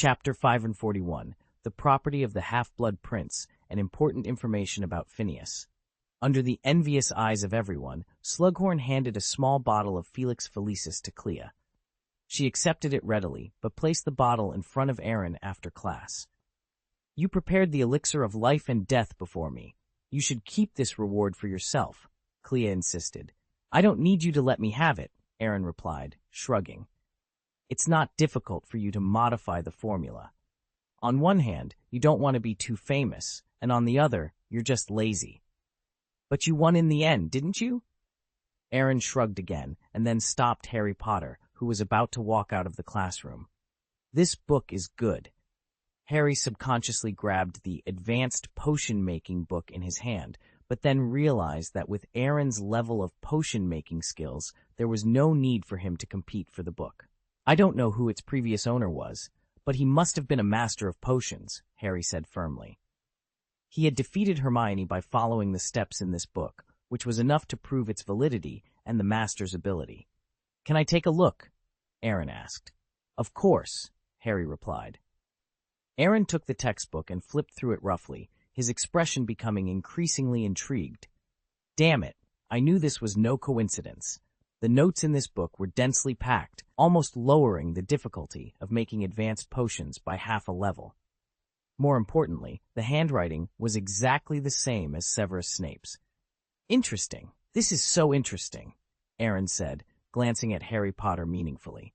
Chapter 541, The Property of the Half-Blood Prince, and Important Information about Phineas. Under the envious eyes of everyone, Slughorn handed a small bottle of Felix Felicis to Clea. She accepted it readily, but placed the bottle in front of Aaron after class. "You prepared the elixir of life and death before me. You should keep this reward for yourself," Clea insisted. "I don't need you to let me have it," Aaron replied, shrugging. "It's not difficult for you to modify the formula. On one hand, you don't want to be too famous, and on the other, you're just lazy." "But you won in the end, didn't you?" Aaron shrugged again, and then stopped Harry Potter, who was about to walk out of the classroom. "This book is good." Harry subconsciously grabbed the advanced potion-making book in his hand, but then realized that with Aaron's level of potion-making skills, there was no need for him to compete for the book. "I don't know who its previous owner was, but he must have been a master of potions," Harry said firmly. He had defeated Hermione by following the steps in this book, which was enough to prove its validity and the master's ability. "Can I take a look?" Aaron asked. "Of course," Harry replied. Aaron took the textbook and flipped through it roughly, his expression becoming increasingly intrigued. "Damn it, I knew this was no coincidence. The notes in this book were densely packed, almost lowering the difficulty of making advanced potions by half a level. More importantly, the handwriting was exactly the same as Severus Snape's." "Interesting. This is so interesting," Aaron said, glancing at Harry Potter meaningfully.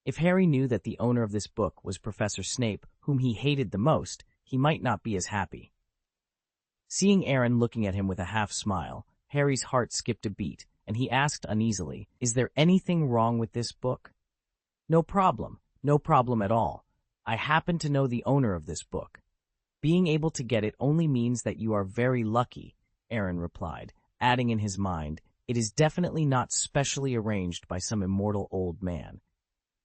If Harry knew that the owner of this book was Professor Snape, whom he hated the most, he might not be as happy. Seeing Aaron looking at him with a half-smile, Harry's heart skipped a beat, and he asked uneasily, "Is there anything wrong with this book?" No problem at all. I happen to know the owner of this book. Being able to get it only means that you are very lucky," Aaron replied, adding in his mind, "It is definitely not specially arranged by some immortal old man."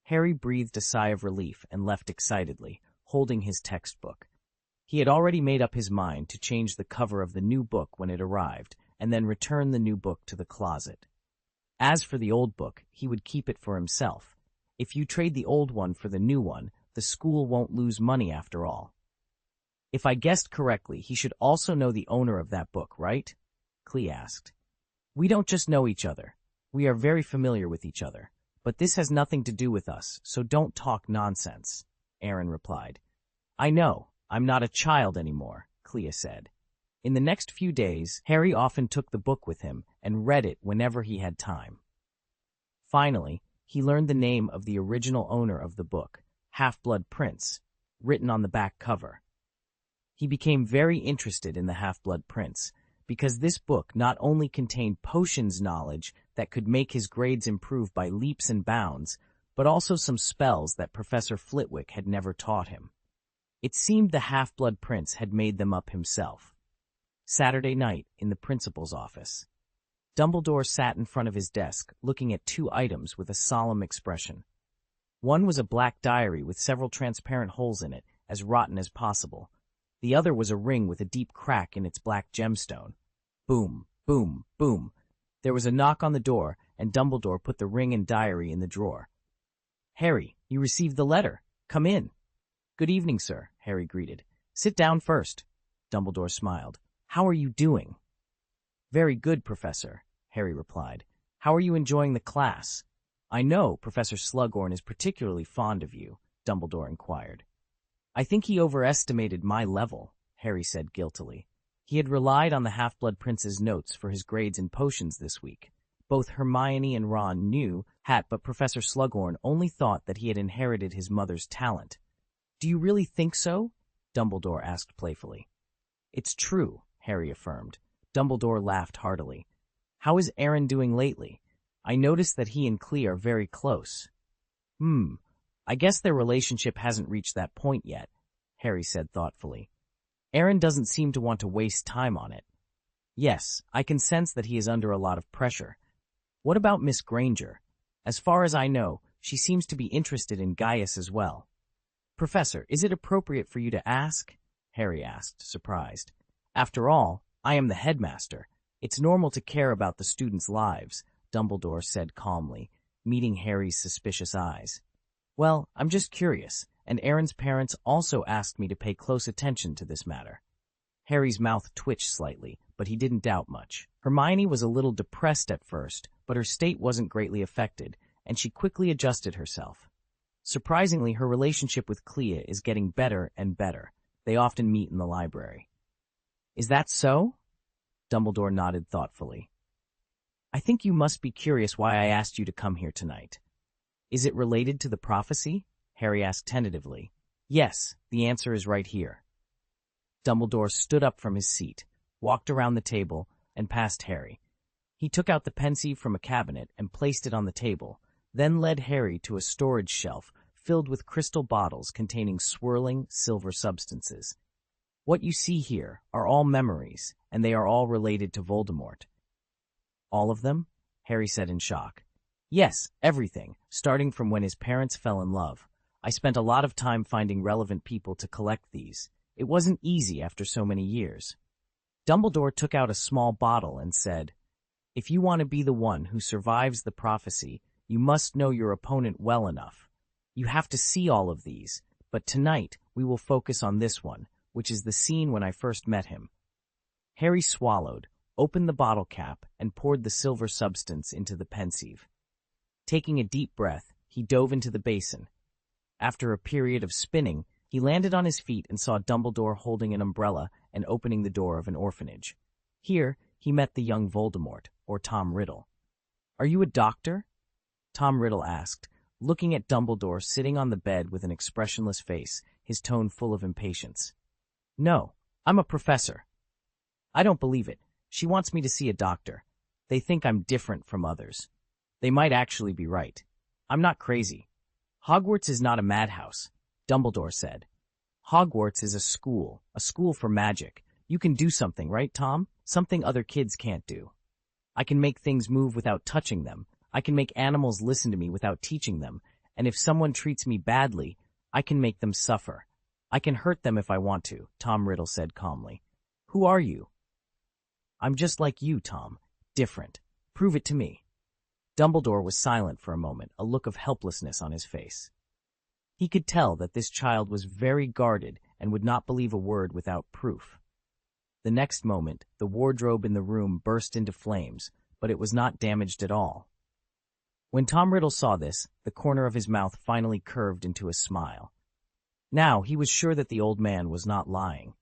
Harry breathed a sigh of relief and left excitedly, holding his textbook. He had already made up his mind to change the cover of the new book when it arrived, and then return the new book to the closet. As for the old book, he would keep it for himself. If you trade the old one for the new one, the school won't lose money after all. "If I guessed correctly, he should also know the owner of that book, right?" Clea asked. "We don't just know each other. We are very familiar with each other. But this has nothing to do with us, so don't talk nonsense," Aaron replied. "I know. I'm not a child anymore," Clea said. In the next few days, Harry often took the book with him and read it whenever he had time. Finally, he learned the name of the original owner of the book, Half-Blood Prince, written on the back cover. He became very interested in the Half-Blood Prince, because this book not only contained potions knowledge that could make his grades improve by leaps and bounds, but also some spells that Professor Flitwick had never taught him. It seemed the Half-Blood Prince had made them up himself. Saturday night, in the principal's office. Dumbledore sat in front of his desk, looking at two items with a solemn expression. One was a black diary with several transparent holes in it, as rotten as possible. The other was a ring with a deep crack in its black gemstone. Boom, boom, boom. There was a knock on the door, and Dumbledore put the ring and diary in the drawer. "Harry, you received the letter. Come in." "Good evening, sir," Harry greeted. "Sit down first." Dumbledore smiled. "How are you doing?" "Very good, Professor," Harry replied. "How are you enjoying the class? I know Professor Slughorn is particularly fond of you," Dumbledore inquired. "I think he overestimated my level," Harry said guiltily. He had relied on the Half-Blood Prince's notes for his grades in potions this week. Both Hermione and Ron knew but Professor Slughorn only thought that he had inherited his mother's talent. "Do you really think so?" Dumbledore asked playfully. "It's true," Harry affirmed. Dumbledore laughed heartily. "How is Aaron doing lately? I noticed that he and Clea are very close." I guess their relationship hasn't reached that point yet," Harry said thoughtfully. "Aaron doesn't seem to want to waste time on it. Yes, I can sense that he is under a lot of pressure. What about Miss Granger? As far as I know, she seems to be interested in Gaius as well." "Professor, is it appropriate for you to ask?" Harry asked, surprised. "After all, I am the headmaster. It's normal to care about the students' lives," Dumbledore said calmly, meeting Harry's suspicious eyes. "Well, I'm just curious. and Aaron's parents also asked me to pay close attention to this matter. Harry's mouth twitched slightly, but he didn't doubt much. Hermione was a little depressed at first, but her state wasn't greatly affected, and she quickly adjusted herself. Surprisingly, her relationship with Clea is getting better and better. They often meet in the library. Is that so? Dumbledore nodded thoughtfully. I think you must be curious why I asked you to come here tonight. Is it related to the prophecy? Harry asked tentatively. Yes, the answer is right here. Dumbledore stood up from his seat, walked around the table, and past Harry. He took out the pensieve from a cabinet and placed it on the table, then led Harry to a storage shelf filled with crystal bottles containing swirling silver substances. What you see here are all memories, and they are all related to Voldemort. All of them? Harry said in shock. Yes, everything, starting from when his parents fell in love. I spent a lot of time finding relevant people to collect these. It wasn't easy after so many years. Dumbledore took out a small bottle and said, If you want to be the one who survives the prophecy, you must know your opponent well enough. You have to see all of these, but tonight we will focus on this one, which is the scene when I first met him. Harry swallowed, opened the bottle cap, and poured the silver substance into the pensieve. Taking a deep breath, he dove into the basin. After a period of spinning, he landed on his feet and saw Dumbledore holding an umbrella and opening the door of an orphanage. Here, he met the young Voldemort, or Tom Riddle. Are you a doctor? Tom Riddle asked, looking at Dumbledore sitting on the bed with an expressionless face, his tone full of impatience. No, I'm a professor. I don't believe it. She wants me to see a doctor. They think I'm different from others. They might actually be right. I'm not crazy. Hogwarts is not a madhouse, Dumbledore said. Hogwarts is a school for magic. You can do something, right, Tom? Something other kids can't do. I can make things move without touching them. I can make animals listen to me without teaching them. And if someone treats me badly, I can make them suffer. I can hurt them if I want to, Tom Riddle said calmly. Who are you? I'm just like you, Tom. Different. Prove it to me. Dumbledore was silent for a moment, a look of helplessness on his face. He could tell that this child was very guarded and would not believe a word without proof. The next moment, the wardrobe in the room burst into flames, but it was not damaged at all. When Tom Riddle saw this, the corner of his mouth finally curved into a smile. Now he was sure that the old man was not lying.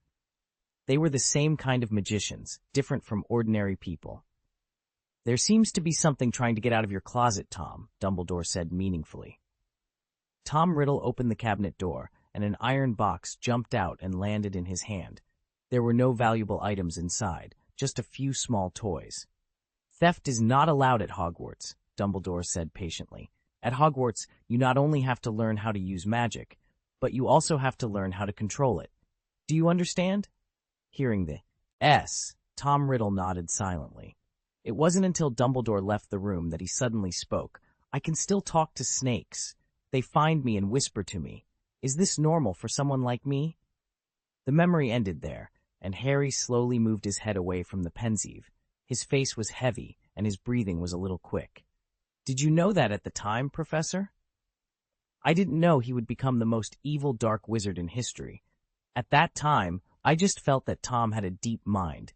They were the same kind of magicians, different from ordinary people. There seems to be something trying to get out of your closet, Tom, Dumbledore said meaningfully. Tom Riddle opened the cabinet door, and an iron box jumped out and landed in his hand. There were no valuable items inside, just a few small toys. Theft is not allowed at Hogwarts, Dumbledore said patiently. At Hogwarts, you not only have to learn how to use magic, but you also have to learn how to control it. Do you understand? Hearing the S, Tom Riddle nodded silently. It wasn't until Dumbledore left the room that he suddenly spoke. I can still talk to snakes. They find me and whisper to me. Is this normal for someone like me? The memory ended there, and Harry slowly moved his head away from the pensieve. His face was heavy, and his breathing was a little quick. Did you know that at the time, Professor? I didn't know he would become the most evil dark wizard in history. At that time, I just felt that Tom had a deep mind.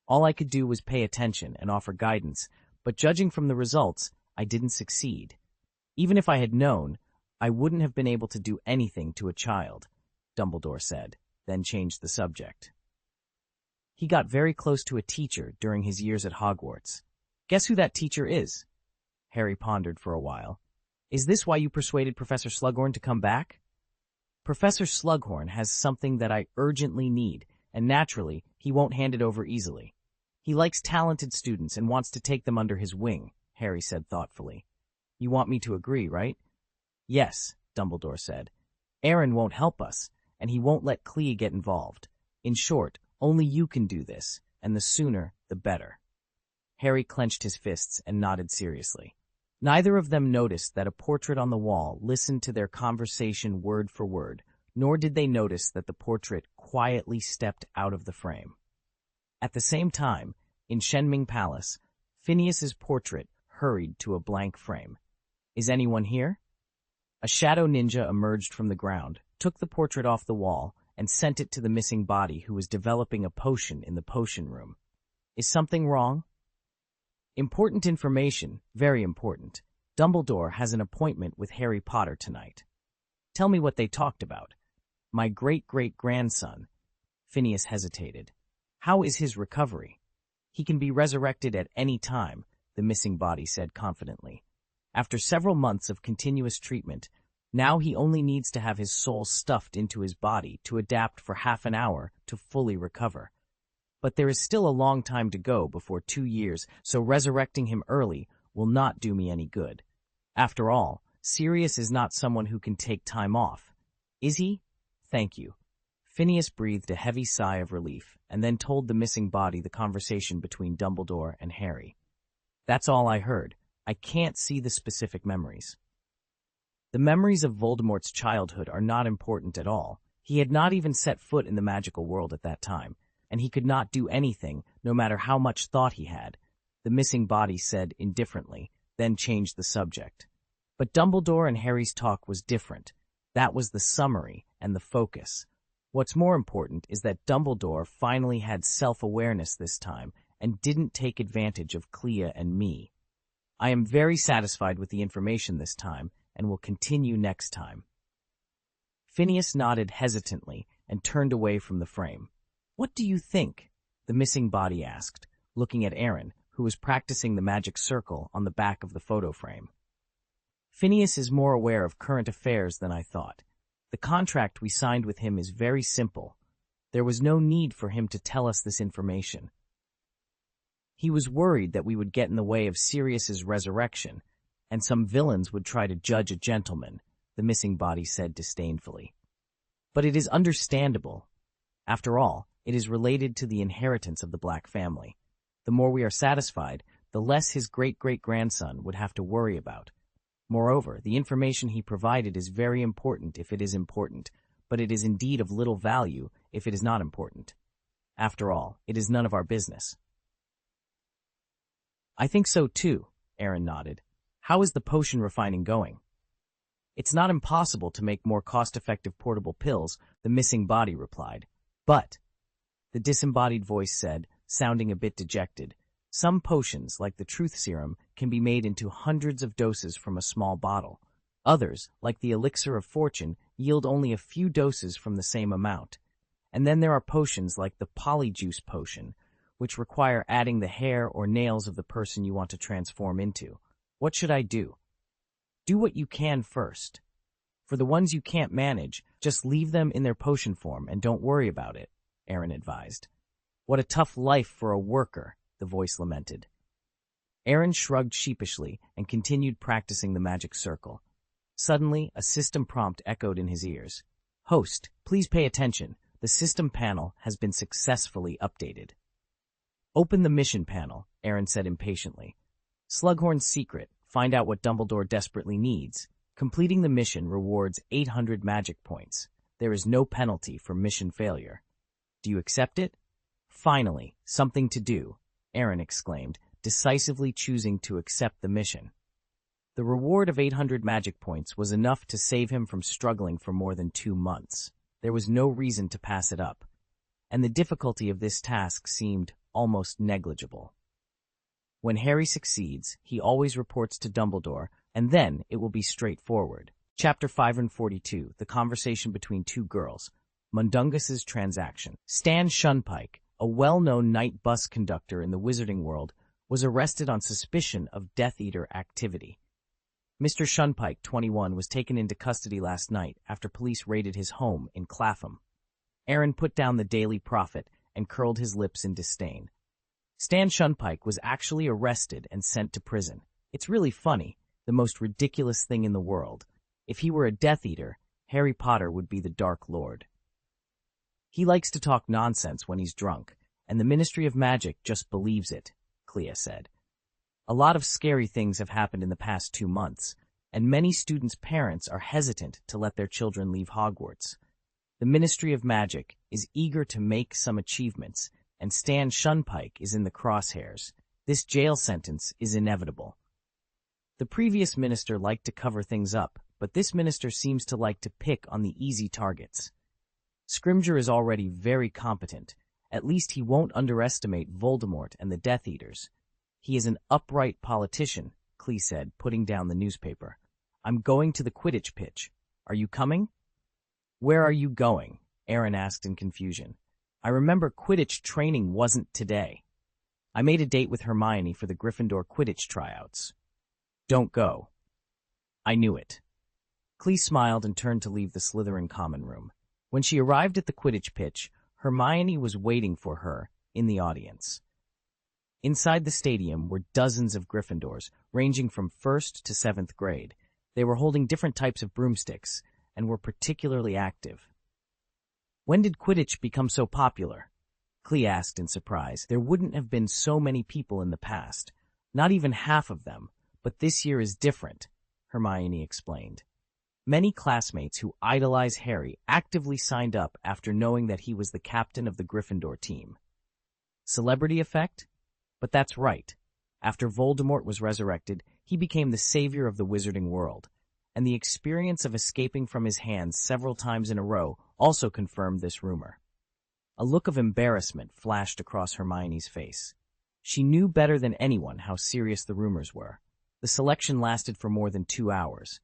All I could do was pay attention and offer guidance, but judging from the results, I didn't succeed. Even if I had known, I wouldn't have been able to do anything to a child, Dumbledore said, then changed the subject. He got very close to a teacher during his years at Hogwarts. Guess who that teacher is? Harry pondered for a while. Is this why you persuaded Professor Slughorn to come back? Professor Slughorn has something that I urgently need, and naturally, he won't hand it over easily. He likes talented students and wants to take them under his wing, Harry said thoughtfully. You want me to agree, right? Yes, Dumbledore said. Aaron won't help us, and he won't let Clea get involved. In short, only you can do this, and the sooner, the better. Harry clenched his fists and nodded seriously. Neither of them noticed that a portrait on the wall listened to their conversation word for word, nor did they notice that the portrait quietly stepped out of the frame. At the same time, in Shenming Palace, Phineas's portrait hurried to a blank frame. Is anyone here? A shadow ninja emerged from the ground, took the portrait off the wall, and sent it to the missing body who was developing a potion in the potion room. Is something wrong? Important information, very important. Dumbledore has an appointment with Harry Potter tonight. Tell me what they talked about. My great-great-grandson. Phineas hesitated. How is his recovery? He can be resurrected at any time, the missing body said confidently. After several months of continuous treatment, now he only needs to have his soul stuffed into his body to adapt for half an hour to fully recover. But there is still a long time to go before 2 years, so resurrecting him early will not do me any good. After all, Sirius is not someone who can take time off. Is he? Thank you. Phineas breathed a heavy sigh of relief and then told the missing body the conversation between Dumbledore and Harry. That's all I heard. I can't see the specific memories. The memories of Voldemort's childhood are not important at all. He had not even set foot in the magical world at that time, and he could not do anything, no matter how much thought he had, the missing body said indifferently, then changed the subject. But Dumbledore and Harry's talk was different. That was the summary and the focus. What's more important is that Dumbledore finally had self-awareness this time and didn't take advantage of Clea and me. I am very satisfied with the information this time and will continue next time. Phineas nodded hesitantly and turned away from the frame. What do you think? The missing body asked, looking at Aaron, who was practicing the magic circle on the back of the photo frame. Phineas is more aware of current affairs than I thought. The contract we signed with him is very simple. There was no need for him to tell us this information. He was worried that we would get in the way of Sirius's resurrection, and some villains would try to judge a gentleman, the missing body said disdainfully. But it is understandable. After all, it is related to the inheritance of the Black family. The more we are satisfied, the less his great-great-grandson would have to worry about. Moreover, the information he provided is very important if it is important, but it is indeed of little value if it is not important. After all, it is none of our business. I think so too, Aaron nodded. How is the potion refining going? It's not impossible to make more cost-effective portable pills, the missing body replied. But, the disembodied voice said, sounding a bit dejected, some potions, like the truth serum, can be made into hundreds of doses from a small bottle. Others, like the elixir of fortune, yield only a few doses from the same amount. And then there are potions like the polyjuice potion, which require adding the hair or nails of the person you want to transform into. What should I do? Do what you can first. For the ones you can't manage, just leave them in their potion form and don't worry about it, Aaron advised. What a tough life for a worker, the voice lamented. Aaron shrugged sheepishly and continued practicing the magic circle. Suddenly, a system prompt echoed in his ears. Host, please pay attention. The system panel has been successfully updated. Open the mission panel, Aaron said impatiently. Slughorn's secret, find out what Dumbledore desperately needs. Completing the mission rewards 800 magic points. There is no penalty for mission failure. Do you accept it? Finally, something to do, Aaron exclaimed, decisively choosing to accept the mission. The reward of 800 magic points was enough to save him from struggling for more than 2 months. There was no reason to pass it up, and the difficulty of this task seemed almost negligible. When Harry succeeds, he always reports to Dumbledore, and then it will be straightforward. Chapter 542, The Conversation Between Two Girls, Mundungus's Transaction. Stan Shunpike, a well-known night bus conductor in the wizarding world, was arrested on suspicion of Death Eater activity. Mr. Shunpike, 21, was taken into custody last night after police raided his home in Clapham. Aaron put down the Daily Prophet and curled his lips in disdain. Stan Shunpike was actually arrested and sent to prison. It's really funny, the most ridiculous thing in the world. If he were a Death Eater, Harry Potter would be the Dark Lord. He likes to talk nonsense when he's drunk, and the Ministry of Magic just believes it, Clea said. A lot of scary things have happened in the past 2 months, and many students' parents are hesitant to let their children leave Hogwarts. The Ministry of Magic is eager to make some achievements, and Stan Shunpike is in the crosshairs. This jail sentence is inevitable. The previous minister liked to cover things up, but this minister seems to like to pick on the easy targets. Scrimgeour is already very competent. At least he won't underestimate Voldemort and the Death Eaters. He is an upright politician, Klee said, putting down the newspaper. I'm going to the Quidditch pitch. Are you coming? Where are you going? Aaron asked in confusion. I remember Quidditch training wasn't today. I made a date with Hermione for the Gryffindor Quidditch tryouts. Don't go. I knew it. Klee smiled and turned to leave the Slytherin common room. When she arrived at the Quidditch pitch, Hermione was waiting for her in the audience. Inside the stadium were dozens of Gryffindors, ranging from 1st to 7th grade. They were holding different types of broomsticks and were particularly active. When did Quidditch become so popular? Klee asked in surprise. There wouldn't have been so many people in the past. Not even half of them. But this year is different, Hermione explained. Many classmates who idolize Harry actively signed up after knowing that he was the captain of the Gryffindor team. Celebrity effect? But that's right. After Voldemort was resurrected, he became the savior of the wizarding world, and the experience of escaping from his hands several times in a row also confirmed this rumor. A look of embarrassment flashed across Hermione's face. She knew better than anyone how serious the rumors were. The selection lasted for more than 2 hours.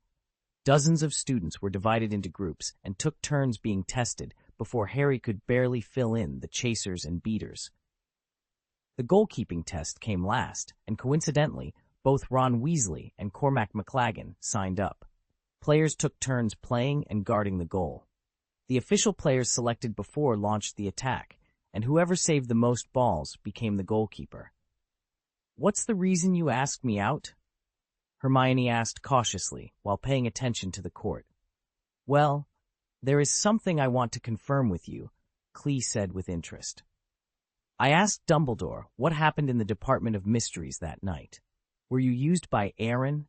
Dozens of students were divided into groups and took turns being tested before Harry could barely fill in the chasers and beaters. The goalkeeping test came last, and coincidentally, both Ron Weasley and Cormac McLaggen signed up. Players took turns playing and guarding the goal. The official players selected before launched the attack, and whoever saved the most balls became the goalkeeper. What's the reason you asked me out? Hermione asked cautiously while paying attention to the court. Well, there is something I want to confirm with you, Klee said with interest. I asked Dumbledore what happened in the Department of Mysteries that night. Were you used by Aaron?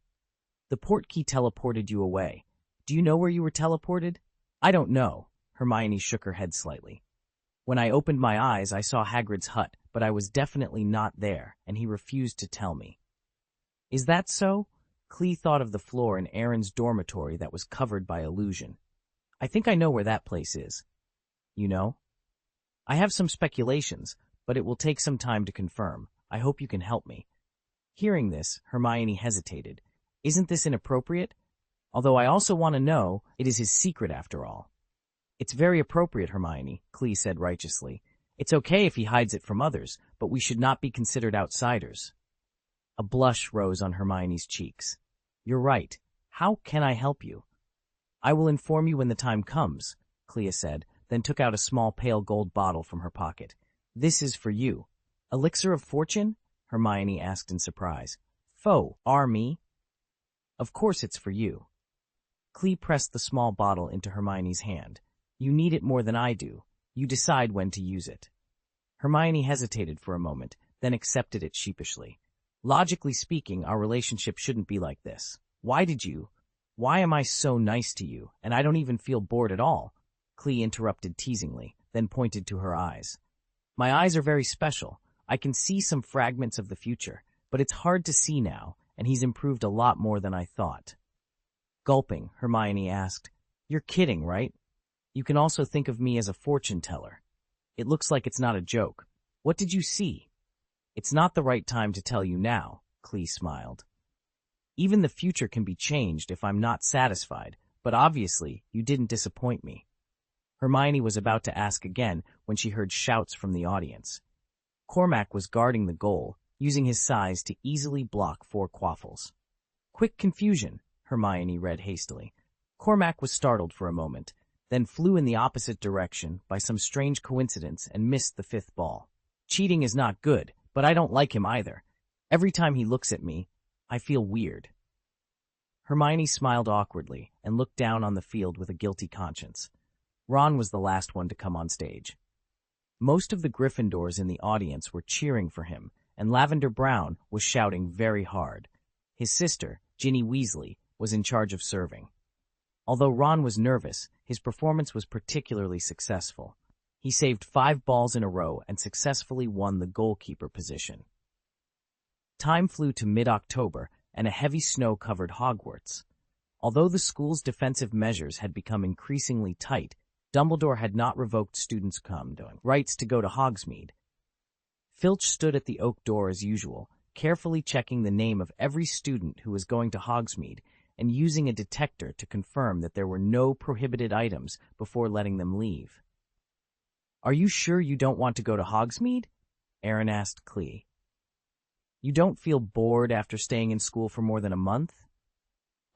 The portkey teleported you away. Do you know where you were teleported? I don't know. Hermione shook her head slightly. When I opened my eyes, I saw Hagrid's hut, but I was definitely not there, and he refused to tell me. Is that so? Klee thought of the floor in Aaron's dormitory that was covered by illusion. I think I know where that place is. You know? I have some speculations, but it will take some time to confirm. I hope you can help me. Hearing this, Hermione hesitated. Isn't this inappropriate? Although I also want to know, it is his secret after all. It's very appropriate, Hermione, Klee said righteously. It's okay if he hides it from others, but we should not be considered outsiders. A blush rose on Hermione's cheeks. You're right. How can I help you? I will inform you when the time comes, Clea said, then took out a small pale gold bottle from her pocket. This is for you. Elixir of Fortune? Hermione asked in surprise. Me? Of course it's for you. Clea pressed the small bottle into Hermione's hand. You need it more than I do. You decide when to use it. Hermione hesitated for a moment, then accepted it sheepishly. Logically speaking, our relationship shouldn't be like this. Why am I so nice to you, and I don't even feel bored at all? Clea interrupted teasingly, then pointed to her eyes. My eyes are very special. I can see some fragments of the future, but it's hard to see now, and he's improved a lot more than I thought. Gulping, Hermione asked, You're kidding, right? You can also think of me as a fortune teller. It looks like it's not a joke. What did you see? It's not the right time to tell you now, Clea smiled. Even the future can be changed if I'm not satisfied, but obviously you didn't disappoint me. Hermione was about to ask again when she heard shouts from the audience. Cormac was guarding the goal, using his size to easily block 4 quaffles. Quick confusion, Hermione read hastily. Cormac was startled for a moment, then flew in the opposite direction by some strange coincidence and missed the 5th ball. Cheating is not good, but I don't like him either. Every time he looks at me, I feel weird. Hermione smiled awkwardly and looked down on the field with a guilty conscience. Ron was the last one to come on stage. Most of the Gryffindors in the audience were cheering for him, and Lavender Brown was shouting very hard. His sister, Ginny Weasley, was in charge of serving. Although Ron was nervous, his performance was particularly successful. He saved 5 balls in a row and successfully won the goalkeeper position. Time flew to mid-October, and a heavy snow covered Hogwarts. Although the school's defensive measures had become increasingly tight, Dumbledore had not revoked students' rights to go to Hogsmeade. Filch stood at the oak door as usual, carefully checking the name of every student who was going to Hogsmeade and using a detector to confirm that there were no prohibited items before letting them leave. "Are you sure you don't want to go to Hogsmeade?" Aaron asked Klee. "You don't feel bored after staying in school for more than a month?"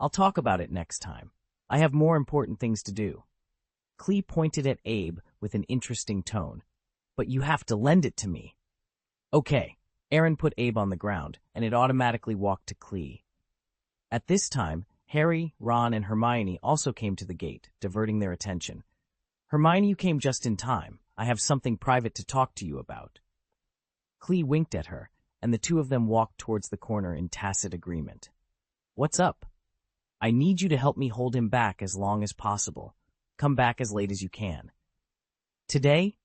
"I'll talk about it next time. I have more important things to do." Klee pointed at Abe with an interesting tone. "But you have to lend it to me." "Okay." Aaron put Abe on the ground, and it automatically walked to Klee. At this time, Harry, Ron, and Hermione also came to the gate, diverting their attention. "Hermione, you came just in time. I have something private to talk to you about." Klee winked at her, and the two of them walked towards the corner in tacit agreement. "What's up?" "I need you to help me hold him back as long as possible. Come back as late as you can." "Today?"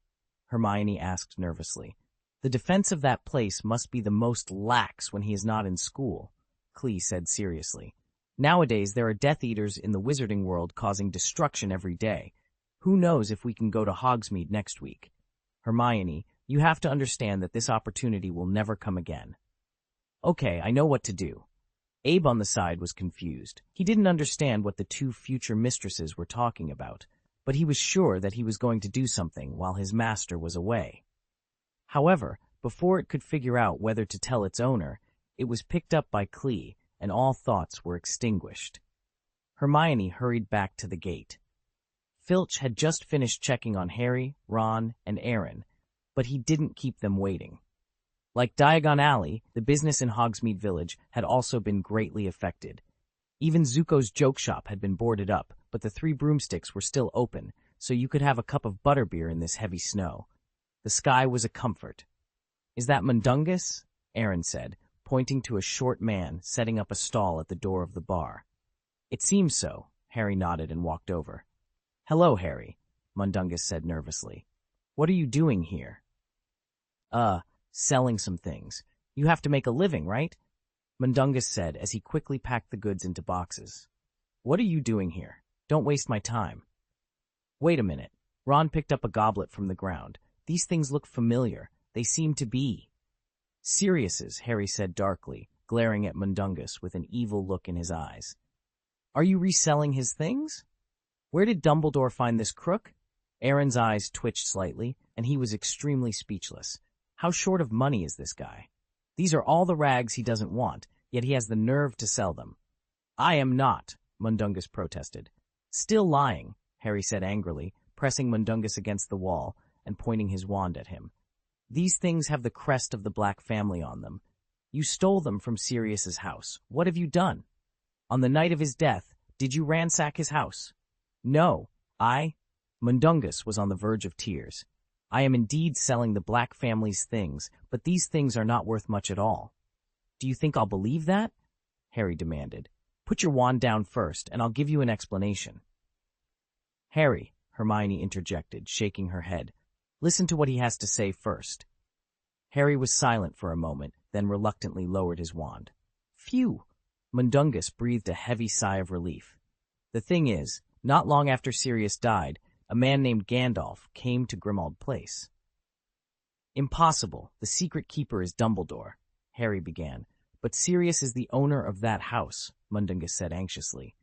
Hermione asked nervously. "The defense of that place must be the most lax when he is not in school," Klee said seriously. "Nowadays there are Death Eaters in the wizarding world causing destruction every day. Who knows if we can go to Hogsmeade next week? Hermione, you have to understand that this opportunity will never come again." "Okay, I know what to do." Abe on the side was confused. He didn't understand what the two future mistresses were talking about, but he was sure that he was going to do something while his master was away. However, before it could figure out whether to tell its owner, it was picked up by Klee, and all thoughts were extinguished. Hermione hurried back to the gate. Filch had just finished checking on Harry, Ron, and Aaron, but he didn't keep them waiting. Like Diagon Alley, the business in Hogsmeade Village had also been greatly affected. Even Zuko's joke shop had been boarded up, but the 3 broomsticks were still open, so you could have a cup of butterbeer in this heavy snow. The sky was a comfort. "Is that Mundungus?" Aaron said, pointing to a short man setting up a stall at the door of the bar. "It seems so." Harry nodded and walked over. "Hello, Harry," Mundungus said nervously. "What are you doing here?" Selling some things. You have to make a living, right?" Mundungus said as he quickly packed the goods into boxes. "What are you doing here? Don't waste my time." "Wait a minute." Ron picked up a goblet from the ground. "These things look familiar. They seem to be." "Sirius's," Harry said darkly, glaring at Mundungus with an evil look in his eyes. "Are you reselling his things? Where did Dumbledore find this crook?" Aaron's eyes twitched slightly, and he was extremely speechless. How short of money is this guy? These are all the rags he doesn't want, yet he has the nerve to sell them. "I am not," Mundungus protested. "Still lying," Harry said angrily, pressing Mundungus against the wall and pointing his wand at him. "These things have the crest of the Black family on them. You stole them from Sirius's house. What have you done? On the night of his death, did you ransack his house?" "No, Mundungus was on the verge of tears. "I am indeed selling the Black family's things, but these things are not worth much at all." "Do you think I'll believe that?" Harry demanded. "Put your wand down first, and I'll give you an explanation." "Harry," Hermione interjected, shaking her head. "Listen to what he has to say first." Harry was silent for a moment, then reluctantly lowered his wand. "Phew!" Mundungus breathed a heavy sigh of relief. "The thing is, not long after Sirius died, a man named Gandalf came to Grimmauld Place." "Impossible. The secret keeper is Dumbledore," Harry began. "But Sirius is the owner of that house," Mundungus said anxiously.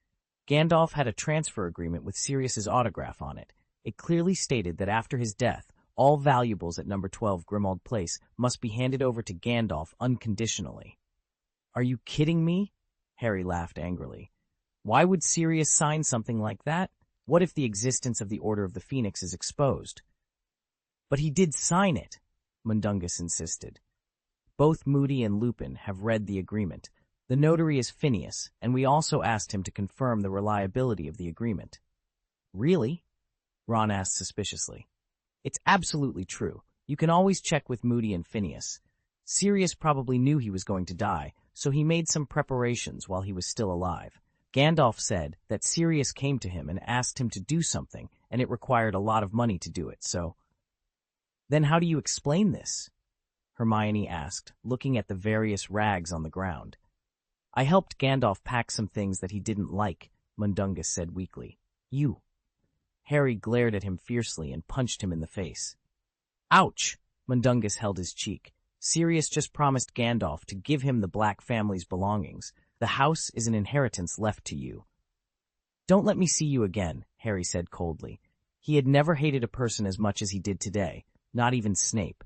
"Gandalf had a transfer agreement with Sirius's autograph on it. It clearly stated that after his death, all valuables at number 12 Grimmauld Place must be handed over to Gandalf unconditionally." "Are you kidding me?" Harry laughed angrily. "Why would Sirius sign something like that? What if the existence of the Order of the Phoenix is exposed?" "But he did sign it," Mundungus insisted. "Both Moody and Lupin have read the agreement. The notary is Phineas, and we also asked him to confirm the reliability of the agreement." "Really?" Ron asked suspiciously. "It's absolutely true. You can always check with Moody and Phineas. Sirius probably knew he was going to die, so he made some preparations while he was still alive. Gandalf said that Sirius came to him and asked him to do something, and it required a lot of money to do it, so—" "Then how do you explain this?" Hermione asked, looking at the various rags on the ground. "I helped Gandalf pack some things that he didn't like," Mundungus said weakly. You. Harry glared at him fiercely and punched him in the face. Ouch! Mundungus held his cheek. Sirius just promised Gandalf to give him the Black family's belongings. The house is an inheritance left to you. Don't let me see you again, Harry said coldly. He had never hated a person as much as he did today, not even Snape.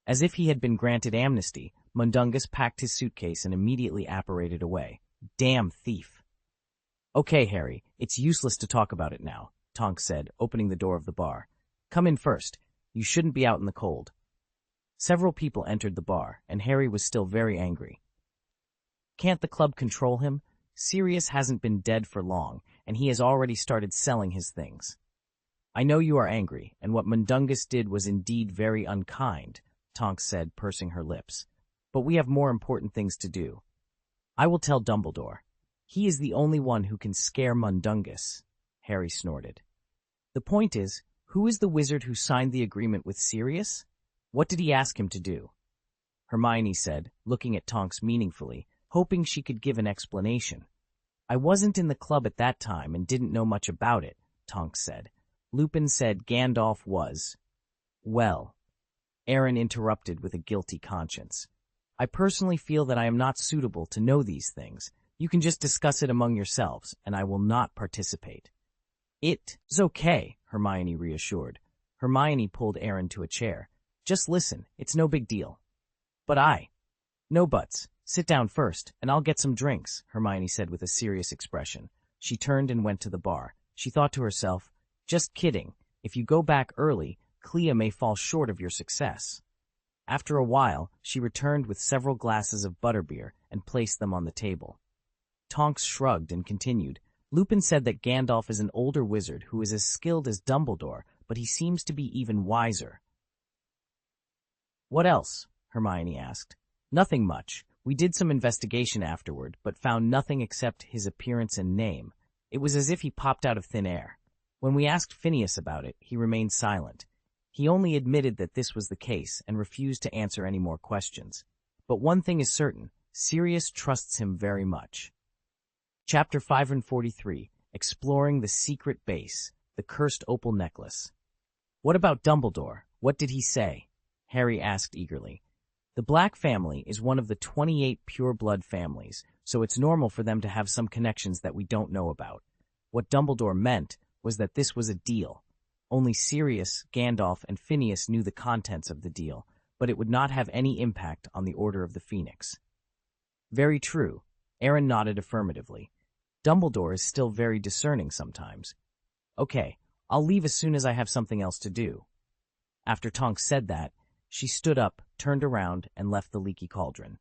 As if he had been granted amnesty, Mundungus packed his suitcase and immediately apparated away. Damn thief. Okay, Harry, it's useless to talk about it now, Tonks said, opening the door of the bar. Come in first. You shouldn't be out in the cold. Several people entered the bar, and Harry was still very angry. Can't the club control him? Sirius hasn't been dead for long, and he has already started selling his things. I know you are angry, and what Mundungus did was indeed very unkind, Tonks said, pursing her lips. But we have more important things to do. I will tell Dumbledore. He is the only one who can scare Mundungus, Harry snorted. The point is, who is the wizard who signed the agreement with Sirius? What did he ask him to do? Hermione said, looking at Tonks meaningfully, hoping she could give an explanation. I wasn't in the club at that time and didn't know much about it, Tonks said. Lupin said Gandalf was. Well, Aaron interrupted with a guilty conscience. I personally feel that I am not suitable to know these things. You can just discuss it among yourselves, and I will not participate. It's okay, Hermione reassured. Hermione pulled Aaron to a chair. Just listen, it's no big deal. But No buts. Sit down first, and I'll get some drinks, Hermione said with a serious expression. She turned and went to the bar. She thought to herself, just kidding. If you go back early, Clea may fall short of your success. After a while, she returned with several glasses of butterbeer and placed them on the table. Tonks shrugged and continued. Lupin said that Gandalf is an older wizard who is as skilled as Dumbledore, but he seems to be even wiser. What else? Hermione asked. Nothing much. We did some investigation afterward, but found nothing except his appearance and name. It was as if he popped out of thin air. When we asked Phineas about it, he remained silent. He only admitted that this was the case and refused to answer any more questions. But one thing is certain, Sirius trusts him very much. Chapter 543, Exploring the Secret Base, the Cursed Opal Necklace. What about Dumbledore? What did he say? Harry asked eagerly. The Black family is one of the 28 pure-blood families, so it's normal for them to have some connections that we don't know about. What Dumbledore meant was that this was a deal. Only Sirius, Gandalf, and Phineas knew the contents of the deal, but it would not have any impact on the Order of the Phoenix. Very true. Aaron nodded affirmatively. Dumbledore is still very discerning sometimes. Okay, I'll leave as soon as I have something else to do. After Tonks said that, she stood up, turned around, and left the leaky cauldron.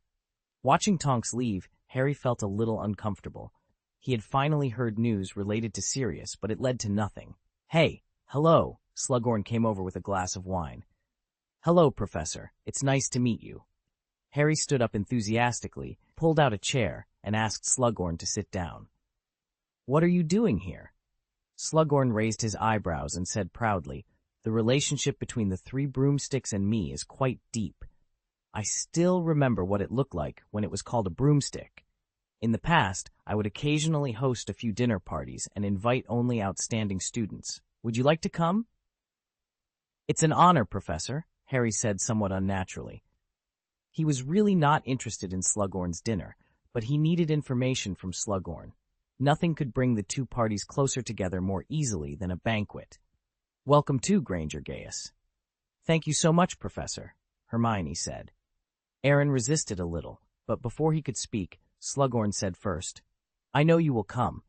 Watching Tonks leave, Harry felt a little uncomfortable. He had finally heard news related to Sirius, but it led to nothing. Hey, hello, Slughorn came over with a glass of wine. Hello, Professor. It's nice to meet you. Harry stood up enthusiastically, pulled out a chair, and asked Slughorn to sit down. What are you doing here? Slughorn raised his eyebrows and said proudly, the relationship between the three broomsticks and me is quite deep. I still remember what it looked like when it was called a broomstick. In the past, I would occasionally host a few dinner parties and invite only outstanding students. Would you like to come? It's an honor, Professor, Harry said somewhat unnaturally. He was really not interested in Slughorn's dinner, but he needed information from Slughorn. Nothing could bring the two parties closer together more easily than a banquet. Welcome to Granger Gaius. Thank you so much, Professor, Hermione said. Aaron resisted a little, but before he could speak, Slughorn said first, I know you will come.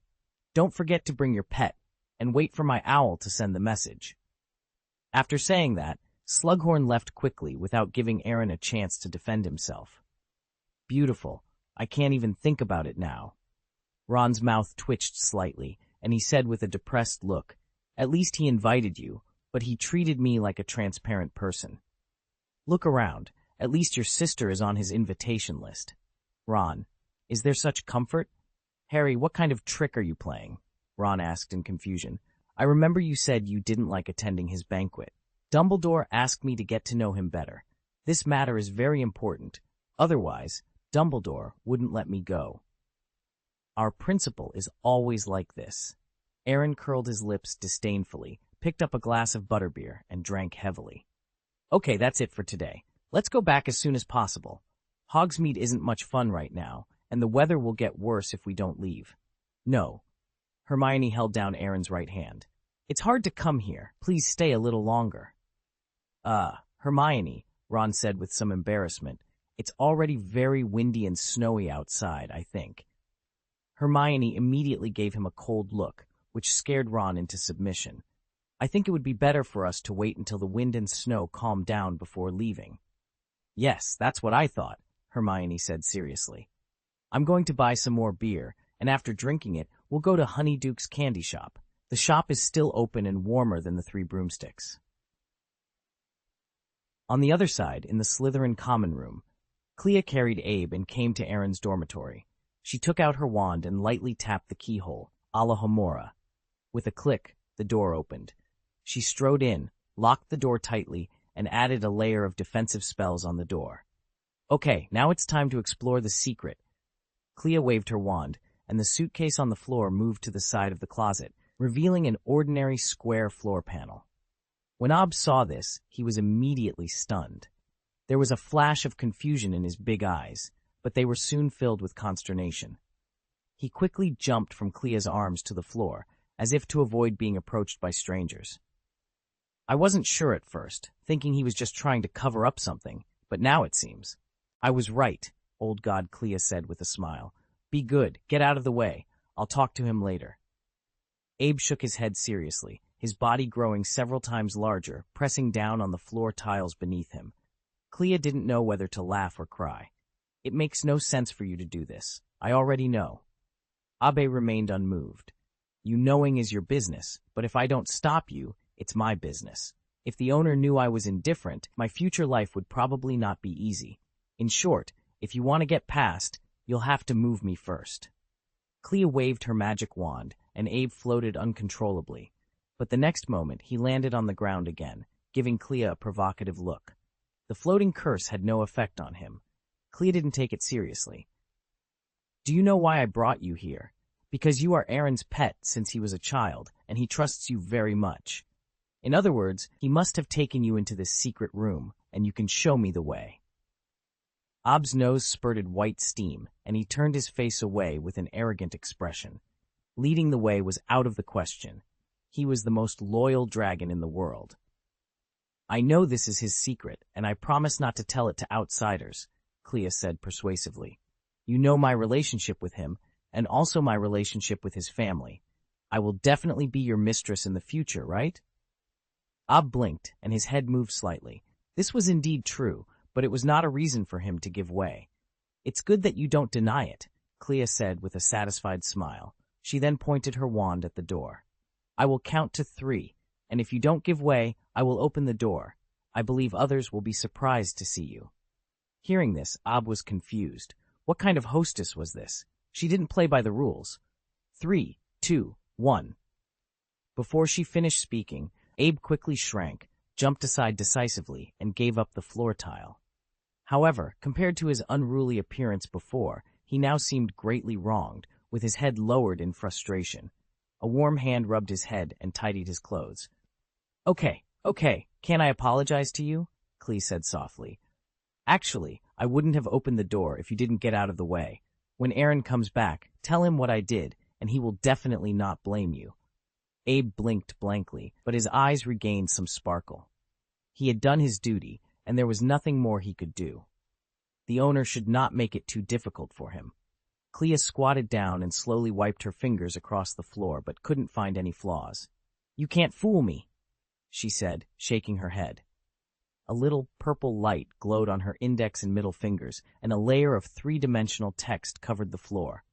Don't forget to bring your pet, and wait for my owl to send the message. After saying that, Slughorn left quickly without giving Aaron a chance to defend himself. Beautiful. I can't even think about it now. Ron's mouth twitched slightly, and he said with a depressed look, At least he invited you, but he treated me like a transparent person. Look around. At least your sister is on his invitation list. Ron, is there such comfort? Harry, what kind of trick are you playing? Ron asked in confusion. I remember you said you didn't like attending his banquet. Dumbledore asked me to get to know him better. This matter is very important. Otherwise, Dumbledore wouldn't let me go. Our principal is always like this. Aaron curled his lips disdainfully, picked up a glass of butterbeer, and drank heavily. Okay, that's it for today. Let's go back as soon as possible. Hogsmeade isn't much fun right now, and the weather will get worse if we don't leave. No. Hermione held down Aaron's right hand. It's hard to come here. Please stay a little longer. Hermione, Ron said with some embarrassment. It's already very windy and snowy outside, I think. Hermione immediately gave him a cold look, which scared Ron into submission. I think it would be better for us to wait until the wind and snow calm down before leaving. Yes, that's what I thought, Hermione said seriously. I'm going to buy some more beer, and after drinking it, we'll go to Honeyduke's candy shop. The shop is still open and warmer than the Three Broomsticks. On the other side, in the Slytherin common room, Clea carried Abe and came to Aaron's dormitory. She took out her wand and lightly tapped the keyhole, a la Homora. With a click, the door opened. She strode in, locked the door tightly, and added a layer of defensive spells on the door. Okay, now it's time to explore the secret. Clea waved her wand, and the suitcase on the floor moved to the side of the closet, revealing an ordinary square floor panel. When Ob saw this, he was immediately stunned. There was a flash of confusion in his big eyes, but they were soon filled with consternation. He quickly jumped from Clea's arms to the floor, as if to avoid being approached by strangers. I wasn't sure at first, thinking he was just trying to cover up something, but now it seems. I was right, old god Clea said with a smile. Be good, get out of the way. I'll talk to him later. Abe shook his head seriously, his body growing several times larger, pressing down on the floor tiles beneath him. Clea didn't know whether to laugh or cry. It makes no sense for you to do this. I already know. Abe remained unmoved. You knowing is your business, but if I don't stop you, it's my business. If the owner knew I was indifferent, my future life would probably not be easy. In short, if you want to get past, you'll have to move me first. Clea waved her magic wand, and Abe floated uncontrollably. But the next moment, he landed on the ground again, giving Clea a provocative look. The floating curse had no effect on him. Clea didn't take it seriously. Do you know why I brought you here? Because you are Aaron's pet since he was a child, and he trusts you very much. In other words, he must have taken you into this secret room, and you can show me the way. Ob's nose spurted white steam, and he turned his face away with an arrogant expression. Leading the way was out of the question. He was the most loyal dragon in the world. I know this is his secret, and I promise not to tell it to outsiders, Clea said persuasively. You know my relationship with him, and also my relationship with his family. I will definitely be your mistress in the future, right? Ob blinked, and his head moved slightly. This was indeed true, but it was not a reason for him to give way. It's good that you don't deny it, Clea said with a satisfied smile. She then pointed her wand at the door. I will count to 3, and if you don't give way, I will open the door. I believe others will be surprised to see you. Hearing this, Ob was confused. What kind of hostess was this? She didn't play by the rules. 3, 2, 1. Before she finished speaking, Abe quickly shrank, jumped aside decisively, and gave up the floor tile. However, compared to his unruly appearance before, he now seemed greatly wronged, with his head lowered in frustration. A warm hand rubbed his head and tidied his clothes. Okay, can't I apologize to you? Clea said softly. Actually, I wouldn't have opened the door if you didn't get out of the way. When Aaron comes back, tell him what I did, and he will definitely not blame you. Abe blinked blankly, but his eyes regained some sparkle. He had done his duty, and there was nothing more he could do. The owner should not make it too difficult for him. Clea squatted down and slowly wiped her fingers across the floor, but couldn't find any flaws. You can't fool me, she said, shaking her head. A little purple light glowed on her index and middle fingers, and a layer of 3-dimensional text covered the floor.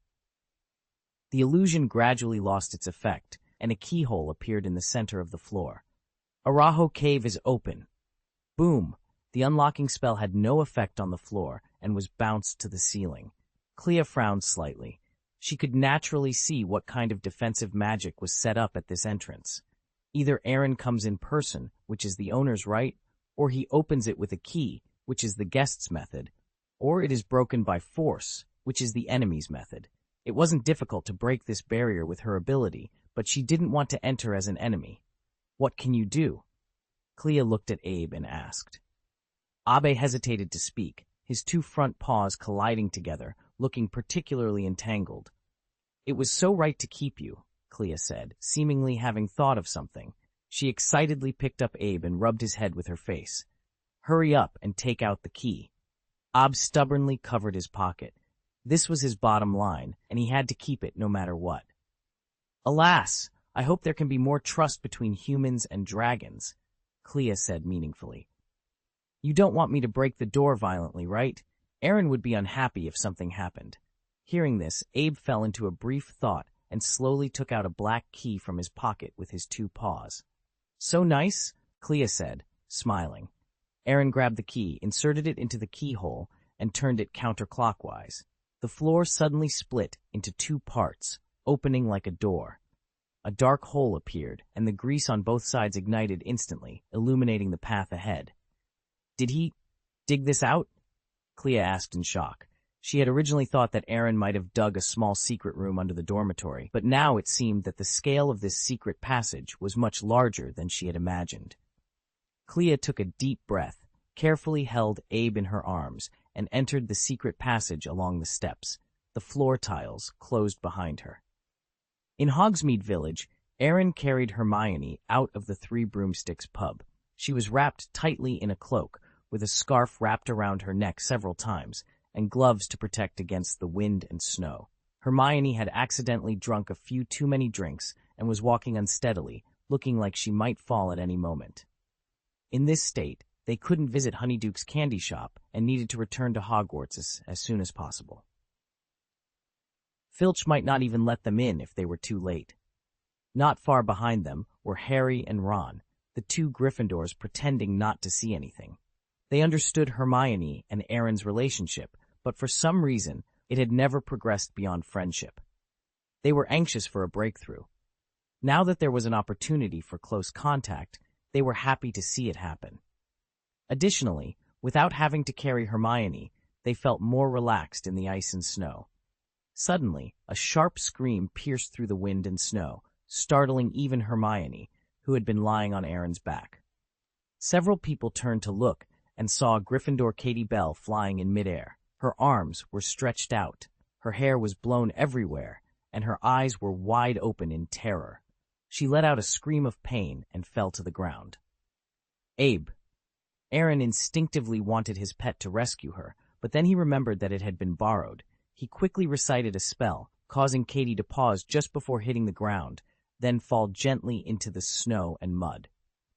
The illusion gradually lost its effect, and a keyhole appeared in the center of the floor. Araho Cave is open. Boom! The unlocking spell had no effect on the floor and was bounced to the ceiling. Clea frowned slightly. She could naturally see what kind of defensive magic was set up at this entrance. Either Aaron comes in person, which is the owner's right, or he opens it with a key, which is the guest's method, or it is broken by force, which is the enemy's method. It wasn't difficult to break this barrier with her ability, but she didn't want to enter as an enemy. What can you do? Clea looked at Abe and asked. Abe hesitated to speak, his two front paws colliding together, looking particularly entangled. It was so right to keep you, Clea said, seemingly having thought of something. She excitedly picked up Abe and rubbed his head with her face. Hurry up and take out the key. Abe stubbornly covered his pocket. This was his bottom line, and he had to keep it no matter what. Alas, I hope there can be more trust between humans and dragons, Clea said meaningfully. You don't want me to break the door violently, right? Aaron would be unhappy if something happened. Hearing this, Abe fell into a brief thought and slowly took out a black key from his pocket with his two paws. So nice, Clea said, smiling. Aaron grabbed the key, inserted it into the keyhole, and turned it counterclockwise. The floor suddenly split into two parts, opening like a door. A dark hole appeared, and the grease on both sides ignited instantly, illuminating the path ahead. Did he dig this out? Clea asked in shock. She had originally thought that Aaron might have dug a small secret room under the dormitory, but now it seemed that the scale of this secret passage was much larger than she had imagined. Clea took a deep breath, carefully held Abe in her arms, and entered the secret passage along the steps. The floor tiles closed behind her. In Hogsmeade Village, Aaron carried Hermione out of the Three Broomsticks pub. She was wrapped tightly in a cloak, with a scarf wrapped around her neck several times, and gloves to protect against the wind and snow. Hermione had accidentally drunk a few too many drinks and was walking unsteadily, looking like she might fall at any moment. In this state, they couldn't visit Honeyduke's candy shop and needed to return to Hogwarts as soon as possible. Filch might not even let them in if they were too late. Not far behind them were Harry and Ron, the two Gryffindors pretending not to see anything. They understood Hermione and Aaron's relationship, but for some reason, it had never progressed beyond friendship. They were anxious for a breakthrough. Now that there was an opportunity for close contact, they were happy to see it happen. Additionally, without having to carry Hermione, they felt more relaxed in the ice and snow. Suddenly, a sharp scream pierced through the wind and snow, startling even Hermione, who had been lying on Aaron's back. Several people turned to look and saw Gryffindor Katie Bell flying in midair. Her arms were stretched out, her hair was blown everywhere, and her eyes were wide open in terror. She let out a scream of pain and fell to the ground. Abe. Aaron instinctively wanted his pet to rescue her, but then he remembered that it had been borrowed. He quickly recited a spell, causing Katie to pause just before hitting the ground, then fall gently into the snow and mud.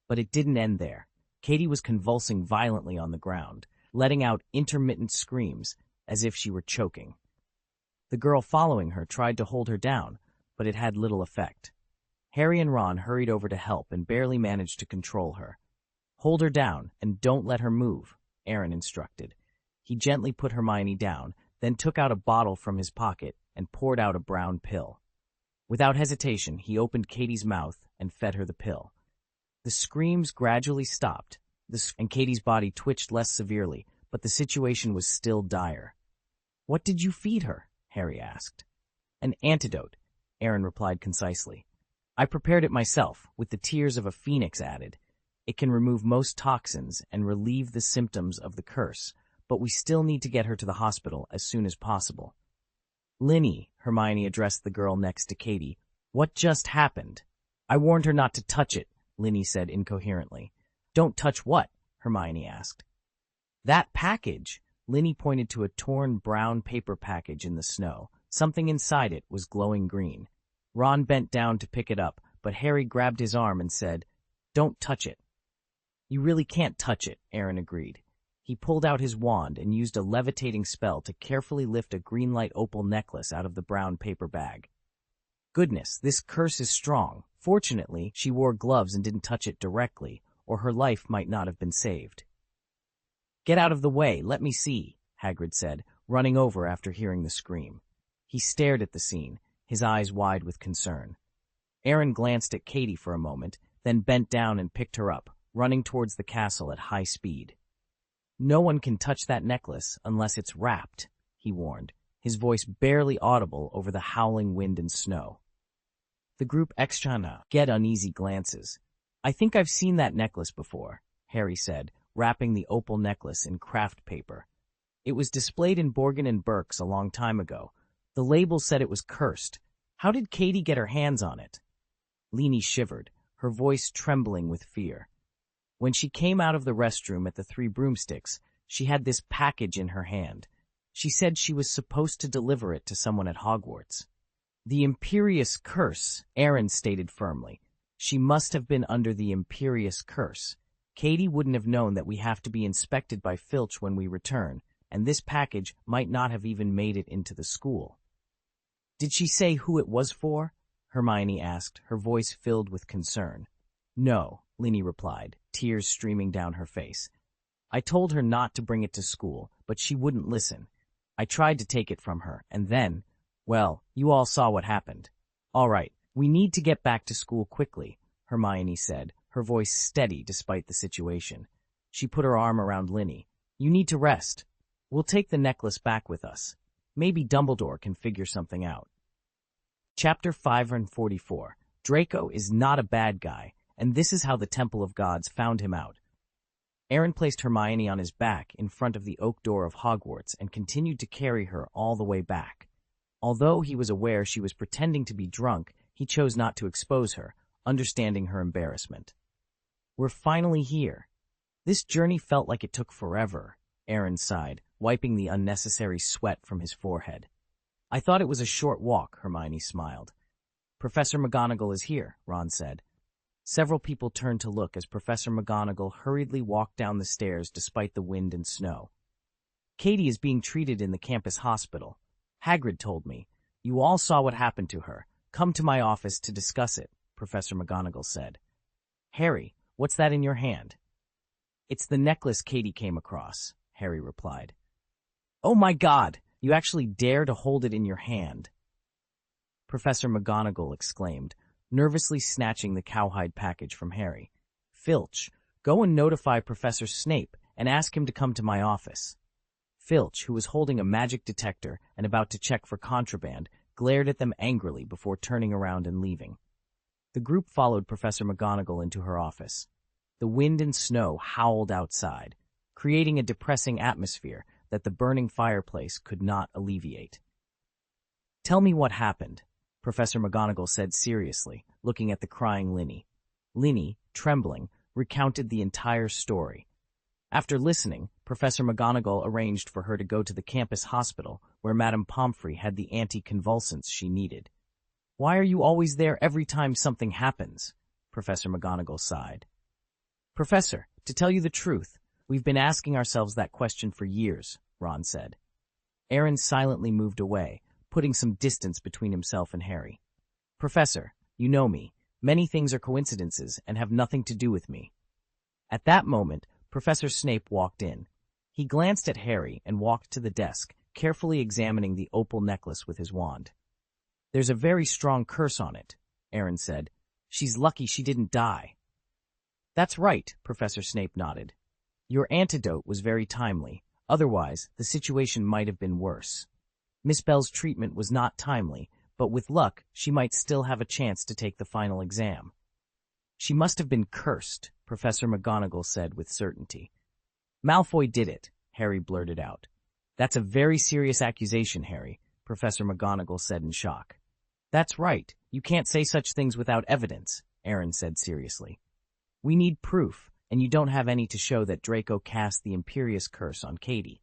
But it didn't end there. Katie was convulsing violently on the ground, letting out intermittent screams as if she were choking. The girl following her tried to hold her down, but it had little effect. Harry and Ron hurried over to help and barely managed to control her. Hold her down and don't let her move, Aaron instructed. He gently put Hermione down, then took out a bottle from his pocket and poured out a brown pill. Without hesitation, he opened Katie's mouth and fed her the pill. The screams gradually stopped, and Katie's body twitched less severely, but the situation was still dire. What did you feed her? Harry asked. An antidote, Aaron replied concisely. I prepared it myself, with the tears of a phoenix added. It can remove most toxins and relieve the symptoms of the curse, but we still need to get her to the hospital as soon as possible. Linny, Hermione addressed the girl next to Katie. What just happened? I warned her not to touch it, Linny said incoherently. Don't touch what? Hermione asked. That package. Linny pointed to a torn brown paper package in the snow. Something inside it was glowing green. Ron bent down to pick it up, but Harry grabbed his arm and said, Don't touch it. You really can't touch it, Aaron agreed. He pulled out his wand and used a levitating spell to carefully lift a green light opal necklace out of the brown paper bag. Goodness, this curse is strong. Fortunately, she wore gloves and didn't touch it directly, or her life might not have been saved. Get out of the way, let me see, Hagrid said, running over after hearing the scream. He stared at the scene, his eyes wide with concern. Aaron glanced at Katie for a moment, then bent down and picked her up, running towards the castle at high speed. No one can touch that necklace unless it's wrapped, he warned. his voice barely audible over the howling wind and snow. The group get uneasy glances. "I think I've seen that necklace before," Harry said, wrapping the opal necklace in craft paper. "It was displayed in Borgin and Burke's a long time ago. The label said it was cursed. How did Katie get her hands on it?" Leanie shivered, her voice trembling with fear. "When she came out of the restroom at the Three Broomsticks, she had this package in her hand. She said she was supposed to deliver it to someone at Hogwarts." "The Imperious Curse," Aaron stated firmly. "She must have been under the Imperious Curse. Katie wouldn't have known that we have to be inspected by Filch when we return, and this package might not have even made it into the school." "Did she say who it was for?" Hermione asked, her voice filled with concern. "No," Leanie replied, tears streaming down her face. "I told her not to bring it to school, but she wouldn't listen. I tried to take it from her, and then, well, you all saw what happened." "All right, we need to get back to school quickly," Hermione said, her voice steady despite the situation. She put her arm around Linny. "You need to rest. We'll take the necklace back with us. Maybe Dumbledore can figure something out." Chapter 544. Draco is not a bad guy, and this is how the Temple of Gods found him out. Aaron placed Hermione on his back in front of the oak door of Hogwarts and continued to carry her all the way back. Although he was aware she was pretending to be drunk, he chose not to expose her, understanding her embarrassment. "We're finally here. This journey felt like it took forever," Aaron sighed, wiping the unnecessary sweat from his forehead. "I thought it was a short walk," Hermione smiled. "Professor McGonagall is here," Ron said. Several people turned to look as Professor McGonagall hurriedly walked down the stairs despite the wind and snow. "Katie is being treated in the campus hospital. Hagrid told me. You all saw what happened to her. Come to my office to discuss it," Professor McGonagall said. "Harry, what's that in your hand?" "It's the necklace Katie came across," Harry replied. "Oh my God! You actually dare to hold it in your hand!" Professor McGonagall exclaimed, nervously snatching the cowhide package from Harry. "Filch, go and notify Professor Snape and ask him to come to my office." Filch, who was holding a magic detector and about to check for contraband, glared at them angrily before turning around and leaving. The group followed Professor McGonagall into her office. The wind and snow howled outside, creating a depressing atmosphere that the burning fireplace could not alleviate. "Tell me what happened," Professor McGonagall said seriously, looking at the crying Linny. Linny, trembling, recounted the entire story. After listening, Professor McGonagall arranged for her to go to the campus hospital, where Madame Pomfrey had the anticonvulsants she needed. "Why are you always there every time something happens?" Professor McGonagall sighed. "Professor, to tell you the truth, we've been asking ourselves that question for years," Ron said. Aaron silently moved away, putting some distance between himself and Harry. "Professor, you know me. Many things are coincidences and have nothing to do with me." At that moment, Professor Snape walked in. He glanced at Harry and walked to the desk, carefully examining the opal necklace with his wand. "There's a very strong curse on it," Aaron said. "She's lucky she didn't die." "That's right," Professor Snape nodded. "Your antidote was very timely. Otherwise, the situation might have been worse. Miss Bell's treatment was not timely, but with luck, she might still have a chance to take the final exam." "She must have been cursed," Professor McGonagall said with certainty. "Malfoy did it," Harry blurted out. "That's a very serious accusation, Harry," Professor McGonagall said in shock. "That's right. You can't say such things without evidence," Aaron said seriously. "We need proof, and you don't have any to show that Draco cast the Imperious Curse on Katie."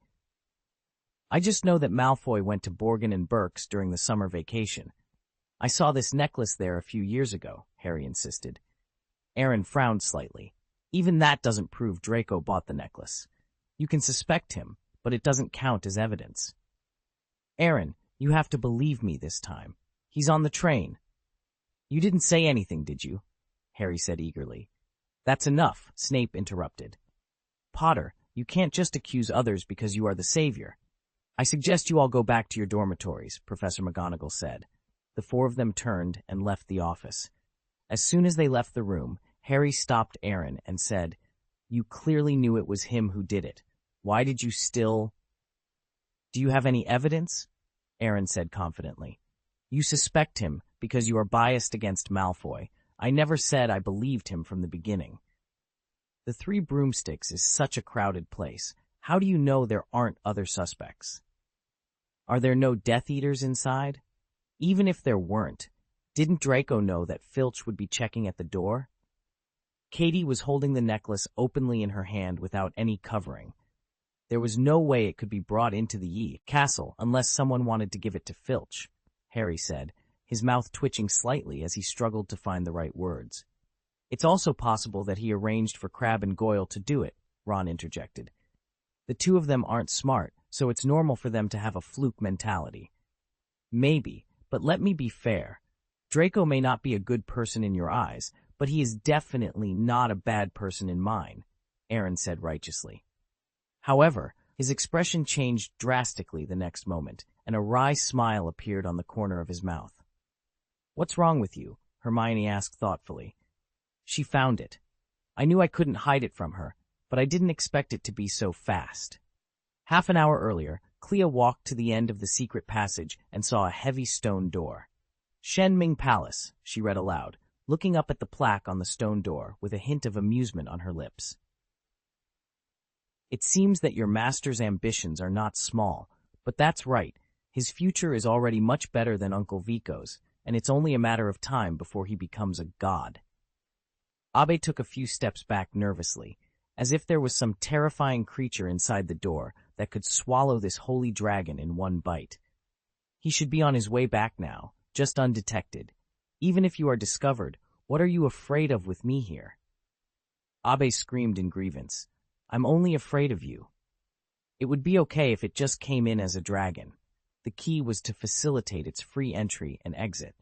"I just know that Malfoy went to Borgin and Burke's during the summer vacation. I saw this necklace there a few years ago," Harry insisted. Aaron frowned slightly. "Even that doesn't prove Draco bought the necklace. You can suspect him, but it doesn't count as evidence." "Aaron, you have to believe me this time. He's on the train." "You didn't say anything, did you?" Harry said eagerly. "That's enough," Snape interrupted. "Potter, you can't just accuse others because you are the savior." "I suggest you all go back to your dormitories," Professor McGonagall said. The four of them turned and left the office. As soon as they left the room, Harry stopped Aaron and said, "You clearly knew it was him who did it. Why did you still—" "Do you have any evidence?" Aaron said confidently. You suspect him because you are biased against Malfoy. I never said I believed him from the beginning. The Three Broomsticks is such a crowded place. How do you know there aren't other suspects? Are there no Death Eaters inside? Even if there weren't, didn't Draco know that Filch would be checking at the door? Katie was holding the necklace openly in her hand without any covering. There was no way it could be brought into the castle unless someone wanted to give it to Filch, Harry said, his mouth twitching slightly as he struggled to find the right words. It's also possible that he arranged for Crabbe and Goyle to do it, Ron interjected. The two of them aren't smart, so it's normal for them to have a fluke mentality. Maybe, but let me be fair. Draco may not be a good person in your eyes, but he is definitely not a bad person in mine, Aaron said righteously. However, his expression changed drastically the next moment, and a wry smile appeared on the corner of his mouth. What's wrong with you? Hermione asked thoughtfully. She found it. I knew I couldn't hide it from her, but I didn't expect it to be so fast. Half an hour earlier, Clea walked to the end of the secret passage and saw a heavy stone door. Shenming Palace, she read aloud, looking up at the plaque on the stone door with a hint of amusement on her lips. It seems that your master's ambitions are not small, but that's right. His future is already much better than Uncle Vico's, and it's only a matter of time before he becomes a god. Abe took a few steps back nervously, as if there was some terrifying creature inside the door that could swallow this holy dragon in one bite. He should be on his way back now, just undetected. Even if you are discovered, what are you afraid of with me here? Abe screamed in grievance. I'm only afraid of you. It would be okay if it just came in as a dragon. The key was to facilitate its free entry and exit.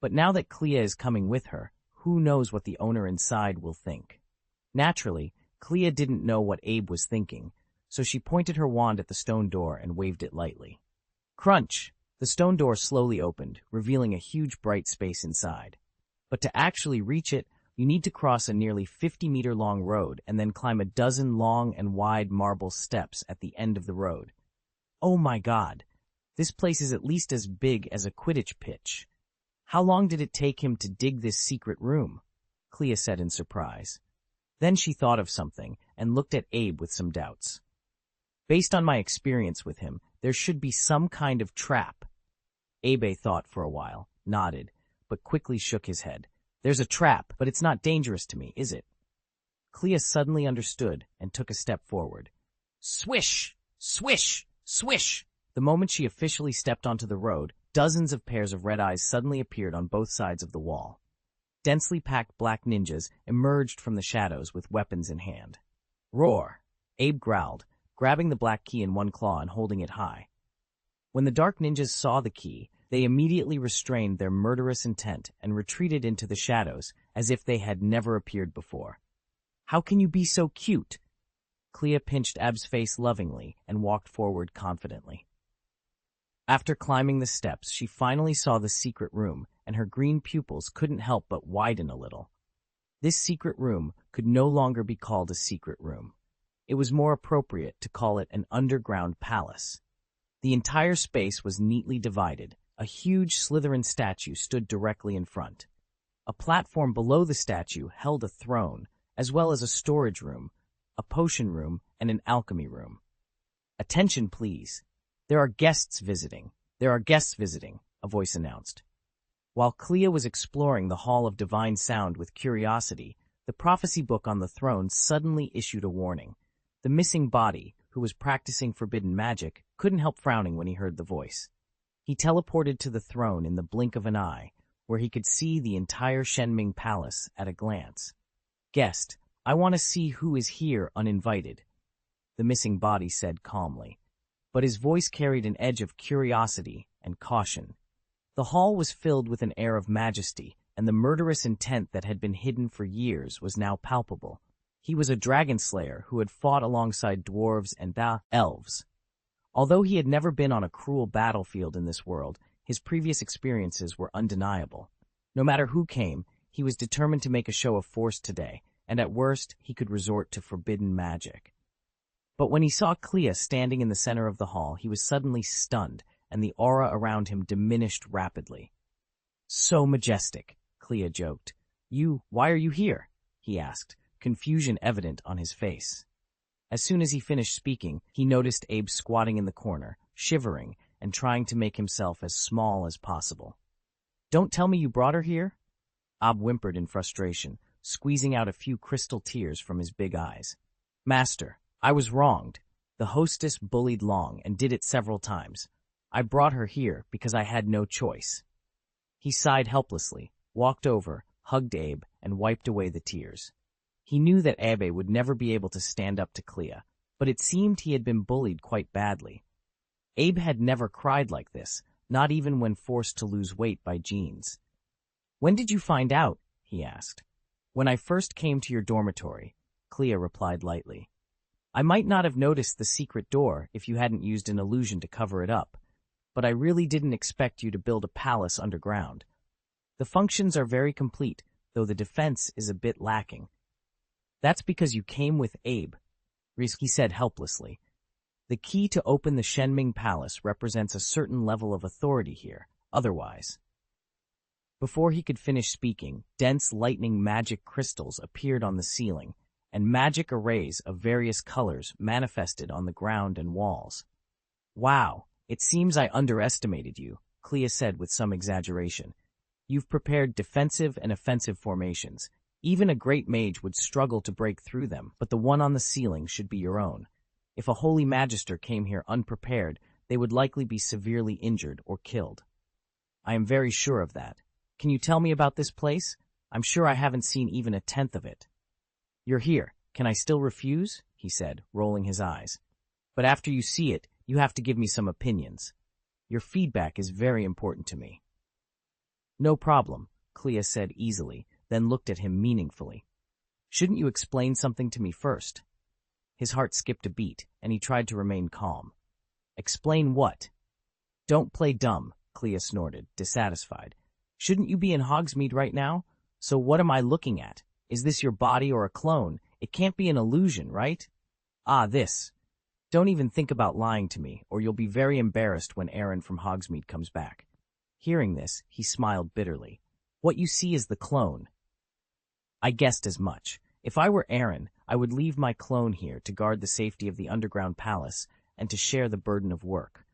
But now that Clea is coming with her, who knows what the owner inside will think? Naturally, Clea didn't know what Abe was thinking, so she pointed her wand at the stone door and waved it lightly. Crunch! The stone door slowly opened, revealing a huge bright space inside. But to actually reach it, you need to cross a nearly 50-meter-long road and then climb a dozen long and wide marble steps at the end of the road. Oh my God! This place is at least as big as a Quidditch pitch. How long did it take him to dig this secret room? Clea said in surprise. Then she thought of something and looked at Abe with some doubts. Based on my experience with him, there should be some kind of trap. Abe thought for a while, nodded, but quickly shook his head. There's a trap, but it's not dangerous to me, is it? Clea suddenly understood and took a step forward. Swish! Swish! Swish! The moment she officially stepped onto the road, dozens of pairs of red eyes suddenly appeared on both sides of the wall. Densely packed black ninjas emerged from the shadows with weapons in hand. Roar! Abe growled, grabbing the black key in one claw and holding it high. When the dark ninjas saw the key, they immediately restrained their murderous intent and retreated into the shadows as if they had never appeared before. How can you be so cute? Clea pinched Abe's face lovingly and walked forward confidently. After climbing the steps, she finally saw the secret room, and her green pupils couldn't help but widen a little. This secret room could no longer be called a secret room. It was more appropriate to call it an underground palace. The entire space was neatly divided. A huge Slytherin statue stood directly in front. A platform below the statue held a throne, as well as a storage room, a potion room, and an alchemy room. Attention, please. There are guests visiting. There are guests visiting, a voice announced. While Clea was exploring the Hall of Divine Sound with curiosity, the prophecy book on the throne suddenly issued a warning. The missing body, who was practicing forbidden magic, couldn't help frowning when he heard the voice. He teleported to the throne in the blink of an eye, where he could see the entire Shenming Palace at a glance. Guest, I want to see who is here uninvited, the missing body said calmly. But his voice carried an edge of curiosity and caution. The hall was filled with an air of majesty, and the murderous intent that had been hidden for years was now palpable. He was a dragon slayer who had fought alongside dwarves and elves. Although he had never been on a cruel battlefield in this world, his previous experiences were undeniable. No matter who came, he was determined to make a show of force today, and at worst, he could resort to forbidden magic. But when he saw Clea standing in the center of the hall, he was suddenly stunned, and the aura around him diminished rapidly. "So majestic," Clea joked. Why are you here?" he asked, confusion evident on his face. As soon as he finished speaking, he noticed Abe squatting in the corner, shivering, and trying to make himself as small as possible. "Don't tell me you brought her here?" Abe whimpered in frustration, squeezing out a few crystal tears from his big eyes. "Master, I was wronged. The hostess bullied Long and did it several times. I brought her here because I had no choice." He sighed helplessly, walked over, hugged Abe, and wiped away the tears. He knew that Abe would never be able to stand up to Clea, but it seemed he had been bullied quite badly. Abe had never cried like this, not even when forced to lose weight by genes. "When did you find out?" he asked. "When I first came to your dormitory," Clea replied lightly. "I might not have noticed the secret door if you hadn't used an illusion to cover it up, but I really didn't expect you to build a palace underground. The functions are very complete, though the defense is a bit lacking." "That's because you came with Abe," he said helplessly. "The key to open the Shenming Palace represents a certain level of authority here, otherwise." Before he could finish speaking, dense lightning magic crystals appeared on the ceiling, and magic arrays of various colors manifested on the ground and walls. "Wow, it seems I underestimated you," Clea said with some exaggeration. "You've prepared defensive and offensive formations. Even a great mage would struggle to break through them, but the one on the ceiling should be your own. If a holy magister came here unprepared, they would likely be severely injured or killed." "I am very sure of that. Can you tell me about this place? I'm sure I haven't seen even a tenth of it." "You're here. Can I still refuse?" he said, rolling his eyes. "But after you see it, you have to give me some opinions. Your feedback is very important to me." "No problem," Clea said easily, then looked at him meaningfully. "Shouldn't you explain something to me first?" His heart skipped a beat, and he tried to remain calm. "Explain what?" "Don't play dumb," Clea snorted, dissatisfied. "Shouldn't you be in Hogsmeade right now? So what am I looking at? Is this your body or a clone? It can't be an illusion, right?" "Ah, this. Don't even think about lying to me, or you'll be very embarrassed when Aaron from Hogsmeade comes back." Hearing this, he smiled bitterly. "What you see is the clone." "I guessed as much. If I were Aaron, I would leave my clone here to guard the safety of the underground palace and to share the burden of work.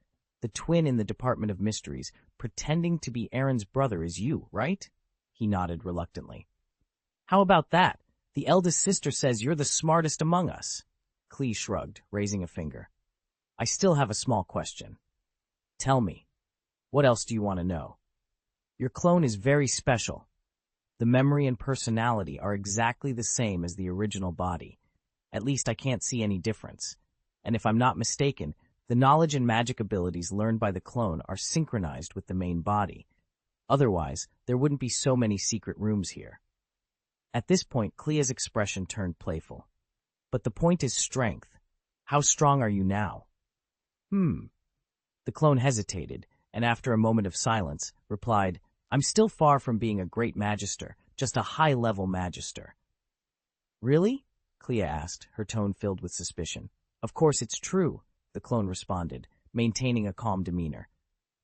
The twin in the Department of Mysteries, pretending to be Aaron's brother, is you, right?" He nodded reluctantly. "How about that? The eldest sister says you're the smartest among us." Clea shrugged, raising a finger. "I still have a small question." "Tell me. What else do you want to know?" "Your clone is very special. The memory and personality are exactly the same as the original body. At least I can't see any difference. And if I'm not mistaken, the knowledge and magic abilities learned by the clone are synchronized with the main body. Otherwise, there wouldn't be so many secret rooms here." At this point, Clea's expression turned playful. "But the point is strength. How strong are you now?" The clone hesitated, and after a moment of silence, replied, "I'm still far from being a great magister, just a high-level magister." "Really?" Clea asked, her tone filled with suspicion. "Of course it's true," the clone responded, maintaining a calm demeanor.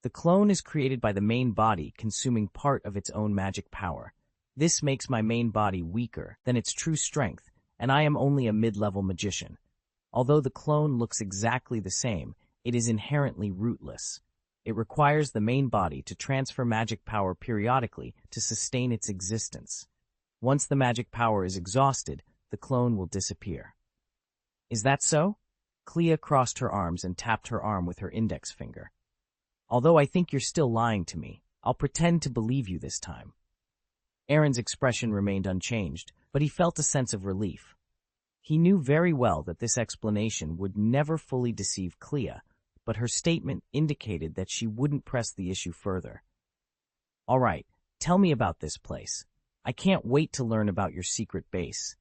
"The clone is created by the main body consuming part of its own magic power. This makes my main body weaker than its true strength, and I am only a mid-level magician. Although the clone looks exactly the same, it is inherently rootless. It requires the main body to transfer magic power periodically to sustain its existence. Once the magic power is exhausted, the clone will disappear." "Is that so?" Clea crossed her arms and tapped her arm with her index finger. "Although I think you're still lying to me, I'll pretend to believe you this time." Aaron's expression remained unchanged, but he felt a sense of relief. He knew very well that this explanation would never fully deceive Clea, but her statement indicated that she wouldn't press the issue further. "All right, tell me about this place. I can't wait to learn about your secret base.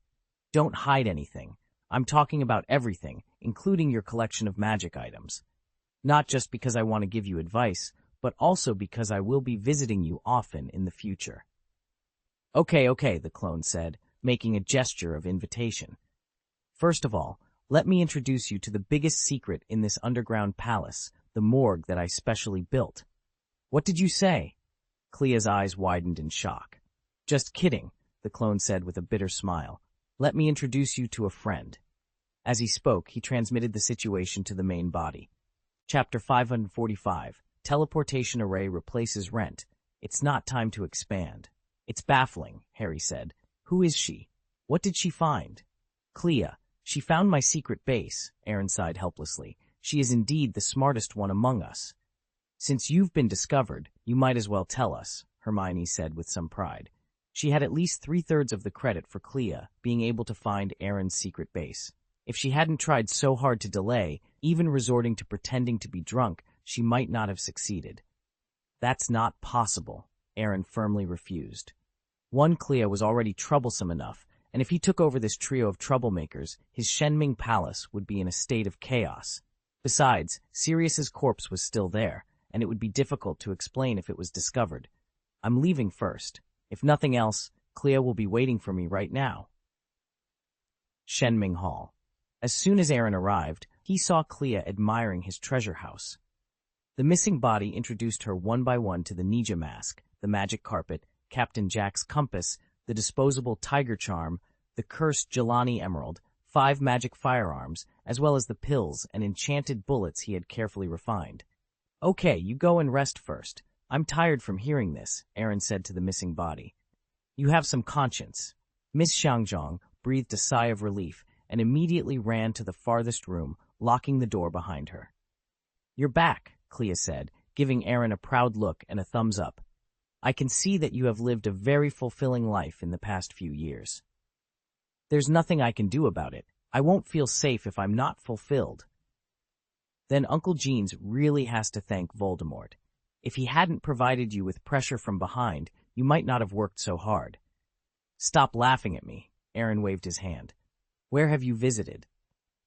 Don't hide anything. I'm talking about everything, including your collection of magic items. Not just because I want to give you advice, but also because I will be visiting you often in the future." Okay, the clone said, making a gesture of invitation. "First of all, Let me introduce you to the biggest secret in this underground palace, the morgue that I specially built. What did you say? Clea's eyes widened in shock. Just kidding, the clone said with a bitter smile. Let me introduce you to a friend. As he spoke, he transmitted the situation to the main body. Chapter 545, Teleportation Array Replaces Rent. It's not time to expand. It's baffling, Harry said. Who is she? What did she find? Clea. She found my secret base, Aaron sighed helplessly. She is indeed the smartest one among us. Since you've been discovered, you might as well tell us, Hermione said with some pride. She had at least 3/3 of the credit for Clea being able to find Aaron's secret base. If she hadn't tried so hard to delay, even resorting to pretending to be drunk, she might not have succeeded. That's not possible, Aaron firmly refused. One, Clea was already troublesome enough, and if he took over this trio of troublemakers, his Shenming Palace would be in a state of chaos. Besides, Sirius's corpse was still there, and it would be difficult to explain if it was discovered. I'm leaving first. If nothing else, Clea will be waiting for me right now. Shenming Hall. As soon as Aaron arrived, he saw Clea admiring his treasure house. The missing body introduced her one by one to the Ninja mask, the magic carpet, Captain Jack's compass, the disposable tiger charm, the cursed Jelani emerald, 5 magic firearms, as well as the pills and enchanted bullets he had carefully refined. Okay, you go and rest first. I'm tired from hearing this, Aaron said to the missing body. You have some conscience. Miss Xiangzhong breathed a sigh of relief and immediately ran to the farthest room, locking the door behind her. You're back, Clea said, giving Aaron a proud look and a thumbs up. I can see that you have lived a very fulfilling life in the past few years. There's nothing I can do about it. I won't feel safe if I'm not fulfilled. Then Uncle Jeans really has to thank Voldemort. If he hadn't provided you with pressure from behind, you might not have worked so hard. Stop laughing at me, Aaron waved his hand. Where have you visited?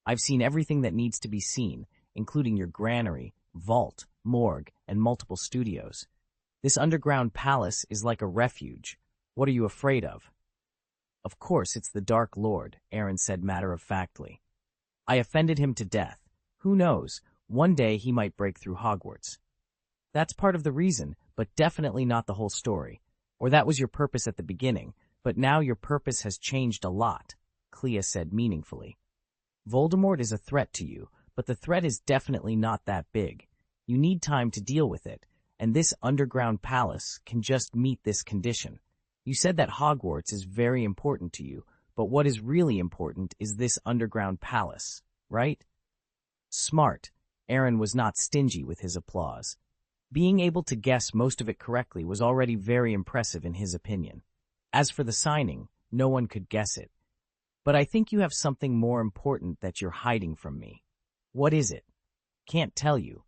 I've seen everything that needs to be seen, including your granary, vault, morgue, and multiple studios. This underground palace is like a refuge. What are you afraid of? Of course, it's the Dark Lord, Aaron said matter-of-factly. I offended him to death. Who knows, one day he might break through Hogwarts. That's part of the reason, but definitely not the whole story. Or that was your purpose at the beginning, but now your purpose has changed a lot, Clea said meaningfully. Voldemort is a threat to you, but the threat is definitely not that big. You need time to deal with it, and this underground palace can just meet this condition. You said that Hogwarts is very important to you, but what is really important is this underground palace, right? Smart. Aaron was not stingy with his applause. Being able to guess most of it correctly was already very impressive in his opinion. As for the signing, no one could guess it. But I think you have something more important that you're hiding from me. What is it? Can't tell you.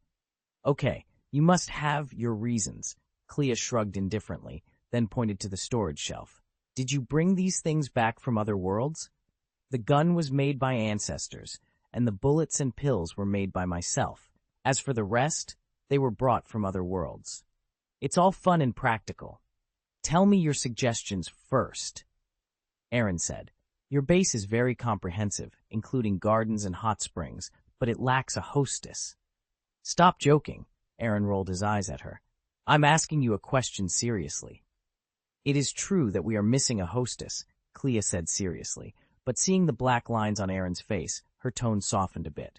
Okay, you must have your reasons. Clea shrugged indifferently, then pointed to the storage shelf. Did you bring these things back from other worlds? The gun was made by ancestors, and the bullets and pills were made by myself. As for the rest, they were brought from other worlds. It's all fun and practical. Tell me your suggestions first, Aaron said. Your base is very comprehensive, including gardens and hot springs, but it lacks a hostess. Stop joking, Aaron rolled his eyes at her. I'm asking you a question seriously. It is true that we are missing a hostess, Clea said seriously, but seeing the black lines on Aaron's face, her tone softened a bit.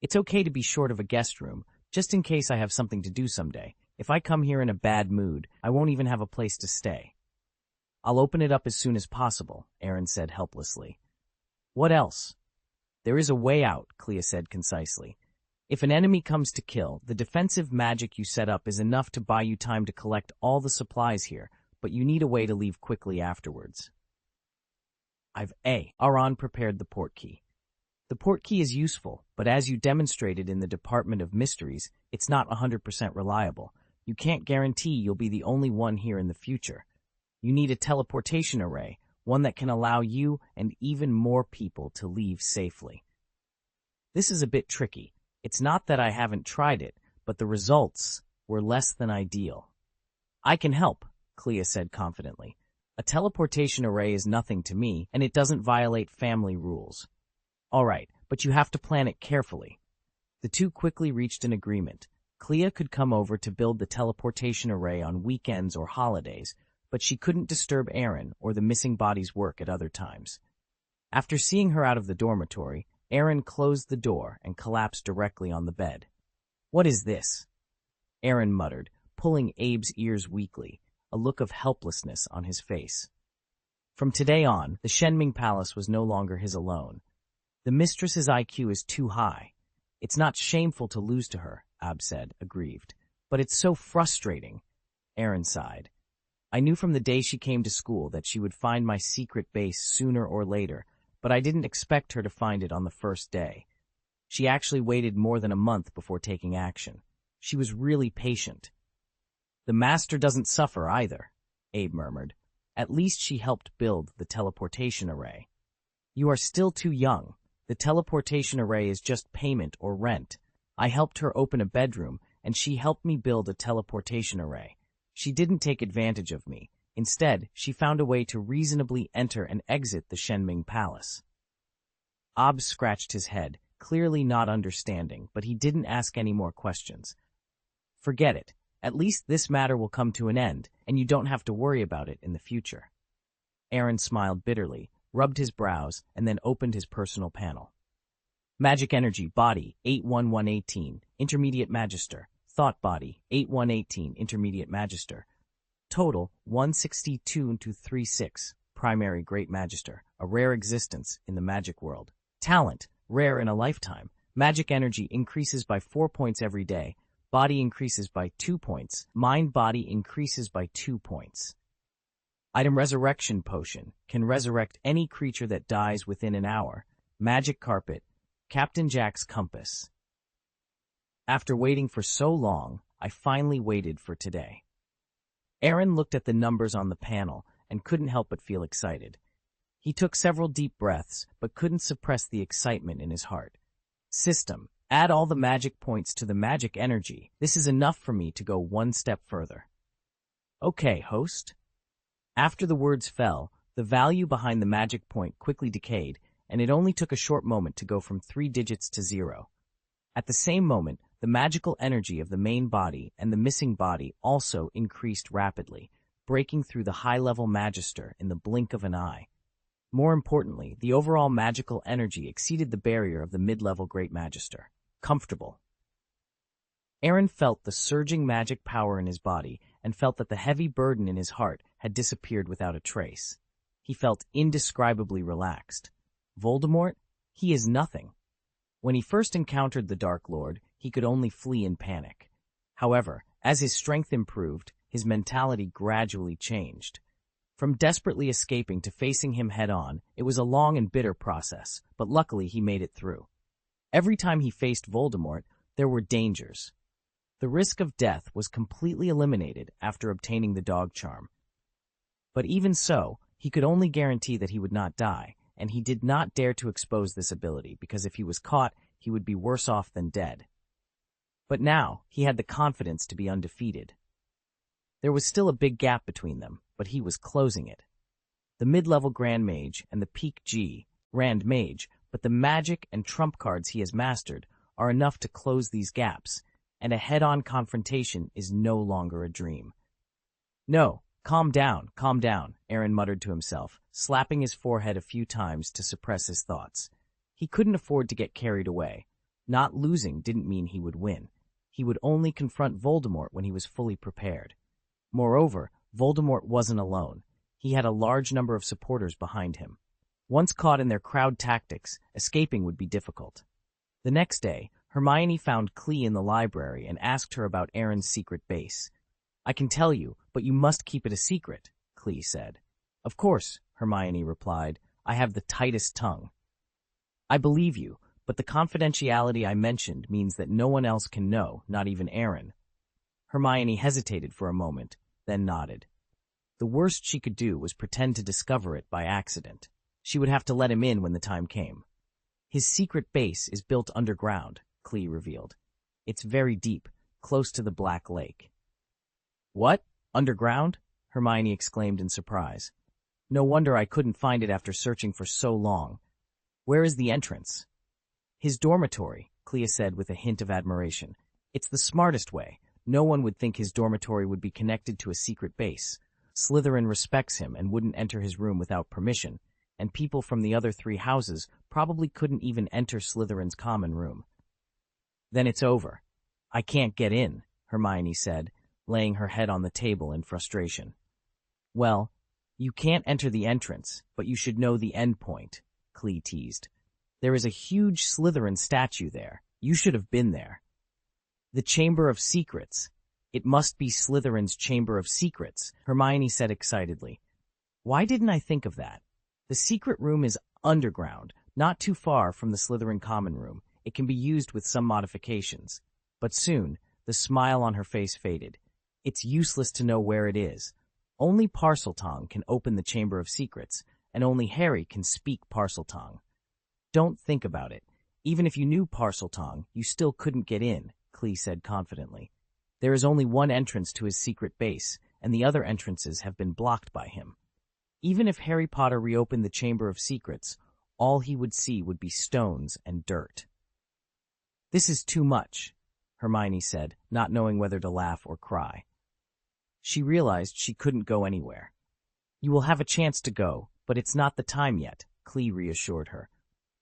It's okay to be short of a guest room, just in case I have something to do someday. If I come here in a bad mood, I won't even have a place to stay. I'll open it up as soon as possible, Aaron said helplessly. What else? There is a way out, Clea said concisely. If an enemy comes to kill, the defensive magic you set up is enough to buy you time to collect all the supplies here, but you need a way to leave quickly afterwards. Aaron prepared the portkey. The portkey is useful, but as you demonstrated in the Department of Mysteries, it's not 100% reliable. You can't guarantee you'll be the only one here in the future. You need a teleportation array, one that can allow you and even more people to leave safely. This is a bit tricky. It's not that I haven't tried it, but the results were less than ideal. I can help, Clea said confidently. A teleportation array is nothing to me, and it doesn't violate family rules. All right, but you have to plan it carefully. The two quickly reached an agreement. Clea could come over to build the teleportation array on weekends or holidays, but she couldn't disturb Aaron or the missing body's work at other times. After seeing her out of the dormitory, Aaron closed the door and collapsed directly on the bed. "What is this?" Aaron muttered, pulling Abe's ears weakly, a look of helplessness on his face. From today on, the Shenming Palace was no longer his alone. The mistress's IQ is too high. "It's not shameful to lose to her," Ab said, aggrieved. "But it's so frustrating." Aaron sighed. "I knew from the day she came to school that she would find my secret base sooner or later, but I didn't expect her to find it on the first day. She actually waited more than a month before taking action. She was really patient." "The master doesn't suffer either," Abe murmured. "At least she helped build the teleportation array." "You are still too young. The teleportation array is just payment or rent. I helped her open a bedroom, and she helped me build a teleportation array. She didn't take advantage of me. Instead, she found a way to reasonably enter and exit the Shenming Palace." Ab scratched his head, clearly not understanding, but he didn't ask any more questions. "Forget it. At least this matter will come to an end, and you don't have to worry about it in the future." Aaron smiled bitterly, rubbed his brows, and then opened his personal panel. Magic Energy Body 81118, Intermediate Magister. Thought Body 8118, Intermediate Magister. Total 162-36, Primary Great Magister, a rare existence in the magic world. Talent, rare in a lifetime. Magic energy increases by 4 points every day. Body increases by 2 points. Mind body increases by 2 points. Item Resurrection Potion, can resurrect any creature that dies within an hour. Magic Carpet, Captain Jack's Compass. After waiting for so long, I finally waited for today. Aaron looked at the numbers on the panel and couldn't help but feel excited. He took several deep breaths, but couldn't suppress the excitement in his heart. System, add all the magic points to the magic energy. This is enough for me to go one step further. Okay, host. After the words fell, the value behind the magic point quickly decayed, and it only took a short moment to go from 3 digits to 0. At the same moment, the magical energy of the main body and the missing body also increased rapidly, breaking through the high-level magister in the blink of an eye. More importantly, the overall magical energy exceeded the barrier of the mid-level Great Magister. Comfortable. Aaron felt the surging magic power in his body and felt that the heavy burden in his heart had disappeared without a trace. He felt indescribably relaxed. Voldemort? He is nothing. When he first encountered the Dark Lord, he could only flee in panic. However, as his strength improved, his mentality gradually changed. From desperately escaping to facing him head-on, it was a long and bitter process, but luckily he made it through. Every time he faced Voldemort, there were dangers. The risk of death was completely eliminated after obtaining the dog charm. But even so, he could only guarantee that he would not die, and he did not dare to expose this ability because if he was caught, he would be worse off than dead. But now, he had the confidence to be undefeated. There was still a big gap between them, but he was closing it. The mid-level Grand Mage and the Peak G, Rand Mage, but the magic and trump cards he has mastered are enough to close these gaps, and a head-on confrontation is no longer a dream. "No, calm down, Aaron muttered to himself, slapping his forehead a few times to suppress his thoughts. He couldn't afford to get carried away. Not losing didn't mean he would win. He would only confront Voldemort when he was fully prepared. Moreover, Voldemort wasn't alone. He had a large number of supporters behind him. Once caught in their crowd tactics, escaping would be difficult. The next day, Hermione found Clea in the library and asked her about Aaron's secret base. "I can tell you, but you must keep it a secret," Clea said. "Of course," Hermione replied. "I have the tightest tongue." "I believe you, but the confidentiality I mentioned means that no one else can know, not even Aaron." Hermione hesitated for a moment, then nodded. The worst she could do was pretend to discover it by accident. She would have to let him in when the time came. "His secret base is built underground," Clea revealed. "It's very deep, close to the Black Lake." "What? Underground?" Hermione exclaimed in surprise. "No wonder I couldn't find it after searching for so long. Where is the entrance?" His dormitory, Clea said with a hint of admiration. It's the smartest way. No one would think his dormitory would be connected to a secret base. Slytherin respects him and wouldn't enter his room without permission, and people from the other 3 houses probably couldn't even enter Slytherin's common room. Then it's over. I can't get in, Hermione said, laying her head on the table in frustration. Well, you can't enter the entrance, but you should know the end point, Clea teased. There is a huge Slytherin statue there. You should have been there. The Chamber of Secrets. It must be Slytherin's Chamber of Secrets, Hermione said excitedly. Why didn't I think of that? The secret room is underground, not too far from the Slytherin common room. It can be used with some modifications. But soon, the smile on her face faded. It's useless to know where it is. Only Parseltongue can open the Chamber of Secrets, and only Harry can speak Parseltongue. Don't think about it. Even if you knew Parseltongue, you still couldn't get in, Clea said confidently. There is only one entrance to his secret base, and the other entrances have been blocked by him. Even if Harry Potter reopened the Chamber of Secrets, all he would see would be stones and dirt. This is too much, Hermione said, not knowing whether to laugh or cry. She realized she couldn't go anywhere. You will have a chance to go, but it's not the time yet, Clea reassured her.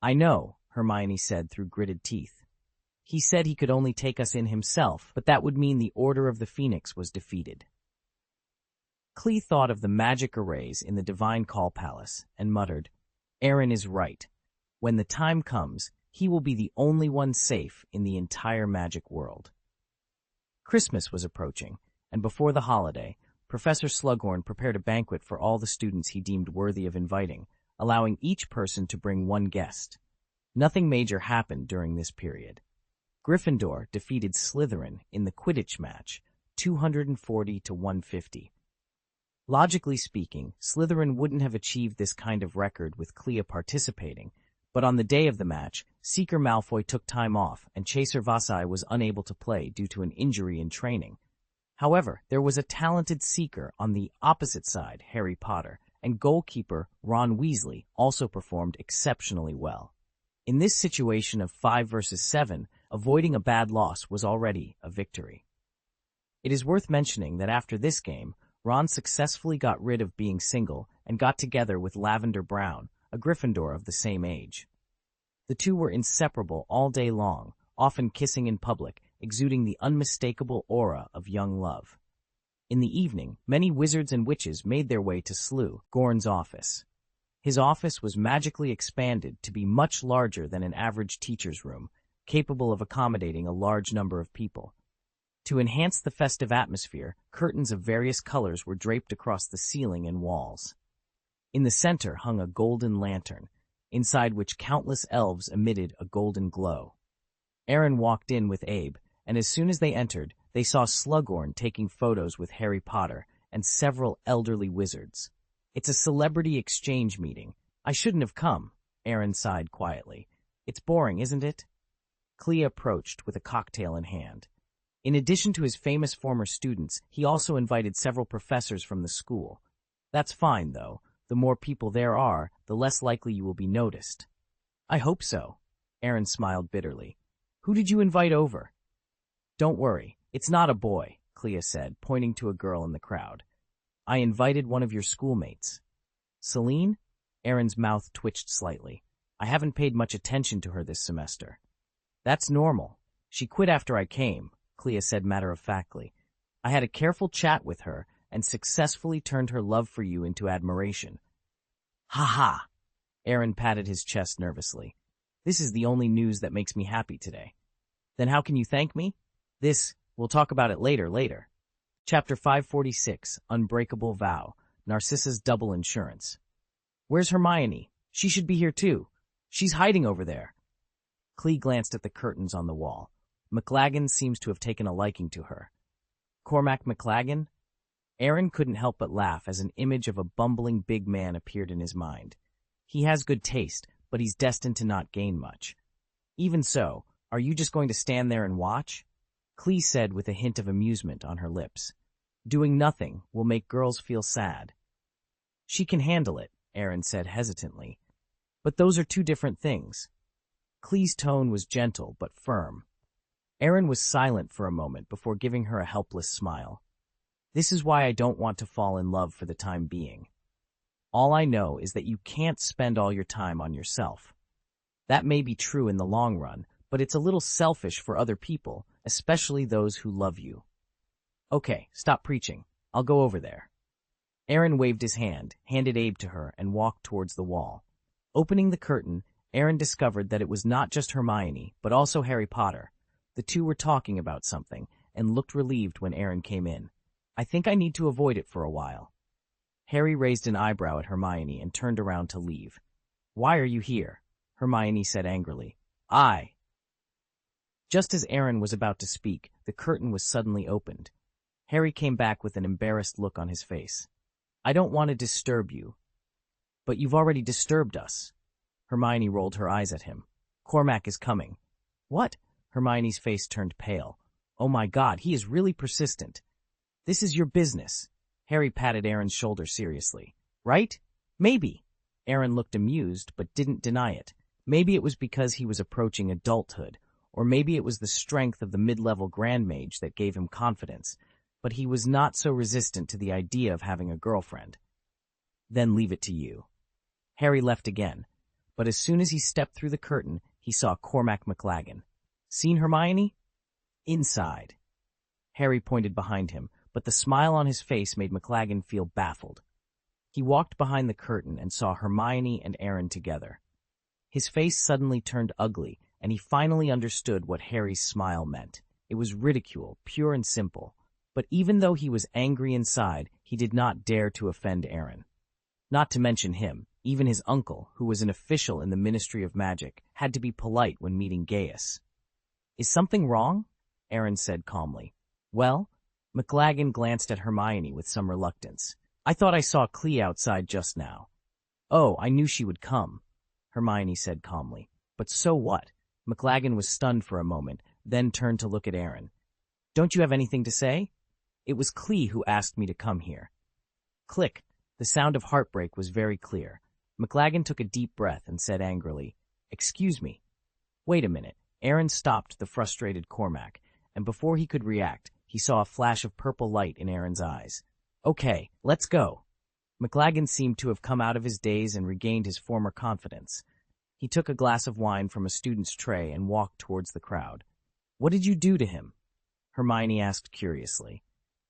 I know, Hermione said through gritted teeth. He said he could only take us in himself, but that would mean the Order of the Phoenix was defeated. Clea thought of the magic arrays in the Divine Call Palace and muttered, Aaron is right. When the time comes, he will be the only one safe in the entire magic world. Christmas was approaching, and before the holiday, Professor Slughorn prepared a banquet for all the students he deemed worthy of inviting, allowing each person to bring one guest. Nothing major happened during this period. Gryffindor defeated Slytherin in the Quidditch match, 240 to 150. Logically speaking, Slytherin wouldn't have achieved this kind of record with Clea participating, but on the day of the match, Seeker Malfoy took time off and Chaser Vasai was unable to play due to an injury in training. However, there was a talented Seeker on the opposite side, Harry Potter, and goalkeeper Ron Weasley also performed exceptionally well. In this situation of 5 versus 7, avoiding a bad loss was already a victory. It is worth mentioning that after this game, Ron successfully got rid of being single and got together with Lavender Brown, a Gryffindor of the same age. The two were inseparable all day long, often kissing in public, exuding the unmistakable aura of young love. In the evening, many wizards and witches made their way to Slughorn's office. His office was magically expanded to be much larger than an average teacher's room, capable of accommodating a large number of people. To enhance the festive atmosphere, curtains of various colors were draped across the ceiling and walls. In the center hung a golden lantern, inside which countless elves emitted a golden glow. Aaron walked in with Abe, and as soon as they entered, they saw Slughorn taking photos with Harry Potter and several elderly wizards. It's a celebrity exchange meeting. I shouldn't have come, Aaron sighed quietly. It's boring, isn't it? Clea approached with a cocktail in hand. In addition to his famous former students, he also invited several professors from the school. That's fine, though. The more people there are, the less likely you will be noticed. I hope so, Aaron smiled bitterly. Who did you invite over? Don't worry, it's not a boy, Clea said, pointing to a girl in the crowd. I invited one of your schoolmates. Celine? Aaron's mouth twitched slightly. I haven't paid much attention to her this semester. That's normal. She quit after I came, Clea said matter-of-factly. I had a careful chat with her and successfully turned her love for you into admiration. Ha ha! Aaron patted his chest nervously. This is the only news that makes me happy today. Then how can you thank me? We'll talk about it later. Chapter 546, Unbreakable Vow, Narcissa's Double Insurance. Where's Hermione? She should be here too. She's hiding over there. Clea glanced at the curtains on the wall. McLaggen seems to have taken a liking to her. Cormac McLaggen? Aaron couldn't help but laugh as an image of a bumbling big man appeared in his mind. He has good taste, but he's destined to not gain much. Even so, are you just going to stand there and watch? Clea said with a hint of amusement on her lips. Doing nothing will make girls feel sad. She can handle it, Aaron said hesitantly. But those are two different things. Clee's tone was gentle but firm. Aaron was silent for a moment before giving her a helpless smile. This is why I don't want to fall in love for the time being. All I know is that you can't spend all your time on yourself. That may be true in the long run, but it's a little selfish for other people, especially those who love you. Okay, stop preaching. I'll go over there. Aaron waved his hand, handed Abe to her, and walked towards the wall. Opening the curtain, Aaron discovered that it was not just Hermione, but also Harry Potter. The two were talking about something, and looked relieved when Aaron came in. I think I need to avoid it for a while. Harry raised an eyebrow at Hermione and turned around to leave. Why are you here? Hermione said angrily. Just as Aaron was about to speak, the curtain was suddenly opened. Harry came back with an embarrassed look on his face. I don't want to disturb you. But you've already disturbed us. Hermione rolled her eyes at him. Cormac is coming. What? Hermione's face turned pale. Oh my God, he is really persistent. This is your business. Harry patted Aaron's shoulder seriously. Right? Maybe. Aaron looked amused, but didn't deny it. Maybe it was because he was approaching adulthood, or maybe it was the strength of the mid-level Grand Mage that gave him confidence, but he was not so resistant to the idea of having a girlfriend. Then leave it to you. Harry left again, but as soon as he stepped through the curtain, he saw Cormac McLaggen. Seen Hermione? Inside. Harry pointed behind him, but the smile on his face made McLaggen feel baffled. He walked behind the curtain and saw Hermione and Aaron together. His face suddenly turned ugly, and he finally understood what Harry's smile meant. It was ridicule, pure and simple. But even though he was angry inside, he did not dare to offend Aaron. Not to mention him, even his uncle, who was an official in the Ministry of Magic, had to be polite when meeting Gaius. Is something wrong? Aaron said calmly. Well, McLaggen glanced at Hermione with some reluctance. I thought I saw Clee outside just now. Oh, I knew she would come, Hermione said calmly. But so what? McLaggen was stunned for a moment, then turned to look at Aaron. Don't you have anything to say? It was Clee who asked me to come here. Click. The sound of heartbreak was very clear. McLaggen took a deep breath and said angrily, Excuse me. Wait a minute. Aaron stopped the frustrated Cormac, and before he could react, he saw a flash of purple light in Aaron's eyes. Okay, let's go. McLaggen seemed to have come out of his daze and regained his former confidence. He took a glass of wine from a student's tray and walked towards the crowd. What did you do to him? Hermione asked curiously.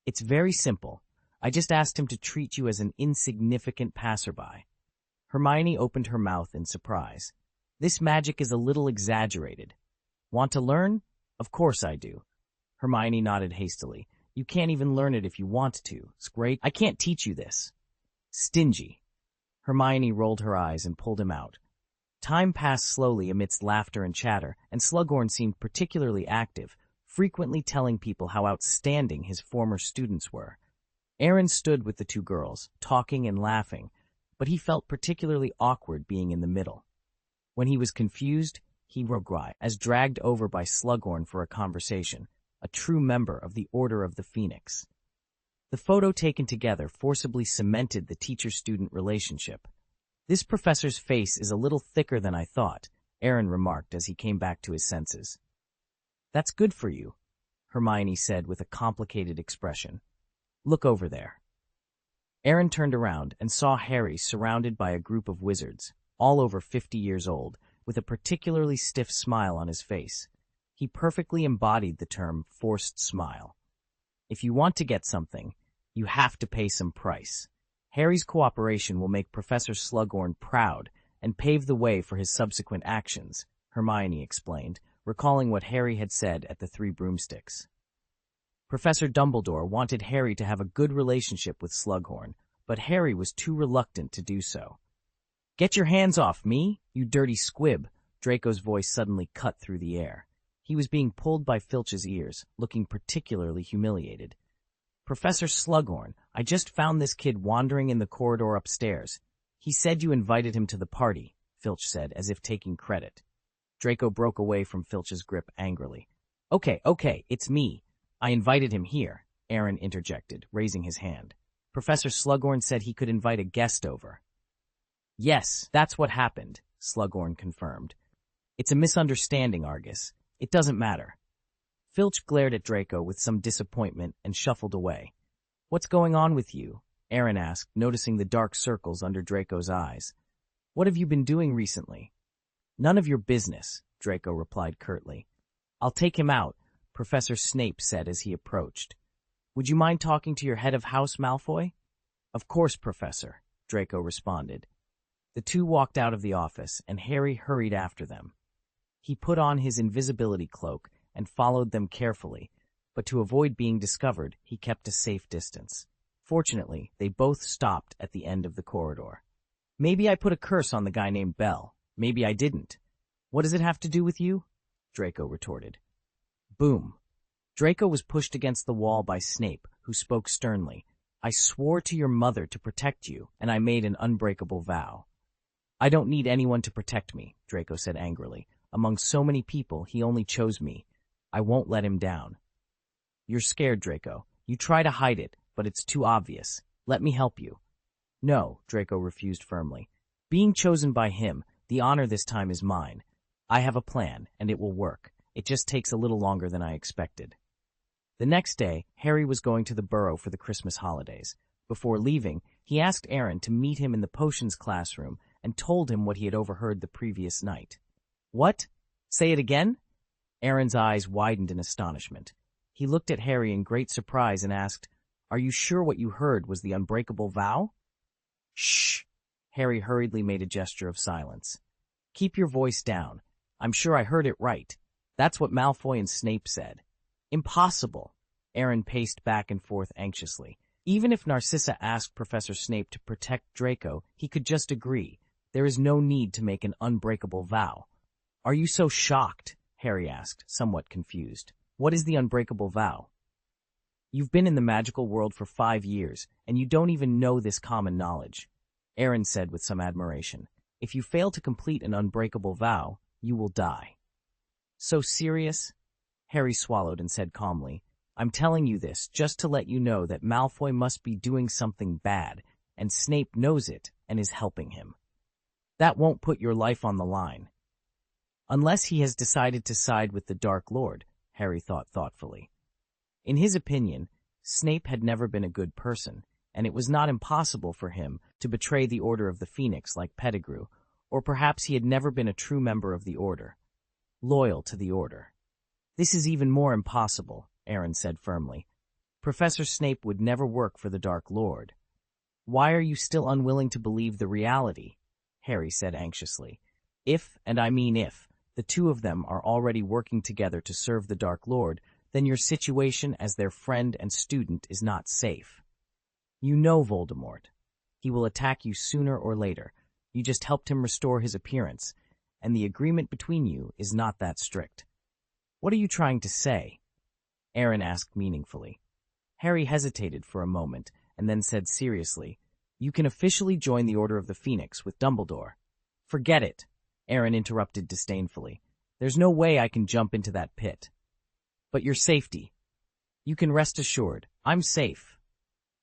It's very simple. I just asked him to treat you as an insignificant passerby. Hermione opened her mouth in surprise. This magic is a little exaggerated. Want to learn? Of course I do. Hermione nodded hastily. You can't even learn it if you want to. It's great. I can't teach you this. Stingy. Hermione rolled her eyes and pulled him out. Time passed slowly amidst laughter and chatter, and Slughorn seemed particularly active, frequently telling people how outstanding his former students were. Aaron stood with the two girls, talking and laughing, but he felt particularly awkward being in the middle. When he was confused, he grew as dragged over by Slughorn for a conversation, a true member of the Order of the Phoenix. The photo taken together forcibly cemented the teacher-student relationship. This professor's face is a little thicker than I thought, Aaron remarked as he came back to his senses. That's good for you, Hermione said with a complicated expression. Look over there. Aaron turned around and saw Harry surrounded by a group of wizards, all over 50 years old, with a particularly stiff smile on his face. He perfectly embodied the term forced smile. If you want to get something, you have to pay some price. Harry's cooperation will make Professor Slughorn proud and pave the way for his subsequent actions, Hermione explained, recalling what Harry had said at the Three Broomsticks. Professor Dumbledore wanted Harry to have a good relationship with Slughorn, but Harry was too reluctant to do so. Get your hands off me, you dirty squib, Draco's voice suddenly cut through the air. He was being pulled by Filch's ears, looking particularly humiliated. Professor Slughorn, I just found this kid wandering in the corridor upstairs. He said you invited him to the party, Filch said, as if taking credit. Draco broke away from Filch's grip angrily. Okay, it's me. I invited him here, Aaron interjected, raising his hand. Professor Slughorn said he could invite a guest over. Yes, that's what happened, Slughorn confirmed. It's a misunderstanding, Argus. It doesn't matter. Filch glared at Draco with some disappointment and shuffled away. What's going on with you? Aaron asked, noticing the dark circles under Draco's eyes. What have you been doing recently? None of your business, Draco replied curtly. I'll take him out, Professor Snape said as he approached. Would you mind talking to your head of house, Malfoy? Of course, Professor, Draco responded. The two walked out of the office, and Harry hurried after them. He put on his invisibility cloak and followed them carefully, but to avoid being discovered, he kept a safe distance. Fortunately, they both stopped at the end of the corridor. Maybe I put a curse on the guy named Bell. Maybe I didn't. What does it have to do with you? Draco retorted. Boom. Draco was pushed against the wall by Snape, who spoke sternly. I swore to your mother to protect you, and I made an unbreakable vow. I don't need anyone to protect me, Draco said angrily. Among so many people, he only chose me. I won't let him down. You're scared, Draco. You try to hide it, but it's too obvious. Let me help you. No, Draco refused firmly. Being chosen by him, the honor this time is mine. I have a plan, and it will work. It just takes a little longer than I expected. The next day, Harry was going to the Burrow for the Christmas holidays. Before leaving, he asked Aaron to meet him in the potions classroom and told him what he had overheard the previous night. What? Say it again? Aaron's eyes widened in astonishment. He looked at Harry in great surprise and asked, Are you sure what you heard was the unbreakable vow? Shh! Harry hurriedly made a gesture of silence. Keep your voice down. I'm sure I heard it right. That's what Malfoy and Snape said. Impossible! Aaron paced back and forth anxiously. Even if Narcissa asked Professor Snape to protect Draco, he could just agree. There is no need to make an unbreakable vow. Are you so shocked? Harry asked, somewhat confused. What is the unbreakable vow? You've been in the magical world for 5 years, and you don't even know this common knowledge, Aaron said with some admiration. If you fail to complete an unbreakable vow, you will die. So serious? Harry swallowed and said calmly, I'm telling you this just to let you know that Malfoy must be doing something bad, and Snape knows it and is helping him. That won't put your life on the line. Unless he has decided to side with the Dark Lord, Harry thought thoughtfully. In his opinion, Snape had never been a good person, and it was not impossible for him to betray the Order of the Phoenix like Pettigrew, or perhaps he had never been a true member of the Order, loyal to the Order. This is even more impossible, Aaron said firmly. Professor Snape would never work for the Dark Lord. Why are you still unwilling to believe the reality? Harry said anxiously. If, and I mean if, the two of them are already working together to serve the Dark Lord, then your situation as their friend and student is not safe. You know Voldemort. He will attack you sooner or later. You just helped him restore his appearance, and the agreement between you is not that strict. What are you trying to say? Aaron asked meaningfully. Harry hesitated for a moment, and then said seriously, You can officially join the Order of the Phoenix with Dumbledore. Forget it, Aaron interrupted disdainfully. There's no way I can jump into that pit. But your safety. You can rest assured, I'm safe.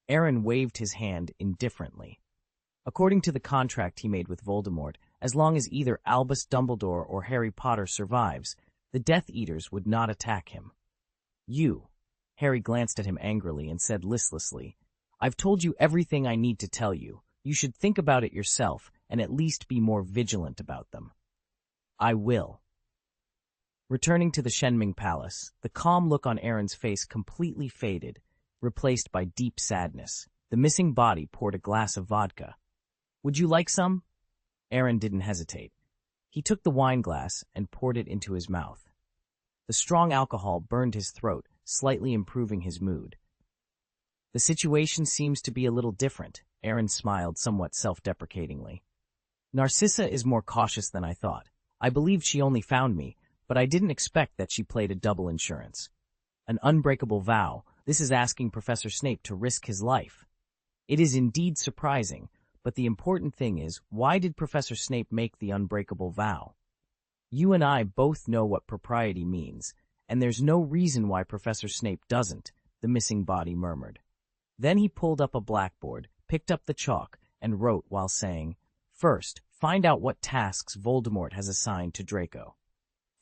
Aaron waved his hand indifferently. According to the contract he made with Voldemort, as long as either Albus Dumbledore or Harry Potter survives, the Death Eaters would not attack him. You. Harry glanced at him angrily and said listlessly, I've told you everything I need to tell you. You should think about it yourself and at least be more vigilant about them. I will. Returning to the Shenming Palace, the calm look on Aaron's face completely faded, replaced by deep sadness. The missing body poured a glass of vodka. Would you like some? Aaron didn't hesitate. He took the wine glass and poured it into his mouth. The strong alcohol burned his throat, slightly improving his mood. The situation seems to be a little different, Aaron smiled somewhat self-deprecatingly. Narcissa is more cautious than I thought. I believed she only found me, but I didn't expect that she played a double insurance. An unbreakable vow, this is asking Professor Snape to risk his life. It is indeed surprising, but the important thing is, why did Professor Snape make the unbreakable vow? You and I both know what propriety means, and there's no reason why Professor Snape doesn't, the missing body murmured. Then he pulled up a blackboard, picked up the chalk, and wrote while saying, First, find out what tasks Voldemort has assigned to Draco.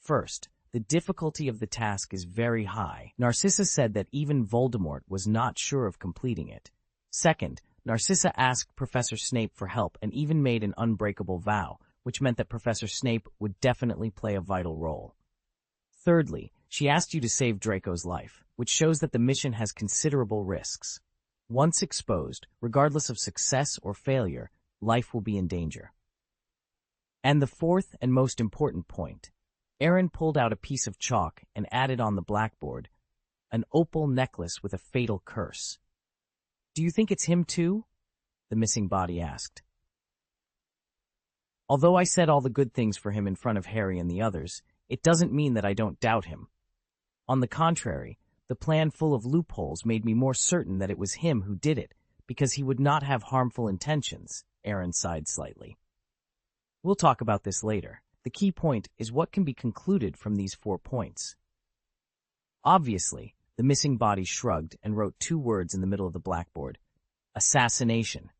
First, the difficulty of the task is very high. Narcissa said that even Voldemort was not sure of completing it. Second, Narcissa asked Professor Snape for help and even made an unbreakable vow, which meant that Professor Snape would definitely play a vital role. Thirdly, she asked you to save Draco's life, which shows that the mission has considerable risks. Once exposed, regardless of success or failure, life will be in danger. And the fourth and most important point, Aaron pulled out a piece of chalk and added on the blackboard, an opal necklace with a fatal curse. Do you think it's him too? The missing body asked. Although I said all the good things for him in front of Harry and the others, it doesn't mean that I don't doubt him. On the contrary, the plan full of loopholes made me more certain that it was him who did it, because he would not have harmful intentions, Aaron sighed slightly. We'll talk about this later. The key point is what can be concluded from these 4 points. Obviously, the missing body shrugged and wrote 2 words in the middle of the blackboard. Assassination.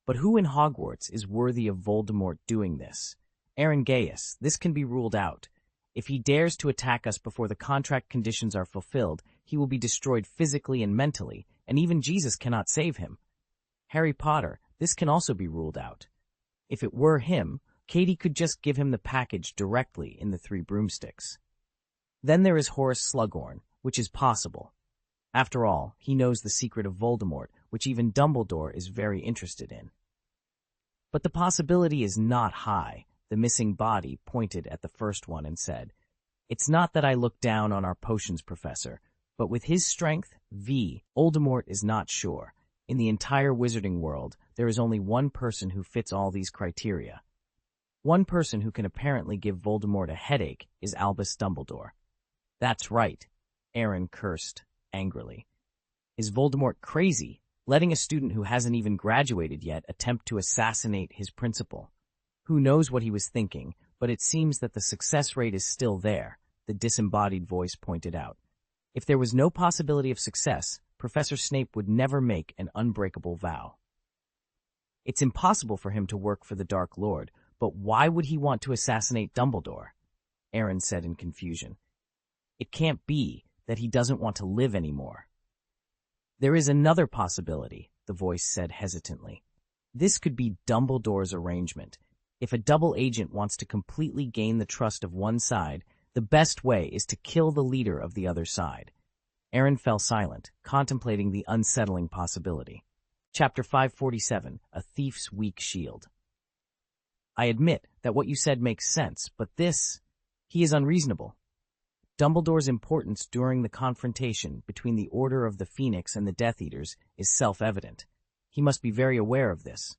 But who in Hogwarts is worthy of Voldemort doing this? Aaron Gaius, this can be ruled out. If he dares to attack us before the contract conditions are fulfilled, he will be destroyed physically and mentally, and even Jesus cannot save him. Harry Potter, this can also be ruled out. If it were him, Katie could just give him the package directly in the 3 broomsticks. Then there is Horace Slughorn, which is possible. After all, he knows the secret of Voldemort, which even Dumbledore is very interested in. But the possibility is not high. The missing body pointed at the first one and said, "It's not that I look down on our potions professor, but with his strength, Voldemort is not sure. In the entire wizarding world, there is only one person who fits all these criteria. One person who can apparently give Voldemort a headache is Albus Dumbledore." That's right, Aaron cursed angrily. Is Voldemort crazy, letting a student who hasn't even graduated yet attempt to assassinate his principal? Who knows what he was thinking, but it seems that the success rate is still there, the disembodied voice pointed out. If there was no possibility of success, Professor Snape would never make an unbreakable vow. It's impossible for him to work for the Dark Lord, but why would he want to assassinate Dumbledore? Aaron said in confusion. It can't be that he doesn't want to live anymore. There is another possibility, the voice said hesitantly. This could be Dumbledore's arrangement. If a double agent wants to completely gain the trust of one side, the best way is to kill the leader of the other side. Aaron fell silent, contemplating the unsettling possibility. Chapter 547, A Thief's Weak Shield. I admit that what you said makes sense, but he is unreasonable. Dumbledore's importance during the confrontation between the Order of the Phoenix and the Death Eaters is self-evident. He must be very aware of this.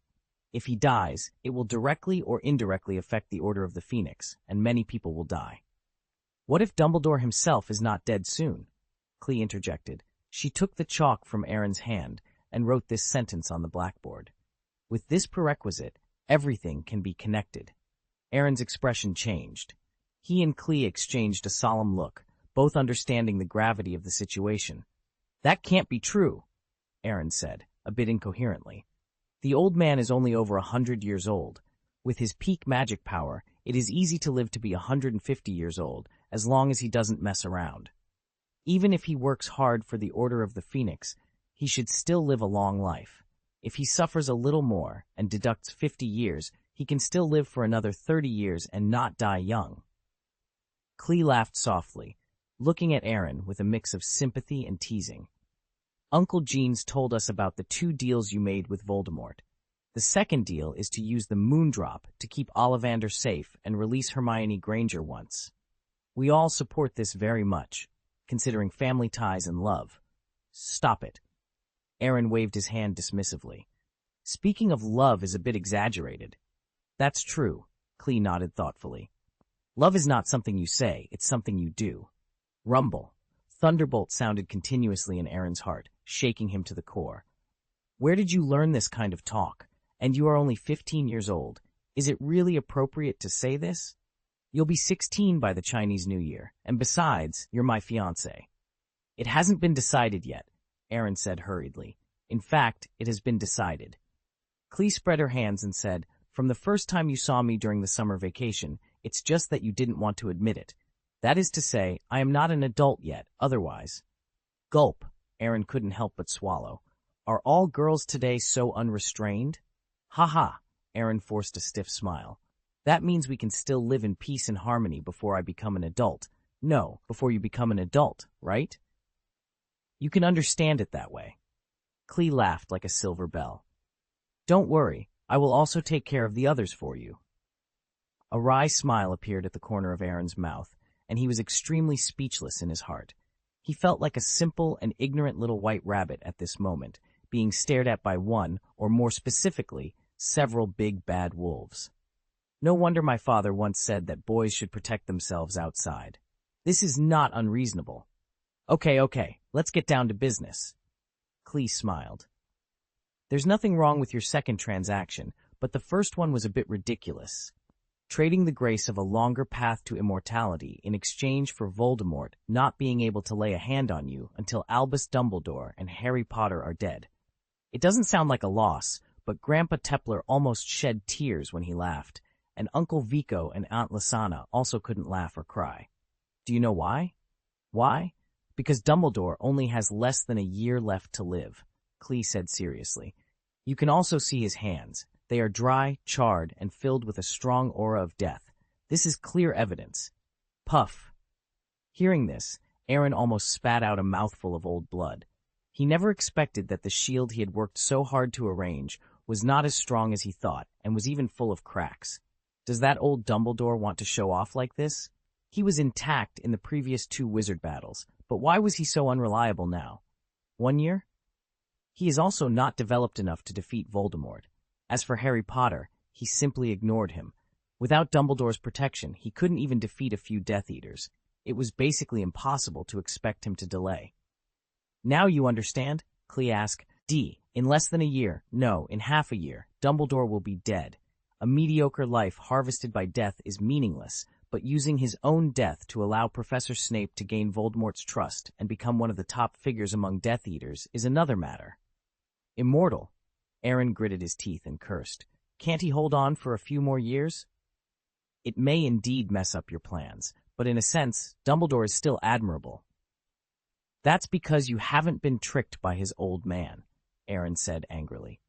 If he dies, it will directly or indirectly affect the Order of the Phoenix, and many people will die. What if Dumbledore himself is not dead soon? Clee interjected. She took the chalk from Aaron's hand and wrote this sentence on the blackboard. With this prerequisite, everything can be connected. Aaron's expression changed. He and Clee exchanged a solemn look, both understanding the gravity of the situation. That can't be true, Aaron said, a bit incoherently. The old man is only over 100 years old. With his peak magic power, it is easy to live to be 150 years old, as long as he doesn't mess around. Even if he works hard for the Order of the Phoenix, he should still live a long life. If he suffers a little more and deducts 50 years, he can still live for another 30 years and not die young. Clee laughed softly, looking at Aaron with a mix of sympathy and teasing. Uncle Jeans told us about the 2 deals you made with Voldemort. The second deal is to use the Moondrop to keep Ollivander safe and release Hermione Granger once. We all support this very much, considering family ties and love. Stop it. Aaron waved his hand dismissively. Speaking of love is a bit exaggerated. That's true, Clee nodded thoughtfully. Love is not something you say, it's something you do. Rumble. Thunderbolt sounded continuously in Aaron's heart, shaking him to the core. Where did you learn this kind of talk? And you are only 15 years old. Is it really appropriate to say this? You'll be 16 by the Chinese New Year, and besides, you're my fiancé. It hasn't been decided yet, Aaron said hurriedly. In fact, it has been decided. Clee spread her hands and said, From the first time you saw me during the summer vacation, It's just that you didn't want to admit it. That is to say, I am not an adult yet, otherwise. Gulp. Aaron couldn't help but swallow. Are all girls today so unrestrained? Ha ha. Aaron forced a stiff smile. That means we can still live in peace and harmony before I become an adult. No, before you become an adult, right? You can understand it that way. Clee laughed like a silver bell. Don't worry, I will also take care of the others for you. A wry smile appeared at the corner of Aaron's mouth, and he was extremely speechless in his heart. He felt like a simple and ignorant little white rabbit at this moment, being stared at by one, or more specifically, several big bad wolves. No wonder my father once said that boys should protect themselves outside. This is not unreasonable. Okay, let's get down to business. Clee smiled. There's nothing wrong with your second transaction, but the first one was a bit ridiculous. Trading the grace of a longer path to immortality in exchange for Voldemort not being able to lay a hand on you until Albus Dumbledore and Harry Potter are dead. It doesn't sound like a loss, but Grandpa Tepler almost shed tears when he laughed, and Uncle Vico and Aunt Lysana also couldn't laugh or cry. Do you know why? Why? Because Dumbledore only has less than a year left to live, Clee said seriously. You can also see his hands. They are dry, charred, and filled with a strong aura of death. This is clear evidence. Puff. Hearing this, Aaron almost spat out a mouthful of old blood. He never expected that the shield he had worked so hard to arrange was not as strong as he thought, and was even full of cracks. Does that old Dumbledore want to show off like this? He was intact in the previous 2 wizard battles, but why was he so unreliable now? 1 year? He is also not developed enough to defeat Voldemort. As for Harry Potter, he simply ignored him. Without Dumbledore's protection, he couldn't even defeat a few Death Eaters. It was basically impossible to expect him to delay. Now you understand? Clee asked. In less than a year, no, in half a year, Dumbledore will be dead. A mediocre life harvested by death is meaningless, but using his own death to allow Professor Snape to gain Voldemort's trust and become one of the top figures among Death Eaters is another matter. Immortal. Aaron gritted his teeth and cursed. Can't he hold on for a few more years? It may indeed mess up your plans, but in a sense, Dumbledore is still admirable. That's because you haven't been tricked by his old man, Aaron said angrily.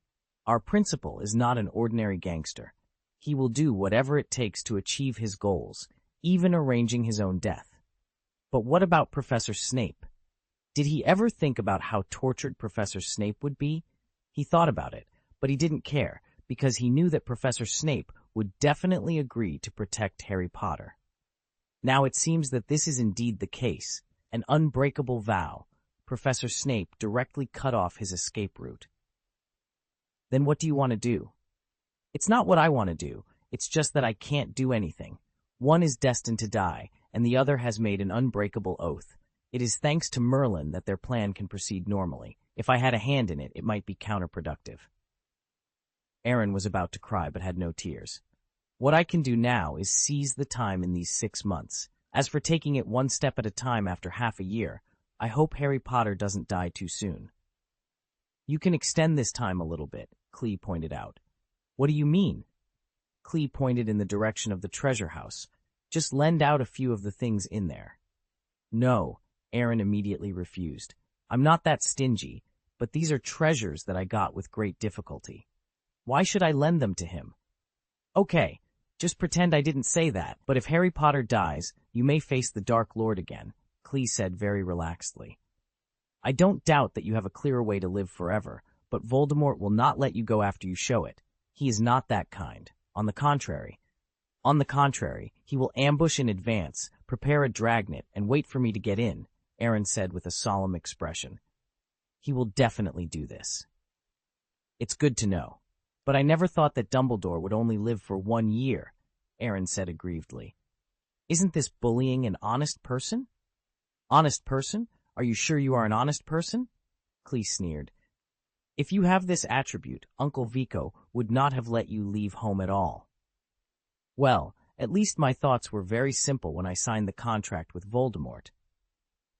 Our principal is not an ordinary gangster. He will do whatever it takes to achieve his goals, even arranging his own death. But what about Professor Snape? Did he ever think about how tortured Professor Snape would be? He thought about it, but he didn't care, because he knew that Professor Snape would definitely agree to protect Harry Potter. Now it seems that this is indeed the case, an unbreakable vow. Professor Snape directly cut off his escape route. Then what do you want to do? It's not what I want to do, it's just that I can't do anything. One is destined to die, and the other has made an unbreakable oath. It is thanks to Merlin that their plan can proceed normally. If I had a hand in it, it might be counterproductive. Aaron was about to cry but had no tears. What I can do now is seize the time in these 6 months. As for taking it one step at a time after half a year, I hope Harry Potter doesn't die too soon. You can extend this time a little bit, Clee pointed out. What do you mean? Clee pointed in the direction of the treasure house. Just lend out a few of the things in there. No, Aaron immediately refused. I'm not that stingy, but these are treasures that I got with great difficulty. Why should I lend them to him? Okay, just pretend I didn't say that, but if Harry Potter dies, you may face the Dark Lord again, Clee said very relaxedly. I don't doubt that you have a clearer way to live forever, but Voldemort will not let you go after you show it. He is not that kind. On the contrary, he will ambush in advance, prepare a dragnet, and wait for me to get in, Aaron said with a solemn expression. He will definitely do this. It's good to know. But I never thought that Dumbledore would only live for 1 year, Aaron said aggrievedly. Isn't this bullying an honest person? Honest person? Are you sure you are an honest person? Clee sneered. If you have this attribute, Uncle Vico would not have let you leave home at all. Well, at least my thoughts were very simple when I signed the contract with Voldemort.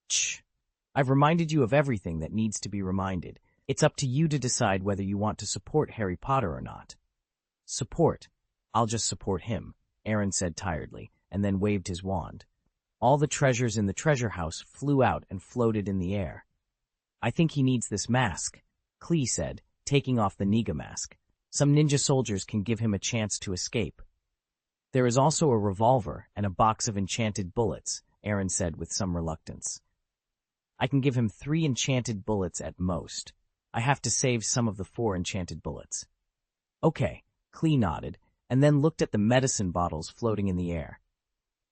Shh. I've reminded you of everything that needs to be reminded. It's up to you to decide whether you want to support Harry Potter or not. Support. I'll just support him. Aaron said tiredly, and then waved his wand. All the treasures in the treasure house flew out and floated in the air. I think he needs this mask, Klee said, taking off the Niga mask. Some ninja soldiers can give him a chance to escape. There is also a revolver and a box of enchanted bullets, Aaron said with some reluctance. I can give him 3 enchanted bullets at most. I have to save some of the 4 enchanted bullets. Okay, Klee nodded, and then looked at the medicine bottles floating in the air.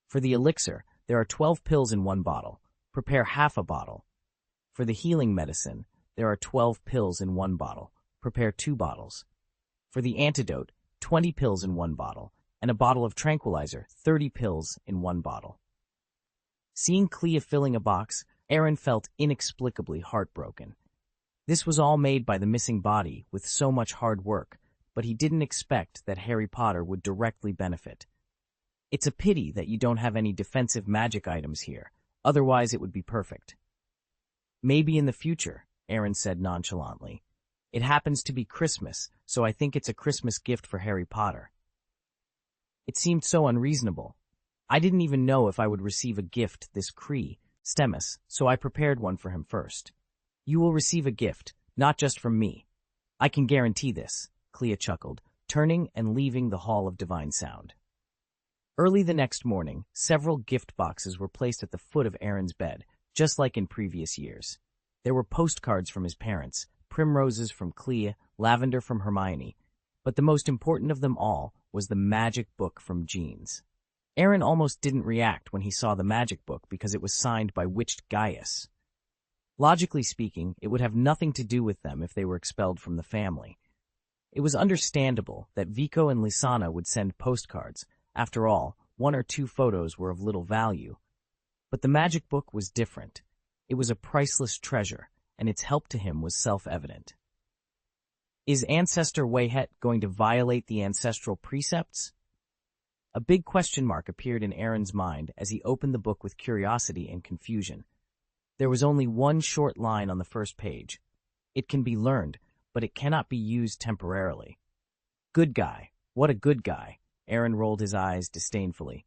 For the elixir, there are 12 pills in one bottle. Prepare half a bottle. For the healing medicine, there are 12 pills in one bottle. Prepare 2 bottles. For the antidote, 20 pills in one bottle, and a bottle of tranquilizer, 30 pills in one bottle. Seeing Klee filling a box, Aaron felt inexplicably heartbroken. This was all made by the missing body with so much hard work, but he didn't expect that Harry Potter would directly benefit. It's a pity that you don't have any defensive magic items here, otherwise it would be perfect. Maybe in the future, Aaron said nonchalantly. It happens to be Christmas, so I think it's a Christmas gift for Harry Potter. It seemed so unreasonable. I didn't even know if I would receive a gift this Stemus, so I prepared one for him first. You will receive a gift, not just from me. I can guarantee this, Clea chuckled, turning and leaving the Hall of Divine Sound. Early the next morning, several gift boxes were placed at the foot of Aaron's bed, just like in previous years. There were postcards from his parents, primroses from Clea, lavender from Hermione, but the most important of them all was the magic book from Jeans. Aaron almost didn't react when he saw the magic book because it was signed by witched Gaius. Logically speaking, it would have nothing to do with them if they were expelled from the family. It was understandable that Vico and Lisana would send postcards. After all, 1 or 2 photos were of little value. But the magic book was different. It was a priceless treasure, and its help to him was self-evident. Is Ancestor Wayhet going to violate the ancestral precepts? A big question mark appeared in Aaron's mind as he opened the book with curiosity and confusion. There was only one short line on the first page. It can be learned, but it cannot be used temporarily. Good guy. What a good guy. Aaron rolled his eyes disdainfully.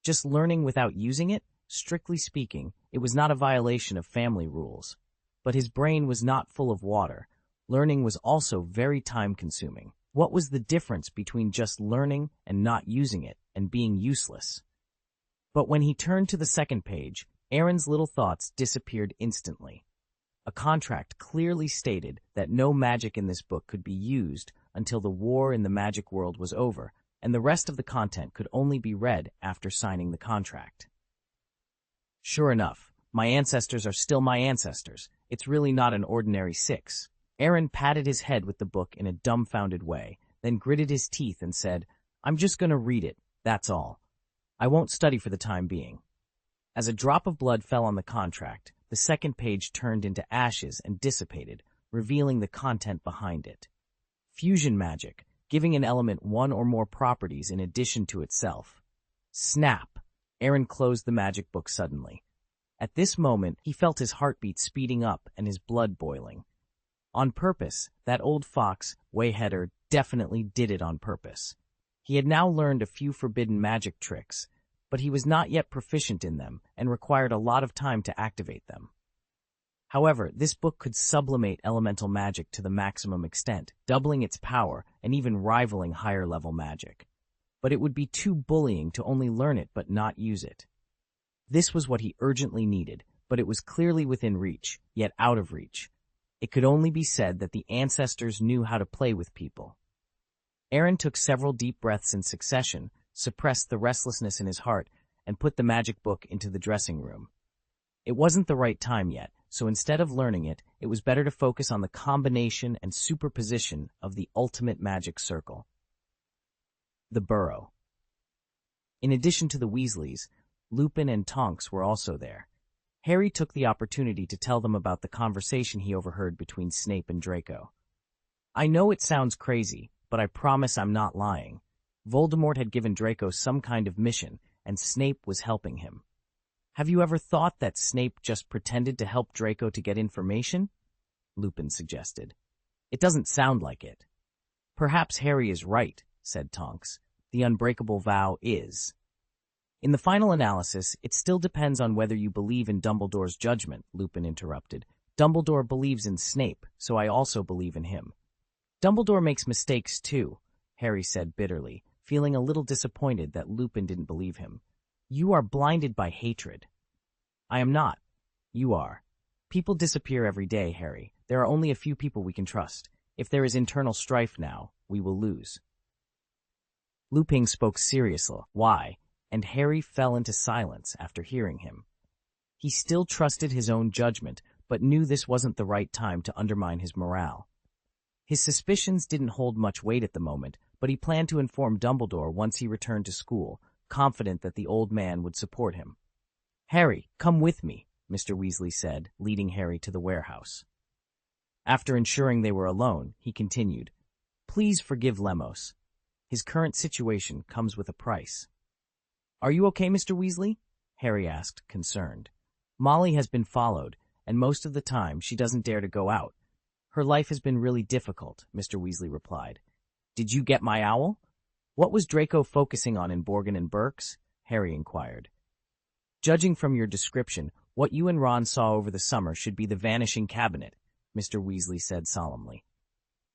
Just learning without using it? Strictly speaking, it was not a violation of family rules. But his brain was not full of water. Learning was also very time-consuming. What was the difference between just learning and not using it and being useless? But when he turned to the second page, Aaron's little thoughts disappeared instantly. A contract clearly stated that no magic in this book could be used until the war in the magic world was over, and the rest of the content could only be read after signing the contract. Sure enough, my ancestors are still my ancestors. It's really not an ordinary 6. Aaron patted his head with the book in a dumbfounded way, then gritted his teeth and said, I'm just going to read it, that's all. I won't study for the time being. As a drop of blood fell on the contract, the second page turned into ashes and dissipated, revealing the content behind it. Fusion magic, giving an element 1 or more properties in addition to itself. Snap! Aaron closed the magic book suddenly. At this moment, he felt his heartbeat speeding up and his blood boiling. On purpose, that old fox, Wayheader, definitely did it on purpose. He had now learned a few forbidden magic tricks, but he was not yet proficient in them and required a lot of time to activate them. However, this book could sublimate elemental magic to the maximum extent, doubling its power and even rivaling higher-level magic. But it would be too bullying to only learn it but not use it. This was what he urgently needed, but it was clearly within reach, yet out of reach. It could only be said that the ancestors knew how to play with people. Aaron took several deep breaths in succession, suppressed the restlessness in his heart, and put the magic book into the dressing room. It wasn't the right time yet, so instead of learning it, it was better to focus on the combination and superposition of the ultimate magic circle. The Burrow. In addition to the Weasleys, Lupin and Tonks were also there. Harry took the opportunity to tell them about the conversation he overheard between Snape and Draco. I know it sounds crazy, but I promise I'm not lying. Voldemort had given Draco some kind of mission, and Snape was helping him. Have you ever thought that Snape just pretended to help Draco to get information? Lupin suggested. It doesn't sound like it. Perhaps Harry is right, said Tonks, the unbreakable vow is. In the final analysis, it still depends on whether you believe in Dumbledore's judgment, Lupin interrupted. Dumbledore believes in Snape, so I also believe in him. Dumbledore makes mistakes too, Harry said bitterly, feeling a little disappointed that Lupin didn't believe him. You are blinded by hatred. I am not. You are. People disappear every day, Harry. There are only a few people we can trust. If there is internal strife now, we will lose. Lupin spoke seriously. Why? And Harry fell into silence after hearing him. He still trusted his own judgment, but knew this wasn't the right time to undermine his morale. His suspicions didn't hold much weight at the moment, but he planned to inform Dumbledore once he returned to school, confident that the old man would support him. Harry, come with me, Mr. Weasley said, leading Harry to the warehouse. After ensuring they were alone, he continued, Please forgive Lemos. His current situation comes with a price. Are you okay, Mr. Weasley? Harry asked, concerned. Molly has been followed, and most of the time she doesn't dare to go out. Her life has been really difficult, Mr. Weasley replied. Did you get my owl? What was Draco focusing on in Borgin and Burke's? Harry inquired. Judging from your description, what you and Ron saw over the summer should be the Vanishing Cabinet, Mr. Weasley said solemnly.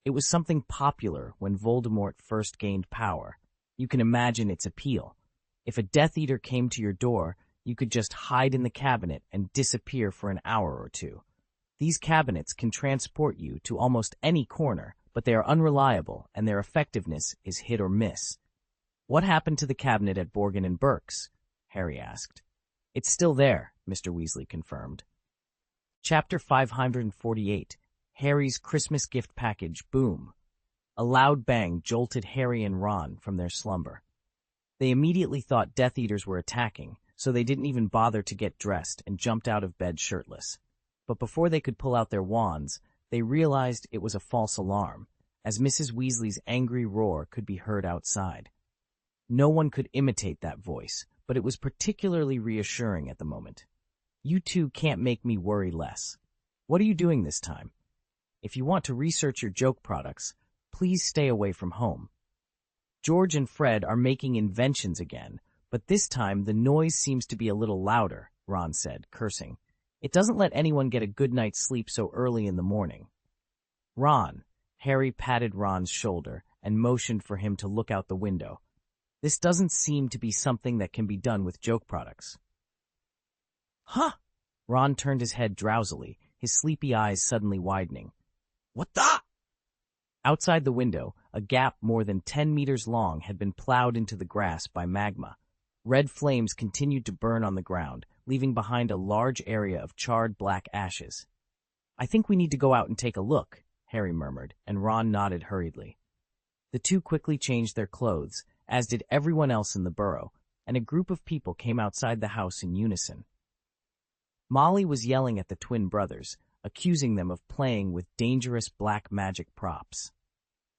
It was something popular when Voldemort first gained power. You can imagine its appeal. If a Death Eater came to your door, you could just hide in the cabinet and disappear for an hour or two. These cabinets can transport you to almost any corner, but they are unreliable and their effectiveness is hit or miss. What happened to the cabinet at Borgin and Burke's? Harry asked. It's still there, Mr. Weasley confirmed. Chapter 548, Harry's Christmas Gift Package, Boom. A loud bang jolted Harry and Ron from their slumber. They immediately thought Death Eaters were attacking, so they didn't even bother to get dressed and jumped out of bed shirtless. But before they could pull out their wands, they realized it was a false alarm, as Mrs. Weasley's angry roar could be heard outside. No one could imitate that voice, but it was particularly reassuring at the moment. You two can't make me worry less. What are you doing this time? If you want to research your joke products, please stay away from home. George and Fred are making inventions again, but this time the noise seems to be a little louder, Ron said, cursing. It doesn't let anyone get a good night's sleep so early in the morning. Ron, Harry patted Ron's shoulder and motioned for him to look out the window. This doesn't seem to be something that can be done with joke products. Huh? Ron turned his head drowsily, his sleepy eyes suddenly widening. What the? Outside the window, a gap more than 10 meters long had been plowed into the grass by magma. Red flames continued to burn on the ground, leaving behind a large area of charred black ashes. I think we need to go out and take a look, Harry murmured, and Ron nodded hurriedly. The two quickly changed their clothes, as did everyone else in the burrow, and a group of people came outside the house in unison. Molly was yelling at the twin brothers, accusing them of playing with dangerous black magic props.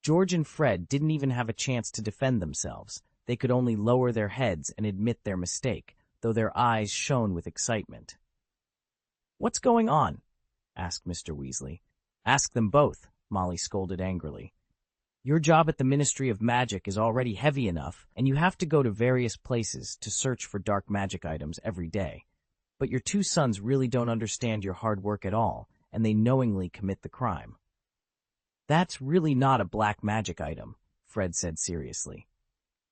George and Fred didn't even have a chance to defend themselves. They could only lower their heads and admit their mistake, though their eyes shone with excitement. What's going on? Asked Mr. Weasley. Ask them both, Molly scolded angrily. Your job at the Ministry of Magic is already heavy enough, and you have to go to various places to search for dark magic items every day. But your two sons really don't understand your hard work at all, and they knowingly commit the crime. That's really not a black magic item, Fred said seriously.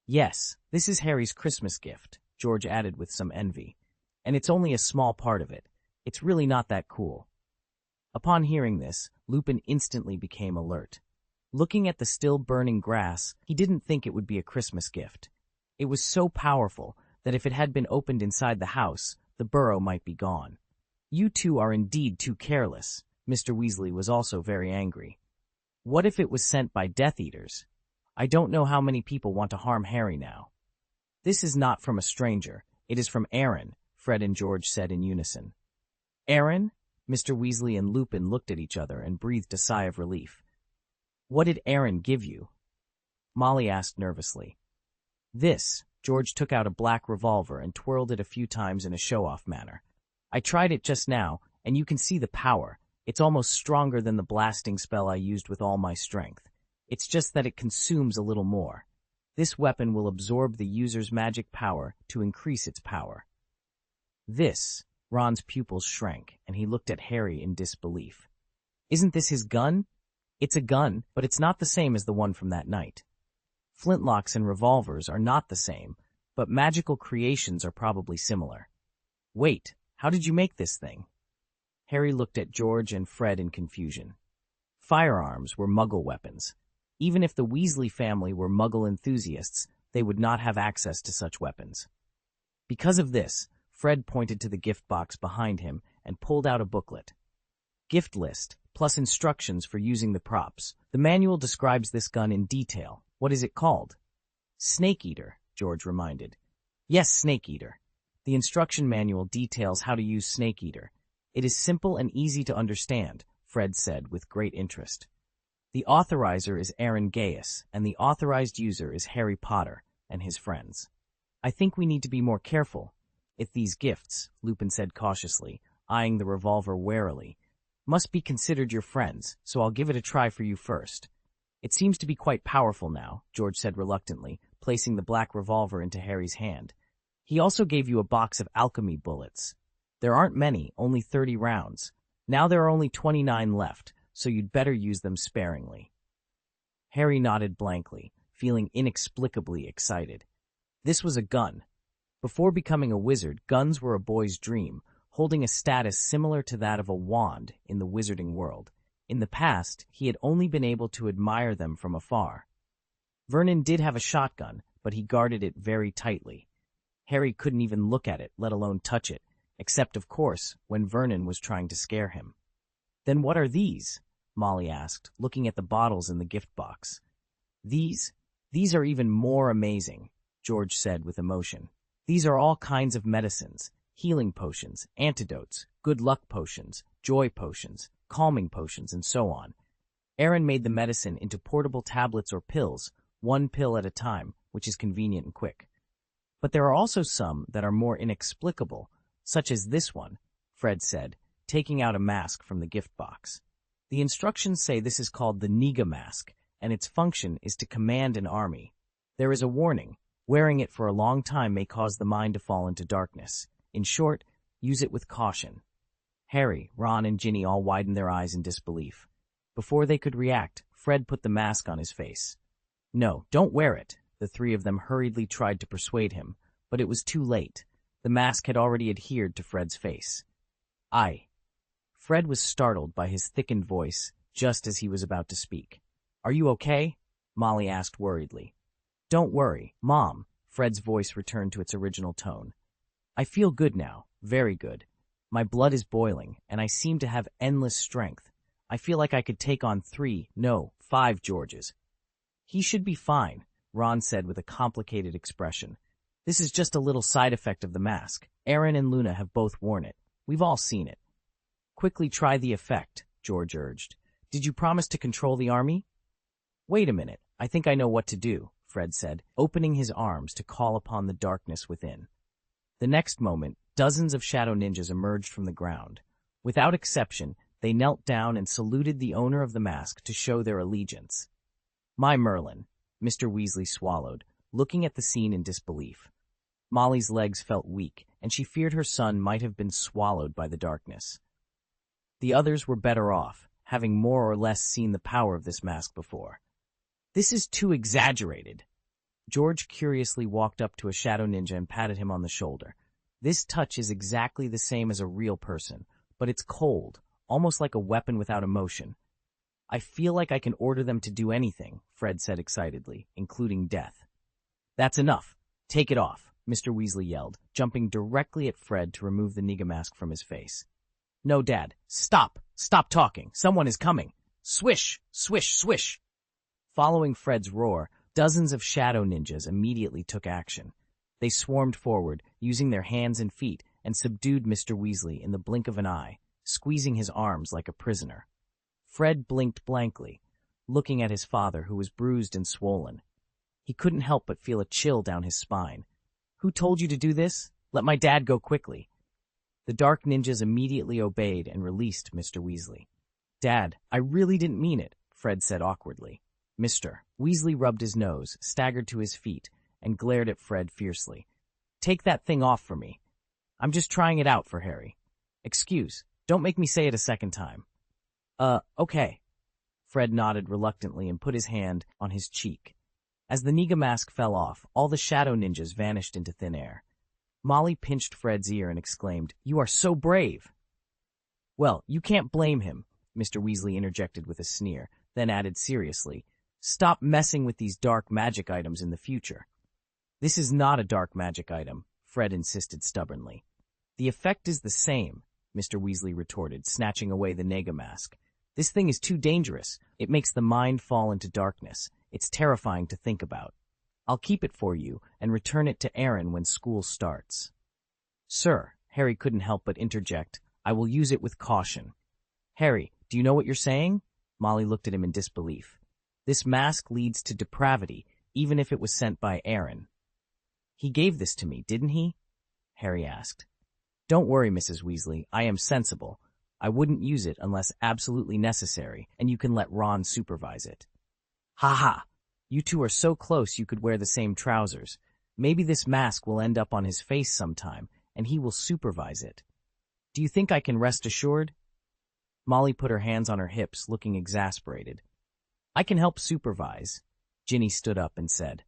Yes, this is Harry's Christmas gift, George added with some envy. And it's only a small part of it. It's really not that cool. Upon hearing this, Lupin instantly became alert. Looking at the still burning grass, he didn't think it would be a Christmas gift. It was so powerful that if it had been opened inside the house, the burrow might be gone. You two are indeed too careless. Mr. Weasley was also very angry. What if it was sent by Death Eaters? I don't know how many people want to harm Harry now. This is not from a stranger. It is from Aaron, Fred and George said in unison. Aaron? Mr. Weasley and Lupin looked at each other and breathed a sigh of relief. What did Aaron give you? Molly asked nervously. This. George took out a black revolver and twirled it a few times in a show-off manner. I tried it just now, and you can see the power. It's almost stronger than the blasting spell I used with all my strength. It's just that it consumes a little more. This weapon will absorb the user's magic power to increase its power. This, Ron's pupils shrank, and he looked at Harry in disbelief. Isn't this his gun? It's a gun, but it's not the same as the one from that night. Flintlocks and revolvers are not the same, but magical creations are probably similar. Wait, how did you make this thing? Harry looked at George and Fred in confusion. Firearms were Muggle weapons. Even if the Weasley family were Muggle enthusiasts, they would not have access to such weapons. Because of this, Fred pointed to the gift box behind him and pulled out a booklet. Gift list, plus instructions for using the props. The manual describes this gun in detail. What is it called? Snake Eater, George reminded. Yes, Snake Eater. The instruction manual details how to use Snake Eater. It is simple and easy to understand, Fred said with great interest. The authorizer is Aaron Gaius, and the authorized user is Harry Potter and his friends. I think we need to be more careful. If these gifts, Lupin said cautiously, eyeing the revolver warily, must be considered your friends, so I'll give it a try for you first. It seems to be quite powerful now, George said reluctantly, placing the black revolver into Harry's hand. He also gave you a box of alchemy bullets. There aren't many, only 30 rounds. Now there are only 29 left, so you'd better use them sparingly. Harry nodded blankly, feeling inexplicably excited. This was a gun. Before becoming a wizard, guns were a boy's dream, holding a status similar to that of a wand in the wizarding world. In the past, he had only been able to admire them from afar. Vernon did have a shotgun, but he guarded it very tightly. Harry couldn't even look at it, let alone touch it, except, of course, when Vernon was trying to scare him. Then what are these? Molly asked, looking at the bottles in the gift box. These are even more amazing, George said with emotion. These are all kinds of medicines, healing potions, antidotes, good luck potions, joy potions, calming potions, and so on. Aaron made the medicine into portable tablets or pills, one pill at a time, which is convenient and quick. But there are also some that are more inexplicable, such as this one, Fred said, taking out a mask from the gift box. The instructions say this is called the Niga mask, and its function is to command an army. There is a warning. Wearing it for a long time may cause the mind to fall into darkness. In short, use it with caution. Harry, Ron, and Ginny all widened their eyes in disbelief. Before they could react, Fred put the mask on his face. No, don't wear it. The three of them hurriedly tried to persuade him, but it was too late. The mask had already adhered to Fred's face. Fred was startled by his thickened voice just as he was about to speak. Are you okay? Molly asked worriedly. Don't worry, Mom. Fred's voice returned to its original tone. I feel good now, very good. My blood is boiling, and I seem to have endless strength. I feel like I could take on 5 Georges. He should be fine, Ron said with a complicated expression. This is just a little side effect of the mask. Aaron and Luna have both worn it. We've all seen it. Quickly try the effect, George urged. Did you promise to control the army? Wait a minute, I think I know what to do, Fred said, opening his arms to call upon the darkness within. The next moment, dozens of shadow ninjas emerged from the ground. Without exception, they knelt down and saluted the owner of the mask to show their allegiance. My Merlin, Mr. Weasley swallowed, looking at the scene in disbelief. Molly's legs felt weak, and she feared her son might have been swallowed by the darkness. The others were better off, having more or less seen the power of this mask before. This is too exaggerated. George curiously walked up to a shadow ninja and patted him on the shoulder. This touch is exactly the same as a real person, but it's cold, almost like a weapon without emotion. I feel like I can order them to do anything, Fred said excitedly, including death. That's enough. Take it off, Mr. Weasley yelled, jumping directly at Fred to remove the Niga mask from his face. No, Dad. Stop. Stop talking. Someone is coming. Swish, swish, swish. Following Fred's roar, dozens of shadow ninjas immediately took action. They swarmed forward, using their hands and feet, and subdued Mr. Weasley in the blink of an eye, squeezing his arms like a prisoner. Fred blinked blankly, looking at his father, who was bruised and swollen. He couldn't help but feel a chill down his spine. Who told you to do this? Let my dad go quickly. The dark ninjas immediately obeyed and released Mr. Weasley. Dad, I really didn't mean it, Fred said awkwardly. Mr. Weasley rubbed his nose, staggered to his feet, and glared at Fred fiercely. Take that thing off for me. I'm just trying it out for Harry. Excuse, don't make me say it a second time. Okay. Fred nodded reluctantly and put his hand on his cheek. As the Niga mask fell off, all the shadow ninjas vanished into thin air. Molly pinched Fred's ear and exclaimed, "You are so brave!" "Well, you can't blame him," Mr. Weasley interjected with a sneer, then added seriously, "Stop messing with these dark magic items in the future." "This is not a dark magic item," Fred insisted stubbornly. "The effect is the same," Mr. Weasley retorted, snatching away the Niga mask. "This thing is too dangerous. It makes the mind fall into darkness. It's terrifying to think about. I'll keep it for you and return it to Aaron when school starts." "Sir," Harry couldn't help but interject, "I will use it with caution." "Harry, do you know what you're saying?" Molly looked at him in disbelief. "This mask leads to depravity, even if it was sent by Aaron." "He gave this to me, didn't he?" Harry asked. "Don't worry, Mrs. Weasley, I am sensible. I wouldn't use it unless absolutely necessary, and you can let Ron supervise it." "Ha ha! You two are so close you could wear the same trousers. Maybe this mask will end up on his face sometime, and he will supervise it. Do you think I can rest assured?" Molly put her hands on her hips, looking exasperated. "I can help supervise." Ginny stood up and said,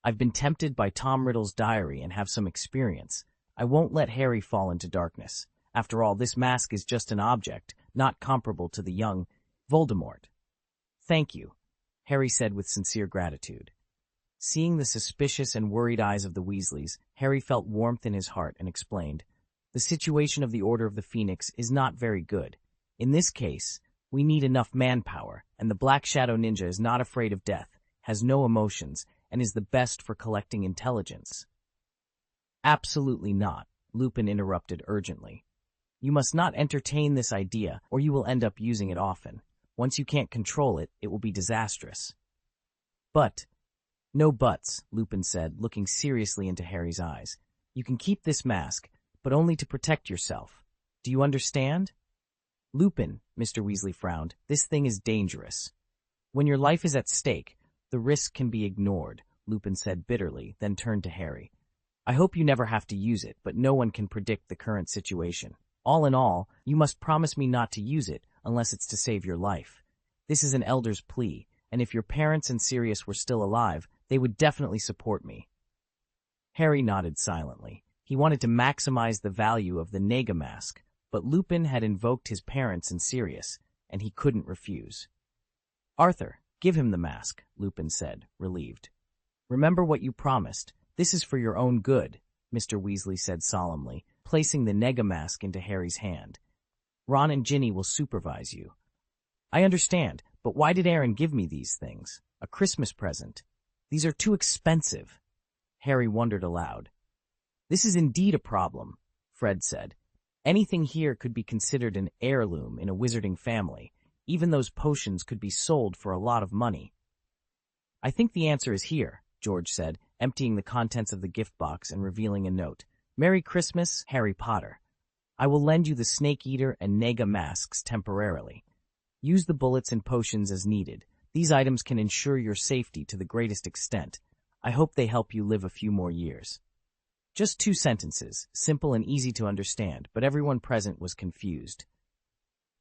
"I've been tempted by Tom Riddle's diary and have some experience. I won't let Harry fall into darkness. After all, this mask is just an object, not comparable to the young Voldemort." "Thank you," Harry said with sincere gratitude. Seeing the suspicious and worried eyes of the Weasleys, Harry felt warmth in his heart and explained, "The situation of the Order of the Phoenix is not very good. In this case, we need enough manpower, and the Black Shadow Ninja is not afraid of death, has no emotions, and is the best for collecting intelligence." "Absolutely not," Lupin interrupted urgently. "You must not entertain this idea, or you will end up using it often. Once you can't control it, it will be disastrous." "But—" "No buts," Lupin said, looking seriously into Harry's eyes. "You can keep this mask, but only to protect yourself. Do you understand?" "Lupin," Mr. Weasley frowned, "this thing is dangerous." "When your life is at stake, the risk can be ignored," Lupin said bitterly, then turned to Harry. "I hope you never have to use it, but no one can predict the current situation. All in all, you must promise me not to use it unless it's to save your life. This is an elder's plea, and if your parents and Sirius were still alive, they would definitely support me." Harry nodded silently. He wanted to maximize the value of the Niga mask, but Lupin had invoked his parents and Sirius, and he couldn't refuse. "Arthur, give him the mask," Lupin said, relieved. "Remember what you promised. This is for your own good," Mr. Weasley said solemnly, placing the Niga mask into Harry's hand. "Ron and Ginny will supervise you." "I understand, but why did Aaron give me these things? A Christmas present. These are too expensive." Harry wondered aloud. "This is indeed a problem," Fred said. "Anything here could be considered an heirloom in a wizarding family. Even those potions could be sold for a lot of money." "I think the answer is here," George said, emptying the contents of the gift box and revealing a note. "Merry Christmas, Harry Potter. I will lend you the Snake Eater and Niga masks temporarily. Use the bullets and potions as needed. These items can ensure your safety to the greatest extent. I hope they help you live a few more years." Just 2 sentences, simple and easy to understand, but everyone present was confused.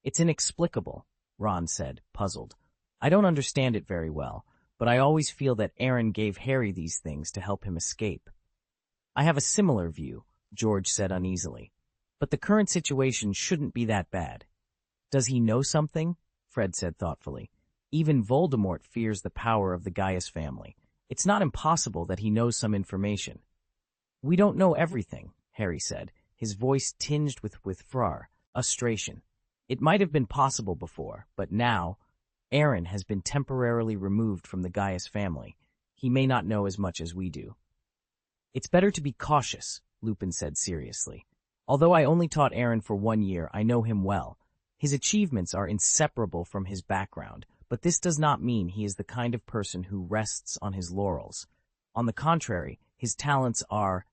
"It's inexplicable," Ron said, puzzled. "I don't understand it very well, but I always feel that Aaron gave Harry these things to help him escape." "I have a similar view," George said uneasily. "But the current situation shouldn't be that bad." "Does he know something?" Fred said thoughtfully. "Even Voldemort fears the power of the Gaius family. It's not impossible that he knows some information." "We don't know everything," Harry said, his voice tinged with frustration. "It might have been possible before, but now, Aaron has been temporarily removed from the Gaius family. He may not know as much as we do." "It's better to be cautious," Lupin said seriously. "Although I only taught Aaron for 1 year, I know him well. His achievements are inseparable from his background, but this does not mean he is the kind of person who rests on his laurels. On the contrary, his talents are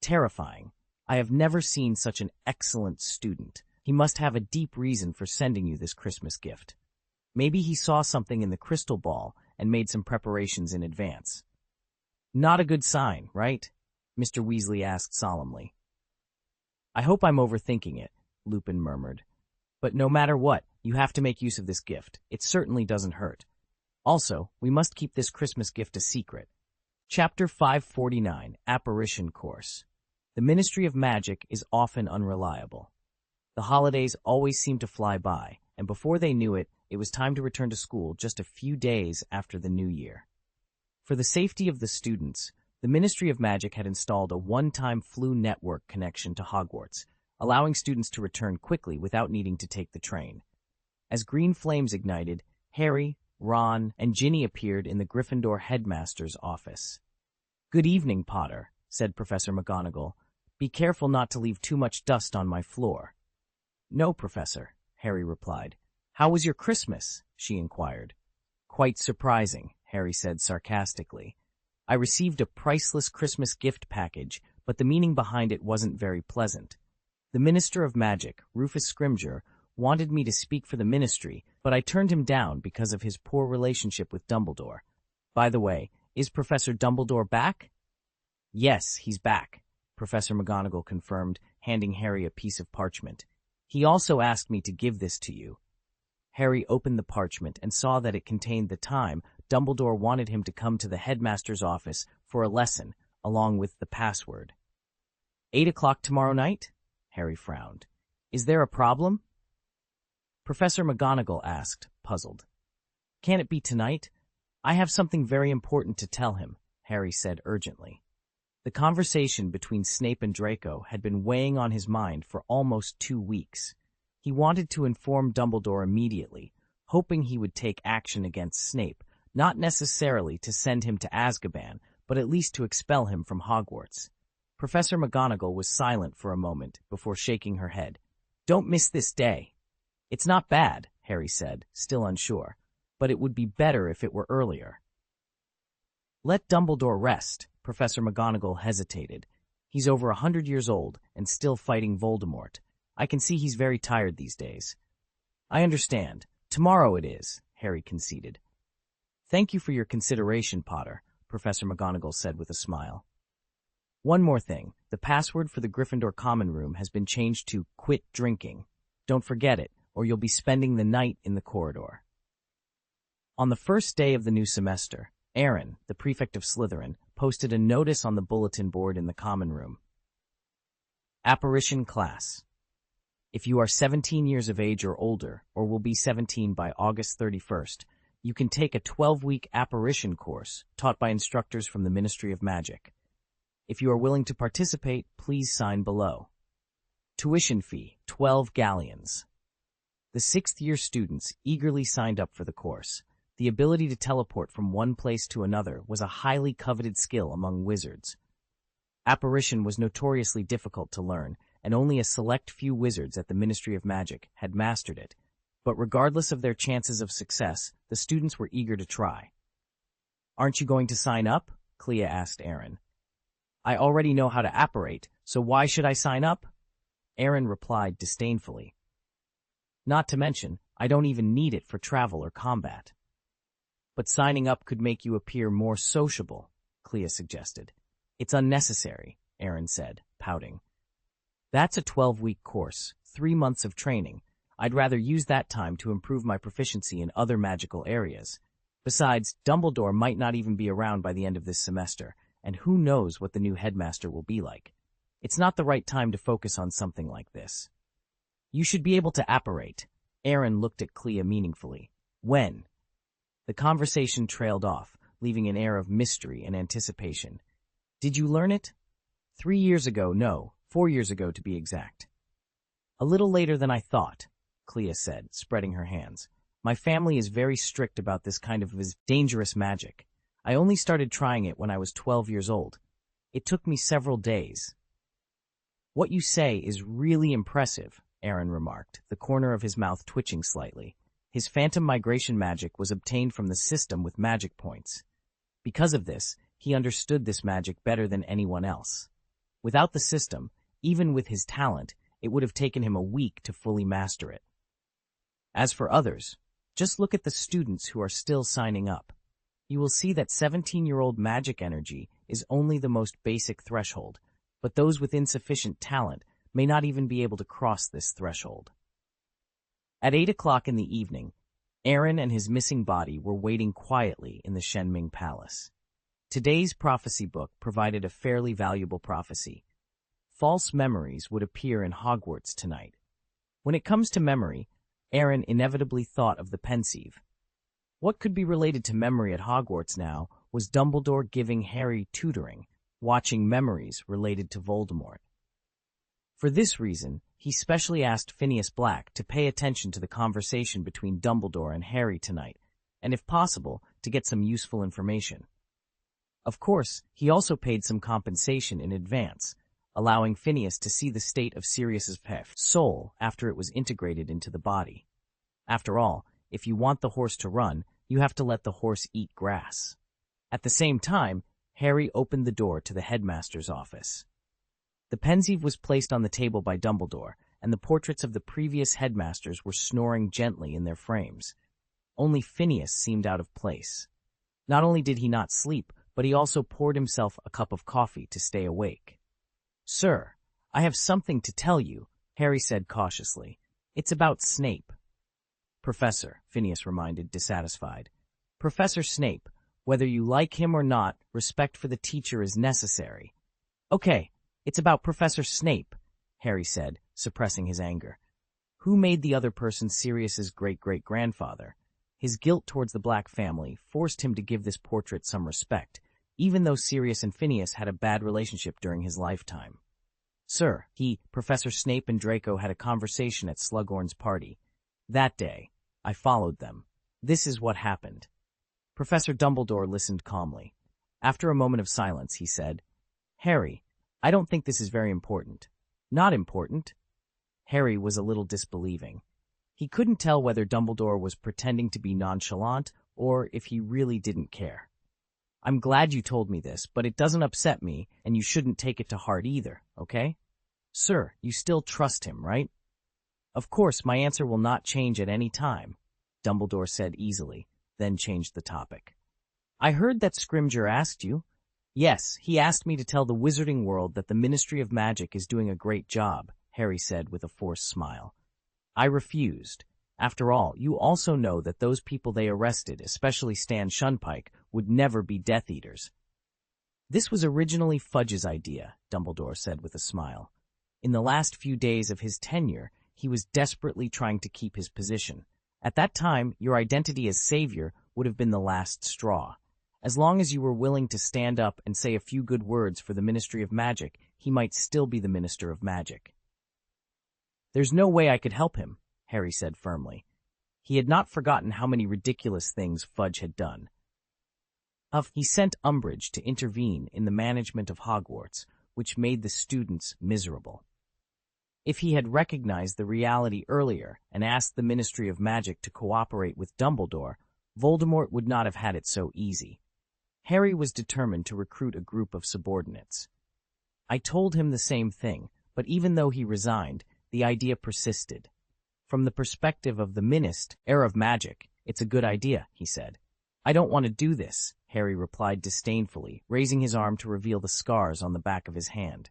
terrifying. I have never seen such an excellent student. He must have a deep reason for sending you this Christmas gift. Maybe he saw something in the crystal ball and made some preparations in advance. Not a good sign, right? Mr. Weasley asked solemnly. I hope I'm overthinking it, Lupin murmured. But no matter what, you have to make use of this gift. It certainly doesn't hurt. Also, we must keep this Christmas gift a secret. Chapter 549, Apparition Course. The Ministry of Magic is often unreliable. The holidays always seem to fly by, and before they knew it, it was time to return to school just a few days after the New Year. For the safety of the students, the Ministry of Magic had installed a one-time flu network connection to Hogwarts, allowing students to return quickly without needing to take the train. As green flames ignited, Harry, Ron, and Ginny appeared in the Gryffindor headmaster's office. "Good evening, Potter," said Professor McGonagall. "Be careful not to leave too much dust on my floor." "No, Professor," Harry replied. "How was your Christmas?" she inquired. "Quite surprising," Harry said sarcastically. "I received a priceless Christmas gift package, but the meaning behind it wasn't very pleasant. The Minister of Magic, Rufus Scrimgeour, wanted me to speak for the Ministry, but I turned him down because of his poor relationship with Dumbledore. By the way, is Professor Dumbledore back?" "Yes, he's back," Professor McGonagall confirmed, handing Harry a piece of parchment. "He also asked me to give this to you." Harry opened the parchment and saw that it contained the time Dumbledore wanted him to come to the headmaster's office for a lesson, along with the password. 8 o'clock tomorrow night? Harry frowned. "Is there a problem?" Professor McGonagall asked, puzzled. "Can it be tonight? I have something very important to tell him," Harry said urgently. The conversation between Snape and Draco had been weighing on his mind for almost 2 weeks. He wanted to inform Dumbledore immediately, hoping he would take action against Snape, not necessarily to send him to Azkaban, but at least to expel him from Hogwarts. Professor McGonagall was silent for a moment before shaking her head. "Don't miss this day." "It's not bad," Harry said, still unsure, "but it would be better if it were earlier." "Let Dumbledore rest," Professor McGonagall hesitated. "He's over 100 years old and still fighting Voldemort. I can see he's very tired these days." "I understand. Tomorrow it is," Harry conceded. "Thank you for your consideration, Potter," Professor McGonagall said with a smile. "One more thing. The password for the Gryffindor common room has been changed to quit drinking. Don't forget it, or you'll be spending the night in the corridor." On the first day of the new semester, Aaron, the prefect of Slytherin, posted a notice on the bulletin board in the common room. Apparition Class. If you are 17 years of age or older, or will be 17 by August 31st, you can take a 12-week apparition course taught by instructors from the Ministry of Magic. If you are willing to participate, please sign below. Tuition fee, 12 galleons. The 6th-year students eagerly signed up for the course. The ability to teleport from one place to another was a highly coveted skill among wizards. Apparition was notoriously difficult to learn, and only a select few wizards at the Ministry of Magic had mastered it. But regardless of their chances of success, the students were eager to try. "Aren't you going to sign up?" Clea asked Aaron. "I already know how to apparate, so why should I sign up?" Aaron replied disdainfully. "Not to mention, I don't even need it for travel or combat." "But signing up could make you appear more sociable," Clea suggested. "It's unnecessary," Aaron said, pouting. "That's a 12-week course, 3 months of training. I'd rather use that time to improve my proficiency in other magical areas. Besides, Dumbledore might not even be around by the end of this semester, and who knows what the new headmaster will be like. It's not the right time to focus on something like this." "You should be able to apparate." Aaron looked at Clea meaningfully. "When?" The conversation trailed off, leaving an air of mystery and anticipation. "Did you learn it?" 3 years ago, no. 4 years ago, to be exact." "A little later than I thought," Clea said, spreading her hands. "My family is very strict about this kind of dangerous magic. I only started trying it when I was 12 years old. It took me several days." "What you say is really impressive," Aaron remarked, the corner of his mouth twitching slightly. His phantom migration magic was obtained from the system with magic points. Because of this, he understood this magic better than anyone else. Without the system, even with his talent, it would have taken him a week to fully master it. As for others, just look at the students who are still signing up. You will see that 17-year-old magic energy is only the most basic threshold, but those with insufficient talent may not even be able to cross this threshold. At 8 o'clock in the evening, Aaron and his missing body were waiting quietly in the Shenming Palace. Today's prophecy book provided a fairly valuable prophecy. False memories would appear in Hogwarts tonight. When it comes to memory, Aaron inevitably thought of the pensieve. What could be related to memory at Hogwarts now was Dumbledore giving Harry tutoring, watching memories related to Voldemort. For this reason, he specially asked Phineas Black to pay attention to the conversation between Dumbledore and Harry tonight, and if possible, to get some useful information. Of course, he also paid some compensation in advance, allowing Phineas to see the state of Sirius's soul after it was integrated into the body. After all, if you want the horse to run, you have to let the horse eat grass. At the same time, Harry opened the door to the headmaster's office. The pensieve was placed on the table by Dumbledore, and the portraits of the previous headmasters were snoring gently in their frames. Only Phineas seemed out of place. Not only did he not sleep, but he also poured himself a cup of coffee to stay awake. "Sir, I have something to tell you," Harry said cautiously. "It's about Snape." "Professor," Phineas reminded, dissatisfied. "Professor Snape, whether you like him or not, respect for the teacher is necessary." "Okay, it's about Professor Snape," Harry said, suppressing his anger. Who made the other person Sirius's great-great-grandfather? His guilt towards the Black family forced him to give this portrait some respect, even though Sirius and Phineas had a bad relationship during his lifetime. "Sir, Professor Snape and Draco had a conversation at Slughorn's party. That day, I followed them. This is what happened." Professor Dumbledore listened calmly. After a moment of silence, he said, "Harry, I don't think this is very important." "Not important?" Harry was a little disbelieving. He couldn't tell whether Dumbledore was pretending to be nonchalant or if he really didn't care. "I'm glad you told me this, but it doesn't upset me, and you shouldn't take it to heart either, okay? Sir, you still trust him, right?" "Of course, my answer will not change at any time," Dumbledore said easily, then changed the topic. "I heard that Scrimgeour asked you." "Yes, he asked me to tell the wizarding world that the Ministry of Magic is doing a great job," Harry said with a forced smile. "I refused. After all, you also know that those people they arrested, especially Stan Shunpike, would never be Death Eaters." "This was originally Fudge's idea," Dumbledore said with a smile. "In the last few days of his tenure, he was desperately trying to keep his position. At that time, your identity as savior would have been the last straw. As long as you were willing to stand up and say a few good words for the Ministry of Magic, he might still be the Minister of Magic." "There's no way I could help him," Harry said firmly. He had not forgotten how many ridiculous things Fudge had done. He sent Umbridge to intervene in the management of Hogwarts, which made the students miserable. If he had recognized the reality earlier and asked the Ministry of Magic to cooperate with Dumbledore, Voldemort would not have had it so easy. Harry was determined to recruit a group of subordinates. "I told him the same thing, but even though he resigned, the idea persisted. From the perspective of the Minister of Magic, it's a good idea," he said. "I don't want to do this," Harry replied disdainfully, raising his arm to reveal the scars on the back of his hand.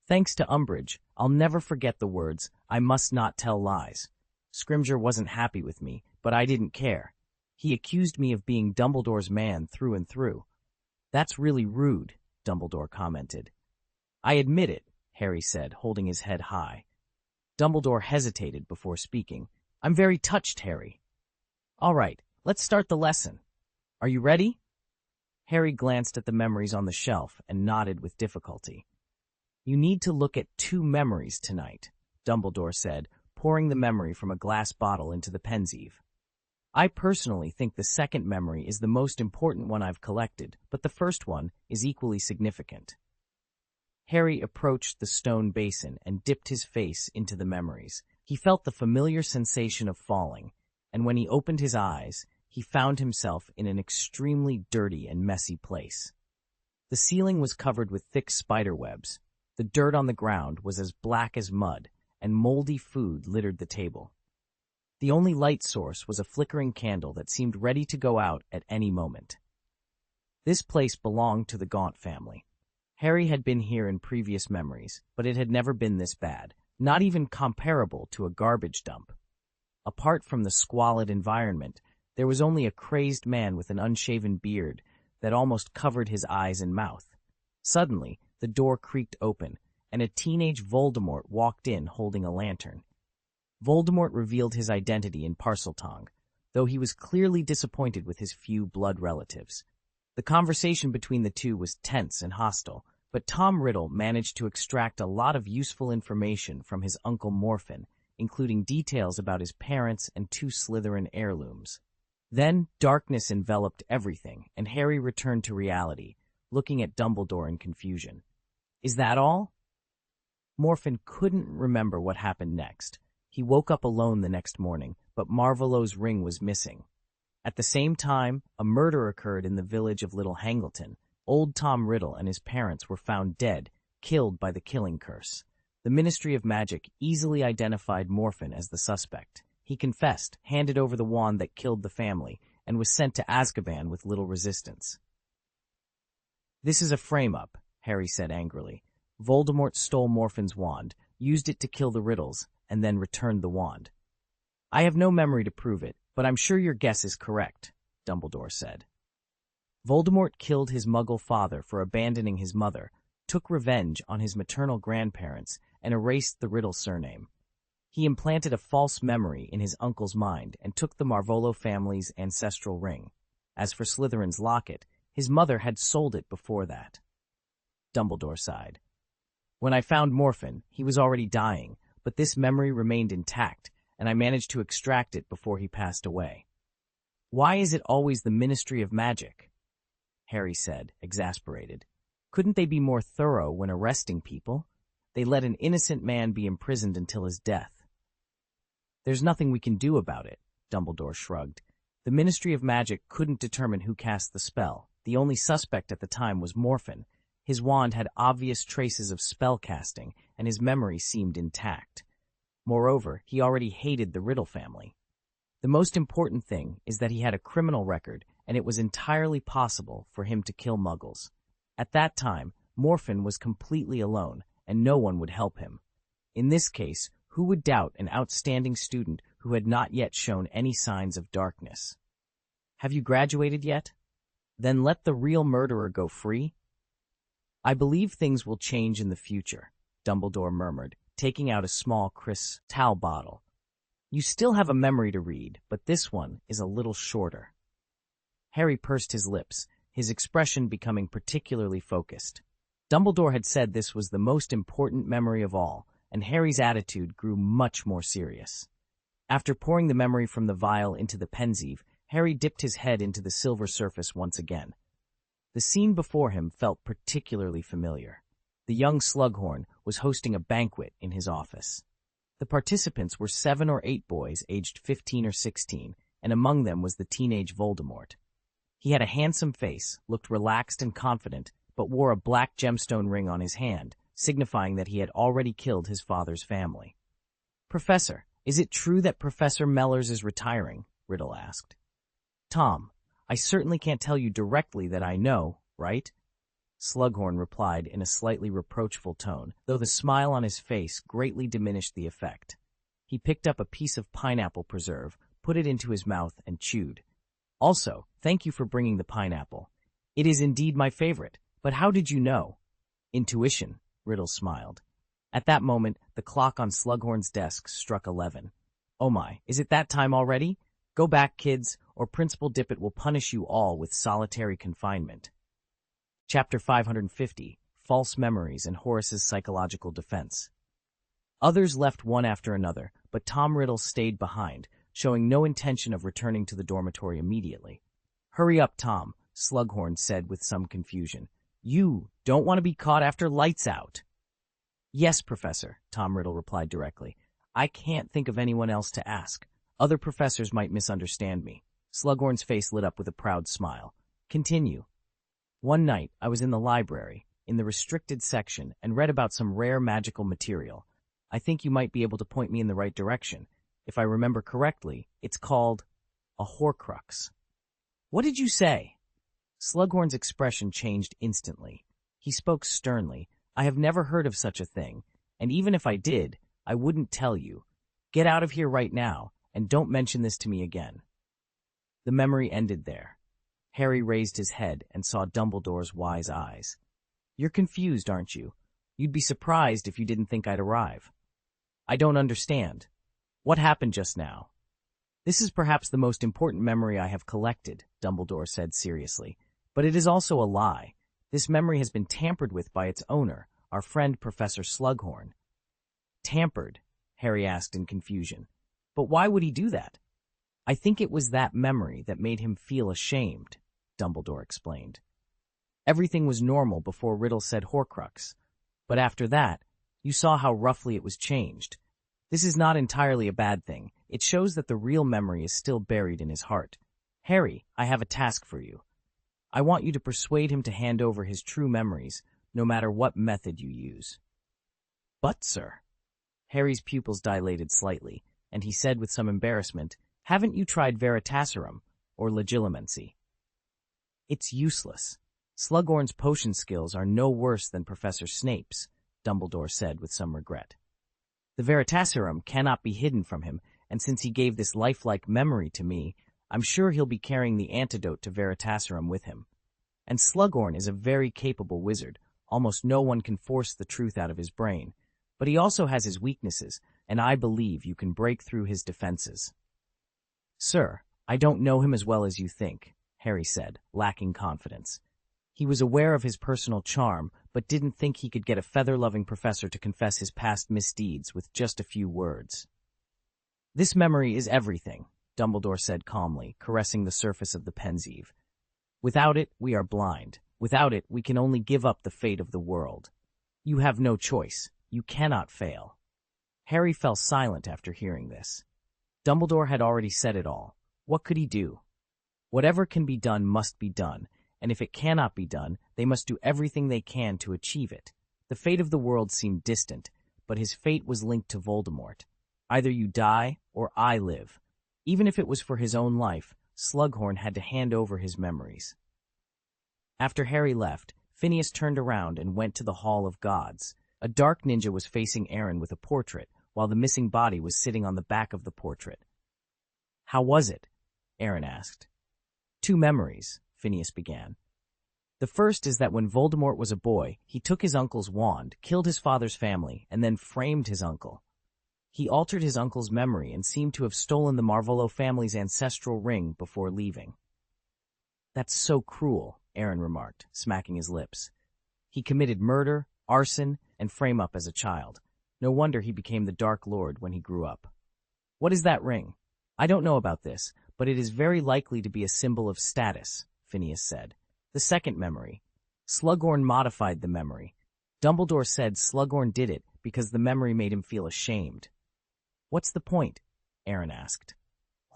"Thanks to Umbridge, I'll never forget the words, 'I must not tell lies.' Scrimgeour wasn't happy with me, but I didn't care. He accused me of being Dumbledore's man through and through." "That's really rude," Dumbledore commented. "I admit it," Harry said, holding his head high. Dumbledore hesitated before speaking. "I'm very touched, Harry." "All right, let's start the lesson. Are you ready?" Harry glanced at the memories on the shelf and nodded with difficulty. "You need to look at 2 memories tonight," Dumbledore said, pouring the memory from a glass bottle into the pensieve. "I personally think the second memory is the most important one I've collected, but the first one is equally significant." Harry approached the stone basin and dipped his face into the memories. He felt the familiar sensation of falling, and when he opened his eyes, he found himself in an extremely dirty and messy place. The ceiling was covered with thick spider webs, the dirt on the ground was as black as mud, and moldy food littered the table. The only light source was a flickering candle that seemed ready to go out at any moment. This place belonged to the Gaunt family. Harry had been here in previous memories, but it had never been this bad, not even comparable to a garbage dump. Apart from the squalid environment, there was only a crazed man with an unshaven beard that almost covered his eyes and mouth. Suddenly, the door creaked open, and a teenage Voldemort walked in holding a lantern. Voldemort revealed his identity in Parseltongue, though he was clearly disappointed with his few blood relatives. The conversation between the two was tense and hostile, but Tom Riddle managed to extract a lot of useful information from his Uncle Morphin, including details about his parents and 2 Slytherin heirlooms. Then, darkness enveloped everything, and Harry returned to reality, looking at Dumbledore in confusion. "Is that all?" Morphin couldn't remember what happened next. He woke up alone the next morning, but Marvolo's ring was missing. At the same time, a murder occurred in the village of Little Hangleton. Old Tom Riddle and his parents were found dead, killed by the killing curse. The Ministry of Magic easily identified Morphin as the suspect. He confessed, handed over the wand that killed the family, and was sent to Azkaban with little resistance. "This is a frame-up," Harry said angrily. "Voldemort stole Morphin's wand, used it to kill the Riddles, and then returned the wand." "I have no memory to prove it, but I'm sure your guess is correct," Dumbledore said. Voldemort killed his Muggle father for abandoning his mother, took revenge on his maternal grandparents, and erased the Riddle surname. He implanted a false memory in his uncle's mind and took the Marvolo family's ancestral ring. As for Slytherin's locket, his mother had sold it before that. Dumbledore sighed. "When I found Morphin, he was already dying, but this memory remained intact, and I managed to extract it before he passed away." "Why is it always the Ministry of Magic?" Harry said, exasperated. "Couldn't they be more thorough when arresting people? They let an innocent man be imprisoned until his death." "There's nothing we can do about it," Dumbledore shrugged. "The Ministry of Magic couldn't determine who cast the spell. The only suspect at the time was Morphin. His wand had obvious traces of spell casting, and his memory seemed intact. Moreover, he already hated the Riddle family. The most important thing is that he had a criminal record, and it was entirely possible for him to kill Muggles. At that time, Morphin was completely alone, and no one would help him. In this case, who would doubt an outstanding student who had not yet shown any signs of darkness? "Have you graduated yet? Then let the real murderer go free?" "I believe things will change in the future," Dumbledore murmured, taking out a small crystal bottle. "You still have a memory to read, but this one is a little shorter." Harry pursed his lips, his expression becoming particularly focused. Dumbledore had said this was the most important memory of all, and Harry's attitude grew much more serious. After pouring the memory from the vial into the pensieve, Harry dipped his head into the silver surface once again. The scene before him felt particularly familiar. The young Slughorn was hosting a banquet in his office. The participants were 7 or 8 boys aged 15 or 16, and among them was the teenage Voldemort. He had a handsome face, looked relaxed and confident, but wore a black gemstone ring on his hand, signifying that he had already killed his father's family. "Professor, is it true that Professor Mellors is retiring?" Riddle asked. "Tom, I certainly can't tell you directly that I know, right?" Slughorn replied in a slightly reproachful tone, though the smile on his face greatly diminished the effect. He picked up a piece of pineapple preserve, put it into his mouth, and chewed. "Also, thank you for bringing the pineapple. It is indeed my favorite, but how did you know?" "Intuition," Riddle smiled. At that moment, the clock on Slughorn's desk struck 11. "Oh my, is it that time already? Go back, kids, or Principal Dippet will punish you all with solitary confinement." Chapter 550, False Memories and Horace's Psychological Defense. Others left one after another, but Tom Riddle stayed behind, showing no intention of returning to the dormitory immediately. "Hurry up, Tom," Slughorn said with some confusion. "You don't want to be caught after lights out." "Yes, Professor," Tom Riddle replied directly. "I can't think of anyone else to ask. Other professors might misunderstand me." Slughorn's face lit up with a proud smile. "Continue." "One night, I was in the library, in the restricted section, and read about some rare magical material. I think you might be able to point me in the right direction. If I remember correctly, it's called a Horcrux." "What did you say?" Slughorn's expression changed instantly. He spoke sternly. I have never heard of such a thing, and even if I did, I wouldn't tell you. Get out of here right now, and don't mention this to me again. The memory ended there. Harry raised his head and saw Dumbledore's wise eyes. You're confused, aren't you? You'd be surprised if you didn't think I'd arrive. I don't understand. What happened just now? This is perhaps the most important memory I have collected, Dumbledore said seriously. But it is also a lie. This memory has been tampered with by its owner, our friend Professor Slughorn. Tampered? Harry asked in confusion. But why would he do that? I think it was that memory that made him feel ashamed, Dumbledore explained. Everything was normal before Riddle said Horcrux. But after that, you saw how roughly it was changed. This is not entirely a bad thing. It shows that the real memory is still buried in his heart. Harry, I have a task for you. I want you to persuade him to hand over his true memories, no matter what method you use. But, sir. Harry's pupils dilated slightly, and he said with some embarrassment, Haven't you tried Veritaserum, or Legilimency? It's useless. Slughorn's potion skills are no worse than Professor Snape's, Dumbledore said with some regret. The Veritaserum cannot be hidden from him, and since he gave this lifelike memory to me, I'm sure he'll be carrying the antidote to Veritaserum with him. And Slughorn is a very capable wizard. Almost no one can force the truth out of his brain. But he also has his weaknesses, and I believe you can break through his defenses. Sir, I don't know him as well as you think, Harry said, lacking confidence. He was aware of his personal charm, but didn't think he could get a feather-loving professor to confess his past misdeeds with just a few words. This memory is everything, Dumbledore said calmly, caressing the surface of the Pensieve. Without it, we are blind. Without it, we can only give up the fate of the world. You have no choice. You cannot fail. Harry fell silent after hearing this. Dumbledore had already said it all. What could he do? Whatever can be done must be done, and if it cannot be done, they must do everything they can to achieve it. The fate of the world seemed distant, but his fate was linked to Voldemort. Either you die, or I live. Even if it was for his own life, Slughorn had to hand over his memories. After Harry left, Phineas turned around and went to the Hall of Gods. A dark ninja was facing Aaron with a portrait, while the missing body was sitting on the back of the portrait. How was it? Aaron asked. 2 memories, Phineas began. The first is that when Voldemort was a boy, he took his uncle's wand, killed his father's family, and then framed his uncle. He altered his uncle's memory and seemed to have stolen the Marvolo family's ancestral ring before leaving. That's so cruel, Aaron remarked, smacking his lips. He committed murder, arson, and frame-up as a child. No wonder he became the Dark Lord when he grew up. What is that ring? I don't know about this, but it is very likely to be a symbol of status, Phineas said. The second memory. Slughorn modified the memory. Dumbledore said Slughorn did it because the memory made him feel ashamed. What's the point? Aaron asked.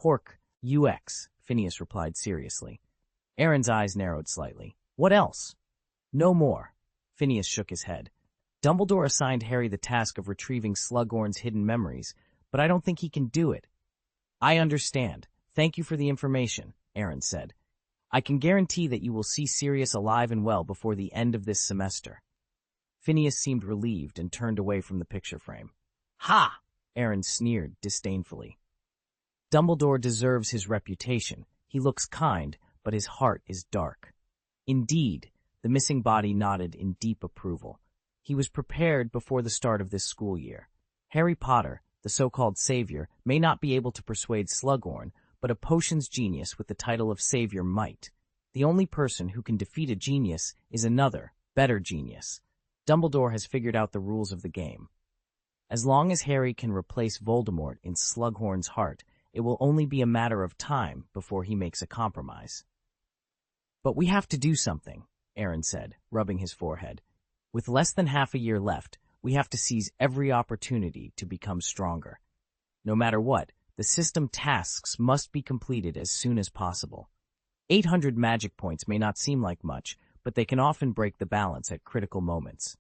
UX, Phineas replied seriously. Aaron's eyes narrowed slightly. What else? No more. Phineas shook his head. Dumbledore assigned Harry the task of retrieving Slughorn's hidden memories, but I don't think he can do it. I understand. Thank you for the information, Aaron said. I can guarantee that you will see Sirius alive and well before the end of this semester. Phineas seemed relieved and turned away from the picture frame. Ha! Aaron sneered disdainfully. Dumbledore deserves his reputation. He looks kind, but his heart is dark. Indeed, the missing body nodded in deep approval. He was prepared before the start of this school year. Harry Potter, the so-called savior, may not be able to persuade Slughorn, but a potions genius with the title of savior might. The only person who can defeat a genius is another, better genius. Dumbledore has figured out the rules of the game. As long as Harry can replace Voldemort in Slughorn's heart, it will only be a matter of time before he makes a compromise. But we have to do something, Aaron said, rubbing his forehead. With less than half a year left, we have to seize every opportunity to become stronger. No matter what, the system tasks must be completed as soon as possible. 800 magic points may not seem like much, but they can often break the balance at critical moments.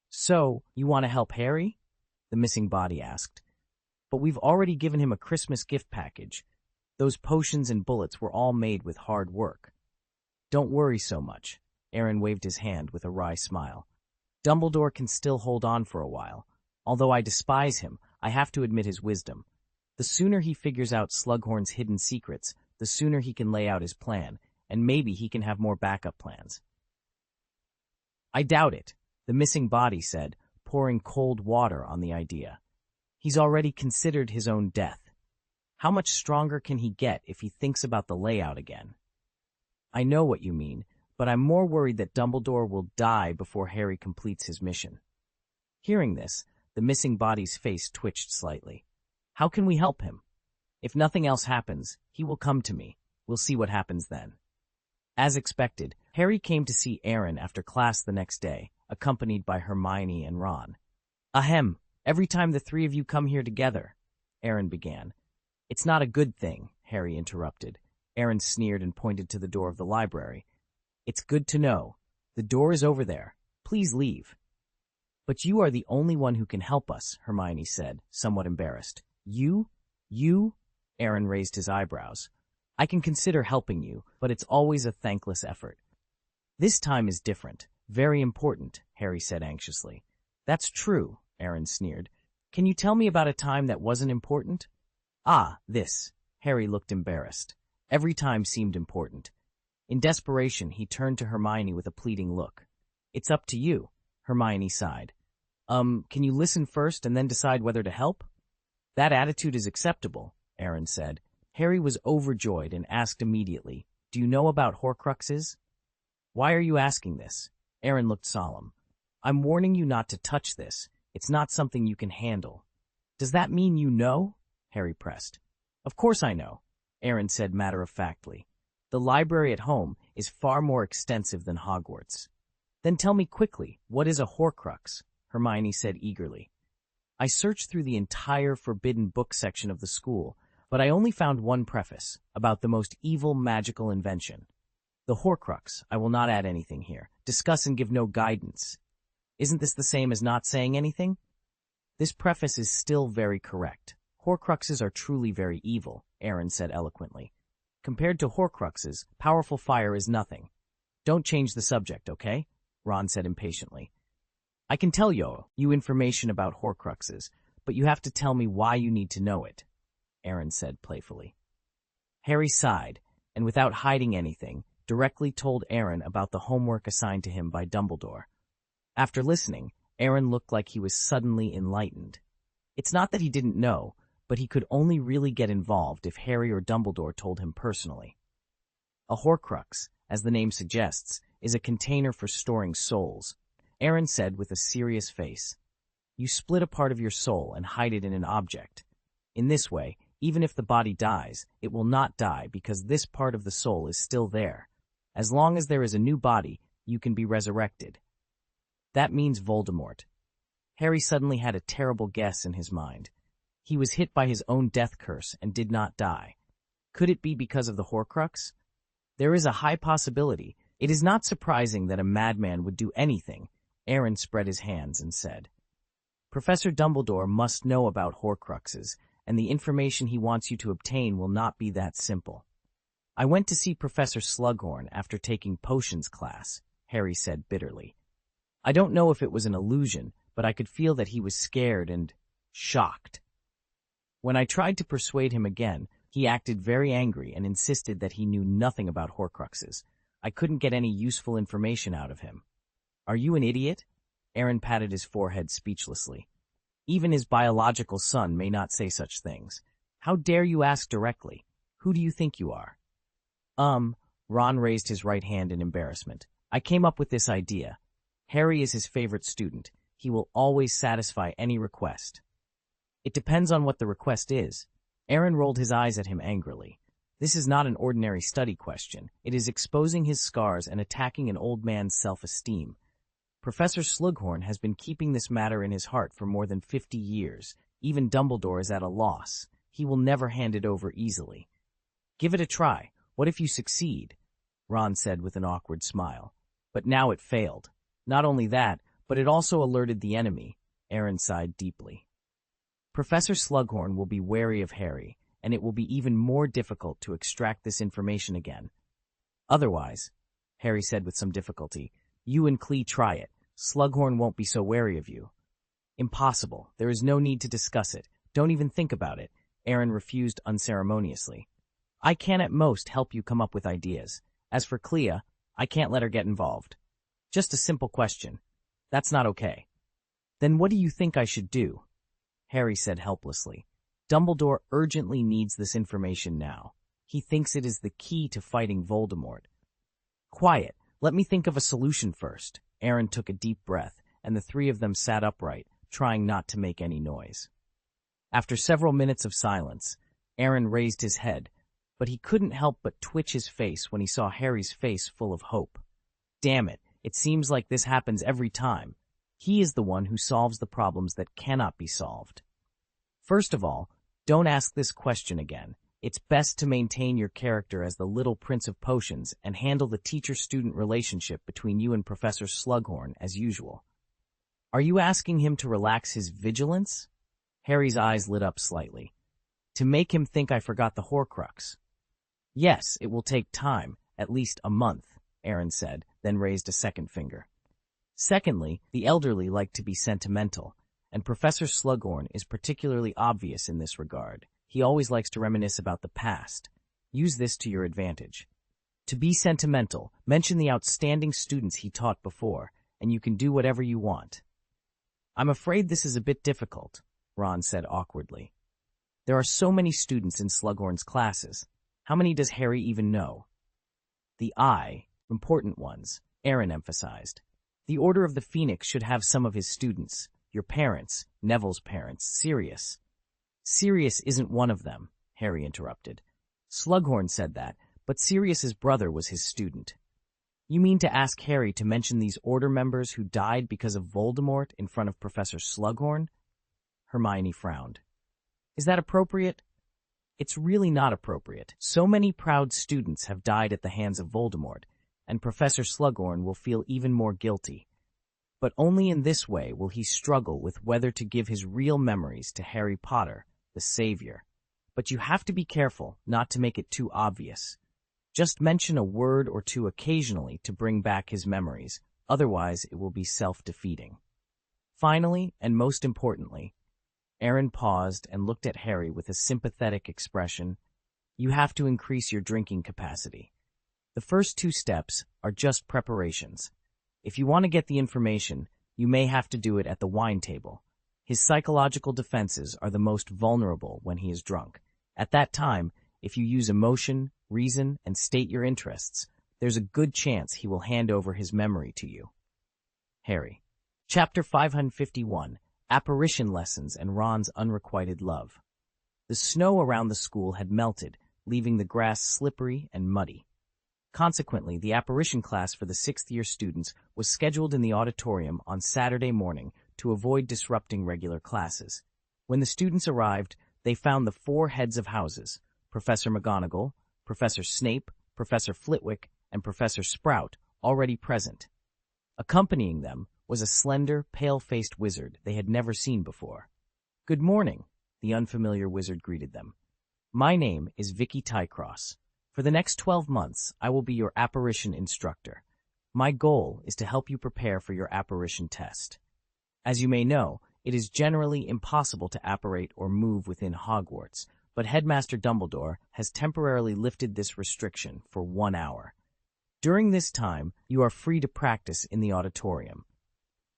So, you want to help Harry? The missing body asked. But we've already given him a Christmas gift package. Those potions and bullets were all made with hard work. Don't worry so much. Aaron waved his hand with a wry smile. Dumbledore can still hold on for a while. Although I despise him, I have to admit his wisdom. The sooner he figures out Slughorn's hidden secrets, the sooner he can lay out his plan, and maybe he can have more backup plans. I doubt it, the missing body said, pouring cold water on the idea. He's already considered his own death. How much stronger can he get if he thinks about the layout again? I know what you mean, but I'm more worried that Dumbledore will die before Harry completes his mission. Hearing this, the missing body's face twitched slightly. How can we help him? If nothing else happens, he will come to me. We'll see what happens then. As expected, Harry came to see Aaron after class the next day, accompanied by Hermione and Ron. Ahem, every time the three of you come here together, Aaron began. It's not a good thing, Harry interrupted. Aaron sneered and pointed to the door of the library. It's good to know. The door is over there. Please leave. But you are the only one who can help us, Hermione said, somewhat embarrassed. You? Aaron raised his eyebrows. I can consider helping you, but it's always a thankless effort. This time is different. Very important, Harry said anxiously. That's true, Aaron sneered. Can you tell me about a time that wasn't important? This. Harry looked embarrassed. Every time seemed important. In desperation, he turned to Hermione with a pleading look. It's up to you, Hermione sighed. Can you listen first and then decide whether to help? That attitude is acceptable, Aaron said. Harry was overjoyed and asked immediately, Do you know about Horcruxes? Why are you asking this? Aaron looked solemn. I'm warning you not to touch this. It's not something you can handle. Does that mean you know? Harry pressed. Of course I know, Aaron said matter-of-factly. The library at home is far more extensive than Hogwarts. Then tell me quickly, what is a Horcrux? Hermione said eagerly. I searched through the entire forbidden book section of the school, but I only found one preface, about the most evil magical invention. The Horcrux, I will not add anything here, discuss and give no guidance. Isn't this the same as not saying anything? This preface is still very correct. Horcruxes are truly very evil, Aaron said eloquently. Compared to Horcruxes, powerful fire is nothing. Don't change the subject, okay? Ron said impatiently. I can tell you information about Horcruxes, but you have to tell me why you need to know it, Aaron said playfully. Harry sighed, and without hiding anything, directly told Aaron about the homework assigned to him by Dumbledore. After listening, Aaron looked like he was suddenly enlightened. It's not that he didn't know, but he could only really get involved if Harry or Dumbledore told him personally. A Horcrux, as the name suggests, is a container for storing souls, Aaron said with a serious face. You split a part of your soul and hide it in an object. In this way, even if the body dies, it will not die because this part of the soul is still there. As long as there is a new body, you can be resurrected. That means Voldemort. Harry suddenly had a terrible guess in his mind. He was hit by his own death curse and did not die. Could it be because of the Horcrux? There is a high possibility. It is not surprising that a madman would do anything. Aaron spread his hands and said, Professor Dumbledore must know about Horcruxes, and the information he wants you to obtain will not be that simple. I went to see Professor Slughorn after taking potions class, Harry said bitterly. I don't know if it was an illusion, but I could feel that he was scared and shocked. When I tried to persuade him again, he acted very angry and insisted that he knew nothing about Horcruxes. I couldn't get any useful information out of him. Are you an idiot? Aaron patted his forehead speechlessly. Even his biological son may not say such things. How dare you ask directly? Who do you think you are? Ron raised his right hand in embarrassment. I came up with this idea. Harry is his favorite student. He will always satisfy any request. It depends on what the request is. Aaron rolled his eyes at him angrily. This is not an ordinary study question. It is exposing his scars and attacking an old man's self-esteem. Professor Slughorn has been keeping this matter in his heart for more than 50 years. Even Dumbledore is at a loss. He will never hand it over easily. Give it a try. What if you succeed? Ron said with an awkward smile. But now it failed. Not only that, but it also alerted the enemy. Aaron sighed deeply. Professor Slughorn will be wary of Harry, and it will be even more difficult to extract this information again. Otherwise, Harry said with some difficulty. You and Clee try it. Slughorn won't be so wary of you. Impossible. There is no need to discuss it. Don't even think about it. Aaron refused unceremoniously. I can at most help you come up with ideas. As for Clea, I can't let her get involved. Just a simple question. That's not okay. Then what do you think I should do? Harry said helplessly. Dumbledore urgently needs this information now. He thinks it is the key to fighting Voldemort. Quiet. Let me think of a solution first. Aaron took a deep breath, and the three of them sat upright, trying not to make any noise. After several minutes of silence, Aaron raised his head, but he couldn't help but twitch his face when he saw Harry's face full of hope. Damn it, it seems like this happens every time. He is the one who solves the problems that cannot be solved. First of all, don't ask this question again. It's best to maintain your character as the Little Prince of Potions and handle the teacher-student relationship between you and Professor Slughorn as usual. Are you asking him to relax his vigilance? Harry's eyes lit up slightly. To make him think I forgot the Horcrux. Yes, it will take time, at least a month, Aaron said, then raised a second finger. Secondly, the elderly like to be sentimental, and Professor Slughorn is particularly obvious in this regard. He always likes to reminisce about the past. Use this to your advantage. To be sentimental, mention the outstanding students he taught before, and you can do whatever you want. I'm afraid this is a bit difficult, Ron said awkwardly. There are so many students in Slughorn's classes. How many does Harry even know? The important ones, Aaron emphasized. The Order of the Phoenix should have some of his students. Your parents, Neville's parents, Sirius. Sirius isn't one of them, Harry interrupted. Slughorn said that, but Sirius's brother was his student. You mean to ask Harry to mention these Order members who died because of Voldemort in front of Professor Slughorn? Hermione frowned. Is that appropriate? It's really not appropriate. So many proud students have died at the hands of Voldemort, and Professor Slughorn will feel even more guilty. But only in this way will he struggle with whether to give his real memories to Harry Potter, the Savior. But you have to be careful not to make it too obvious. Just mention a word or two occasionally to bring back his memories, otherwise it will be self-defeating. Finally, and most importantly, Aaron paused and looked at Harry with a sympathetic expression. You have to increase your drinking capacity. The first two steps are just preparations. If you want to get the information, you may have to do it at the wine table. His psychological defenses are the most vulnerable when he is drunk. At that time, if you use emotion, reason, and state your interests, there's a good chance he will hand over his memory to you. Harry. Chapter 551, Apparition Lessons and Ron's Unrequited Love. The snow around the school had melted, leaving the grass slippery and muddy. Consequently, the apparition class for the sixth-year students was scheduled in the auditorium on Saturday morning to avoid disrupting regular classes. When the students arrived, they found the four heads of houses, Professor McGonagall, Professor Snape, Professor Flitwick, and Professor Sprout, already present. Accompanying them was a slender, pale-faced wizard they had never seen before. Good morning, the unfamiliar wizard greeted them. My name is Vicky Tycross. For the next 12 months, I will be your apparition instructor. My goal is to help you prepare for your apparition test. As you may know, it is generally impossible to apparate or move within Hogwarts, but Headmaster Dumbledore has temporarily lifted this restriction for 1 hour. During this time, you are free to practice in the auditorium.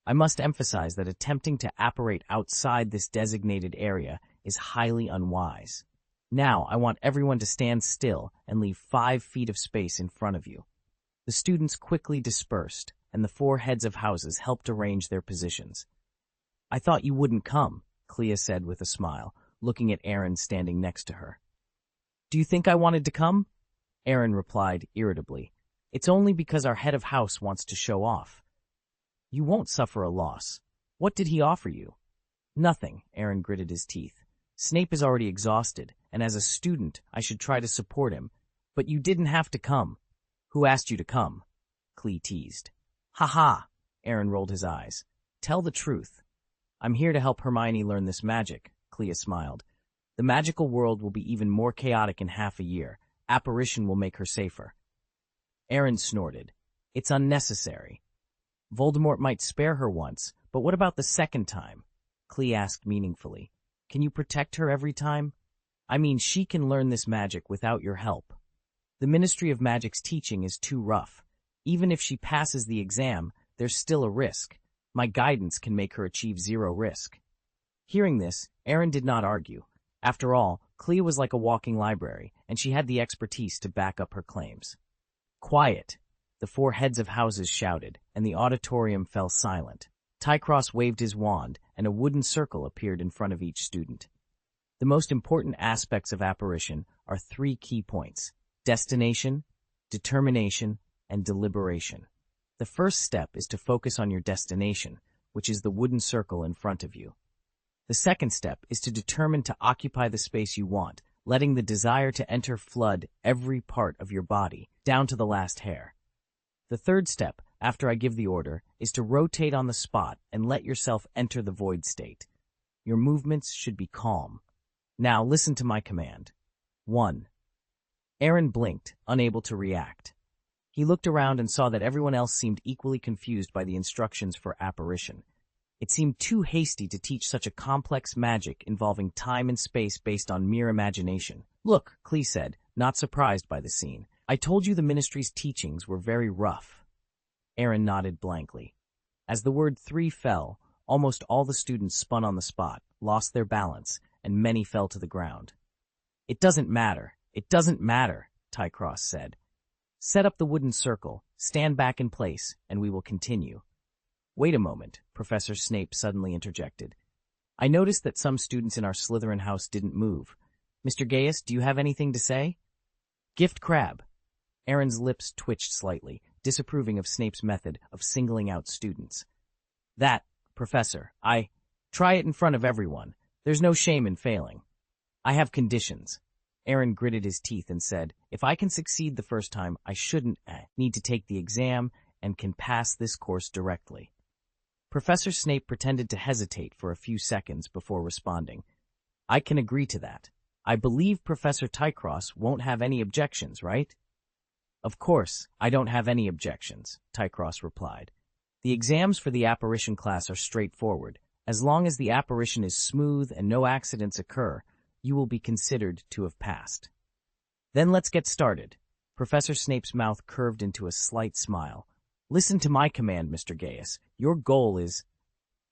I must emphasize that attempting to apparate outside this designated area is highly unwise. Now, I want everyone to stand still and leave 5 feet of space in front of you. The students quickly dispersed, and the four heads of houses helped arrange their positions. I thought you wouldn't come, Clea said with a smile, looking at Aaron standing next to her. Do you think I wanted to come? Aaron replied irritably. It's only because our head of house wants to show off. You won't suffer a loss. What did he offer you? Nothing, Aaron gritted his teeth. Snape is already exhausted, and as a student, I should try to support him. But you didn't have to come. Who asked you to come? Clea teased. Ha ha, Aaron rolled his eyes. Tell the truth. I'm here to help Hermione learn this magic, Clea smiled. The magical world will be even more chaotic in half a year. Apparition will make her safer. Aaron snorted. It's unnecessary. Voldemort might spare her once, but what about the second time? Clee asked meaningfully. Can you protect her every time? I mean, she can learn this magic without your help. The Ministry of Magic's teaching is too rough. Even if she passes the exam, there's still a risk. My guidance can make her achieve zero risk. Hearing this, Aaron did not argue. After all, Clea was like a walking library, and she had the expertise to back up her claims. Quiet! The four heads of houses shouted, and the auditorium fell silent. Tycross waved his wand, and a wooden circle appeared in front of each student. The most important aspects of apparition are three key points: destination, determination, and deliberation. The first step is to focus on your destination, which is the wooden circle in front of you. The second step is to determine to occupy the space you want, letting the desire to enter flood every part of your body, down to the last hair. The third step, after I give the order, is to rotate on the spot and let yourself enter the void state. Your movements should be calm. Now listen to my command. 1. Aaron blinked, unable to react. He looked around and saw that everyone else seemed equally confused by the instructions for apparition. It seemed too hasty to teach such a complex magic involving time and space based on mere imagination. Look, Clee said, not surprised by the scene. I told you the Ministry's teachings were very rough. Aaron nodded blankly. As the word 3 fell, almost all the students spun on the spot, lost their balance, and many fell to the ground. It doesn't matter. It doesn't matter, Tycross said. Set up the wooden circle, stand back in place, and we will continue. Wait a moment, Professor Snape suddenly interjected. I noticed that some students in our Slytherin house didn't move. Mr. Gaius, do you have anything to say? Gift crab. Aaron's lips twitched slightly, disapproving of Snape's method of singling out students. That, Professor, try it in front of everyone. There's no shame in failing. I have conditions. Aaron gritted his teeth and said, if I can succeed the first time, I shouldn't need to take the exam and can pass this course directly. Professor Snape pretended to hesitate for a few seconds before responding. I can agree to that. I believe Professor Tycross won't have any objections, right? Of course, I don't have any objections, Tycross replied. The exams for the apparition class are straightforward. As long as the apparition is smooth and no accidents occur, you will be considered to have passed. Then let's get started. Professor Snape's mouth curved into a slight smile. Listen to my command, Mr. Gaius. Your goal is...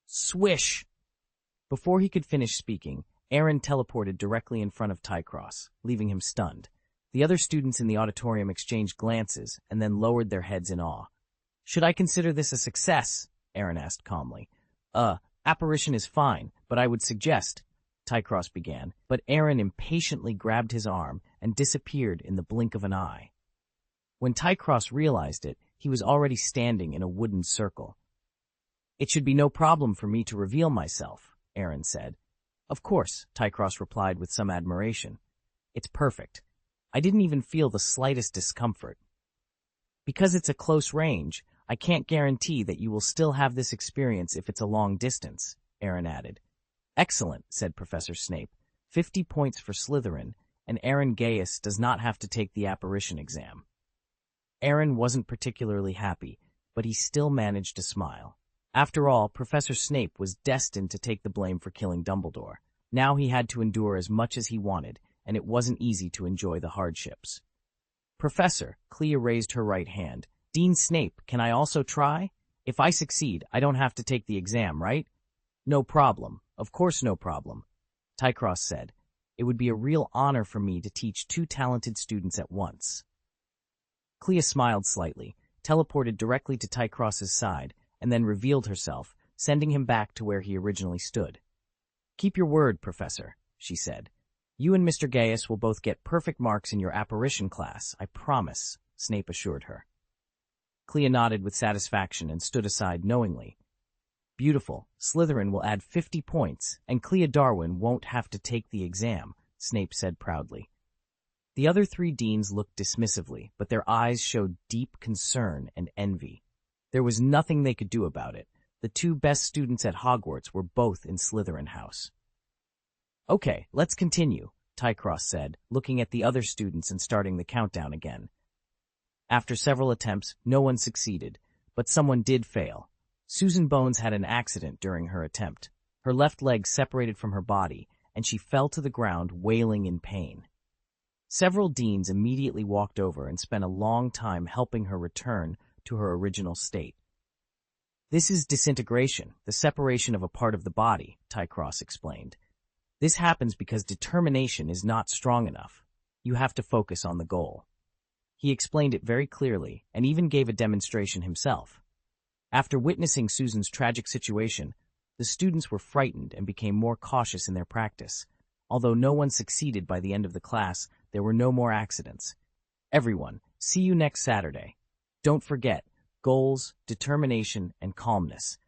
Swish! Before he could finish speaking, Aaron teleported directly in front of Tycross, leaving him stunned. The other students in the auditorium exchanged glances and then lowered their heads in awe. Should I consider this a success? Aaron asked calmly. Apparition is fine, but I would suggest... Tycross began, but Aaron impatiently grabbed his arm and disappeared in the blink of an eye. When Tycross realized it, he was already standing in a wooden circle. It should be no problem for me to reveal myself, Aaron said. Of course, Tycross replied with some admiration. It's perfect. I didn't even feel the slightest discomfort. Because it's a close range, I can't guarantee that you will still have this experience if it's a long distance, Aaron added. Excellent, said Professor Snape. 50 points for Slytherin, and Aaron Gaius does not have to take the apparition exam. Aaron wasn't particularly happy, but he still managed to smile. After all, Professor Snape was destined to take the blame for killing Dumbledore. Now he had to endure as much as he wanted, and it wasn't easy to enjoy the hardships. Professor, Clea raised her right hand. Dean Snape, can I also try? If I succeed, I don't have to take the exam, right? No problem. Of course no problem. Tycross said. It would be a real honor for me to teach 2 talented students at once. Clea smiled slightly, teleported directly to Tycross's side, and then revealed herself, sending him back to where he originally stood. Keep your word, Professor, she said. You and Mr. Gaius will both get perfect marks in your apparition class, I promise, Snape assured her. Clea nodded with satisfaction and stood aside knowingly. Beautiful. Slytherin will add 50 points, and Clea Darwin won't have to take the exam, Snape said proudly. The other 3 deans looked dismissively, but their eyes showed deep concern and envy. There was nothing they could do about it. The 2 best students at Hogwarts were both in Slytherin House. Okay, let's continue, Tycross said, looking at the other students and starting the countdown again. After several attempts, no one succeeded, but someone did fail. Susan Bones had an accident during her attempt. Her left leg separated from her body, and she fell to the ground, wailing in pain. Several deans immediately walked over and spent a long time helping her return to her original state. "This is disintegration, the separation of a part of the body," Tycross explained. "This happens because determination is not strong enough. You have to focus on the goal." He explained it very clearly and even gave a demonstration himself. After witnessing Susan's tragic situation, the students were frightened and became more cautious in their practice. Although no one succeeded by the end of the class, there were no more accidents. Everyone, see you next Saturday. Don't forget, goals, determination, and calmness.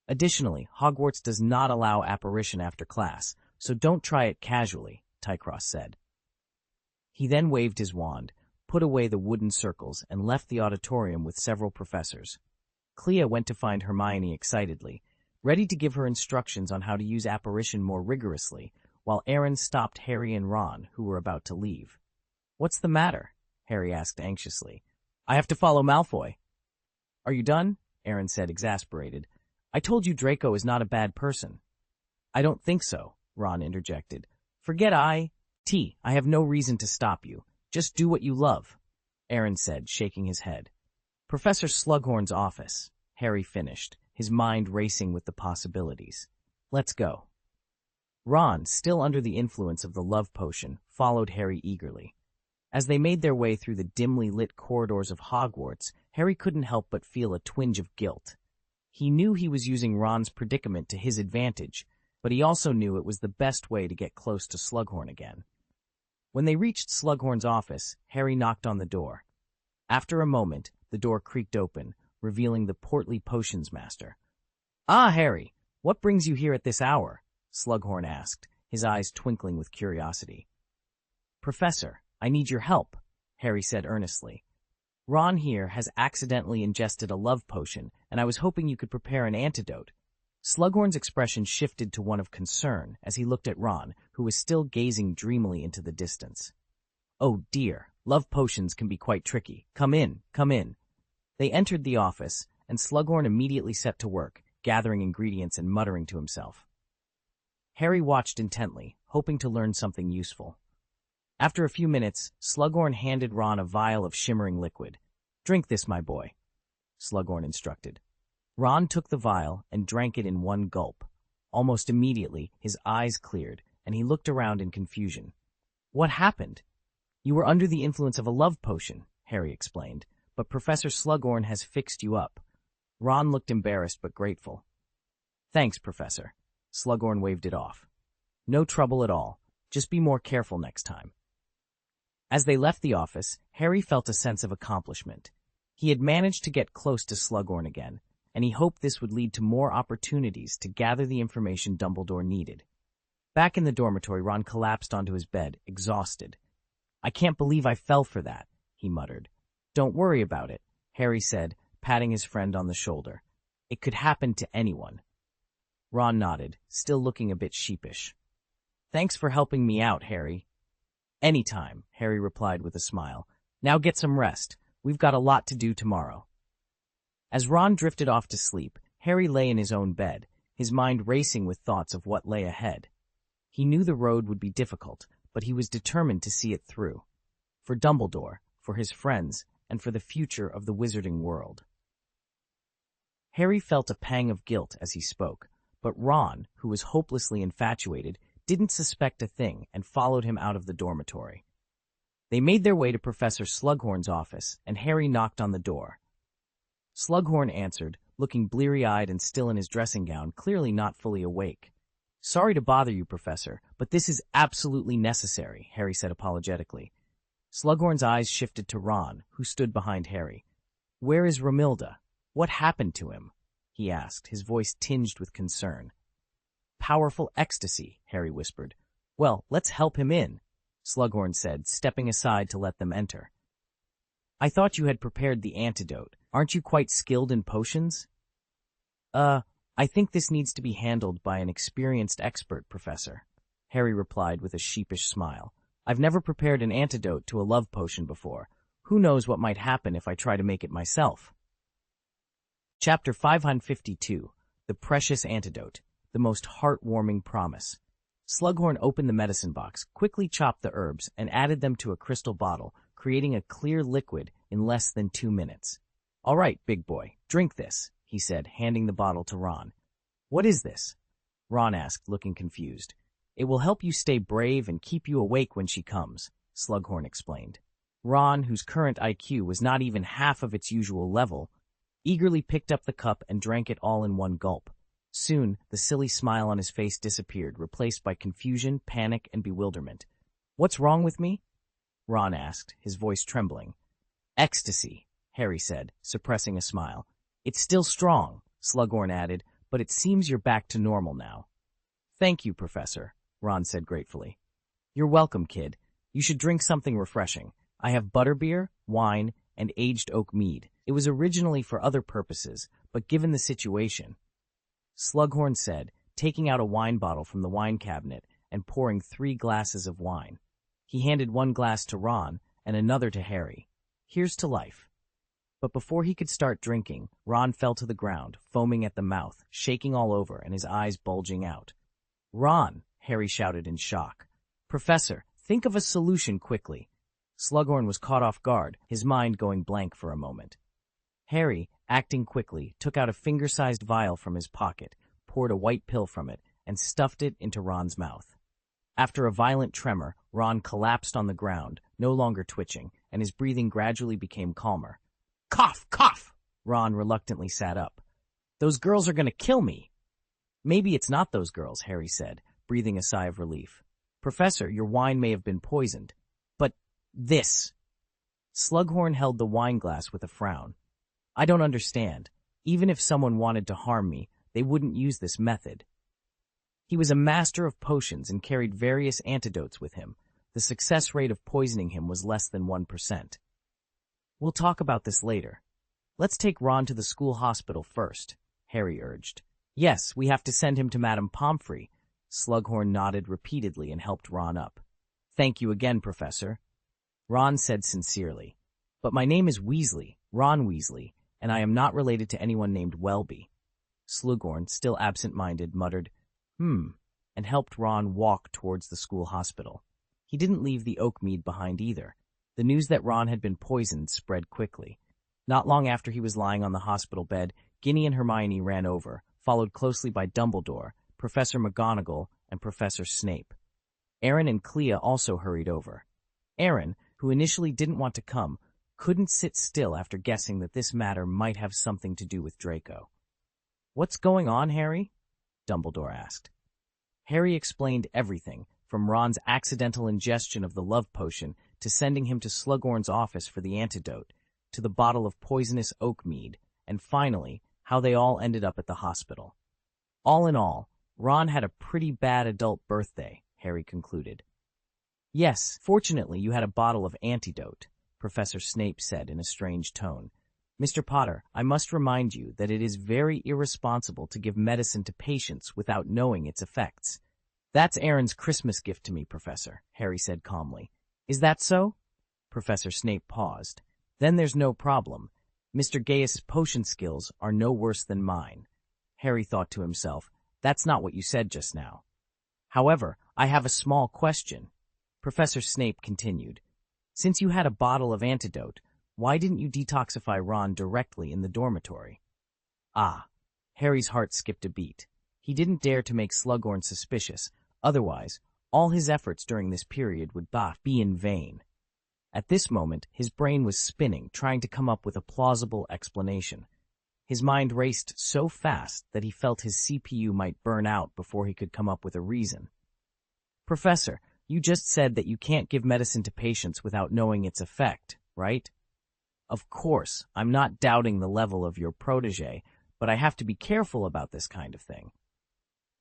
Additionally, Hogwarts does not allow apparition after class, so don't try it casually, Tycross said. He then waved his wand, put away the wooden circles, and left the auditorium with several professors. Clea went to find Hermione excitedly, ready to give her instructions on how to use apparition more rigorously, while Aaron stopped Harry and Ron, who were about to leave. "What's the matter?" Harry asked anxiously. "I have to follow Malfoy." "Are you done?" Aaron said, exasperated. "I told you Draco is not a bad person." "I don't think so," Ron interjected. "Forget I have no reason to stop you. Just do what you love," Aaron said, shaking his head. "Professor Slughorn's office," Harry finished, his mind racing with the possibilities. "Let's go." Ron, still under the influence of the love potion, followed Harry eagerly. As they made their way through the dimly lit corridors of Hogwarts, Harry couldn't help but feel a twinge of guilt. He knew he was using Ron's predicament to his advantage, but he also knew it was the best way to get close to Slughorn again. When they reached Slughorn's office, Harry knocked on the door. After a moment, the door creaked open, revealing the portly potions master. "Ah, Harry, what brings you here at this hour?" Slughorn asked, his eyes twinkling with curiosity. "Professor, I need your help," Harry said earnestly. "Ron here has accidentally ingested a love potion, and I was hoping you could prepare an antidote." Slughorn's expression shifted to one of concern as he looked at Ron, who was still gazing dreamily into the distance. "Oh dear, love potions can be quite tricky. Come in, come in." They entered the office, and Slughorn immediately set to work, gathering ingredients and muttering to himself. Harry watched intently, hoping to learn something useful. After a few minutes, Slughorn handed Ron a vial of shimmering liquid. "Drink this, my boy," Slughorn instructed. Ron took the vial and drank it in one gulp. Almost immediately, his eyes cleared, and he looked around in confusion. "What happened?" "You were under the influence of a love potion," Harry explained, "but Professor Slughorn has fixed you up." Ron looked embarrassed but grateful. "Thanks, Professor." Slughorn waved it off. "No trouble at all. Just be more careful next time." As they left the office, Harry felt a sense of accomplishment. He had managed to get close to Slughorn again, and he hoped this would lead to more opportunities to gather the information Dumbledore needed. Back in the dormitory, Ron collapsed onto his bed, exhausted. "I can't believe I fell for that," he muttered. "Don't worry about it," Harry said, patting his friend on the shoulder. "It could happen to anyone." Ron nodded, still looking a bit sheepish. "Thanks for helping me out, Harry." "Anytime," Harry replied with a smile. "Now get some rest. We've got a lot to do tomorrow." As Ron drifted off to sleep, Harry lay in his own bed, his mind racing with thoughts of what lay ahead. He knew the road would be difficult, but he was determined to see it through. For Dumbledore, for his friends, and for the future of the wizarding world. Harry felt a pang of guilt as he spoke, but Ron, who was hopelessly infatuated, didn't suspect a thing and followed him out of the dormitory. They made their way to Professor Slughorn's office, and Harry knocked on the door. Slughorn answered, looking bleary-eyed and still in his dressing gown, clearly not fully awake. "Sorry to bother you, Professor, but this is absolutely necessary," Harry said apologetically. Slughorn's eyes shifted to Ron, who stood behind Harry. "Where is Romilda? What happened to him?" he asked, his voice tinged with concern. "Powerful ecstasy," Harry whispered. "Well, let's help him in," Slughorn said, stepping aside to let them enter. "I thought you had prepared the antidote. Aren't you quite skilled in potions?" I think this needs to be handled by an experienced expert, Professor," Harry replied with a sheepish smile. "I've never prepared an antidote to a love potion before. Who knows what might happen if I try to make it myself? Chapter 552, The Precious Antidote, the Most Heartwarming Promise. Slughorn opened the medicine box, quickly chopped the herbs, and added them to a crystal bottle, creating a clear liquid in less than 2 minutes. "All right, big boy, drink this," he said, handing the bottle to Ron. "What is this?" Ron asked, looking confused. "It will help you stay brave and keep you awake when she comes," Slughorn explained. Ron, whose current IQ was not even half of its usual level, eagerly picked up the cup and drank it all in one gulp. Soon, the silly smile on his face disappeared, replaced by confusion, panic, and bewilderment. "What's wrong with me?" Ron asked, his voice trembling. "Ecstasy," Harry said, suppressing a smile. "It's still strong," Slughorn added, "but it seems you're back to normal now." "Thank you, Professor," Ron said gratefully. "You're welcome, kid. You should drink something refreshing. I have butterbeer, wine, and aged oak mead. It was originally for other purposes, but given the situation—" Slughorn said, taking out a wine bottle from the wine cabinet and pouring 3 glasses of wine. He handed 1 glass to Ron and another to Harry. "Here's to life." But before he could start drinking, Ron fell to the ground, foaming at the mouth, shaking all over, and his eyes bulging out. "Ron!" Harry shouted in shock. "Professor, think of a solution quickly." Slughorn was caught off guard, his mind going blank for a moment. Harry, acting quickly, took out a finger-sized vial from his pocket, poured a white pill from it, and stuffed it into Ron's mouth. After a violent tremor, Ron collapsed on the ground, no longer twitching, and his breathing gradually became calmer. "Cough, cough!" Ron reluctantly sat up. "Those girls are going to kill me." "Maybe it's not those girls," Harry said, breathing a sigh of relief. "Professor, your wine may have been poisoned. But this—" Slughorn held the wine glass with a frown. "I don't understand. Even if someone wanted to harm me, they wouldn't use this method." He was a master of potions and carried various antidotes with him. The success rate of poisoning him was less than 1%. "We'll talk about this later. Let's take Ron to the school hospital first," Harry urged. "Yes, we have to send him to Madame Pomfrey." Slughorn nodded repeatedly and helped Ron up. "Thank you again, Professor," Ron said sincerely. "But my name is Weasley, Ron Weasley, and I am not related to anyone named Welby." Slughorn, still absent-minded, muttered, and helped Ron walk towards the school hospital. He didn't leave the oak mead behind either. The news that Ron had been poisoned spread quickly. Not long after he was lying on the hospital bed, Ginny and Hermione ran over, followed closely by Dumbledore, Professor McGonagall, and Professor Snape. Aaron and Clea also hurried over. Aaron, who initially didn't want to come, couldn't sit still after guessing that this matter might have something to do with Draco. "What's going on, Harry?" Dumbledore asked. Harry explained everything, from Ron's accidental ingestion of the love potion to sending him to Slughorn's office for the antidote, to the bottle of poisonous oak mead, and finally, how they all ended up at the hospital. All in all, Ron had a pretty bad adult birthday, Harry concluded. "Yes, fortunately you had a bottle of antidote," Professor Snape said in a strange tone. "Mr. Potter, I must remind you that it is very irresponsible to give medicine to patients without knowing its effects." "That's Aaron's Christmas gift to me, Professor," Harry said calmly. "Is that so?" Professor Snape paused. "Then there's no problem. Mr. Gaius' potion skills are no worse than mine." Harry thought to himself, "That's not what you said just now." "However, I have a small question." Professor Snape continued. "Since you had a bottle of antidote, why didn't you detoxify Ron directly in the dormitory?" Ah, Harry's heart skipped a beat. He didn't dare to make Slughorn suspicious, otherwise, all his efforts during this period would be in vain. At this moment, his brain was spinning, trying to come up with a plausible explanation. His mind raced so fast that he felt his CPU might burn out before he could come up with a reason. "Professor, you just said that you can't give medicine to patients without knowing its effect, right?" "Of course, I'm not doubting the level of your protege, but I have to be careful about this kind of thing."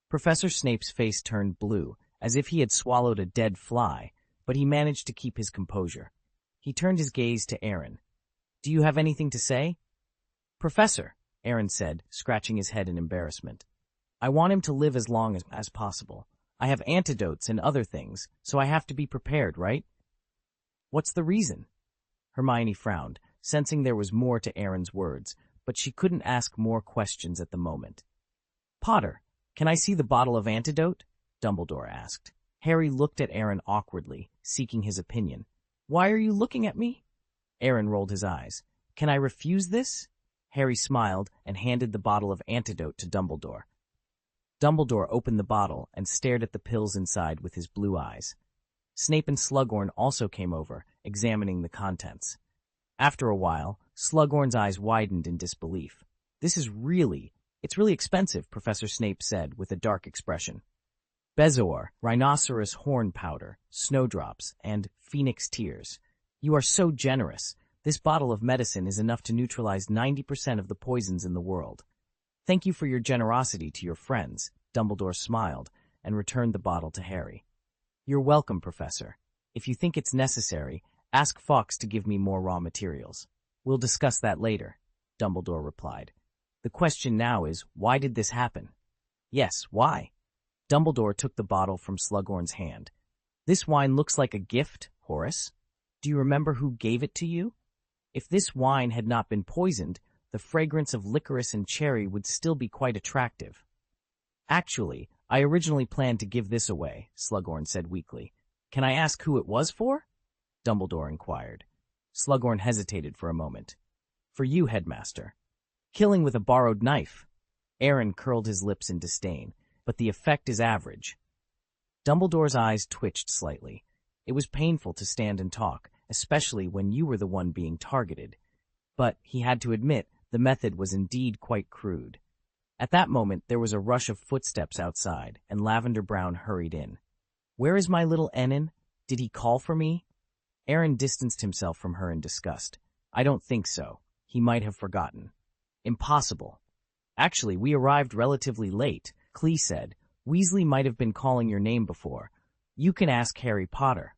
Professor Snape's face turned blue, as if he had swallowed a dead fly, but he managed to keep his composure. He turned his gaze to Aaron. "Do you have anything to say?" "Professor," Aaron said, scratching his head in embarrassment, "I want him to live as long as possible. I have antidotes and other things, so I have to be prepared, right?" "What's the reason?" Hermione frowned, sensing there was more to Aaron's words, but she couldn't ask more questions at the moment. "Potter, can I see the bottle of antidote?" Dumbledore asked. Harry looked at Aaron awkwardly, seeking his opinion. "Why are you looking at me?" Aaron rolled his eyes. "Can I refuse this?" Harry smiled and handed the bottle of antidote to Dumbledore. Dumbledore opened the bottle and stared at the pills inside with his blue eyes. Snape and Slughorn also came over, examining the contents. After a while, Slughorn's eyes widened in disbelief. It's really expensive," Professor Snape said with a dark expression. "Bezoar, rhinoceros horn powder, snowdrops, and phoenix tears. You are so generous. This bottle of medicine is enough to neutralize 90% of the poisons in the world. Thank you for your generosity to your friends." Dumbledore smiled and returned the bottle to Harry. "You're welcome, Professor. If you think it's necessary, ask Fawkes to give me more raw materials." "We'll discuss that later," Dumbledore replied. "The question now is, why did this happen?" "Yes, why?" Dumbledore took the bottle from Slughorn's hand. "This wine looks like a gift, Horace. Do you remember who gave it to you? If this wine had not been poisoned, the fragrance of licorice and cherry would still be quite attractive." "Actually, I originally planned to give this away," Slughorn said weakly. "Can I ask who it was for?" Dumbledore inquired. Slughorn hesitated for a moment. "For you, Headmaster." "Killing with a borrowed knife." Aaron curled his lips in disdain. "But the effect is average." Dumbledore's eyes twitched slightly. It was painful to stand and talk, especially when you were the one being targeted. But, he had to admit, the method was indeed quite crude. At that moment, there was a rush of footsteps outside, and Lavender Brown hurried in. "Where is my little Enon? Did he call for me?" Aaron distanced himself from her in disgust. "I don't think so. He might have forgotten." "Impossible." "Actually, we arrived relatively late," Clee said. "Weasley might have been calling your name before. You can ask Harry Potter."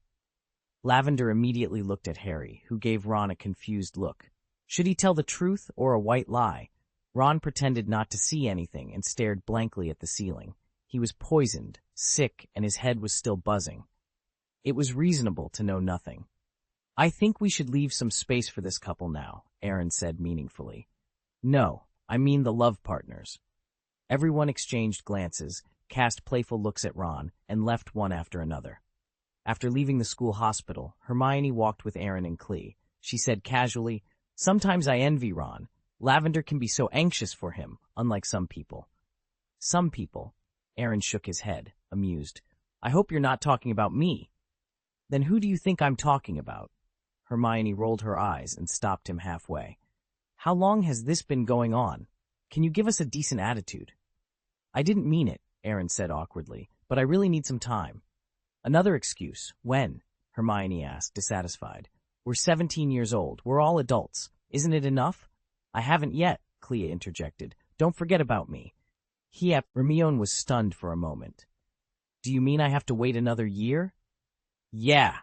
Lavender immediately looked at Harry, who gave Ron a confused look. Should he tell the truth or a white lie? Ron pretended not to see anything and stared blankly at the ceiling. He was poisoned, sick, and his head was still buzzing. It was reasonable to know nothing. "I think we should leave some space for this couple now," Aaron said meaningfully. "No, I mean the love partners." Everyone exchanged glances, cast playful looks at Ron, and left one after another. After leaving the school hospital, Hermione walked with Aaron and Clee. She said casually, "Sometimes I envy Ron. Lavender can be so anxious for him, unlike some people." "Some people?" Aaron shook his head, amused. "I hope you're not talking about me." "Then who do you think I'm talking about?" Hermione rolled her eyes and stopped him halfway. "How long has this been going on? Can you give us a decent attitude?" "I didn't mean it," Aaron said awkwardly, "but I really need some time." "Another excuse. When?" Hermione asked, dissatisfied. "We're 17 years old. We're all adults. Isn't it enough?" "I haven't yet," Clea interjected. "Don't forget about me." Hermione was stunned for a moment. "Do you mean I have to wait another year?" "Yeah,"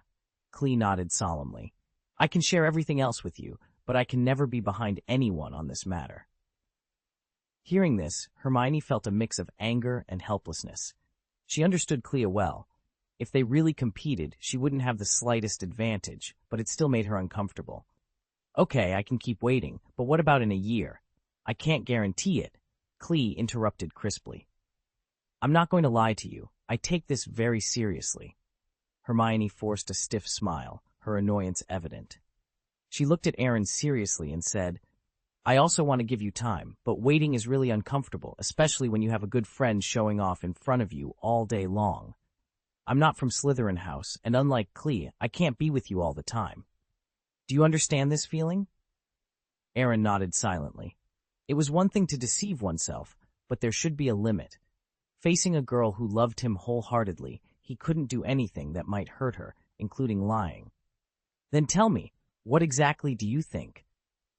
Clea nodded solemnly. "I can share everything else with you, but I can never be behind anyone on this matter." Hearing this, Hermione felt a mix of anger and helplessness. She understood Clea well. If they really competed, she wouldn't have the slightest advantage, but it still made her uncomfortable. "Okay, I can keep waiting, but what about in a year?" "I can't guarantee it," Clea interrupted crisply. "I'm not going to lie to you. I take this very seriously." Hermione forced a stiff smile, her annoyance evident. She looked at Aaron seriously and said, "I also want to give you time, but waiting is really uncomfortable, especially when you have a good friend showing off in front of you all day long. I'm not from Slytherin House, and unlike Clea, I can't be with you all the time. Do you understand this feeling?" Aaron nodded silently. It was one thing to deceive oneself, but there should be a limit. Facing a girl who loved him wholeheartedly, he couldn't do anything that might hurt her, including lying. "Then tell me, what exactly do you think?"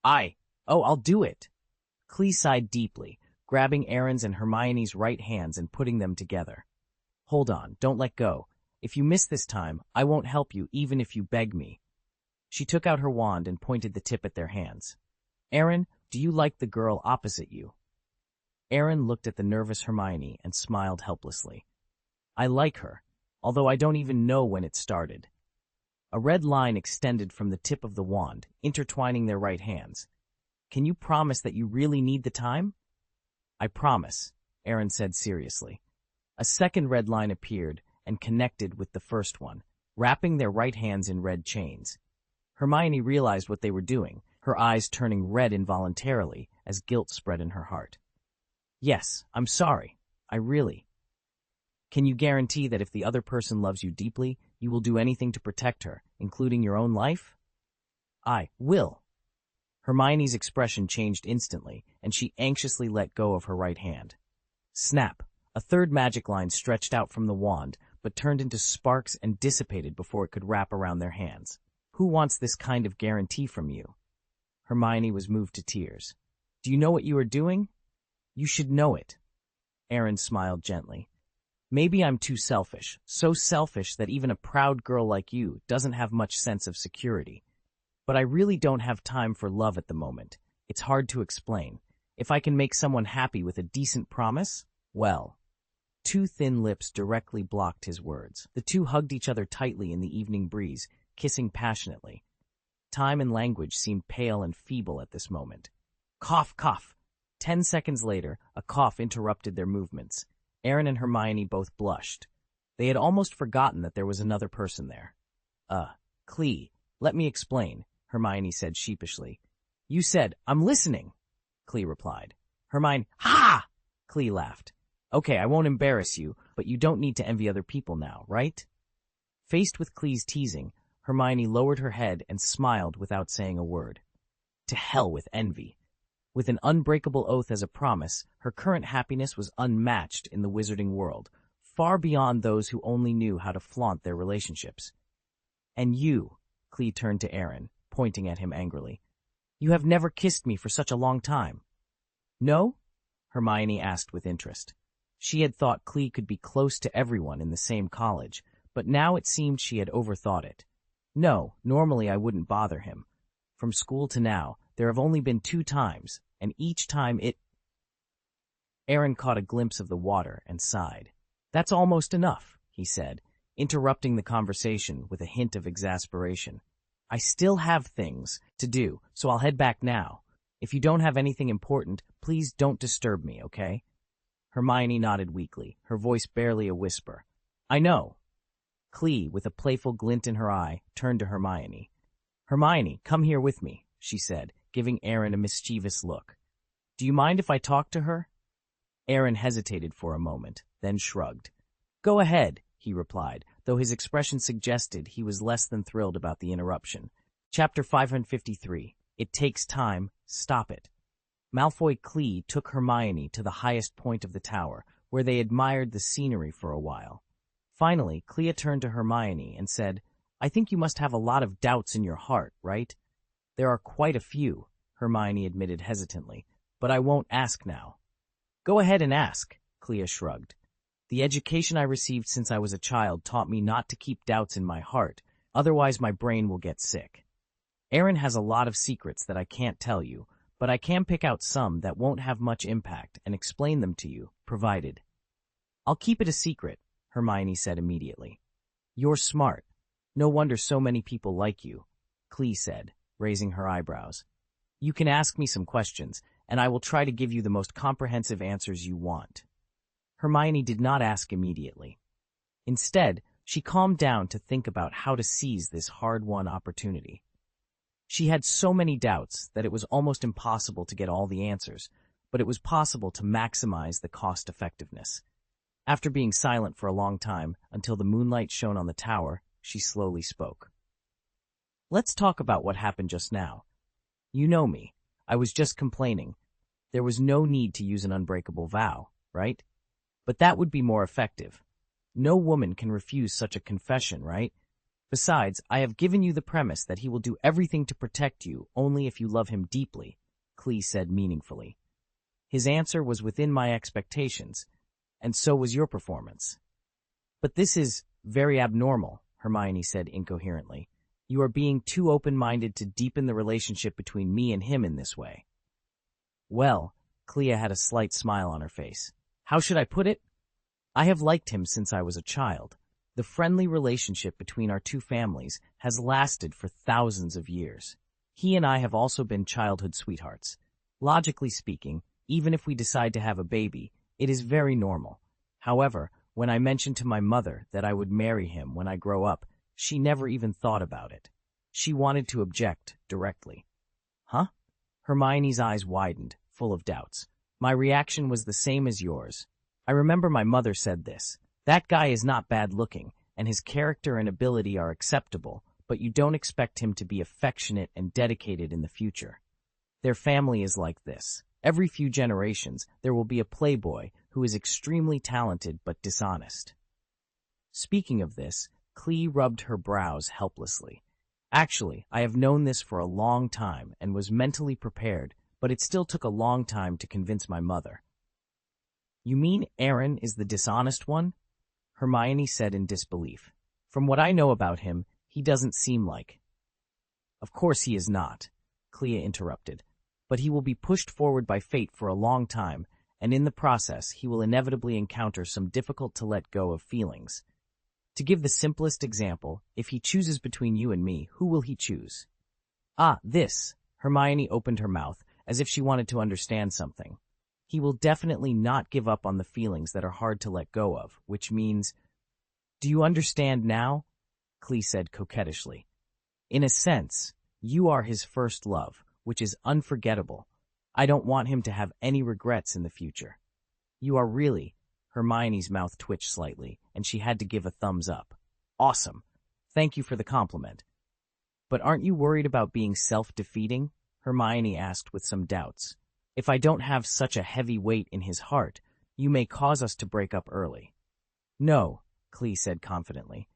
I'll do it." Clea sighed deeply, grabbing Aaron's and Hermione's right hands and putting them together. "Hold on, don't let go. If you miss this time, I won't help you even if you beg me." She took out her wand and pointed the tip at their hands. "Aaron, do you like the girl opposite you?" Aaron looked at the nervous Hermione and smiled helplessly. "I like her, although I don't even know when it started." A red line extended from the tip of the wand, intertwining their right hands. Can you promise that you really need the time? I promise, Aaron said seriously. A second red line appeared and connected with the first one, wrapping their right hands in red chains. Hermione realized what they were doing, her eyes turning red involuntarily as guilt spread in her heart. Yes, I'm sorry. I really. Can you guarantee that if the other person loves you deeply, you will do anything to protect her, including your own life? I will. Hermione's expression changed instantly, and she anxiously let go of her right hand. Snap! A third magic line stretched out from the wand, but turned into sparks and dissipated before it could wrap around their hands. Who wants this kind of guarantee from you? Hermione was moved to tears. Do you know what you are doing? You should know it. Aaron smiled gently. Maybe I'm too selfish, so selfish that even a proud girl like you doesn't have much sense of security. But I really don't have time for love at the moment. It's hard to explain. If I can make someone happy with a decent promise, well. Two thin lips directly blocked his words. The two hugged each other tightly in the evening breeze, kissing passionately. Time and language seemed pale and feeble at this moment. Cough, cough. 10 seconds later, a cough interrupted their movements. Aaron and Hermione both blushed. They had almost forgotten that there was another person there. Clee, let me explain, Hermione said sheepishly. You said, I'm listening, Clee replied. Hermione, ha! Clee laughed. Okay, I won't embarrass you, but you don't need to envy other people now, right? Faced with Clee's teasing, Hermione lowered her head and smiled without saying a word. To hell with envy. With an unbreakable oath as a promise, her current happiness was unmatched in the wizarding world, far beyond those who only knew how to flaunt their relationships. And you, Clee turned to Aaron, pointing at him angrily. You have never kissed me for such a long time. No? Hermione asked with interest. She had thought Clee could be close to everyone in the same college, but now it seemed she had overthought it. No, normally I wouldn't bother him. From school to now, there have only been 2 times, and each time it... Aaron caught a glimpse of the water and sighed. That's almost enough, he said, interrupting the conversation with a hint of exasperation. I still have things to do, so I'll head back now. If you don't have anything important, please don't disturb me, okay? Hermione nodded weakly, her voice barely a whisper. I know. Clee, with a playful glint in her eye, turned to Hermione. Hermione, come here with me, she said, giving Aaron a mischievous look. Do you mind if I talk to her? Aaron hesitated for a moment, then shrugged. Go ahead, he replied, though his expression suggested he was less than thrilled about the interruption. Chapter 553. It takes time. Stop it. Malfoy Clee took Hermione to the highest point of the tower, where they admired the scenery for a while. Finally, Clea turned to Hermione and said, I think you must have a lot of doubts in your heart, right? There are quite a few, Hermione admitted hesitantly, but I won't ask now. Go ahead and ask, Clea shrugged. The education I received since I was a child taught me not to keep doubts in my heart, otherwise my brain will get sick. Aaron has a lot of secrets that I can't tell you, but I can pick out some that won't have much impact and explain them to you, provided. I'll keep it a secret, Hermione said immediately. You're smart. No wonder so many people like you, Clee said, raising her eyebrows. You can ask me some questions, and I will try to give you the most comprehensive answers you want. Hermione did not ask immediately. Instead, she calmed down to think about how to seize this hard-won opportunity. She had so many doubts that it was almost impossible to get all the answers, but it was possible to maximize the cost-effectiveness. After being silent for a long time, until the moonlight shone on the tower, she slowly spoke. Let's talk about what happened just now. You know me. I was just complaining. There was no need to use an unbreakable vow, right? But that would be more effective. No woman can refuse such a confession, right? Besides, I have given you the premise that he will do everything to protect you only if you love him deeply, Clee said meaningfully. His answer was within my expectations, and so was your performance. But this is very abnormal, Hermione said incoherently. You are being too open-minded to deepen the relationship between me and him in this way. Well, Clea had a slight smile on her face. How should I put it? I have liked him since I was a child. The friendly relationship between our two families has lasted for thousands of years. He and I have also been childhood sweethearts. Logically speaking, even if we decide to have a baby, it is very normal. However, when I mentioned to my mother that I would marry him when I grow up, she never even thought about it. She wanted to object directly. Huh? Hermione's eyes widened, full of doubts. My reaction was the same as yours. I remember my mother said this. That guy is not bad looking, and his character and ability are acceptable, but you don't expect him to be affectionate and dedicated in the future. Their family is like this. Every few generations, there will be a playboy who is extremely talented but dishonest. Speaking of this, Clee rubbed her brows helplessly. Actually, I have known this for a long time and was mentally prepared, but it still took a long time to convince my mother. You mean Aaron is the dishonest one? Hermione said in disbelief. From what I know about him, he doesn't seem like. Of course he is not, Clea interrupted, but he will be pushed forward by fate for a long time, and in the process he will inevitably encounter some difficult-to-let-go of feelings. To give the simplest example, if he chooses between you and me, who will he choose? Ah, this! Hermione opened her mouth, as if she wanted to understand something. He will definitely not give up on the feelings that are hard to let go of, which means... Do you understand now? Clee said coquettishly. In a sense, you are his first love, which is unforgettable. I don't want him to have any regrets in the future. You are really... Hermione's mouth twitched slightly, and she had to give a thumbs up. Awesome. Thank you for the compliment. But aren't you worried about being self-defeating? Hermione asked with some doubts. If I don't have such a heavy weight in his heart, you may cause us to break up early. No, Clee said confidently.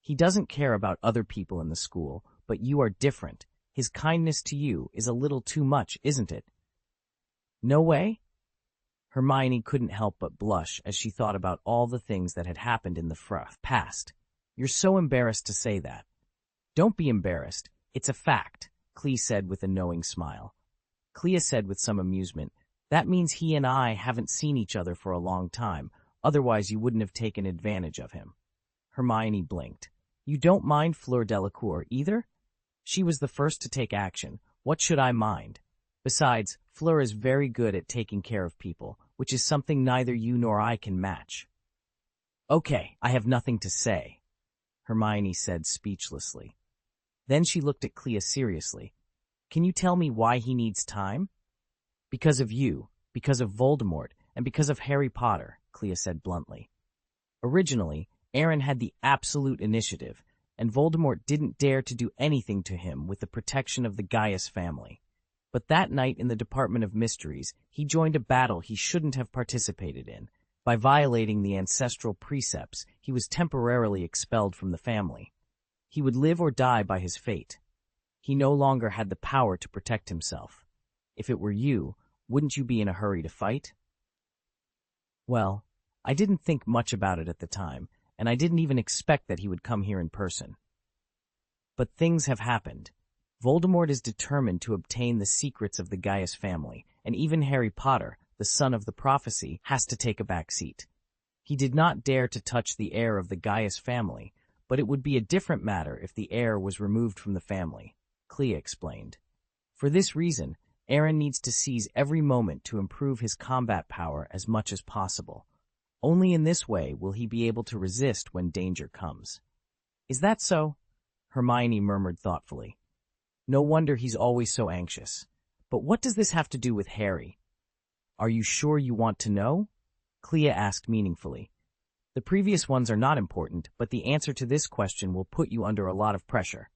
He doesn't care about other people in the school, but you are different. His kindness to you is a little too much, isn't it? No way? Hermione couldn't help but blush as she thought about all the things that had happened in the past. You're so embarrassed to say that. Don't be embarrassed. It's a fact, Clee said with a knowing smile. Clea said with some amusement, that means he and I haven't seen each other for a long time, otherwise you wouldn't have taken advantage of him. Hermione blinked. You don't mind Fleur Delacour either? She was the first to take action. What should I mind? Besides, Fleur is very good at taking care of people, which is something neither you nor I can match. Okay, I have nothing to say, Hermione said speechlessly. Then she looked at Clea seriously. Can you tell me why he needs time? Because of you, because of Voldemort, and because of Harry Potter, Clea said bluntly. Originally, Aaron had the absolute initiative, and Voldemort didn't dare to do anything to him with the protection of the Gaius family. But that night in the Department of Mysteries, he joined a battle he shouldn't have participated in. By violating the ancestral precepts, he was temporarily expelled from the family. He would live or die by his fate. He no longer had the power to protect himself. If it were you, wouldn't you be in a hurry to fight? Well, I didn't think much about it at the time, and I didn't even expect that he would come here in person. But things have happened. Voldemort is determined to obtain the secrets of the Gaius family, and even Harry Potter, the son of the prophecy, has to take a back seat. He did not dare to touch the heir of the Gaius family, but it would be a different matter if the heir was removed from the family, Clea explained. For this reason, Aaron needs to seize every moment to improve his combat power as much as possible. Only in this way will he be able to resist when danger comes. Is that so? Hermione murmured thoughtfully. No wonder he's always so anxious. But what does this have to do with Harry? Are you sure you want to know? Clea asked meaningfully. The previous ones are not important, but the answer to this question will put you under a lot of pressure.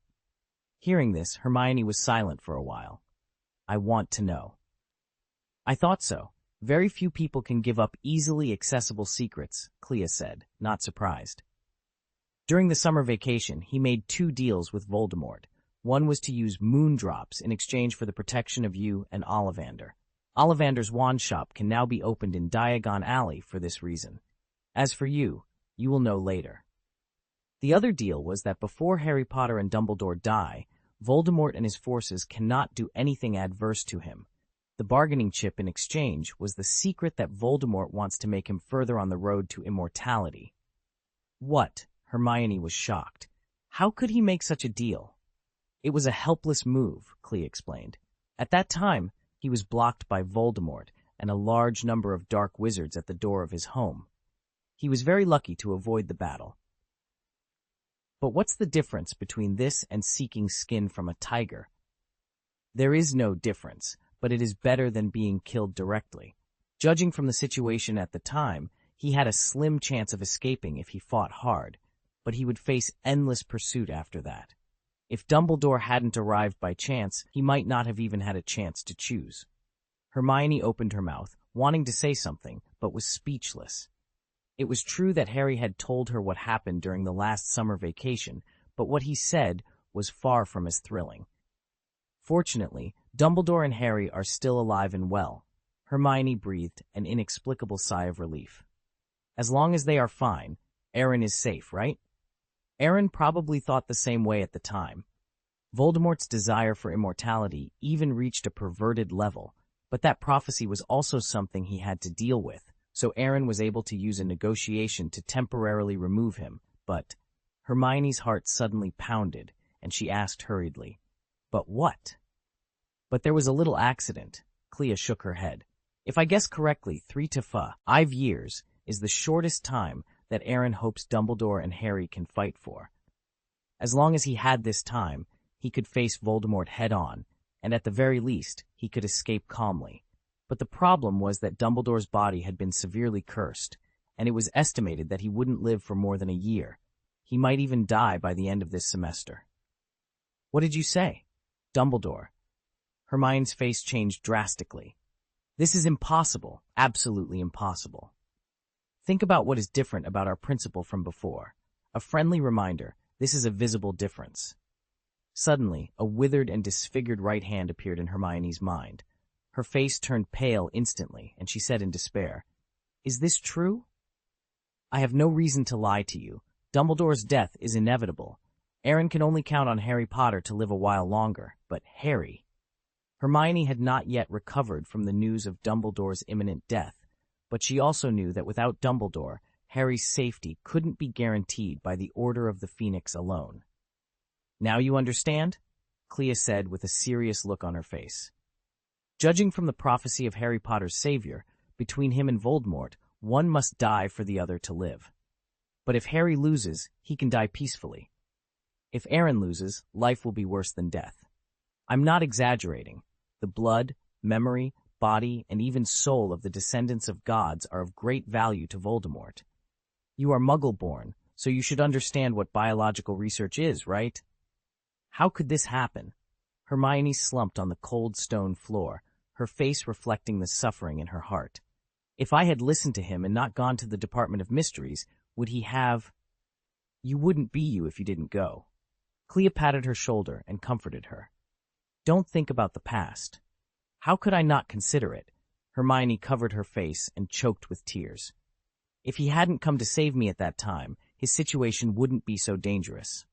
Hearing this, Hermione was silent for a while. I want to know. I thought so. Very few people can give up easily accessible secrets, Clea said, not surprised. During the summer vacation, he made 2 deals with Voldemort. One was to use moondrops in exchange for the protection of you and Ollivander. Ollivander's wand shop can now be opened in Diagon Alley for this reason. As for you, you will know later. The other deal was that before Harry Potter and Dumbledore die, Voldemort and his forces cannot do anything adverse to him. The bargaining chip in exchange was the secret that Voldemort wants to make him further on the road to immortality. What? Hermione was shocked. How could he make such a deal? It was a helpless move, Clea explained. At that time, he was blocked by Voldemort and a large number of dark wizards at the door of his home. He was very lucky to avoid the battle. But what's the difference between this and seeking skin from a tiger? There is no difference, but it is better than being killed directly. Judging from the situation at the time, he had a slim chance of escaping if he fought hard, but he would face endless pursuit after that. If Dumbledore hadn't arrived by chance, he might not have even had a chance to choose. Hermione opened her mouth, wanting to say something, but was speechless. It was true that Harry had told her what happened during the last summer vacation, but what he said was far from as thrilling. Fortunately, Dumbledore and Harry are still alive and well. Hermione breathed an inexplicable sigh of relief. As long as they are fine, Aaron is safe, right? Aaron probably thought the same way at the time. Voldemort's desire for immortality even reached a perverted level, but that prophecy was also something he had to deal with, so Aaron was able to use a negotiation to temporarily remove him, but Hermione's heart suddenly pounded, and she asked hurriedly, "But what?" "But there was a little accident." Clea shook her head. "If I guess correctly, 3 to 5 years is the shortest time that Aaron hopes Dumbledore and Harry can fight for. As long as he had this time, he could face Voldemort head-on, and at the very least, he could escape calmly. But the problem was that Dumbledore's body had been severely cursed, and it was estimated that he wouldn't live for more than a year. He might even die by the end of this semester." "What did you say?" "Dumbledore." Hermione's face changed drastically. "This is impossible, absolutely impossible. Think about what is different about our principal from before. A friendly reminder, this is a visible difference." Suddenly, a withered and disfigured right hand appeared in Hermione's mind. Her face turned pale instantly, and she said in despair, "Is this true?" "I have no reason to lie to you. Dumbledore's death is inevitable. Aaron can only count on Harry Potter to live a while longer, but Harry—" Hermione had not yet recovered from the news of Dumbledore's imminent death, but she also knew that without Dumbledore, Harry's safety couldn't be guaranteed by the Order of the Phoenix alone. "Now you understand?" Clea said with a serious look on her face. "Judging from the prophecy of Harry Potter's savior, between him and Voldemort, one must die for the other to live. But if Harry loses, he can die peacefully. If Aaron loses, life will be worse than death. I'm not exaggerating. The blood, memory, body, and even soul of the descendants of gods are of great value to Voldemort. You are Muggle-born, so you should understand what biological research is, right?" "How could this happen?" Hermione slumped on the cold stone floor, her face reflecting the suffering in her heart. "If I had listened to him and not gone to the Department of Mysteries, would he have—" "You wouldn't be you if you didn't go." Clea patted her shoulder and comforted her. "Don't think about the past." "How could I not consider it?" Hermione covered her face and choked with tears. "If he hadn't come to save me at that time, his situation wouldn't be so dangerous."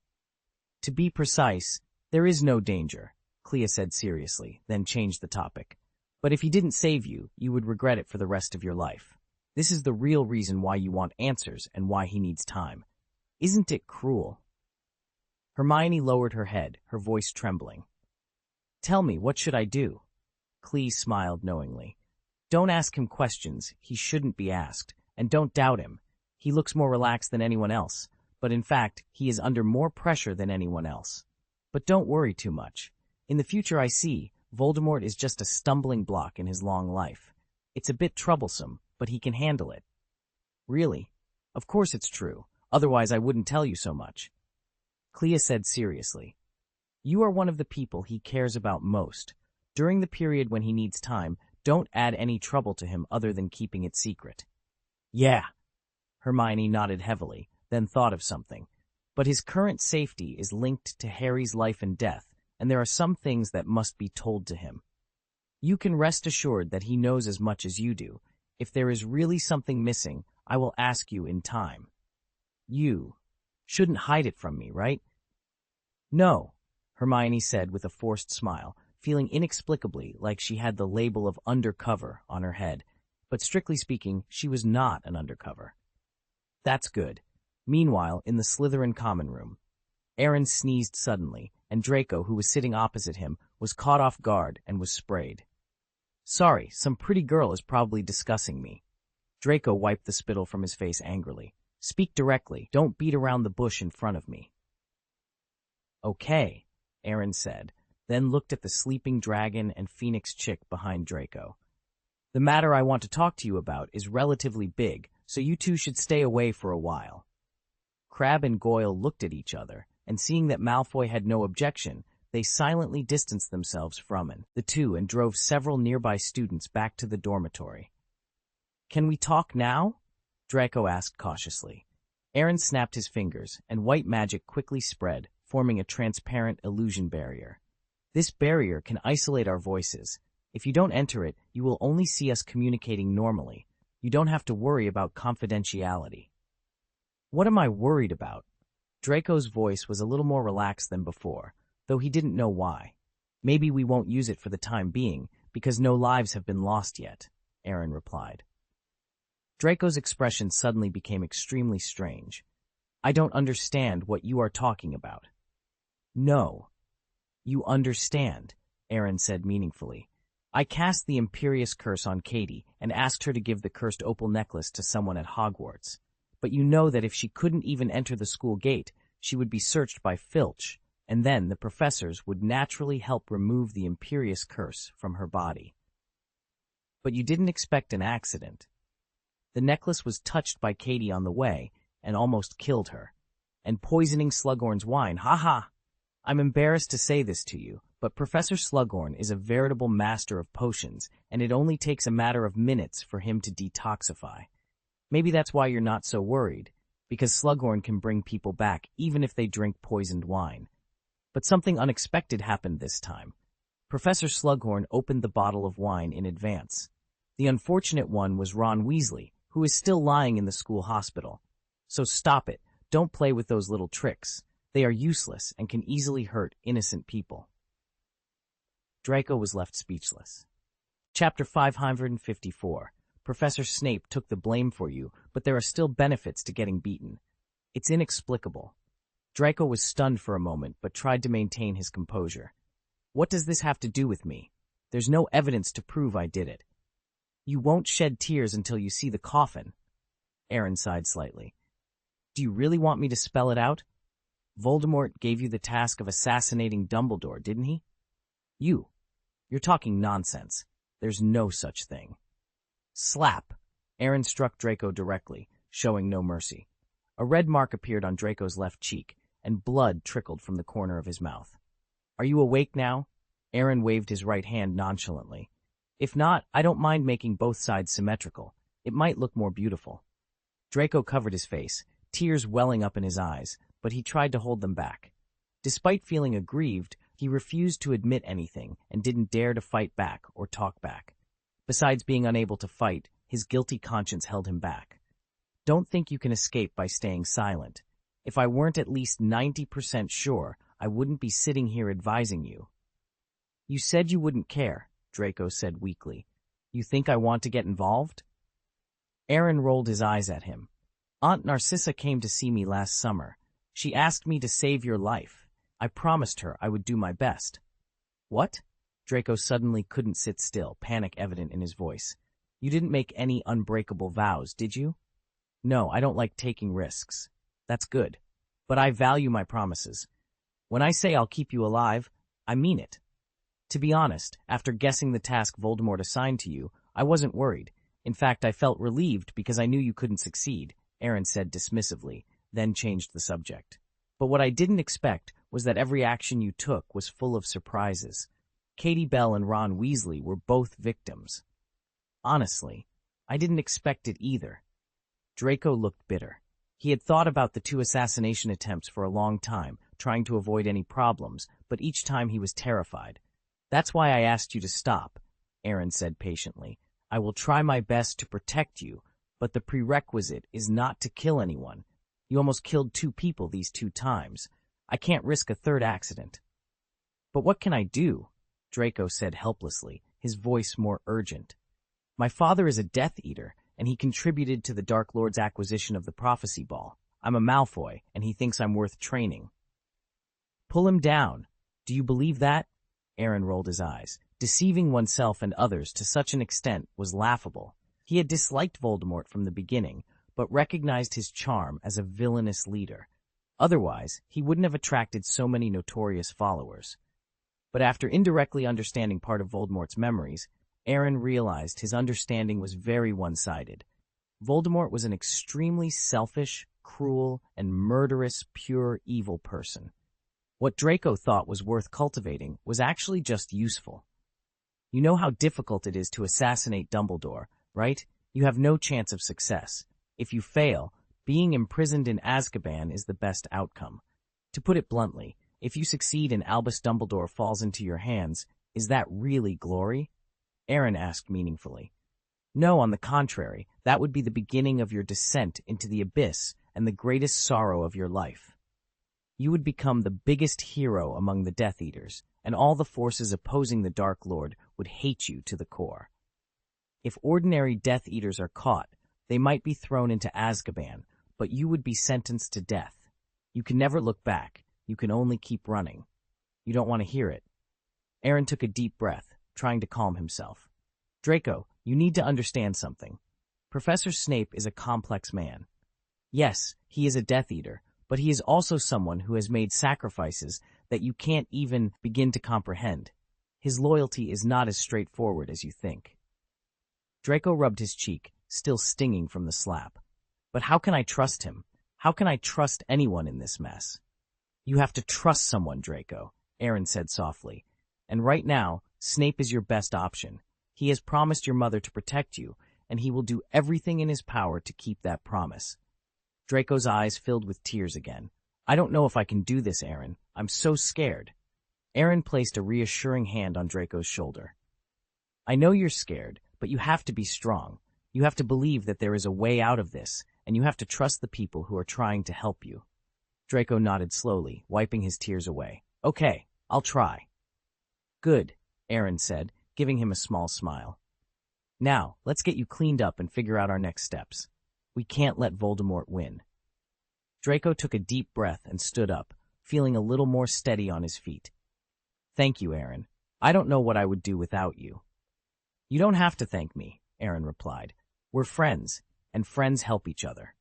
"To be precise, there is no danger," Clea said seriously, then changed the topic. "But if he didn't save you, you would regret it for the rest of your life. This is the real reason why you want answers and why he needs time. Isn't it cruel?" Hermione lowered her head, her voice trembling. "Tell me, what should I do?" Clea smiled knowingly. "Don't ask him questions he shouldn't be asked, and don't doubt him. He looks more relaxed than anyone else, but in fact, he is under more pressure than anyone else. But don't worry too much. In the future I see, Voldemort is just a stumbling block in his long life. It's a bit troublesome, but he can handle it." "Really? Of course it's true. Otherwise I wouldn't tell you so much." Clea said seriously. "You are one of the people he cares about most. During the period when he needs time, don't add any trouble to him other than keeping it secret." "Yeah." Hermione nodded heavily, then thought of something. "But his current safety is linked to Harry's life and death, and there are some things that must be told to him. You can rest assured that he knows as much as you do. If there is really something missing, I will ask you in time. You shouldn't hide it from me, right?" "No," Hermione said with a forced smile, feeling inexplicably like she had the label of undercover on her head, but strictly speaking, she was not an undercover. "That's good. Meanwhile, in the Slytherin common room, Aaron sneezed suddenly, and Draco, who was sitting opposite him, was caught off guard and was sprayed. Sorry, some pretty girl is probably discussing me. Draco wiped the spittle from his face angrily. Speak directly, don't beat around the bush in front of me. Okay, Aaron said, then looked at the sleeping dragon and phoenix chick behind Draco. The matter I want to talk to you about is relatively big, so you two should stay away for a while. Crabbe and Goyle looked at each other, and seeing that Malfoy had no objection, they silently distanced themselves from the two and drove several nearby students back to the dormitory. Can we talk now? Draco asked cautiously. Aaron snapped his fingers, and white magic quickly spread, forming a transparent illusion barrier. This barrier can isolate our voices. If you don't enter it, you will only see us communicating normally. You don't have to worry about confidentiality. What am I worried about? Draco's voice was a little more relaxed than before, though he didn't know why. Maybe we won't use it for the time being, because no lives have been lost yet, Aaron replied. Draco's expression suddenly became extremely strange. I don't understand what you are talking about. No. You understand, Aaron said meaningfully. I cast the Imperious Curse on Katie and asked her to give the cursed opal necklace to someone at Hogwarts. But you know that if she couldn't even enter the school gate, she would be searched by Filch, and then the professors would naturally help remove the Imperious Curse from her body. But you didn't expect an accident. The necklace was touched by Katie on the way and almost killed her. And poisoning Slughorn's wine, ha! I'm embarrassed to say this to you, but Professor Slughorn is a veritable master of potions, and it only takes a matter of minutes for him to detoxify. Maybe that's why you're not so worried, because Slughorn can bring people back even if they drink poisoned wine. But something unexpected happened this time. Professor Slughorn opened the bottle of wine in advance. The unfortunate one was Ron Weasley, who is still lying in the school hospital. So stop it. Don't play with those little tricks. They are useless and can easily hurt innocent people. Draco was left speechless. Chapter 554. Professor Snape took the blame for you, but there are still benefits to getting beaten. It's inexplicable. Draco was stunned for a moment, but tried to maintain his composure. What does this have to do with me? There's no evidence to prove I did it. You won't shed tears until you see the coffin. Aaron sighed slightly. Do you really want me to spell it out? Voldemort gave you the task of assassinating Dumbledore, didn't he? You're talking nonsense. There's no such thing. Slap! Aaron struck Draco directly, showing no mercy. A red mark appeared on Draco's left cheek, and blood trickled from the corner of his mouth. Are you awake now? Aaron waved his right hand nonchalantly. If not, I don't mind making both sides symmetrical. It might look more beautiful. Draco covered his face, tears welling up in his eyes, but he tried to hold them back. Despite feeling aggrieved, he refused to admit anything and didn't dare to fight back or talk back. Besides being unable to fight, his guilty conscience held him back. Don't think you can escape by staying silent. If I weren't at least 90% sure, I wouldn't be sitting here advising you. You said you wouldn't care, Draco said weakly. You think I want to get involved? Aaron rolled his eyes at him. Aunt Narcissa came to see me last summer. She asked me to save your life. I promised her I would do my best. What? Draco suddenly couldn't sit still, panic evident in his voice. You didn't make any unbreakable vows, did you? No, I don't like taking risks. That's good. But I value my promises. When I say I'll keep you alive, I mean it. To be honest, after guessing the task Voldemort assigned to you, I wasn't worried. In fact, I felt relieved because I knew you couldn't succeed, Aaron said dismissively, then changed the subject. But what I didn't expect was that every action you took was full of surprises. Katie Bell and Ron Weasley were both victims. Honestly, I didn't expect it either. Draco looked bitter. He had thought about the 2 assassination attempts for a long time, trying to avoid any problems, but each time he was terrified. That's why I asked you to stop, Aaron said patiently. I will try my best to protect you, but the prerequisite is not to kill anyone. You almost killed 2 people these 2 times. I can't risk a 3rd accident. But what can I do? Draco said helplessly, his voice more urgent. My father is a Death Eater, and he contributed to the Dark Lord's acquisition of the Prophecy Ball. I'm a Malfoy, and he thinks I'm worth training. Pull him down. Do you believe that? Aaron rolled his eyes. Deceiving oneself and others to such an extent was laughable. He had disliked Voldemort from the beginning, but recognized his charm as a villainous leader. Otherwise, he wouldn't have attracted so many notorious followers. But after indirectly understanding part of Voldemort's memories, Aaron realized his understanding was very one-sided. Voldemort was an extremely selfish, cruel, and murderous, pure evil person. What Draco thought was worth cultivating was actually just useful. You know how difficult it is to assassinate Dumbledore, right? You have no chance of success. If you fail, being imprisoned in Azkaban is the best outcome. To put it bluntly, if you succeed and Albus Dumbledore falls into your hands, is that really glory? Aaron asked meaningfully. No, on the contrary, that would be the beginning of your descent into the abyss and the greatest sorrow of your life. You would become the biggest hero among the Death Eaters, and all the forces opposing the Dark Lord would hate you to the core. If ordinary Death Eaters are caught, they might be thrown into Azkaban, but you would be sentenced to death. You can never look back. You can only keep running. You don't want to hear it. Aaron took a deep breath, trying to calm himself. Draco, you need to understand something. Professor Snape is a complex man. Yes, he is a Death Eater, but he is also someone who has made sacrifices that you can't even begin to comprehend. His loyalty is not as straightforward as you think. Draco rubbed his cheek, still stinging from the slap. But how can I trust him? How can I trust anyone in this mess? You have to trust someone, Draco, Aaron said softly. And right now, Snape is your best option. He has promised your mother to protect you, and he will do everything in his power to keep that promise. Draco's eyes filled with tears again. I don't know if I can do this, Aaron. I'm so scared. Aaron placed a reassuring hand on Draco's shoulder. I know you're scared, but you have to be strong. You have to believe that there is a way out of this, and you have to trust the people who are trying to help you. Draco nodded slowly, wiping his tears away. Okay, I'll try. Good, Aaron said, giving him a small smile. Now, let's get you cleaned up and figure out our next steps. We can't let Voldemort win. Draco took a deep breath and stood up, feeling a little more steady on his feet. Thank you, Aaron. I don't know what I would do without you. You don't have to thank me, Aaron replied. We're friends, and friends help each other.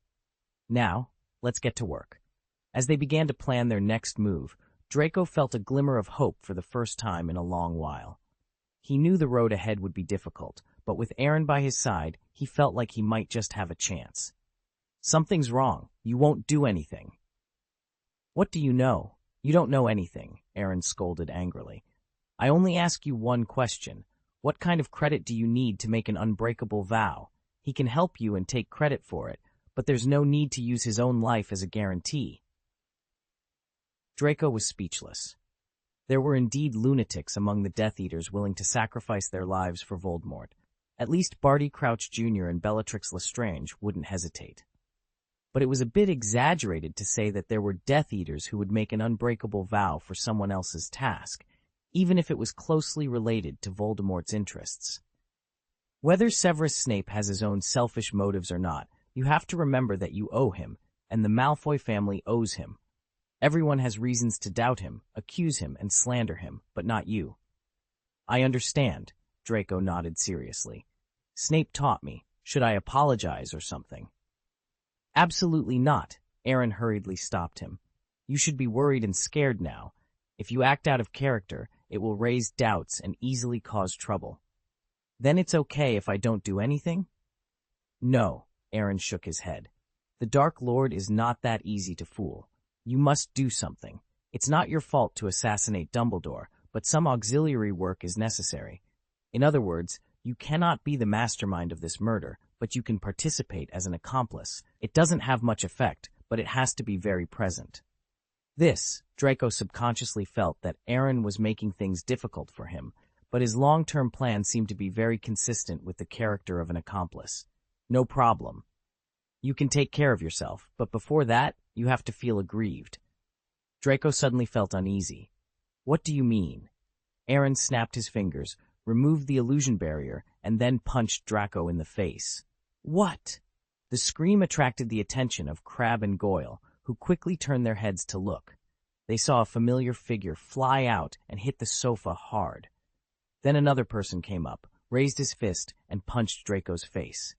Now, let's get to work. As they began to plan their next move, Draco felt a glimmer of hope for the first time in a long while. He knew the road ahead would be difficult, but with Aaron by his side, he felt like he might just have a chance. Something's wrong. You won't do anything. What do you know? You don't know anything, Aaron scolded angrily. I only ask you one question. What kind of credit do you need to make an unbreakable vow? He can help you and take credit for it, but there's no need to use his own life as a guarantee. Draco was speechless. There were indeed lunatics among the Death Eaters willing to sacrifice their lives for Voldemort. At least Barty Crouch Jr. and Bellatrix Lestrange wouldn't hesitate. But it was a bit exaggerated to say that there were Death Eaters who would make an unbreakable vow for someone else's task, even if it was closely related to Voldemort's interests. Whether Severus Snape has his own selfish motives or not, you have to remember that you owe him, and the Malfoy family owes him. Everyone has reasons to doubt him, accuse him, and slander him, but not you. I understand, Draco nodded seriously. Snape taught me. Should I apologize or something? Absolutely not, Aaron hurriedly stopped him. You should be worried and scared now. If you act out of character, it will raise doubts and easily cause trouble. Then it's okay if I don't do anything? No, Aaron shook his head. The Dark Lord is not that easy to fool. You must do something. It's not your fault to assassinate Dumbledore, but some auxiliary work is necessary. In other words, you cannot be the mastermind of this murder, but you can participate as an accomplice. It doesn't have much effect, but it has to be very present. Draco subconsciously felt that Aaron was making things difficult for him, but his long-term plan seemed to be very consistent with the character of an accomplice. No problem. You can take care of yourself, but before that, you have to feel aggrieved. Draco suddenly felt uneasy. What do you mean? Aaron snapped his fingers, removed the illusion barrier, and then punched Draco in the face. What? The scream attracted the attention of Crabbe and Goyle, who quickly turned their heads to look. They saw a familiar figure fly out and hit the sofa hard. Then another person came up, raised his fist, and punched Draco's face.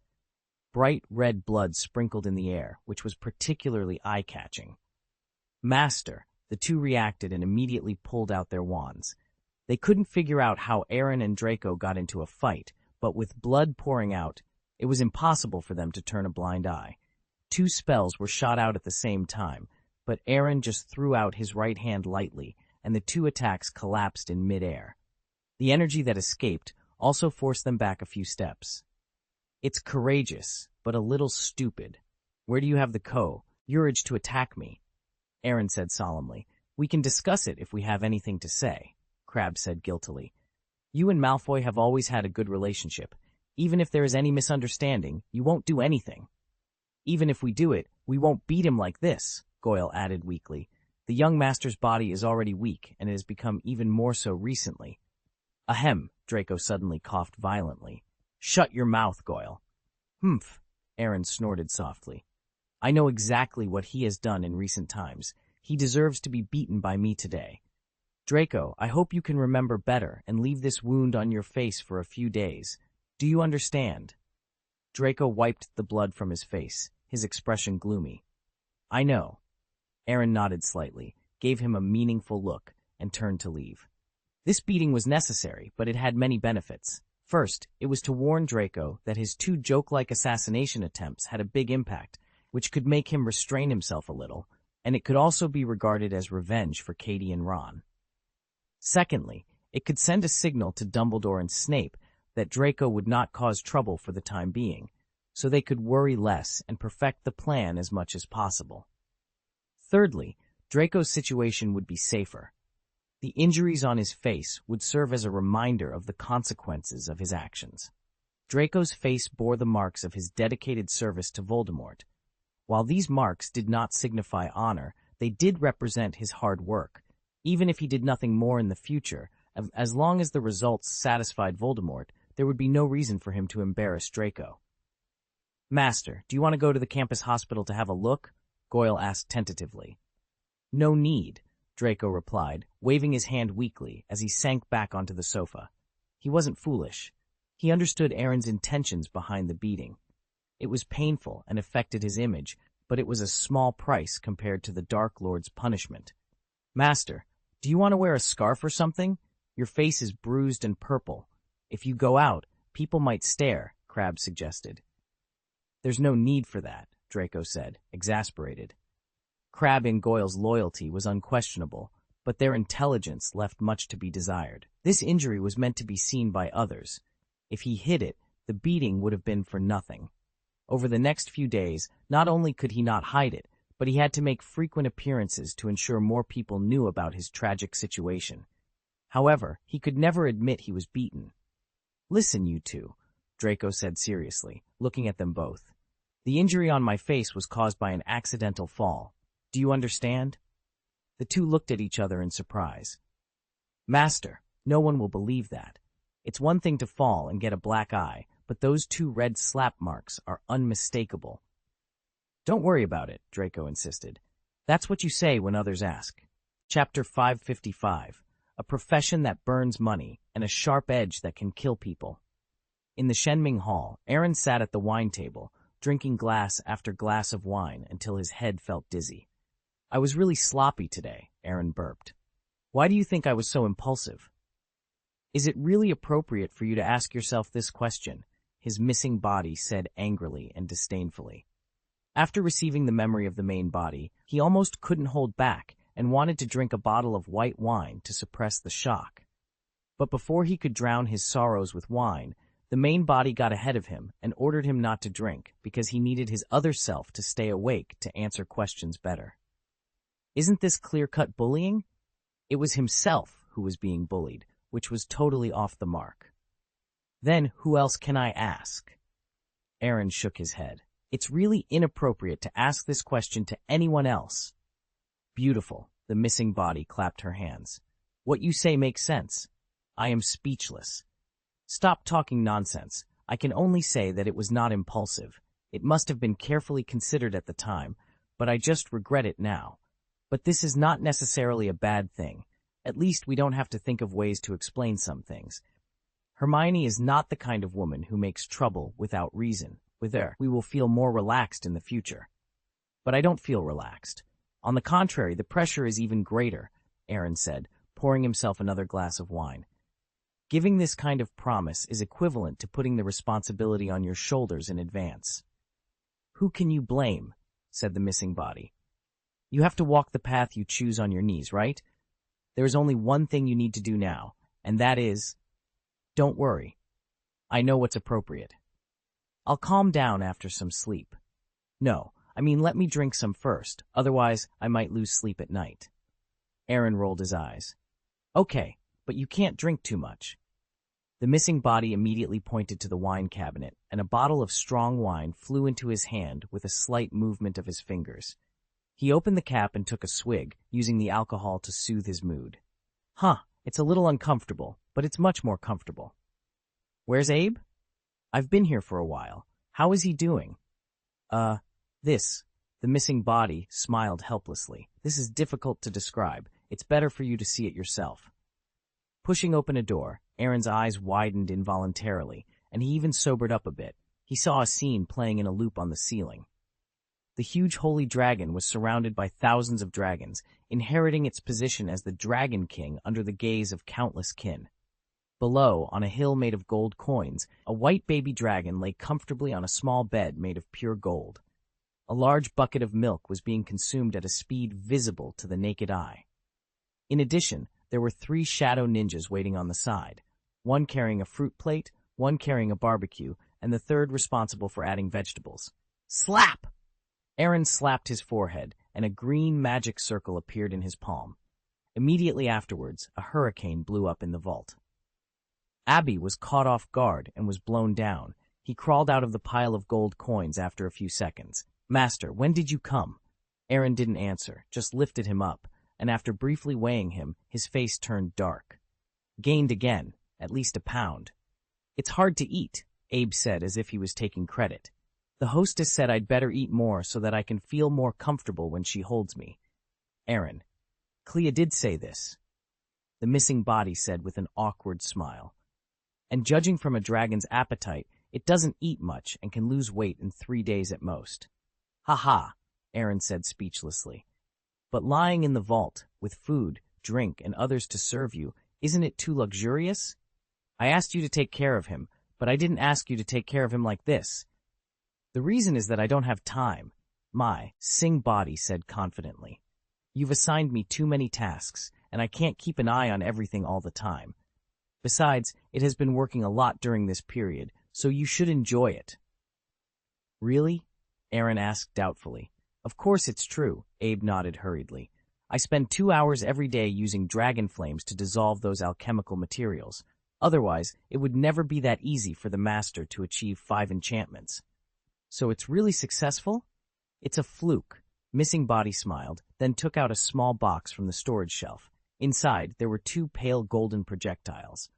Bright red blood sprinkled in the air, which was particularly eye-catching. Master, the two reacted and immediately pulled out their wands. They couldn't figure out how Aaron and Draco got into a fight, but with blood pouring out, it was impossible for them to turn a blind eye. 2 spells were shot out at the same time, but Aaron just threw out his right hand lightly, and the 2 attacks collapsed in midair. The energy that escaped also forced them back a few steps. It's courageous, but a little stupid. Where do you have the urge to attack me? Aaron said solemnly. We can discuss it if we have anything to say, Crabbe said guiltily. You and Malfoy have always had a good relationship. Even if there is any misunderstanding, you won't do anything. Even if we do it, we won't beat him like this, Goyle added weakly. The young master's body is already weak, and it has become even more so recently. Ahem, Draco suddenly coughed violently. Shut your mouth, Goyle. Humph, Aaron snorted softly. I know exactly what he has done in recent times. He deserves to be beaten by me today. Draco, I hope you can remember better and leave this wound on your face for a few days. Do you understand? Draco wiped the blood from his face, his expression gloomy. I know. Aaron nodded slightly, gave him a meaningful look, and turned to leave. This beating was necessary, but it had many benefits. First, it was to warn Draco that his 2 joke-like assassination attempts had a big impact, which could make him restrain himself a little, and it could also be regarded as revenge for Katie and Ron. Secondly, it could send a signal to Dumbledore and Snape that Draco would not cause trouble for the time being, so they could worry less and perfect the plan as much as possible. Thirdly, Draco's situation would be safer. The injuries on his face would serve as a reminder of the consequences of his actions. Draco's face bore the marks of his dedicated service to Voldemort. While these marks did not signify honor, they did represent his hard work. Even if he did nothing more in the future, as long as the results satisfied Voldemort, there would be no reason for him to embarrass Draco. Master, do you want to go to the campus hospital to have a look? Goyle asked tentatively. No need, Draco replied, waving his hand weakly as he sank back onto the sofa. He wasn't foolish. He understood Aaron's intentions behind the beating. It was painful and affected his image, but it was a small price compared to the Dark Lord's punishment. Master, do you want to wear a scarf or something? Your face is bruised and purple. If you go out, people might stare, Crabbe suggested. There's no need for that, Draco said, exasperated. Crabbe and Goyle's loyalty was unquestionable, but their intelligence left much to be desired. This injury was meant to be seen by others. If he hid it, the beating would have been for nothing. Over the next few days, not only could he not hide it, but he had to make frequent appearances to ensure more people knew about his tragic situation. However, he could never admit he was beaten. Listen, you two, Draco said seriously, looking at them both. The injury on my face was caused by an accidental fall. Do you understand? The two looked at each other in surprise. Master, no one will believe that. It's one thing to fall and get a black eye, but those 2 red slap marks are unmistakable. Don't worry about it, Draco insisted. That's what you say when others ask. Chapter 555, A Profession That Burns Money and a Sharp Edge That Can Kill People. In the Shenming Hall, Aaron sat at the wine table, drinking glass after glass of wine until his head felt dizzy. I was really sloppy today, Aaron burped. Why do you think I was so impulsive? Is it really appropriate for you to ask yourself this question? His missing body said angrily and disdainfully. After receiving the memory of the main body, he almost couldn't hold back and wanted to drink a bottle of white wine to suppress the shock. But before he could drown his sorrows with wine, the main body got ahead of him and ordered him not to drink because he needed his other self to stay awake to answer questions better. Isn't this clear-cut bullying? It was himself who was being bullied, which was totally off the mark. Then who else can I ask? Aaron shook his head. It's really inappropriate to ask this question to anyone else. Beautiful, the missing body clapped her hands. What you say makes sense. I am speechless. Stop talking nonsense. I can only say that it was not impulsive. It must have been carefully considered at the time, but I just regret it now. But this is not necessarily a bad thing. At least we don't have to think of ways to explain some things. Hermione is not the kind of woman who makes trouble without reason. With her, we will feel more relaxed in the future. But I don't feel relaxed. On the contrary, the pressure is even greater, Aaron said, pouring himself another glass of wine. Giving this kind of promise is equivalent to putting the responsibility on your shoulders in advance. Who can you blame? Said the missing body. You have to walk the path you choose on your knees, right? There is only one thing you need to do now, and that is, don't worry. I know what's appropriate. I'll calm down after some sleep. No, I mean let me drink some first, otherwise I might lose sleep at night. Aaron rolled his eyes. Okay, but you can't drink too much. The missing body immediately pointed to the wine cabinet, and a bottle of strong wine flew into his hand with a slight movement of his fingers. He opened the cap and took a swig, using the alcohol to soothe his mood. It's a little uncomfortable, but it's much more comfortable. Where's Abe? I've been here for a while. How is he doing? The missing body smiled helplessly. This is difficult to describe. It's better for you to see it yourself. Pushing open a door, Aaron's eyes widened involuntarily, and he even sobered up a bit. He saw a scene playing in a loop on the ceiling. The huge holy dragon was surrounded by thousands of dragons, inheriting its position as the Dragon King under the gaze of countless kin. Below, on a hill made of gold coins, a white baby dragon lay comfortably on a small bed made of pure gold. A large bucket of milk was being consumed at a speed visible to the naked eye. In addition, there were 3 shadow ninjas waiting on the side, one carrying a fruit plate, one carrying a barbecue, and the third responsible for adding vegetables. Slap! Aaron slapped his forehead, and a green magic circle appeared in his palm. Immediately afterwards, a hurricane blew up in the vault. Abby was caught off guard and was blown down. He crawled out of the pile of gold coins after a few seconds. Master, when did you come? Aaron didn't answer, just lifted him up, and after briefly weighing him, his face turned dark. Gained again, at least a pound. It's hard to eat, Abe said as if he was taking credit. The hostess said I'd better eat more so that I can feel more comfortable when she holds me. Aaron, Clea did say this. The missing body said with an awkward smile. And judging from a dragon's appetite, it doesn't eat much and can lose weight in 3 days at most. Ha ha, Aaron said speechlessly. But lying in the vault, with food, drink, and others to serve you, isn't it too luxurious? I asked you to take care of him, but I didn't ask you to take care of him like this. The reason is that I don't have time. My sing body said confidently. You've assigned me too many tasks, and I can't keep an eye on everything all the time. Besides, it has been working a lot during this period, so you should enjoy it. Really? Aaron asked doubtfully. Of course it's true, Abe nodded hurriedly. I spend 2 hours every day using dragon flames to dissolve those alchemical materials. Otherwise, it would never be that easy for the master to achieve 5 enchantments. So it's really successful? It's a fluke. Missing Body smiled, then took out a small box from the storage shelf. Inside, there were 2 pale golden projectiles.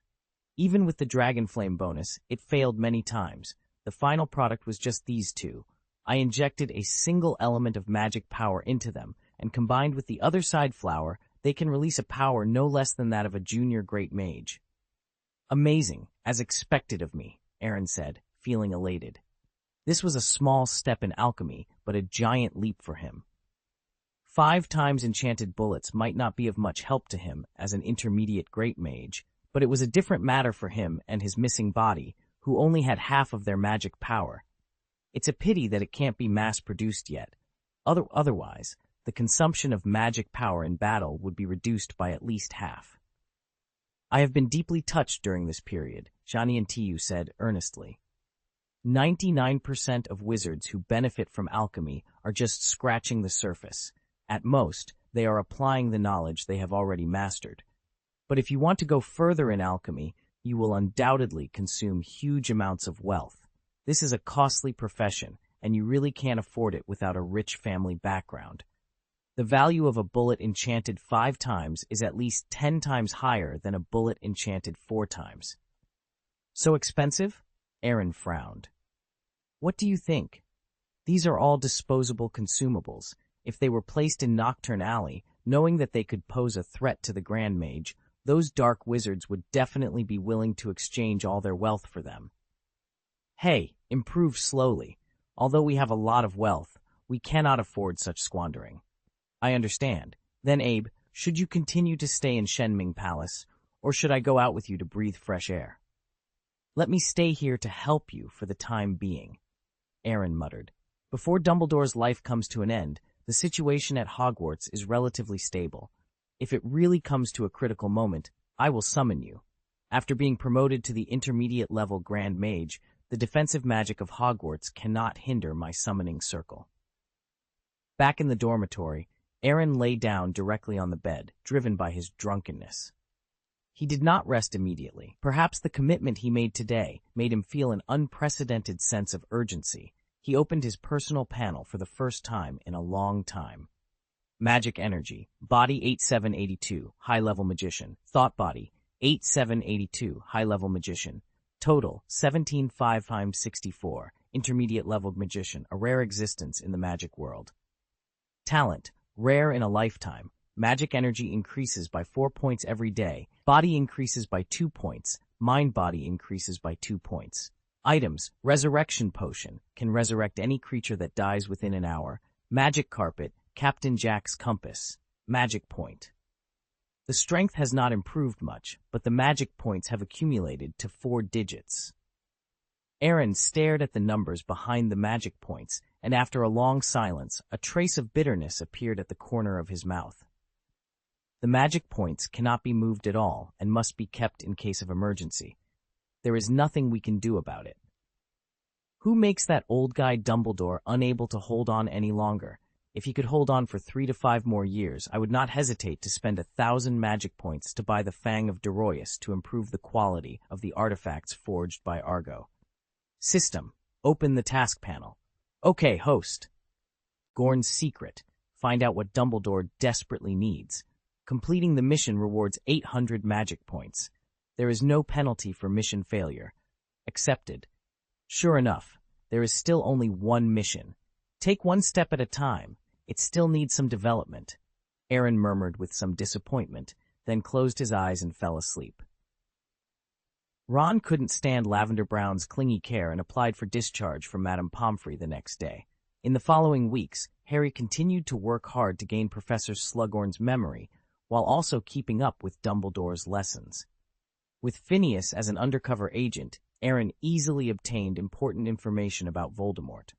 Even with the dragon flame bonus, it failed many times. The final product was just these 2. I injected a single element of magic power into them, and combined with the other side flower, they can release a power no less than that of a junior great mage. Amazing, as expected of me, Aaron said, feeling elated. This was a small step in alchemy, but a giant leap for him. 5 times enchanted bullets might not be of much help to him as an intermediate great mage, but it was a different matter for him and his missing body, who only had half of their magic power. It's a pity that it can't be mass-produced yet. Otherwise, the consumption of magic power in battle would be reduced by at least half. I have been deeply touched during this period, Johnny and Tiyu said earnestly. 99% of wizards who benefit from alchemy are just scratching the surface. At most, they are applying the knowledge they have already mastered. But if you want to go further in alchemy, you will undoubtedly consume huge amounts of wealth. This is a costly profession, and you really can't afford it without a rich family background. The value of a bullet enchanted 5 times is at least 10 times higher than a bullet enchanted 4 times. So expensive? Aaron frowned. What do you think? These are all disposable consumables. If they were placed in Nocturne Alley, knowing that they could pose a threat to the Grand Mage, those dark wizards would definitely be willing to exchange all their wealth for them. Hey, improve slowly. Although we have a lot of wealth, we cannot afford such squandering. I understand. Then, Abe, should you continue to stay in Shenming Palace, or should I go out with you to breathe fresh air? Let me stay here to help you for the time being, Aaron muttered. Before Dumbledore's life comes to an end, the situation at Hogwarts is relatively stable. If it really comes to a critical moment, I will summon you. After being promoted to the intermediate level Grand Mage, the defensive magic of Hogwarts cannot hinder my summoning circle. Back in the dormitory, Aaron lay down directly on the bed, driven by his drunkenness. He did not rest immediately. Perhaps the commitment he made today made him feel an unprecedented sense of urgency. He opened his personal panel for the first time in a long time. Magic Energy, Body 8782, High-Level Magician. Thought Body, 8782, High-Level Magician. Total, 17,564, Intermediate Level Magician, a rare existence in the magic world. Talent, rare in a lifetime. Magic energy increases by 4 points every day. Body increases by 2 points. Mind body increases by 2 points. Items, Resurrection Potion, can resurrect any creature that dies within an hour. Magic Carpet, Captain Jack's Compass. Magic Point. The strength has not improved much, but the magic points have accumulated to 4 digits. Aaron stared at the numbers behind the magic points, and after a long silence, a trace of bitterness appeared at the corner of his mouth. The magic points cannot be moved at all and must be kept in case of emergency. There is nothing we can do about it. Who makes that old guy Dumbledore unable to hold on any longer? If he could hold on for 3 to 5 more years, I would not hesitate to spend 1,000 magic points to buy the Fang of Doroyus to improve the quality of the artifacts forged by Argo. System. Open the task panel. Okay, host. Gorn's secret. Find out what Dumbledore desperately needs. Completing the mission rewards 800 magic points. There is no penalty for mission failure. Accepted. Sure enough, there is still only one mission. Take one step at a time. It still needs some development. Aaron murmured with some disappointment, then closed his eyes and fell asleep. Ron couldn't stand Lavender Brown's clingy care and applied for discharge from Madame Pomfrey the next day. In the following weeks, Harry continued to work hard to gain Professor Slughorn's memory, while also keeping up with Dumbledore's lessons. With Phineas as an undercover agent, Aaron easily obtained important information about Voldemort.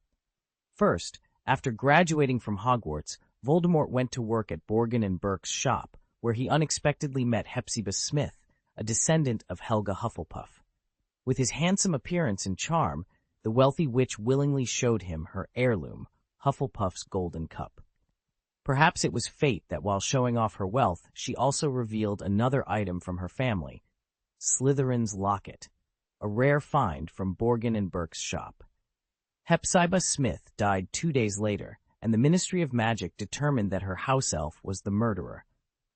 First, after graduating from Hogwarts, Voldemort went to work at Borgin and Burke's shop, where he unexpectedly met Hepzibah Smith, a descendant of Helga Hufflepuff. With his handsome appearance and charm, the wealthy witch willingly showed him her heirloom, Hufflepuff's golden cup. Perhaps it was fate that while showing off her wealth, she also revealed another item from her family, Slytherin's locket, a rare find from Borgin and Burke's shop. Hepzibah Smith died 2 days later, and the Ministry of Magic determined that her house elf was the murderer.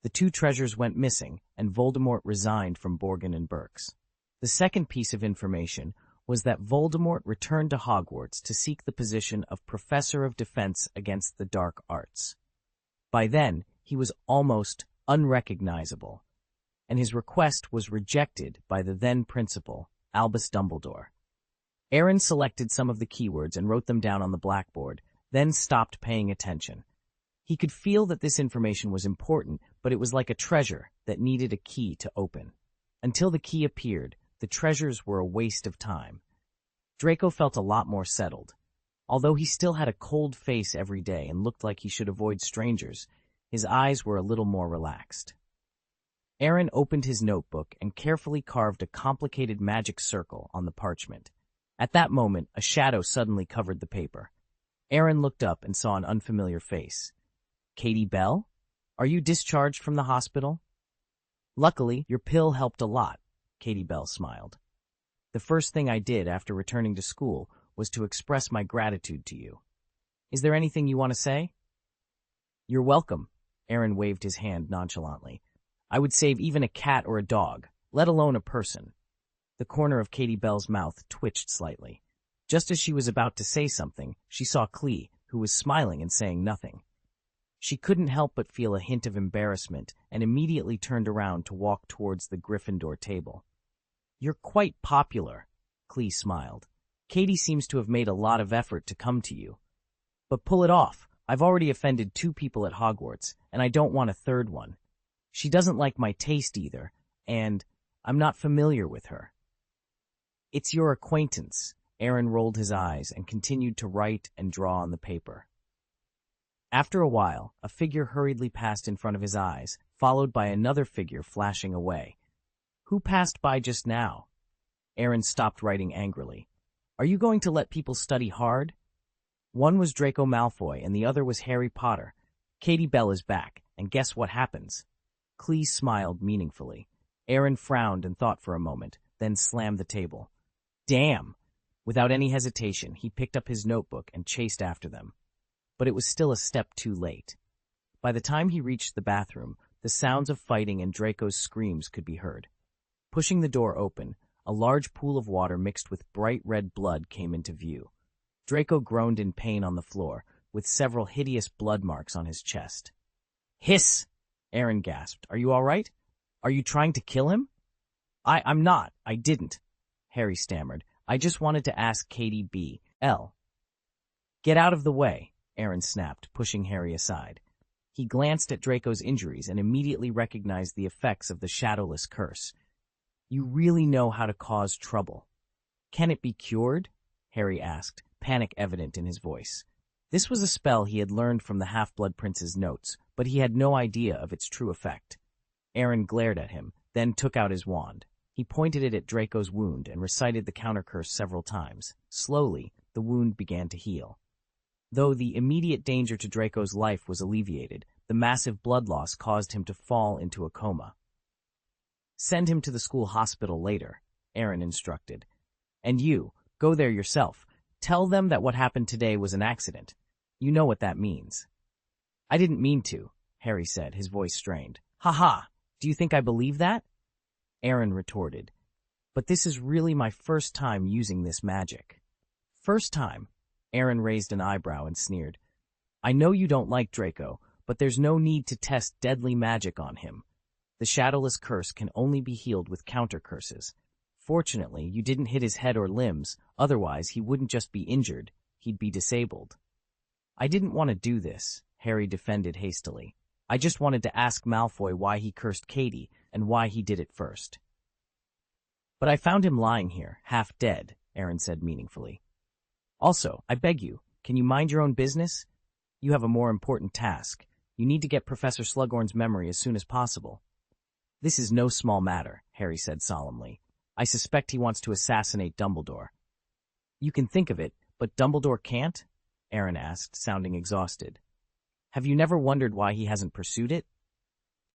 The 2 treasures went missing, and Voldemort resigned from Borgin and Burke's. The second piece of information was that Voldemort returned to Hogwarts to seek the position of Professor of Defense against the Dark Arts. By then, he was almost unrecognizable, and his request was rejected by the then principal, Albus Dumbledore. Aaron selected some of the keywords and wrote them down on the blackboard, then stopped paying attention. He could feel that this information was important, but it was like a treasure that needed a key to open. Until the key appeared, the treasures were a waste of time. Draco felt a lot more settled. Although he still had a cold face every day and looked like he should avoid strangers, his eyes were a little more relaxed. Aaron opened his notebook and carefully carved a complicated magic circle on the parchment. At that moment, a shadow suddenly covered the paper. Aaron looked up and saw an unfamiliar face. Katie Bell? Are you discharged from the hospital? Luckily, your pill helped a lot, Katie Bell smiled. The first thing I did after returning to school was to express my gratitude to you. Is there anything you want to say? You're welcome, Aaron waved his hand nonchalantly. I would save even a cat or a dog, let alone a person. The corner of Katie Bell's mouth twitched slightly. Just as she was about to say something, she saw Klee, who was smiling and saying nothing. She couldn't help but feel a hint of embarrassment and immediately turned around to walk towards the Gryffindor table. "You're quite popular," Klee smiled. "Katie seems to have made a lot of effort to come to you. But pull it off. I've already offended 2 people at Hogwarts, and I don't want a third one. She doesn't like my taste either, and I'm not familiar with her." "It's your acquaintance." Aaron rolled his eyes and continued to write and draw on the paper. After a while, a figure hurriedly passed in front of his eyes, followed by another figure flashing away. "Who passed by just now?" Aaron stopped writing angrily. "Are you going to let people study hard?" One was Draco Malfoy and the other was Harry Potter. "Katie Bell is back, and guess what happens?" Klee smiled meaningfully. Aaron frowned and thought for a moment, then slammed the table. "Damn!" Without any hesitation, he picked up his notebook and chased after them. But it was still a step too late. By the time he reached the bathroom, the sounds of fighting and Draco's screams could be heard. Pushing the door open, a large pool of water mixed with bright red blood came into view. Draco groaned in pain on the floor, with several hideous blood marks on his chest. "Hiss!" Aaron gasped. "Are you all right? Are you trying to kill him?" I'm not. I didn't," Harry stammered. "I just wanted to ask Katie B.L." "Get out of the way," Aaron snapped, pushing Harry aside. He glanced at Draco's injuries and immediately recognized the effects of the shadowless curse. "You really know how to cause trouble." "Can it be cured?" Harry asked, panic evident in his voice. This was a spell he had learned from the Half-Blood Prince's notes, but he had no idea of its true effect. Aaron glared at him, then took out his wand. He pointed it at Draco's wound and recited the counter-curse several times. Slowly, the wound began to heal. Though the immediate danger to Draco's life was alleviated, the massive blood loss caused him to fall into a coma. "Send him to the school hospital later," Aaron instructed. "And you, go there yourself. Tell them that what happened today was an accident. You know what that means." "I didn't mean to," Harry said, his voice strained. "Ha ha! Do you think I believe that?" Aaron retorted. "But this is really my first time using this magic." "First time?" Aaron raised an eyebrow and sneered. "I know you don't like Draco, but there's no need to test deadly magic on him. The shadowless curse can only be healed with counter-curses. Fortunately, you didn't hit his head or limbs, otherwise he wouldn't just be injured, he'd be disabled." "I didn't want to do this," Harry defended hastily. "I just wanted to ask Malfoy why he cursed Katie and why he did it first." "But I found him lying here, half dead," Aaron said meaningfully. "Also, I beg you, can you mind your own business? You have a more important task. You need to get Professor Slughorn's memory as soon as possible." "This is no small matter," Harry said solemnly. "I suspect he wants to assassinate Dumbledore." "You can think of it, but Dumbledore can't?" Aaron asked, sounding exhausted. "Have you never wondered why he hasn't pursued it?"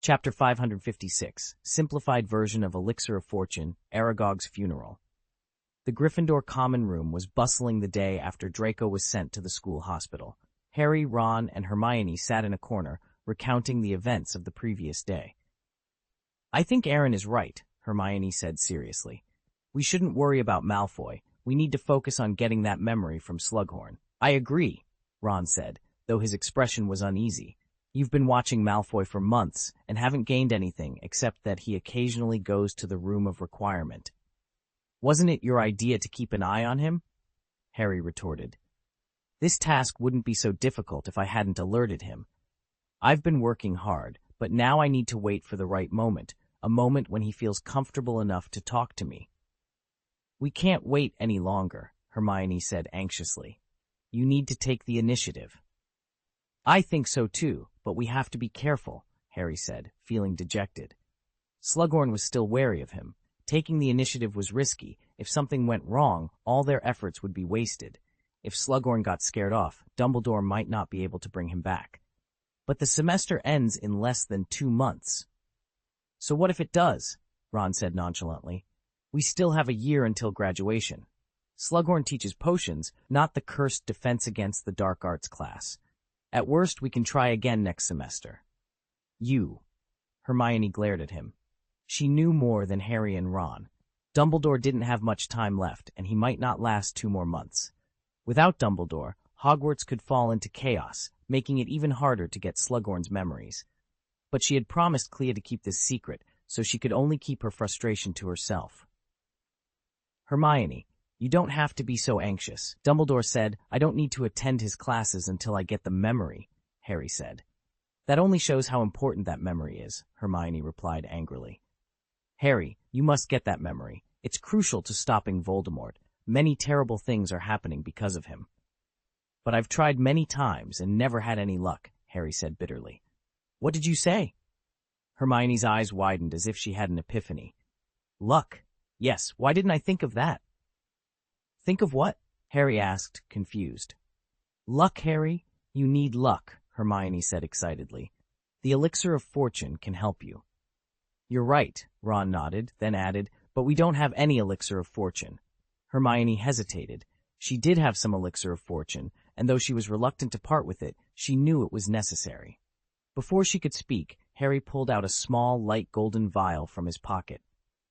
Chapter 556, Simplified Version of Elixir of Fortune, Aragog's Funeral. The Gryffindor common room was bustling the day after Draco was sent to the school hospital. Harry, Ron, and Hermione sat in a corner, recounting the events of the previous day. "I think Aaron is right," Hermione said seriously. "We shouldn't worry about Malfoy. We need to focus on getting that memory from Slughorn." "I agree," Ron said, though his expression was uneasy. "You've been watching Malfoy for months and haven't gained anything except that he occasionally goes to the Room of Requirement." "Wasn't it your idea to keep an eye on him?" Harry retorted. "This task wouldn't be so difficult if I hadn't alerted him. I've been working hard, but now I need to wait for the right moment, a moment when he feels comfortable enough to talk to me." "We can't wait any longer," Hermione said anxiously. "You need to take the initiative." "I think so too, but we have to be careful," Harry said, feeling dejected. Slughorn was still wary of him. Taking the initiative was risky. If something went wrong, all their efforts would be wasted. If Slughorn got scared off, Dumbledore might not be able to bring him back. But the semester ends in less than 2 months. "So what if it does?" Ron said nonchalantly. "We still have a year until graduation. Slughorn teaches potions, not the cursed defense against the dark arts class. At worst, we can try again next semester." "You." Hermione glared at him. She knew more than Harry and Ron. Dumbledore didn't have much time left, and he might not last 2 more months. Without Dumbledore, Hogwarts could fall into chaos, making it even harder to get Slughorn's memories. But she had promised Clea to keep this secret, so she could only keep her frustration to herself. Hermione, you don't have to be so anxious. Dumbledore said, I don't need to attend his classes until I get the memory, Harry said. That only shows how important that memory is, Hermione replied angrily. Harry, you must get that memory. It's crucial to stopping Voldemort. Many terrible things are happening because of him. But I've tried many times and never had any luck, Harry said bitterly. What did you say? Hermione's eyes widened as if she had an epiphany. Luck. Yes, why didn't I think of that? Think of what? Harry asked, confused. Luck, Harry. You need luck, Hermione said excitedly. The elixir of fortune can help you. You're right, Ron nodded, then added, but we don't have any elixir of fortune. Hermione hesitated. She did have some elixir of fortune, and though she was reluctant to part with it, she knew it was necessary. Before she could speak, Harry pulled out a small, light golden vial from his pocket.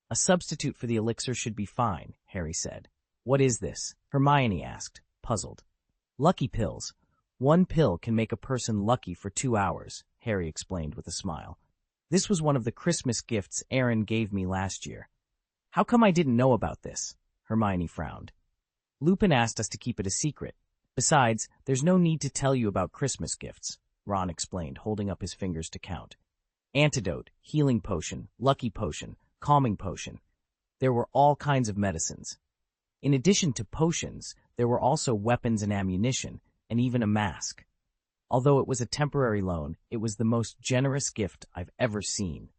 A substitute for the elixir should be fine, Harry said. What is this? Hermione asked, puzzled. Lucky pills. 1 pill can make a person lucky for 2 hours, Harry explained with a smile. This was one of the Christmas gifts Aaron gave me last year. How come I didn't know about this? Hermione frowned. Lupin asked us to keep it a secret. Besides, there's no need to tell you about Christmas gifts, Ron explained, holding up his fingers to count. Antidote, healing potion, lucky potion, calming potion. There were all kinds of medicines. In addition to potions, there were also weapons and ammunition, and even a mask. Although it was a temporary loan, it was the most generous gift I've ever seen.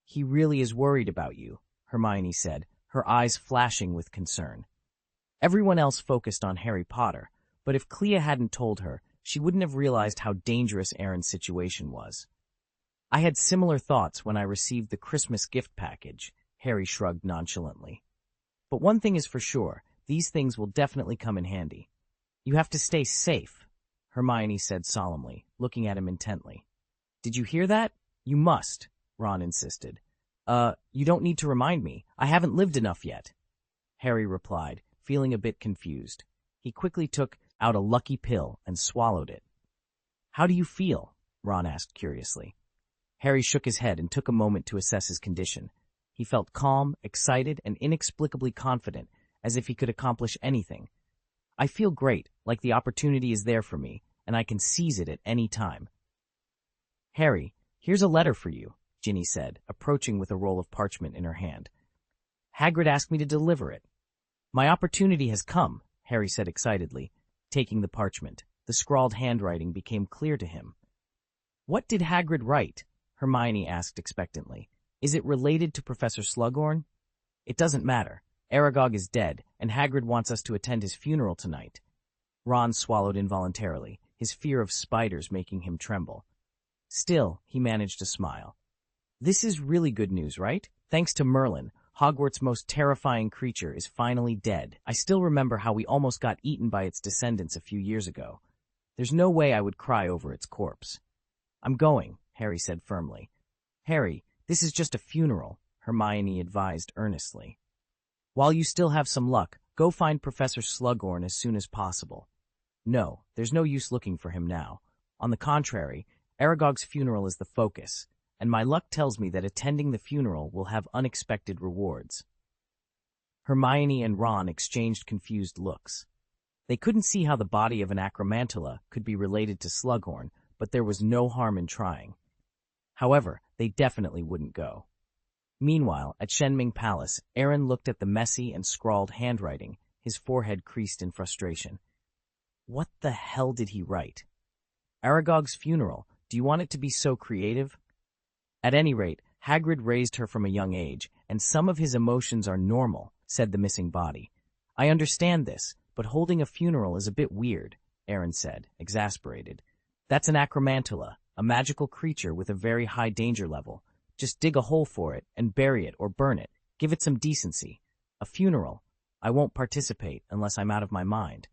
He really is worried about you, Hermione said, her eyes flashing with concern. Everyone else focused on Harry Potter, but if Clea hadn't told her, she wouldn't have realized how dangerous Aaron's situation was. I had similar thoughts when I received the Christmas gift package, Harry shrugged nonchalantly. But one thing is for sure, these things will definitely come in handy. You have to stay safe, Hermione said solemnly, looking at him intently. Did you hear that? You must, Ron insisted. You don't need to remind me. I haven't lived enough yet, Harry replied, feeling a bit confused. He quickly took out a lucky pill and swallowed it. How do you feel? Ron asked curiously. Harry shook his head and took a moment to assess his condition. He felt calm, excited, and inexplicably confident, as if he could accomplish anything. I feel great, like the opportunity is there for me, and I can seize it at any time. Harry, here's a letter for you, Ginny said, approaching with a roll of parchment in her hand. Hagrid asked me to deliver it. My opportunity has come, Harry said excitedly, taking the parchment. The scrawled handwriting became clear to him. What did Hagrid write? Hermione asked expectantly. Is it related to Professor Slughorn? It doesn't matter. Aragog is dead, and Hagrid wants us to attend his funeral tonight. Ron swallowed involuntarily, his fear of spiders making him tremble. Still, he managed to smile. This is really good news, right? Thanks to Merlin, Hogwarts' most terrifying creature is finally dead. I still remember how we almost got eaten by its descendants a few years ago. There's no way I would cry over its corpse. I'm going, Harry said firmly. Harry, this is just a funeral, Hermione advised earnestly. While you still have some luck, go find Professor Slughorn as soon as possible. No, there's no use looking for him now. On the contrary, Aragog's funeral is the focus, and my luck tells me that attending the funeral will have unexpected rewards. Hermione and Ron exchanged confused looks. They couldn't see how the body of an acromantula could be related to Slughorn, but there was no harm in trying. However, they definitely wouldn't go. Meanwhile, at Shenming Palace, Aaron looked at the messy and scrawled handwriting, his forehead creased in frustration. What the hell did he write? Aragog's funeral, do you want it to be so creative? At any rate, Hagrid raised her from a young age, and some of his emotions are normal, said the missing body. I understand this, but holding a funeral is a bit weird, Aaron said, exasperated. That's an acromantula, a magical creature with a very high danger level. Just dig a hole for it and bury it or burn it. Give it some decency. A funeral. I won't participate unless I'm out of my mind.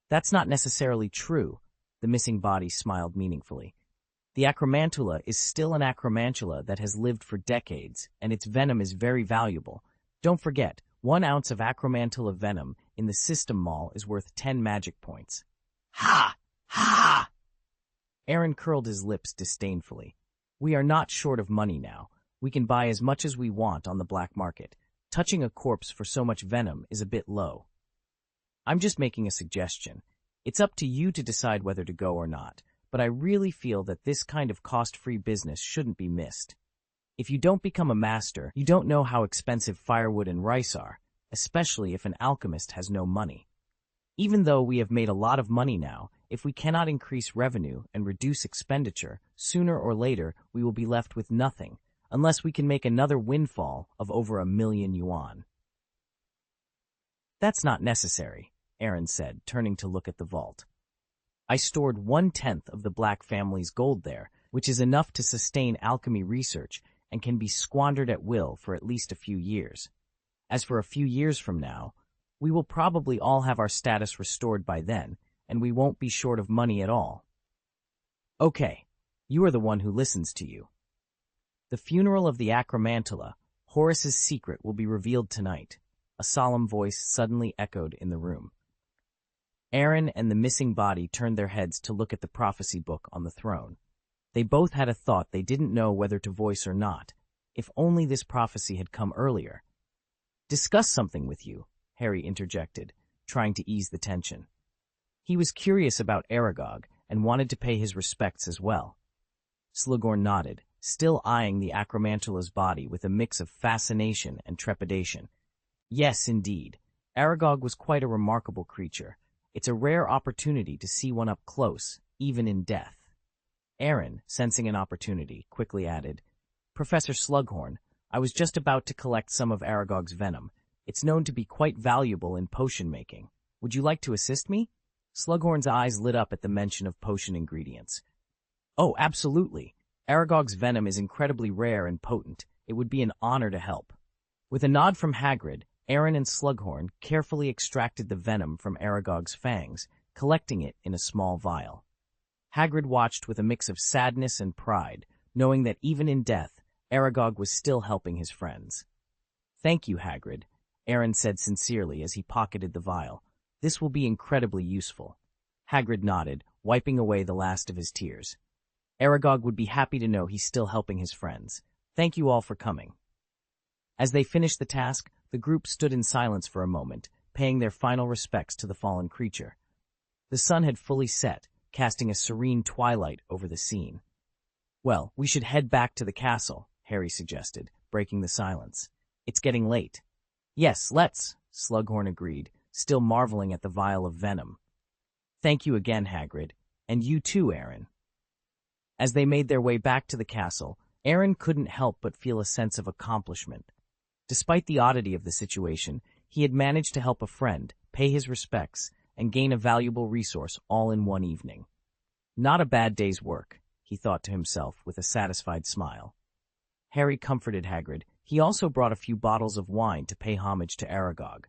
That's not necessarily true, the missing body smiled meaningfully. The acromantula is still an acromantula that has lived for decades, and its venom is very valuable. Don't forget, 1 ounce of acromantula venom in the System Mall is worth 10 magic points. Ha! Ha! Aaron curled his lips disdainfully. We are not short of money now. We can buy as much as we want on the black market. Touching a corpse for so much venom is a bit low. I'm just making a suggestion. It's up to you to decide whether to go or not, but I really feel that this kind of cost-free business shouldn't be missed. If you don't become a master, you don't know how expensive firewood and rice are, especially if an alchemist has no money. Even though we have made a lot of money now, if we cannot increase revenue and reduce expenditure, sooner or later we will be left with nothing, unless we can make another windfall of over 1,000,000 yuan. That's not necessary, Aaron said, turning to look at the vault. I stored 1/10 of the Black family's gold there, which is enough to sustain alchemy research and can be squandered at will for at least a few years. As for a few years from now, we will probably all have our status restored by then, and we won't be short of money at all. Okay, you are the one who listens to you. The funeral of the Acromantula, Horace's secret, will be revealed tonight. A solemn voice suddenly echoed in the room. Aaron and the missing body turned their heads to look at the prophecy book on the throne. They both had a thought they didn't know whether to voice or not. If only this prophecy had come earlier. Discuss something with you, Harry interjected, trying to ease the tension. He was curious about Aragog and wanted to pay his respects as well. Slughorn nodded, still eyeing the Acromantula's body with a mix of fascination and trepidation. Yes, indeed. Aragog was quite a remarkable creature. It's a rare opportunity to see one up close, even in death. Aaron, sensing an opportunity, quickly added, Professor Slughorn, I was just about to collect some of Aragog's venom. It's known to be quite valuable in potion making. Would you like to assist me? Slughorn's eyes lit up at the mention of potion ingredients. Oh, absolutely. Aragog's venom is incredibly rare and potent. It would be an honor to help. With a nod from Hagrid, Aaron and Slughorn carefully extracted the venom from Aragog's fangs, collecting it in a small vial. Hagrid watched with a mix of sadness and pride, knowing that even in death, Aragog was still helping his friends. Thank you, Hagrid, Aaron said sincerely as he pocketed the vial. This will be incredibly useful. Hagrid nodded, wiping away the last of his tears. Aragog would be happy to know he's still helping his friends. Thank you all for coming. As they finished the task, the group stood in silence for a moment, paying their final respects to the fallen creature. The sun had fully set, casting a serene twilight over the scene. Well, we should head back to the castle, Harry suggested, breaking the silence. It's getting late. Yes, let's, Slughorn agreed, still marveling at the vial of venom. Thank you again, Hagrid, and you too, Aaron. As they made their way back to the castle, Aaron couldn't help but feel a sense of accomplishment. Despite the oddity of the situation, he had managed to help a friend, pay his respects, and gain a valuable resource all in one evening. Not a bad day's work, he thought to himself with a satisfied smile. Harry comforted Hagrid. He also brought a few bottles of wine to pay homage to Aragog.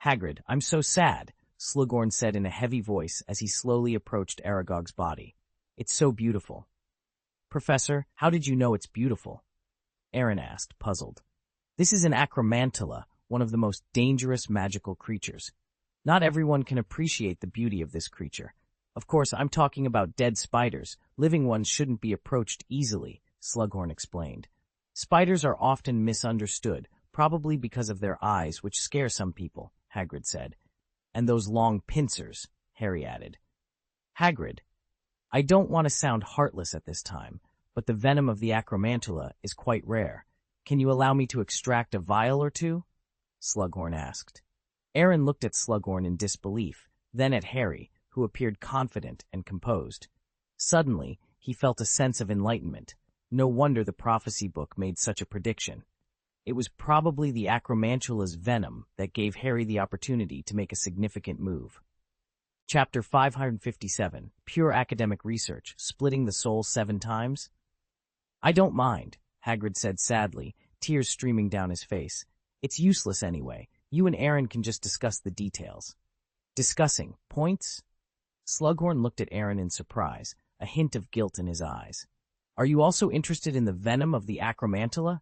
Hagrid, I'm so sad, Slughorn said in a heavy voice as he slowly approached Aragog's body. It's so beautiful. Professor, how did you know it's beautiful? Aaron asked, puzzled. This is an acromantula, one of the most dangerous magical creatures. Not everyone can appreciate the beauty of this creature. Of course, I'm talking about dead spiders. Living ones shouldn't be approached easily, Slughorn explained. Spiders are often misunderstood, probably because of their eyes, which scare some people, Hagrid said. And those long pincers, Harry added. Hagrid, I don't want to sound heartless at this time, but the venom of the acromantula is quite rare. Can you allow me to extract a vial or two? Slughorn asked. Aaron looked at Slughorn in disbelief, then at Harry, who appeared confident and composed. Suddenly, he felt a sense of enlightenment. No wonder the prophecy book made such a prediction. It was probably the acromantula's venom that gave Harry the opportunity to make a significant move. Chapter 557, Pure Academic Research, Splitting the Soul 7 Times? I don't mind, Hagrid said sadly, tears streaming down his face. It's useless anyway. You and Aaron can just discuss the details. Discussing points? Slughorn looked at Aaron in surprise, a hint of guilt in his eyes. Are you also interested in the venom of the acromantula?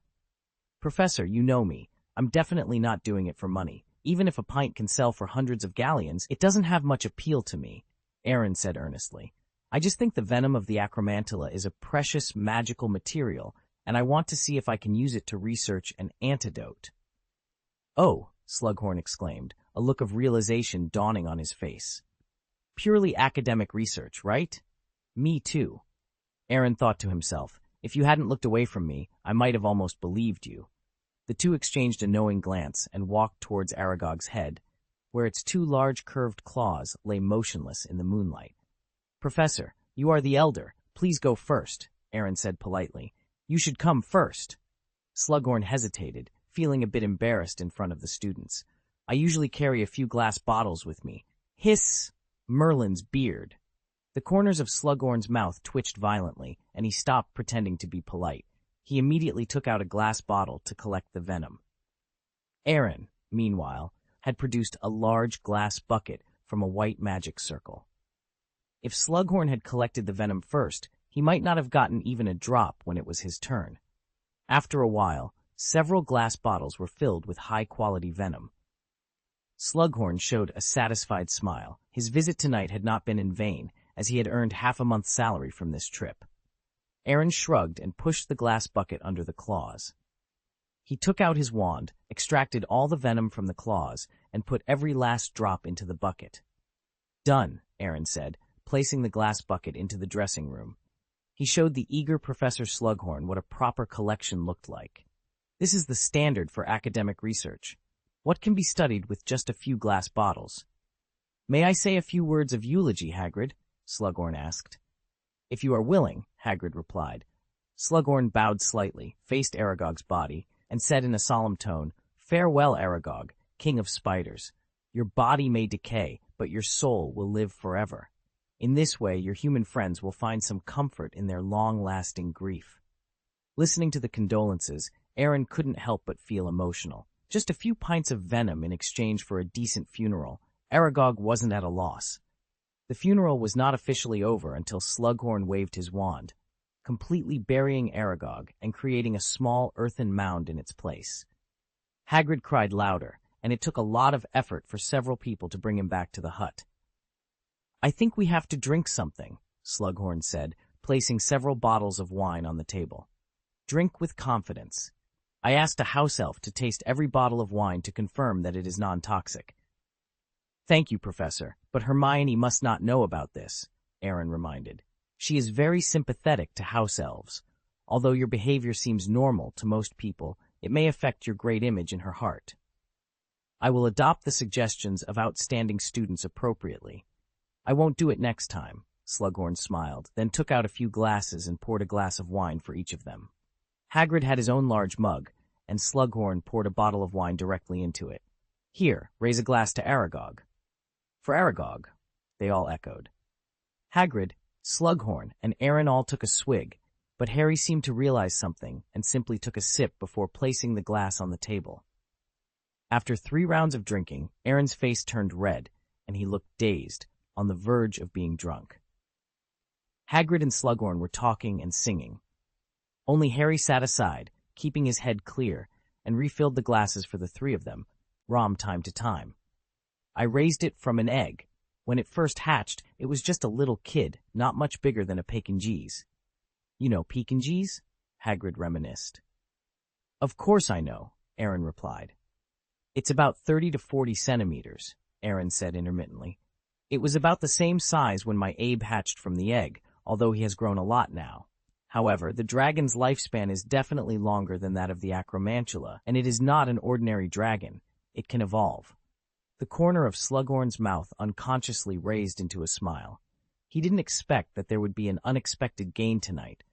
Professor, you know me. I'm definitely not doing it for money. Even if a pint can sell for hundreds of galleons, it doesn't have much appeal to me, Aaron said earnestly. I just think the venom of the acromantula is a precious, magical material, and I want to see if I can use it to research an antidote. Oh, Slughorn exclaimed, a look of realization dawning on his face. Purely academic research, right? Me too. Aaron thought to himself, if you hadn't looked away from me, I might have almost believed you. The two exchanged a knowing glance and walked towards Aragog's head, where its two large curved claws lay motionless in the moonlight. Professor, you are the elder. Please go first, Aaron said politely. You should come first. Slughorn hesitated, feeling a bit embarrassed in front of the students. I usually carry a few glass bottles with me. Hiss! Merlin's beard. The corners of Slughorn's mouth twitched violently, and he stopped pretending to be polite. He immediately took out a glass bottle to collect the venom. Aaron, meanwhile, had produced a large glass bucket from a white magic circle. If Slughorn had collected the venom first, he might not have gotten even a drop when it was his turn. After a while, several glass bottles were filled with high-quality venom. Slughorn showed a satisfied smile. His visit tonight had not been in vain, as he had earned half a month's salary from this trip. Aaron shrugged and pushed the glass bucket under the claws. He took out his wand, extracted all the venom from the claws, and put every last drop into the bucket. Done, Aaron said, placing the glass bucket into the dressing room. He showed the eager Professor Slughorn what a proper collection looked like. This is the standard for academic research. What can be studied with just a few glass bottles? May I say a few words of eulogy, Hagrid? Slughorn asked. If you are willing, Hagrid replied. Slughorn bowed slightly, faced Aragog's body, and said in a solemn tone, Farewell, Aragog, King of Spiders. Your body may decay, but your soul will live forever. In this way, your human friends will find some comfort in their long-lasting grief. Listening to the condolences, Aaron couldn't help but feel emotional. Just a few pints of venom in exchange for a decent funeral. Aragog wasn't at a loss. The funeral was not officially over until Slughorn waved his wand, completely burying Aragog and creating a small earthen mound in its place. Hagrid cried louder, and it took a lot of effort for several people to bring him back to the hut. I think we have to drink something, Slughorn said, placing several bottles of wine on the table. Drink with confidence. I asked a house elf to taste every bottle of wine to confirm that it is non-toxic. Thank you, Professor, but Hermione must not know about this, Aaron reminded. She is very sympathetic to house elves. Although your behavior seems normal to most people, it may affect your great image in her heart. I will adopt the suggestions of outstanding students appropriately. I won't do it next time, Slughorn smiled, then took out a few glasses and poured a glass of wine for each of them. Hagrid had his own large mug, and Slughorn poured a bottle of wine directly into it. Here, raise a glass to Aragog. For Aragog, they all echoed. Hagrid, Slughorn, and Aaron all took a swig, but Harry seemed to realize something and simply took a sip before placing the glass on the table. After 3 rounds of drinking, Aaron's face turned red, and he looked dazed, on the verge of being drunk. Hagrid and Slughorn were talking and singing. Only Harry sat aside, keeping his head clear, and refilled the glasses for the 3 of them, from time to time. I raised it from an egg. When it first hatched, it was just a little kid, not much bigger than a Pekingese. You know Pekingese? Hagrid reminisced. Of course I know, Aaron replied. It's about 30 to 40 centimeters, Aaron said intermittently. It was about the same size when my Abe hatched from the egg, although he has grown a lot now. However, the dragon's lifespan is definitely longer than that of the acromantula, and it is not an ordinary dragon. It can evolve. The corner of Slughorn's mouth unconsciously raised into a smile. He didn't expect that there would be an unexpected gain tonight.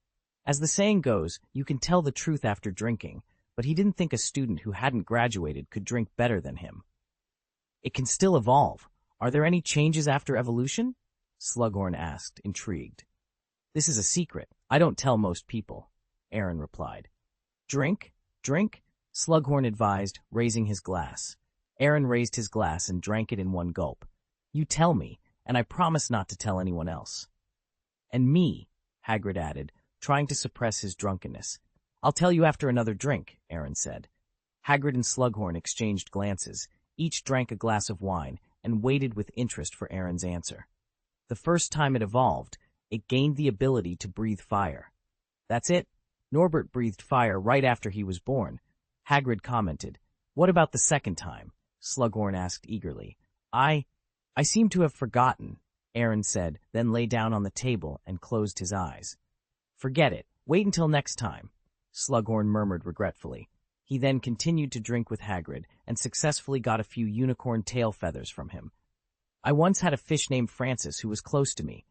As the saying goes, you can tell the truth after drinking, but he didn't think a student who hadn't graduated could drink better than him. It can still evolve. Are there any changes after evolution? Slughorn asked, intrigued. This is a secret. I don't tell most people, Aaron replied. Drink? Drink? Slughorn advised, raising his glass. Aaron raised his glass and drank it in one gulp. You tell me, and I promise not to tell anyone else. And me, Hagrid added, trying to suppress his drunkenness. I'll tell you after another drink, Aaron said. Hagrid and Slughorn exchanged glances, each drank a glass of wine, and waited with interest for Aaron's answer. The first time it evolved, it gained the ability to breathe fire. That's it. Norbert breathed fire right after he was born. Hagrid commented. What about the second time? Slughorn asked eagerly. I seem to have forgotten, Aaron said, then lay down on the table and closed his eyes. Forget it. Wait until next time, Slughorn murmured regretfully. He then continued to drink with Hagrid and successfully got a few unicorn tail feathers from him. I once had a fish named Francis who was close to me.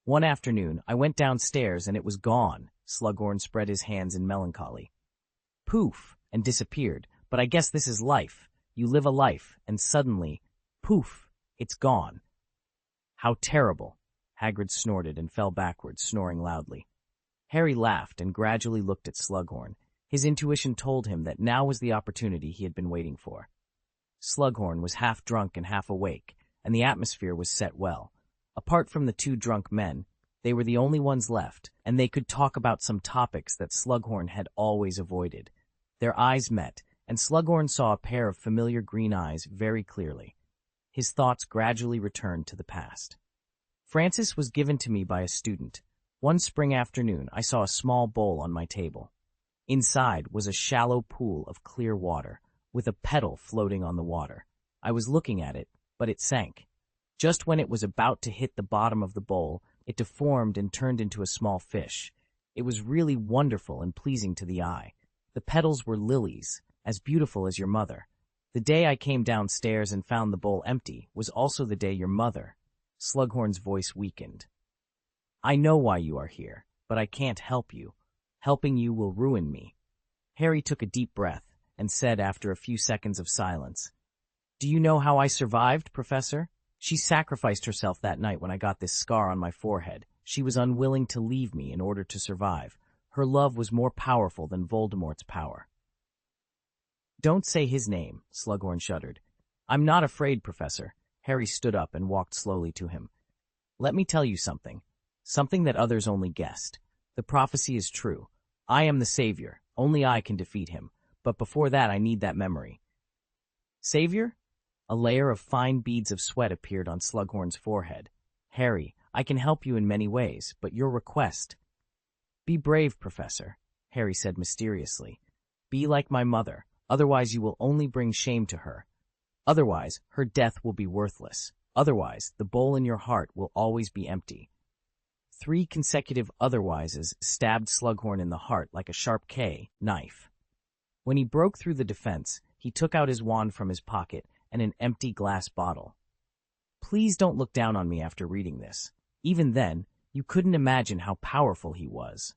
One afternoon, I went downstairs and it was gone. Slughorn spread his hands in melancholy. Poof, and disappeared. But I guess this is life. You live a life, and suddenly, poof, it's gone. How terrible, Hagrid snorted and fell backwards, snoring loudly. Harry laughed and gradually looked at Slughorn. His intuition told him that now was the opportunity he had been waiting for. Slughorn was half drunk and half awake, and the atmosphere was set well. Apart from the two drunk men, they were the only ones left, and they could talk about some topics that Slughorn had always avoided. Their eyes met, and Slughorn saw a pair of familiar green eyes very clearly. His thoughts gradually returned to the past. Francis was given to me by a student. One spring afternoon, I saw a small bowl on my table. Inside was a shallow pool of clear water, with a petal floating on the water. I was looking at it, but it sank. Just when it was about to hit the bottom of the bowl, it deformed and turned into a small fish. It was really wonderful and pleasing to the eye. The petals were lilies, as beautiful as your mother. The day I came downstairs and found the bowl empty was also the day your mother. Slughorn's voice weakened. I know why you are here, but I can't help you. Helping you will ruin me. Harry took a deep breath and said after a few seconds of silence, Do you know how I survived, Professor? She sacrificed herself that night when I got this scar on my forehead. She was unwilling to leave me in order to survive. Her love was more powerful than Voldemort's power. Don't say his name, Slughorn shuddered. I'm not afraid, Professor. Harry stood up and walked slowly to him. Let me tell you something. Something that others only guessed. The prophecy is true. I am the savior. Only I can defeat him. But before that, I need that memory. Savior? A layer of fine beads of sweat appeared on Slughorn's forehead. Harry, I can help you in many ways, but your request... Be brave, Professor, Harry said mysteriously. Be like my mother, otherwise you will only bring shame to her. Otherwise, her death will be worthless. Otherwise, the bowl in your heart will always be empty. 3 consecutive otherwises stabbed Slughorn in the heart like a sharp knife. When he broke through the defense, he took out his wand from his pocket and an empty glass bottle. Please don't look down on me after reading this. Even then, you couldn't imagine how powerful he was.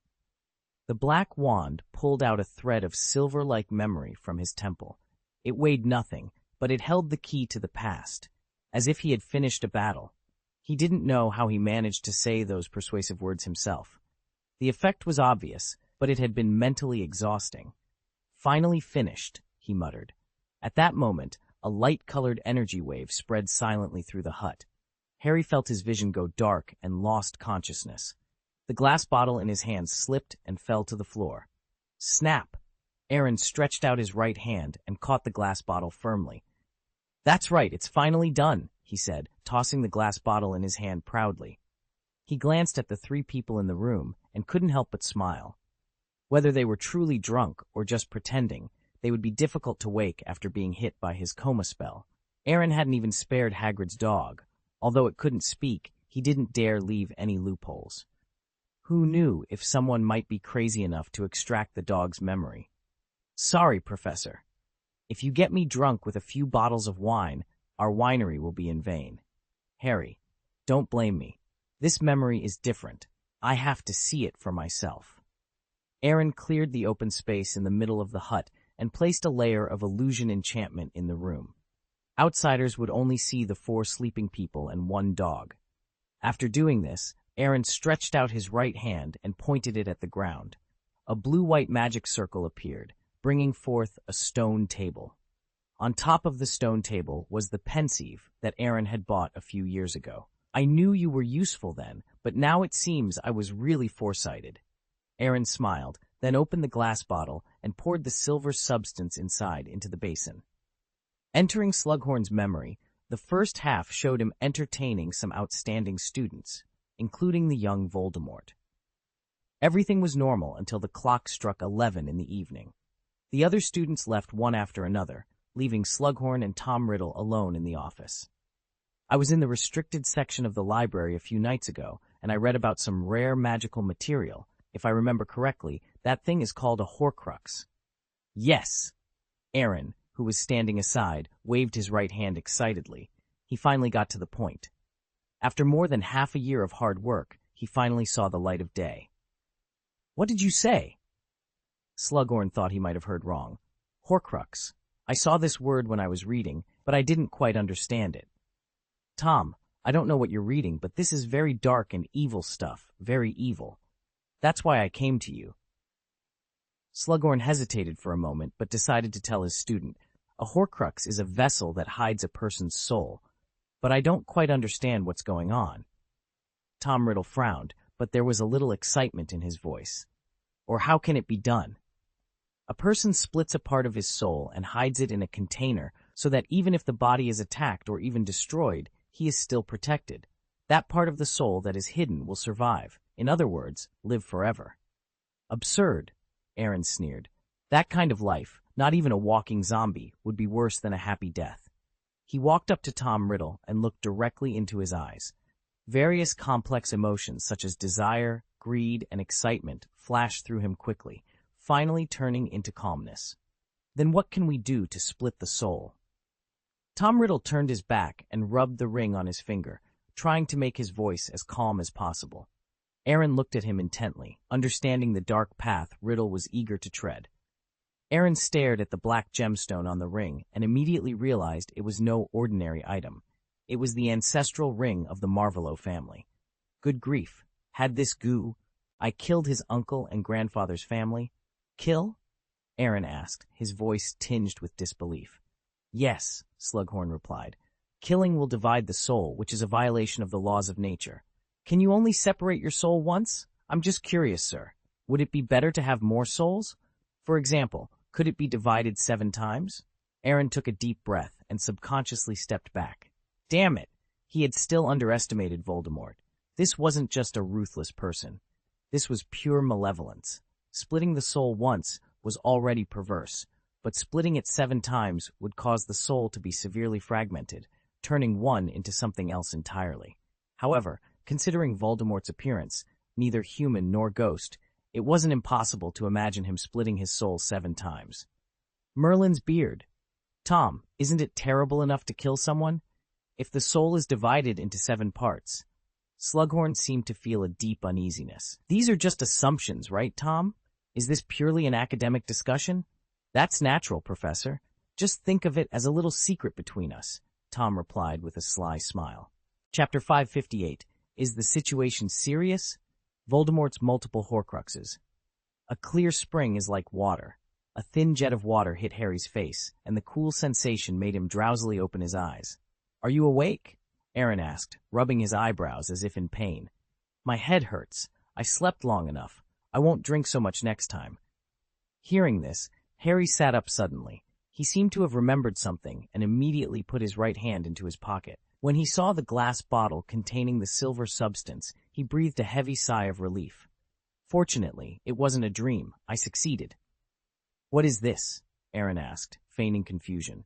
The black wand pulled out a thread of silver-like memory from his temple. It weighed nothing, but it held the key to the past, as if he had finished a battle. He didn't know how he managed to say those persuasive words himself. The effect was obvious, but it had been mentally exhausting. Finally finished, he muttered. At that moment, a light-colored energy wave spread silently through the hut. Harry felt his vision go dark and lost consciousness. The glass bottle in his hand slipped and fell to the floor. Snap! Aaron stretched out his right hand and caught the glass bottle firmly. That's right, it's finally done, he said, tossing the glass bottle in his hand proudly. He glanced at the 3 people in the room and couldn't help but smile. Whether they were truly drunk or just pretending, they would be difficult to wake after being hit by his coma spell. Aaron hadn't even spared Hagrid's dog. Although it couldn't speak, he didn't dare leave any loopholes. Who knew if someone might be crazy enough to extract the dog's memory? Sorry, Professor. If you get me drunk with a few bottles of wine, our winery will be in vain. Harry, don't blame me. This memory is different. I have to see it for myself. Aaron cleared the open space in the middle of the hut and placed a layer of illusion enchantment in the room. Outsiders would only see the 4 sleeping people and 1 dog. After doing this, Aaron stretched out his right hand and pointed it at the ground. A blue-white magic circle appeared, bringing forth a stone table. On top of the stone table was the pensieve that Aaron had bought a few years ago. I knew you were useful then, but now it seems I was really foresighted. Aaron smiled, then opened the glass bottle and poured the silver substance inside into the basin. Entering Slughorn's memory, the first half showed him entertaining some outstanding students, including the young Voldemort. Everything was normal until the clock struck 11 in the evening. The other students left one after another, leaving Slughorn and Tom Riddle alone in the office. I was in the restricted section of the library a few nights ago, and I read about some rare magical material. If I remember correctly, that thing is called a Horcrux. Yes! Aaron, who was standing aside, waved his right hand excitedly. He finally got to the point. After more than half a year of hard work, he finally saw the light of day. What did you say? Slughorn thought he might have heard wrong. Horcrux. I saw this word when I was reading, but I didn't quite understand it. Tom, I don't know what you're reading, but this is very dark and evil stuff, very evil. That's why I came to you. Slughorn hesitated for a moment, but decided to tell his student, a Horcrux is a vessel that hides a person's soul, but I don't quite understand what's going on. Tom Riddle frowned, but there was a little excitement in his voice. Or how can it be done? A person splits a part of his soul and hides it in a container so that even if the body is attacked or even destroyed, he is still protected. That part of the soul that is hidden will survive. In other words, live forever. Absurd, Aaron sneered. That kind of life, not even a walking zombie, would be worse than a happy death. He walked up to Tom Riddle and looked directly into his eyes. Various complex emotions such as desire, greed, and excitement flashed through him quickly, finally turning into calmness. Then what can we do to split the soul? Tom Riddle turned his back and rubbed the ring on his finger, trying to make his voice as calm as possible. Aaron looked at him intently, understanding the dark path Riddle was eager to tread. Aaron stared at the black gemstone on the ring and immediately realized it was no ordinary item. It was the ancestral ring of the Marvolo family. Good grief, had this goo? I killed his uncle and grandfather's family. Kill? Aaron asked, his voice tinged with disbelief. Yes, Slughorn replied. Killing will divide the soul, which is a violation of the laws of nature. Can you only separate your soul once? I'm just curious, sir. Would it be better to have more souls? For example, could it be divided 7 times? Aaron took a deep breath and subconsciously stepped back. Damn it! He had still underestimated Voldemort. This wasn't just a ruthless person. This was pure malevolence. Splitting the soul once was already perverse, but splitting it 7 times would cause the soul to be severely fragmented, turning one into something else entirely. However, considering Voldemort's appearance, neither human nor ghost, it wasn't impossible to imagine him splitting his soul 7 times. Merlin's beard. Tom, isn't it terrible enough to kill someone? If the soul is divided into 7 parts. Slughorn seemed to feel a deep uneasiness. These are just assumptions, right, Tom? Is this purely an academic discussion? That's natural, Professor. Just think of it as a little secret between us, Tom replied with a sly smile. Chapter 558. Is the situation serious? Voldemort's multiple Horcruxes. A clear spring is like water. A thin jet of water hit Harry's face, and the cool sensation made him drowsily open his eyes. Are you awake? Aaron asked, rubbing his eyebrows as if in pain. My head hurts. I slept long enough. I won't drink so much next time. Hearing this, Harry sat up suddenly. He seemed to have remembered something and immediately put his right hand into his pocket. When he saw the glass bottle containing the silver substance, he breathed a heavy sigh of relief. Fortunately, it wasn't a dream. I succeeded. What is this? Aaron asked, feigning confusion.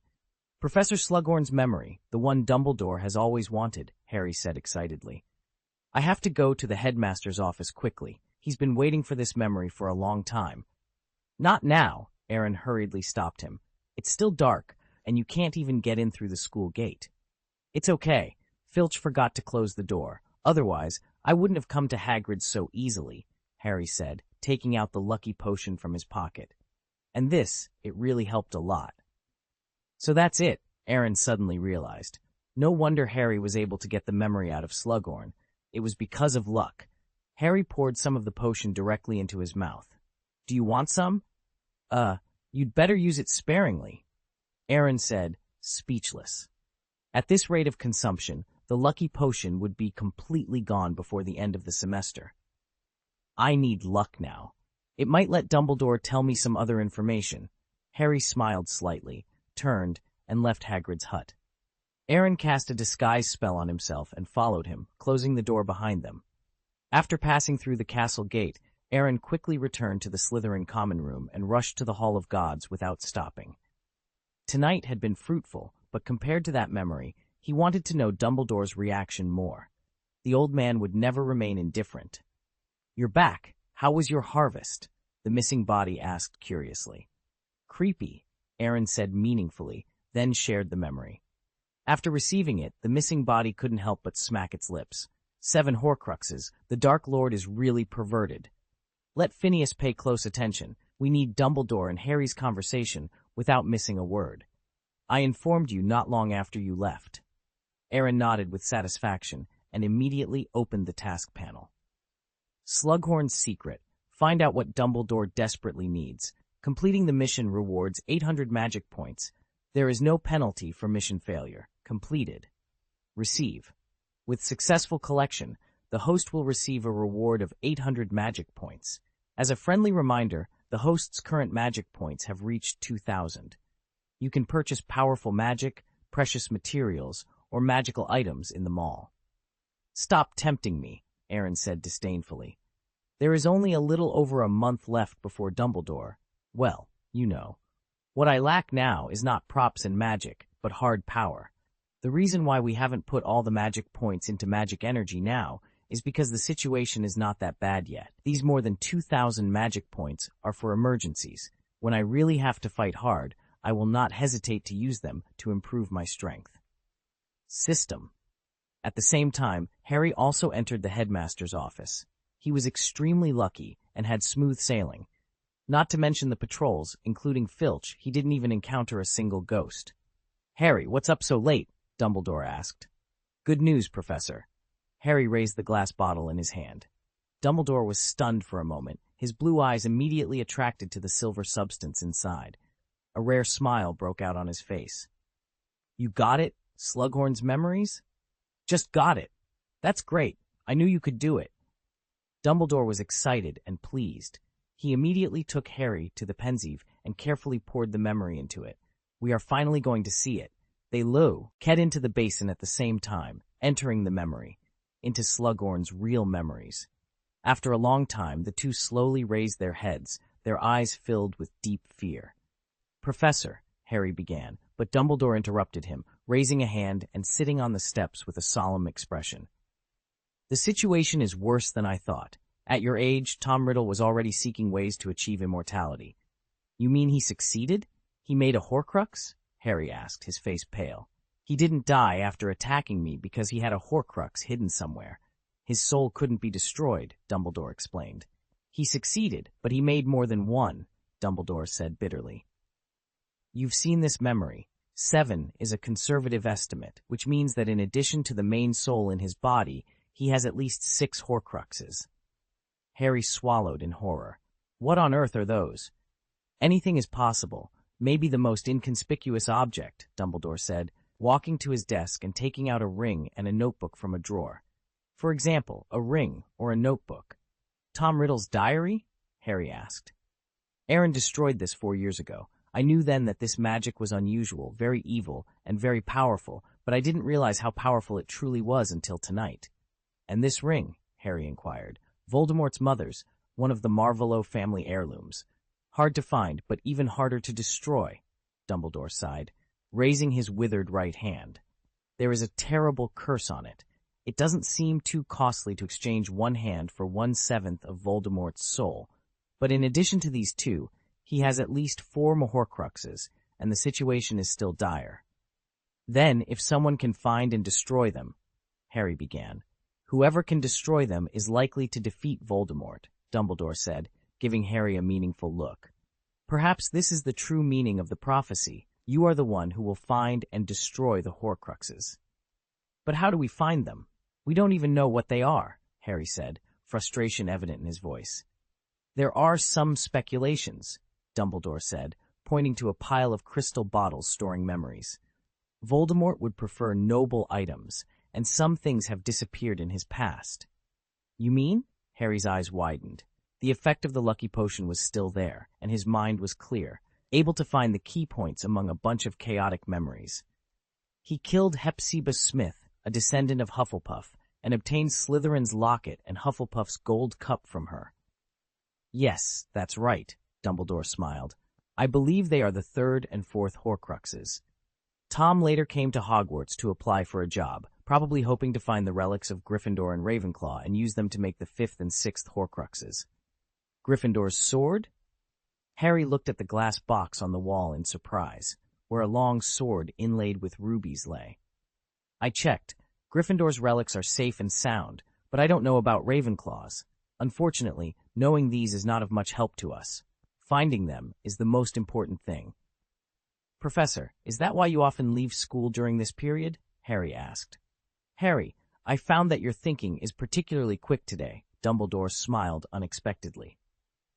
Professor Slughorn's memory, the one Dumbledore has always wanted, Harry said excitedly. I have to go to the headmaster's office quickly. He's been waiting for this memory for a long time. Not now, Aaron hurriedly stopped him. It's still dark, and you can't even get in through the school gate. It's okay. Filch forgot to close the door. Otherwise, I wouldn't have come to Hagrid's so easily, Harry said, taking out the lucky potion from his pocket. And this, it really helped a lot. So that's it, Aaron suddenly realized. No wonder Harry was able to get the memory out of Slughorn. It was because of luck. Harry poured some of the potion directly into his mouth. Do you want some? You'd better use it sparingly, Aaron said, speechless. At this rate of consumption, the lucky potion would be completely gone before the end of the semester. I need luck now. It might let Dumbledore tell me some other information. Harry smiled slightly, turned, and left Hagrid's hut. Aaron cast a disguise spell on himself and followed him, closing the door behind them. After passing through the castle gate, Aaron quickly returned to the Slytherin common room and rushed to the Hall of Gods without stopping. Tonight had been fruitful, but compared to that memory, he wanted to know Dumbledore's reaction more. The old man would never remain indifferent. "You're back. How was your harvest?" the missing body asked curiously. "Creepy," Aaron said meaningfully, then shared the memory. After receiving it, the missing body couldn't help but smack its lips. 7 Horcruxes. The Dark Lord is really perverted. Let Phineas pay close attention. We need Dumbledore and Harry's conversation without missing a word. I informed you not long after you left. Aaron nodded with satisfaction and immediately opened the task panel. Slughorn's secret. Find out what Dumbledore desperately needs. Completing the mission rewards 800 magic points. There is no penalty for mission failure. Completed. Receive. With successful collection, the host will receive a reward of 800 magic points. As a friendly reminder, the host's current magic points have reached 2,000. You can purchase powerful magic, precious materials, or magical items in the mall. "Stop tempting me," Aaron said disdainfully. "There is only a little over a month left before Dumbledore. Well, you know. What I lack now is not props and magic, but hard power. The reason why we haven't put all the magic points into magic energy now is because the situation is not that bad yet. These more than 2,000 magic points are for emergencies. When I really have to fight hard, I will not hesitate to use them to improve my strength." System. At the same time, Harry also entered the headmaster's office. He was extremely lucky and had smooth sailing. Not to mention the patrols, including Filch, he didn't even encounter a single ghost. "Harry, what's up so late?" Dumbledore asked. "Good news, Professor." Harry raised the glass bottle in his hand. Dumbledore was stunned for a moment, his blue eyes immediately attracted to the silver substance inside. A rare smile broke out on his face. "You got it? Slughorn's memories?" "Just got it. That's great. I knew you could do it." Dumbledore was excited and pleased. He immediately took Harry to the Pensieve and carefully poured the memory into it. "We are finally going to see it." They Ket into the basin at the same time, entering the memory, into Slughorn's real memories. After a long time, the two slowly raised their heads, their eyes filled with deep fear. "Professor," Harry began, but Dumbledore interrupted him, raising a hand and sitting on the steps with a solemn expression. "The situation is worse than I thought. At your age, Tom Riddle was already seeking ways to achieve immortality." "You mean he succeeded? He made a Horcrux?" Harry asked, his face pale. "He didn't die after attacking me because he had a Horcrux hidden somewhere. His soul couldn't be destroyed," Dumbledore explained. "He succeeded, but he made more than one," Dumbledore said bitterly. "You've seen this memory. 7 is a conservative estimate, which means that in addition to the main soul in his body, he has at least 6 Horcruxes." Harry swallowed in horror. "What on earth are those?" "Anything is possible. Maybe the most inconspicuous object," Dumbledore said, walking to his desk and taking out a ring and a notebook from a drawer. "For example, a ring or a notebook." "Tom Riddle's diary?" Harry asked. "Aaron destroyed this 4 years ago. I knew then that this magic was unusual, very evil, and very powerful, but I didn't realize how powerful it truly was until tonight." "And this ring?" Harry inquired. "Voldemort's mother's, one of the Marvolo family heirlooms. Hard to find, but even harder to destroy," Dumbledore sighed, raising his withered right hand. "There is a terrible curse on it. It doesn't seem too costly to exchange one hand for 1/7 of Voldemort's soul, but in addition to these two, he has at least 4 Horcruxes, and the situation is still dire." "Then, if someone can find and destroy them," Harry began. "Whoever can destroy them is likely to defeat Voldemort," Dumbledore said, giving Harry a meaningful look. "Perhaps this is the true meaning of the prophecy. You are the one who will find and destroy the Horcruxes." "But how do we find them? We don't even know what they are," Harry said, frustration evident in his voice. "There are some speculations," Dumbledore said, pointing to a pile of crystal bottles storing memories. "Voldemort would prefer noble items, and some things have disappeared in his past." "You mean?" Harry's eyes widened. The effect of the lucky potion was still there, and his mind was clear, able to find the key points among a bunch of chaotic memories. He killed Hepzibah Smith, a descendant of Hufflepuff, and obtained Slytherin's locket and Hufflepuff's gold cup from her. Yes, that's right, Dumbledore smiled. I believe they are the third and fourth Horcruxes. Tom later came to Hogwarts to apply for a job, probably hoping to find the relics of Gryffindor and Ravenclaw and use them to make the fifth and sixth Horcruxes. Gryffindor's sword? Harry looked at the glass box on the wall in surprise, where a long sword inlaid with rubies lay. I checked. Gryffindor's relics are safe and sound, but I don't know about Ravenclaw's. Unfortunately, knowing these is not of much help to us. Finding them is the most important thing. Professor, is that why you often leave school during this period? Harry asked. Harry, I found that your thinking is particularly quick today. Dumbledore smiled unexpectedly.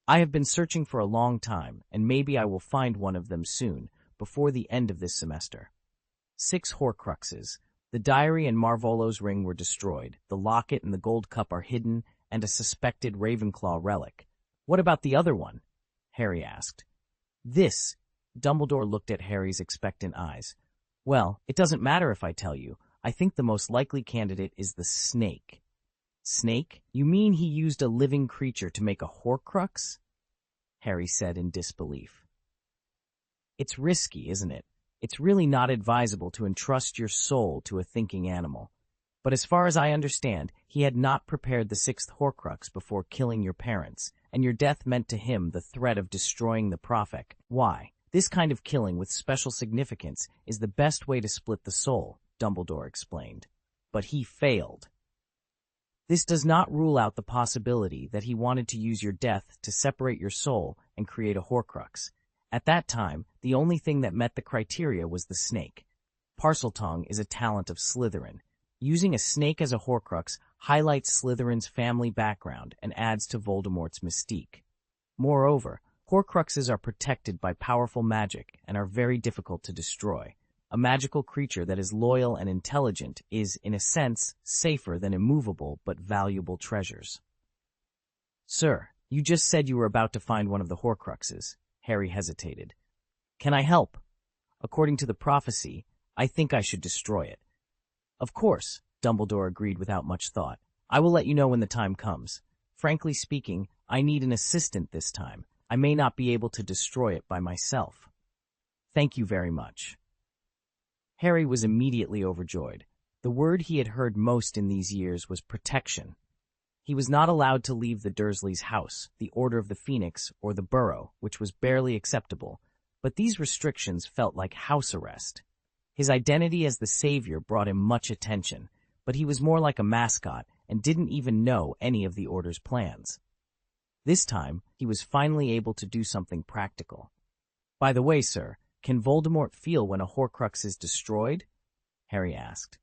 I have been searching for a long time, and maybe I will find one of them soon, before the end of this semester. 6 Horcruxes. The diary and Marvolo's ring were destroyed, the locket and the gold cup are hidden, and a suspected Ravenclaw relic. What about the other one? Harry asked. This. Dumbledore looked at Harry's expectant eyes. Well, it doesn't matter if I tell you. I think the most likely candidate is the snake. Snake? You mean he used a living creature to make a Horcrux? Harry said in disbelief. It's risky, isn't it? It's really not advisable to entrust your soul to a thinking animal. But as far as I understand, he had not prepared the 6th Horcrux before killing your parents, and your death meant to him the threat of destroying the Prophet. Why? This kind of killing with special significance is the best way to split the soul, Dumbledore explained. But he failed. This does not rule out the possibility that he wanted to use your death to separate your soul and create a Horcrux. At that time, the only thing that met the criteria was the snake. Parseltongue is a talent of Slytherin. Using a snake as a Horcrux highlights Slytherin's family background and adds to Voldemort's mystique. Moreover, Horcruxes are protected by powerful magic and are very difficult to destroy. A magical creature that is loyal and intelligent is, in a sense, safer than immovable but valuable treasures. Sir, you just said you were about to find one of the Horcruxes. Harry hesitated. Can I help? According to the prophecy, I think I should destroy it. Of course, Dumbledore agreed without much thought. I will let you know when the time comes. Frankly speaking, I need an assistant this time. I may not be able to destroy it by myself. Thank you very much. Harry was immediately overjoyed. The word he had heard most in these years was protection. He was not allowed to leave the Dursleys' house, the Order of the Phoenix, or the Burrow, which was barely acceptable, but these restrictions felt like house arrest. His identity as the Savior brought him much attention, but he was more like a mascot and didn't even know any of the Order's plans. This time, he was finally able to do something practical. By the way, sir, can Voldemort feel when a Horcrux is destroyed? Harry asked.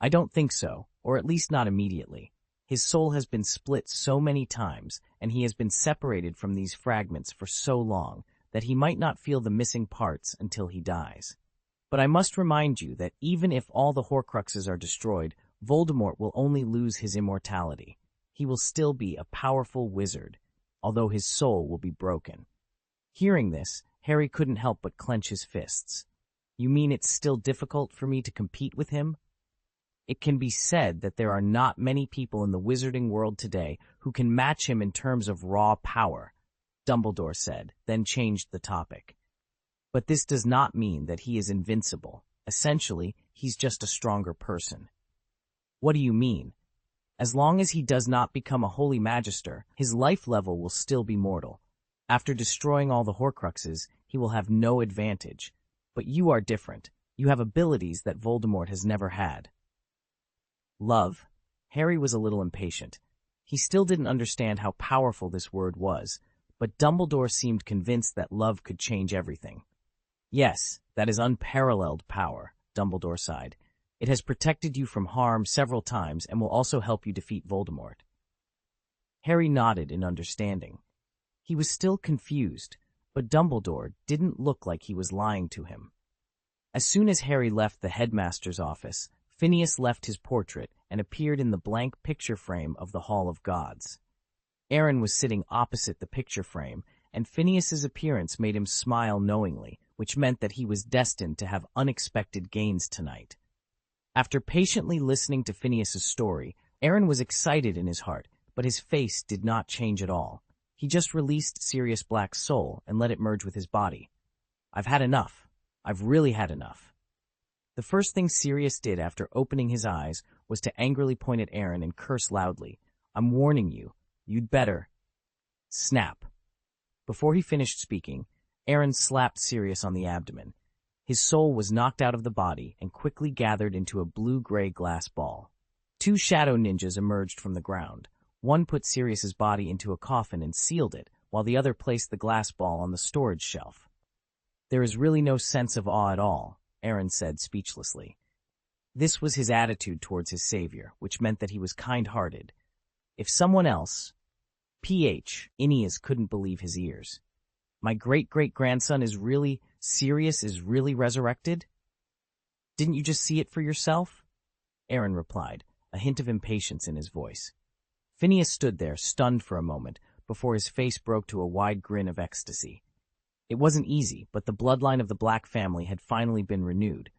I don't think so, or at least not immediately. His soul has been split so many times, and he has been separated from these fragments for so long, that he might not feel the missing parts until he dies. But I must remind you that even if all the Horcruxes are destroyed, Voldemort will only lose his immortality. He will still be a powerful wizard, although his soul will be broken. Hearing this, Harry couldn't help but clench his fists. You mean it's still difficult for me to compete with him? It can be said that there are not many people in the wizarding world today who can match him in terms of raw power, Dumbledore said, then changed the topic. But this does not mean that he is invincible. Essentially, he's just a stronger person. What do you mean? As long as he does not become a holy magister, his life level will still be mortal. After destroying all the Horcruxes, he will have no advantage. But you are different. You have abilities that Voldemort has never had. Love? Harry was a little impatient. He still didn't understand how powerful this word was, but Dumbledore seemed convinced that love could change everything. Yes, that is unparalleled power, Dumbledore sighed. It has protected you from harm several times and will also help you defeat Voldemort. Harry nodded in understanding. He was still confused, but Dumbledore didn't look like he was lying to him. As soon as Harry left the headmaster's office, Phineas left his portrait and appeared in the blank picture frame of the Hall of Gods. Aaron was sitting opposite the picture frame, and Phineas's appearance made him smile knowingly, which meant that he was destined to have unexpected gains tonight. After patiently listening to Phineas's story, Aaron was excited in his heart, but his face did not change at all. He just released Sirius Black's soul and let it merge with his body. I've had enough. I've really had enough. The first thing Sirius did after opening his eyes was to angrily point at Aaron and curse loudly. I'm warning you. You'd better. Snap. Before he finished speaking, Aaron slapped Sirius on the abdomen. His soul was knocked out of the body and quickly gathered into a blue-gray glass ball. Two shadow ninjas emerged from the ground. One put Sirius's body into a coffin and sealed it, while the other placed the glass ball on the storage shelf. There is really no sense of awe at all, Aaron said speechlessly. This was his attitude towards his savior, which meant that he was kind-hearted. If someone else... Phineas couldn't believe his ears. My great-great-grandson is really... Sirius is really resurrected? Didn't you just see it for yourself? Aaron replied, a hint of impatience in his voice. Phineas stood there, stunned for a moment, before his face broke to a wide grin of ecstasy. It wasn't easy, but the bloodline of the Black family had finally been renewed.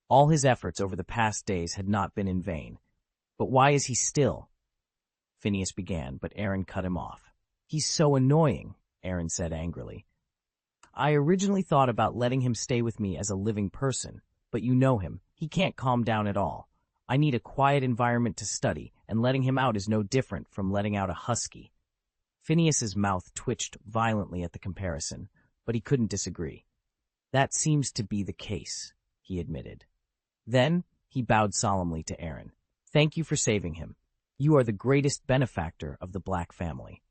All his efforts over the past days had not been in vain. But why is he still? Phineas began, but Aaron cut him off. He's so annoying, Aaron said angrily. I originally thought about letting him stay with me as a living person, but you know him. He can't calm down at all. I need a quiet environment to study, and letting him out is no different from letting out a husky. Phineas's mouth twitched violently at the comparison, but he couldn't disagree. That seems to be the case, he admitted. Then he bowed solemnly to Aaron. Thank you for saving him. You are the greatest benefactor of the Black family.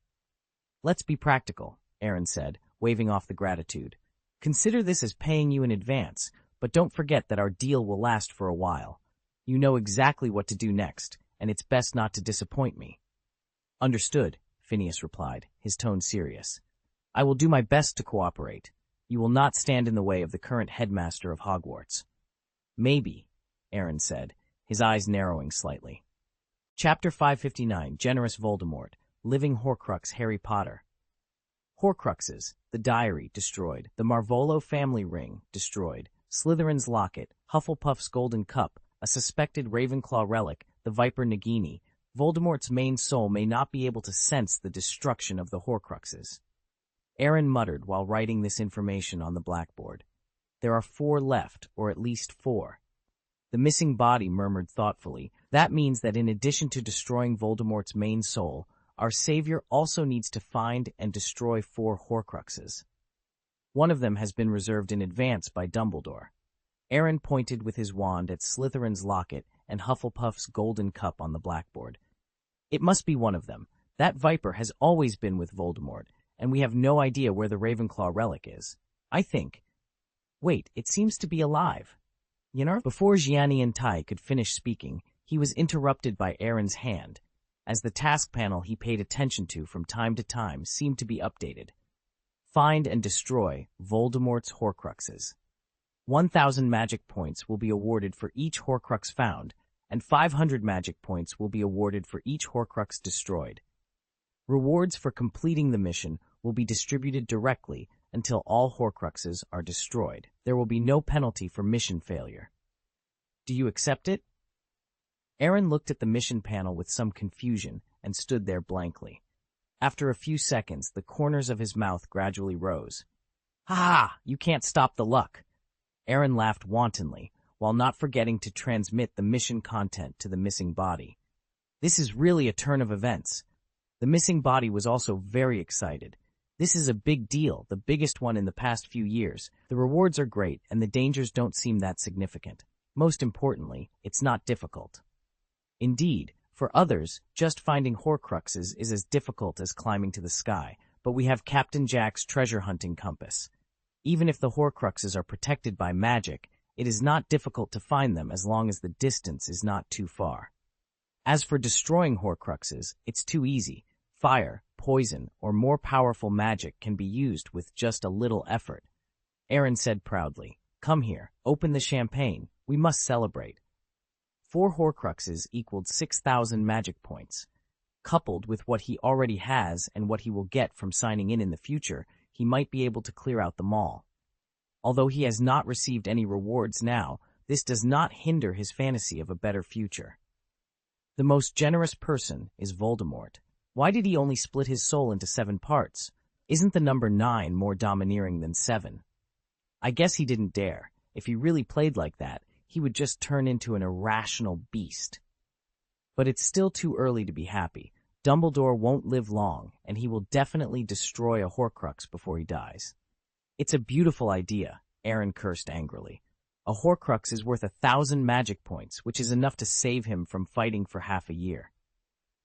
Let's be practical, Aaron said, waving off the gratitude. Consider this as paying you in advance, but don't forget that our deal will last for a while. You know exactly what to do next, and it's best not to disappoint me. Understood, Phineas replied, his tone serious. I will do my best to cooperate. You will not stand in the way of the current headmaster of Hogwarts. Maybe, Aaron said, his eyes narrowing slightly. Chapter 559, Generous Voldemort, Living Horcrux Harry Potter. Horcruxes, the diary, destroyed. The Marvolo family ring, destroyed. Slytherin's locket, Hufflepuff's golden cup, a suspected Ravenclaw relic, the Viper Nagini. Voldemort's main soul may not be able to sense the destruction of the Horcruxes. Aaron muttered while writing this information on the blackboard. There are 4 left, or at least 4. The missing body murmured thoughtfully. That means that in addition to destroying Voldemort's main soul, our savior also needs to find and destroy 4 Horcruxes. One of them has been reserved in advance by Dumbledore. Aaron pointed with his wand at Slytherin's locket and Hufflepuff's golden cup on the blackboard. It must be one of them. That Viper has always been with Voldemort, and we have no idea where the Ravenclaw relic is. I think... Wait, it seems to be alive. Unearth? Before Gianni and Tai could finish speaking, he was interrupted by Aaron's hand, as the task panel he paid attention to from time to time seemed to be updated. Find and destroy Voldemort's Horcruxes. 1,000 magic points will be awarded for each Horcrux found, and 500 magic points will be awarded for each Horcrux destroyed. Rewards for completing the mission will be distributed directly until all Horcruxes are destroyed. There will be no penalty for mission failure. Do you accept it? Aaron looked at the mission panel with some confusion and stood there blankly. After a few seconds, the corners of his mouth gradually rose. Ha! You can't stop the luck. Aaron laughed wantonly, while not forgetting to transmit the mission content to the missing body. This is really a turn of events. The missing body was also very excited. This is a big deal, the biggest one in the past few years. The rewards are great, and the dangers don't seem that significant. Most importantly, it's not difficult. Indeed, for others, just finding Horcruxes is as difficult as climbing to the sky, but we have Captain Jack's treasure-hunting compass. Even if the Horcruxes are protected by magic, it is not difficult to find them as long as the distance is not too far. As for destroying Horcruxes, it's too easy. Fire, poison, or more powerful magic can be used with just a little effort. Aaron said proudly, "Come here, open the champagne. We must celebrate." 4 Horcruxes equaled 6,000 magic points. Coupled with what he already has and what he will get from signing in the future, he might be able to clear out the mall. Although he has not received any rewards now, this does not hinder his fantasy of a better future. The most generous person is Voldemort. Why did he only split his soul into 7 parts? Isn't the number 9 more domineering than 7? I guess he didn't dare. If he really played like that, he would just turn into an irrational beast. But it's still too early to be happy. Dumbledore won't live long, and he will definitely destroy a Horcrux before he dies. It's a beautiful idea, Aaron cursed angrily. A Horcrux is worth 1,000 magic points, which is enough to save him from fighting for half a year.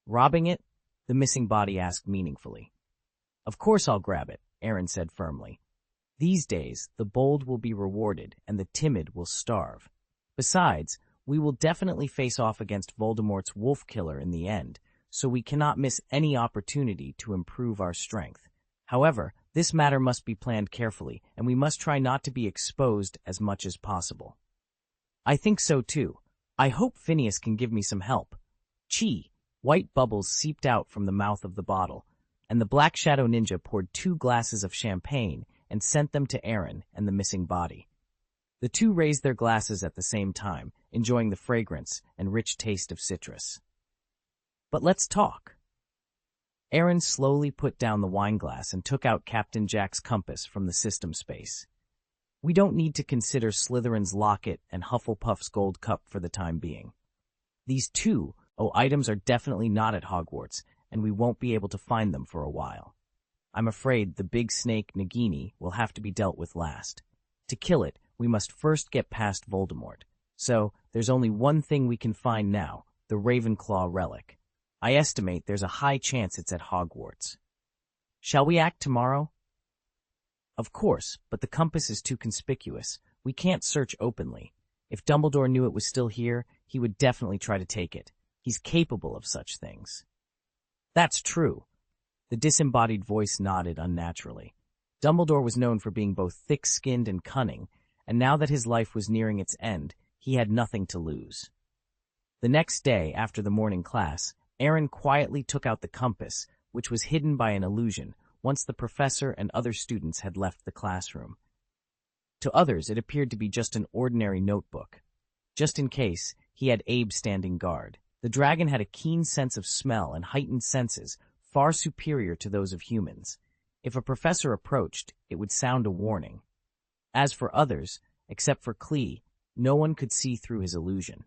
Robbing it? The missing body asked meaningfully. Of course I'll grab it, Aaron said firmly. These days, the bold will be rewarded, and the timid will starve. Besides, we will definitely face off against Voldemort's wolf killer in the end, so we cannot miss any opportunity to improve our strength. However, this matter must be planned carefully, and we must try not to be exposed as much as possible. I think so too. I hope Phineas can give me some help. Chee! White bubbles seeped out from the mouth of the bottle, and the Black Shadow Ninja poured 2 glasses of champagne and sent them to Aaron and the missing body. The two raised their glasses at the same time, enjoying the fragrance and rich taste of citrus. But let's talk. Aaron slowly put down the wineglass and took out Captain Jack's compass from the system space. We don't need to consider Slytherin's locket and Hufflepuff's gold cup for the time being. These two items are definitely not at Hogwarts, and we won't be able to find them for a while. I'm afraid the big snake Nagini will have to be dealt with last. To kill it, we must first get past Voldemort. So, there's only one thing we can find now, the Ravenclaw relic. I estimate there's a high chance it's at Hogwarts. Shall we act tomorrow? Of course, but the compass is too conspicuous. We can't search openly. If Dumbledore knew it was still here, he would definitely try to take it. He's capable of such things. That's true. The disembodied voice nodded unnaturally. Dumbledore was known for being both thick-skinned and cunning, and now that his life was nearing its end, he had nothing to lose. The next day, after the morning class, Aaron quietly took out the compass, which was hidden by an illusion, once the professor and other students had left the classroom. To others, it appeared to be just an ordinary notebook. Just in case, he had Abe standing guard. The dragon had a keen sense of smell and heightened senses, far superior to those of humans. If a professor approached, it would sound a warning. As for others, except for Klee, no one could see through his illusion.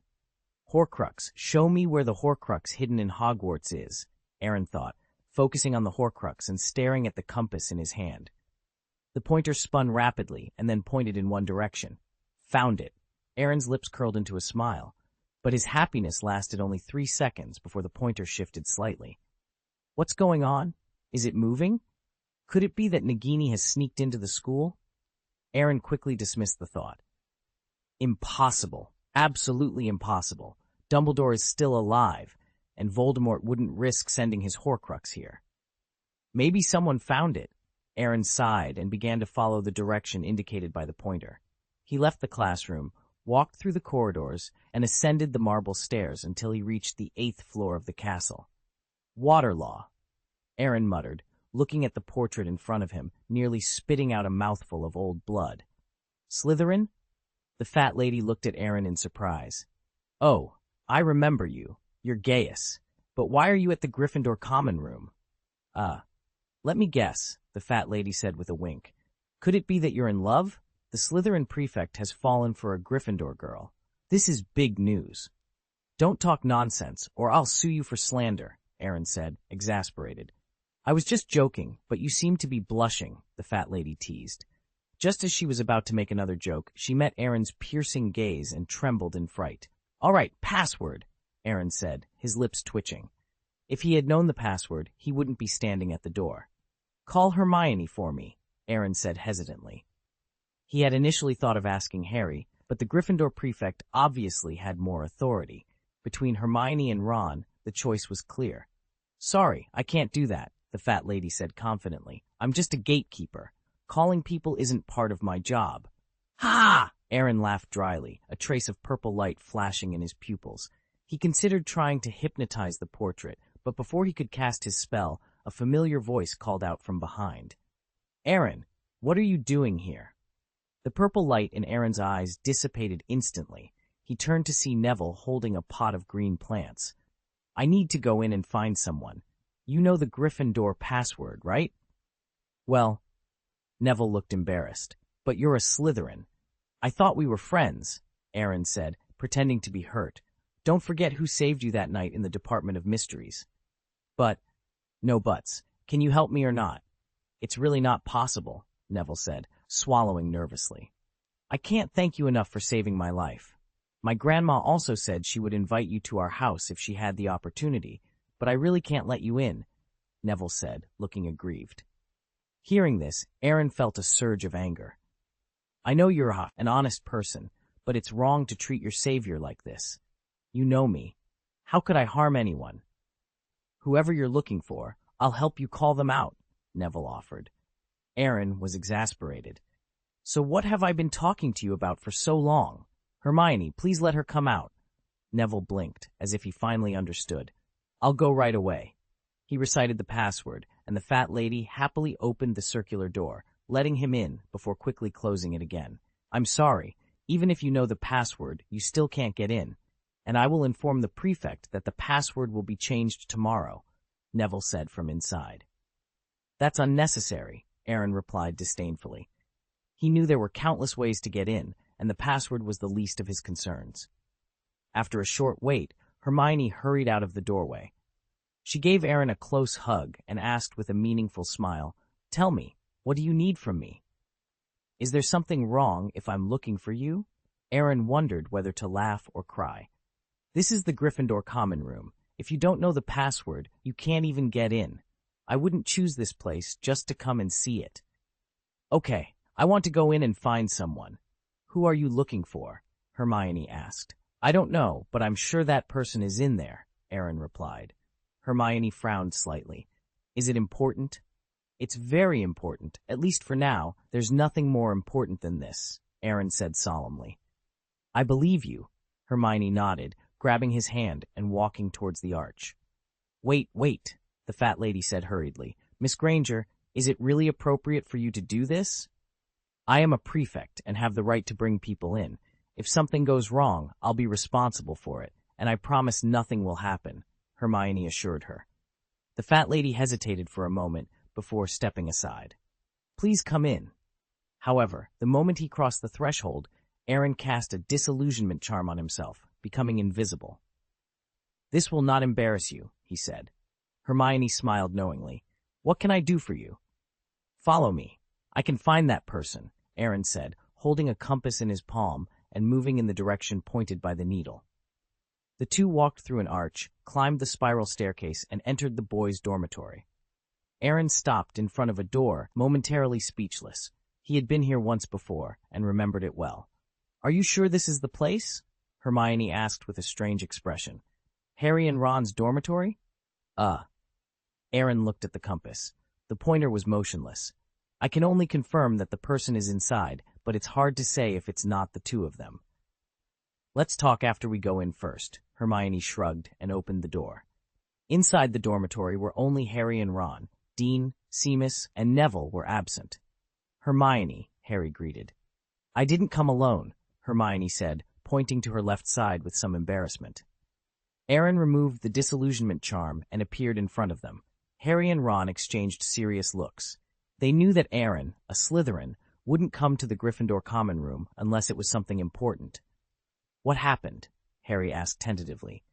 Horcrux, show me where the Horcrux hidden in Hogwarts is, Aaron thought, focusing on the Horcrux and staring at the compass in his hand. The pointer spun rapidly and then pointed in one direction. Found it. Aaron's lips curled into a smile, but his happiness lasted only 3 seconds before the pointer shifted slightly. What's going on? Is it moving? Could it be that Nagini has sneaked into the school? Aaron quickly dismissed the thought. Impossible. Absolutely impossible. Dumbledore is still alive, and Voldemort wouldn't risk sending his Horcrux here. Maybe someone found it. Aaron sighed and began to follow the direction indicated by the pointer. He left the classroom, walked through the corridors, and ascended the marble stairs until he reached the 8th floor of the castle. Waterlaw, Aaron muttered, looking at the portrait in front of him, nearly spitting out a mouthful of old blood. Slytherin? The fat lady looked at Aaron in surprise. Oh, I remember you. You're Gaius. But why are you at the Gryffindor common room? Let me guess, the fat lady said with a wink. Could it be that you're in love? The Slytherin prefect has fallen for a Gryffindor girl. This is big news. Don't talk nonsense, or I'll sue you for slander, Aaron said, exasperated. I was just joking, but you seem to be blushing, the fat lady teased. Just as she was about to make another joke, she met Aaron's piercing gaze and trembled in fright. All right, password, Aaron said, his lips twitching. If he had known the password, he wouldn't be standing at the door. Call Hermione for me, Aaron said hesitantly. He had initially thought of asking Harry, but the Gryffindor prefect obviously had more authority. Between Hermione and Ron, the choice was clear. Sorry, I can't do that, the fat lady said confidently. I'm just a gatekeeper. Calling people isn't part of my job. Ha! Aaron laughed dryly, a trace of purple light flashing in his pupils. He considered trying to hypnotize the portrait, but before he could cast his spell, a familiar voice called out from behind. "Aaron, what are you doing here?" The purple light in Aaron's eyes dissipated instantly. He turned to see Neville holding a pot of green plants. "I need to go in and find someone. You know the Gryffindor password, right?" "Well," Neville looked embarrassed, "but you're a Slytherin." "I thought we were friends," Aaron said, pretending to be hurt. "Don't forget who saved you that night in the Department of Mysteries." "But," "No buts. Can you help me or not?" "It's really not possible," Neville said, swallowing nervously. "I can't thank you enough for saving my life. My grandma also said she would invite you to our house if she had the opportunity, but I really can't let you in," Neville said, looking aggrieved. Hearing this, Aaron felt a surge of anger. "I know you're an honest person, but it's wrong to treat your savior like this. You know me. How could I harm anyone?" "Whoever you're looking for, I'll help you call them out," Neville offered. Aaron was exasperated. "So what have I been talking to you about for so long? Hermione, please let her come out." Neville blinked, as if he finally understood. "I'll go right away." He recited the password, and the fat lady happily opened the circular door, letting him in before quickly closing it again. "I'm sorry. Even if you know the password, you still can't get in. And I will inform the prefect that the password will be changed tomorrow," Neville said from inside. "That's unnecessary," Aaron replied disdainfully. He knew there were countless ways to get in, and the password was the least of his concerns. After a short wait, Hermione hurried out of the doorway. She gave Aaron a close hug and asked with a meaningful smile, "Tell me, what do you need from me?" "Is there something wrong if I'm looking for you?" Aaron wondered whether to laugh or cry. "This is the Gryffindor common room. If you don't know the password, you can't even get in. I wouldn't choose this place just to come and see it." "Okay, I want to go in and find someone." "Who are you looking for?" Hermione asked. "I don't know, but I'm sure that person is in there," Aaron replied. Hermione frowned slightly. "Is it important?" "It's very important. At least for now, there's nothing more important than this," Aaron said solemnly. "I believe you," Hermione nodded, grabbing his hand and walking towards the arch. Wait, the fat lady said hurriedly. "Miss Granger, is it really appropriate for you to do this?" "I am a prefect and have the right to bring people in. If something goes wrong, I'll be responsible for it, and I promise nothing will happen," Hermione assured her. The fat lady hesitated for a moment before stepping aside. "Please come in." However, the moment he crossed the threshold, Aaron cast a disillusionment charm on himself, becoming invisible. "This will not embarrass you," he said. Hermione smiled knowingly. "What can I do for you?" "Follow me. I can find that person," Aaron said, holding a compass in his palm and moving in the direction pointed by the needle. The two walked through an arch, climbed the spiral staircase, and entered the boys' dormitory. Aaron stopped in front of a door, momentarily speechless. He had been here once before and remembered it well. "Are you sure this is the place?" Hermione asked with a strange expression. "Harry and Ron's dormitory?" Aaron looked at the compass. The pointer was motionless. "I can only confirm that the person is inside, but it's hard to say if it's not the two of them." "Let's talk after we go in first," Hermione shrugged and opened the door. Inside the dormitory were only Harry and Ron. Dean, Seamus, and Neville were absent. "Hermione," Harry greeted. "I didn't come alone," Hermione said, pointing to her left side with some embarrassment. Aaron removed the disillusionment charm and appeared in front of them. Harry and Ron exchanged serious looks. They knew that Aaron, a Slytherin, wouldn't come to the Gryffindor common room unless it was something important. "What happened?" Harry asked tentatively.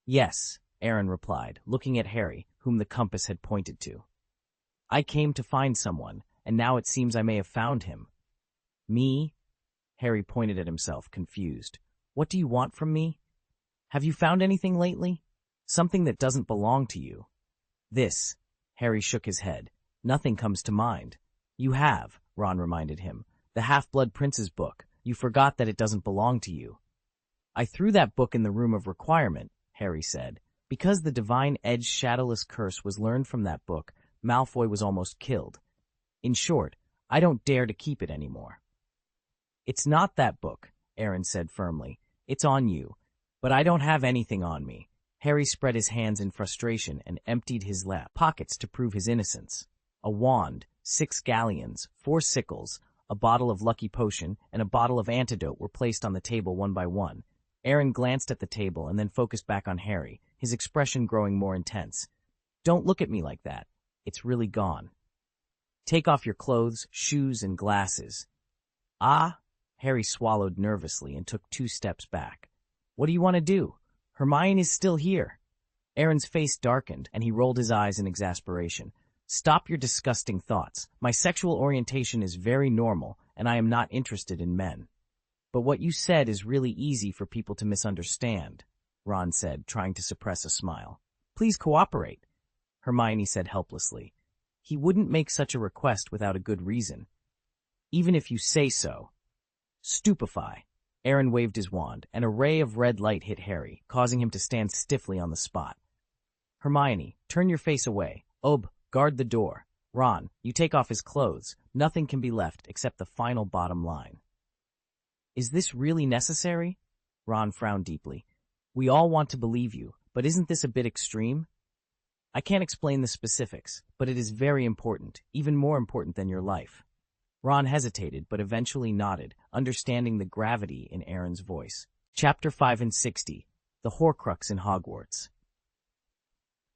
"Yes," Aaron replied, looking at Harry, whom the compass had pointed to. "I came to find someone, and now it seems I may have found him." "Me?" Harry pointed at himself, confused. "What do you want from me? Have you found anything lately? Something that doesn't belong to you?" "This," Harry shook his head. "Nothing comes to mind." "You have," Ron reminded him. "The Half-Blood Prince's book. You forgot that it doesn't belong to you." "I threw that book in the Room of Requirement," Harry said. "Because the Divine Edge Shadowless Curse was learned from that book, Malfoy was almost killed. In short, I don't dare to keep it anymore." "It's not that book," Aaron said firmly. "It's on you. But I don't have anything on me," Harry spread his hands in frustration and emptied his lap pockets to prove his innocence. A wand, 6 galleons, 4 sickles, a bottle of lucky potion, and a bottle of antidote were placed on the table one by one. Aaron glanced at the table and then focused back on Harry, his expression growing more intense. "Don't look at me like that. It's really gone. Take off your clothes, shoes, and glasses." "Ah?" Harry swallowed nervously and took 2 steps back. "What do you want to do? Hermione's still here." Aaron's face darkened, and he rolled his eyes in exasperation. "Stop your disgusting thoughts. My sexual orientation is very normal, and I am not interested in men." "But what you said is really easy for people to misunderstand," Ron said, trying to suppress a smile. "Please cooperate," Hermione said helplessly. "He wouldn't make such a request without a good reason. Even if you say so." "Stupefy." Aaron waved his wand, and a ray of red light hit Harry, causing him to stand stiffly on the spot. "Hermione, turn your face away. Ob, guard the door. Ron, you take off his clothes. Nothing can be left except the final bottom line." "Is this really necessary?" Ron frowned deeply. "We all want to believe you, but isn't this a bit extreme?" "I can't explain the specifics, but it is very important, even more important than your life." Ron hesitated, but eventually nodded, understanding the gravity in Aaron's voice. Chapter 5 and 60, The Horcrux in Hogwarts.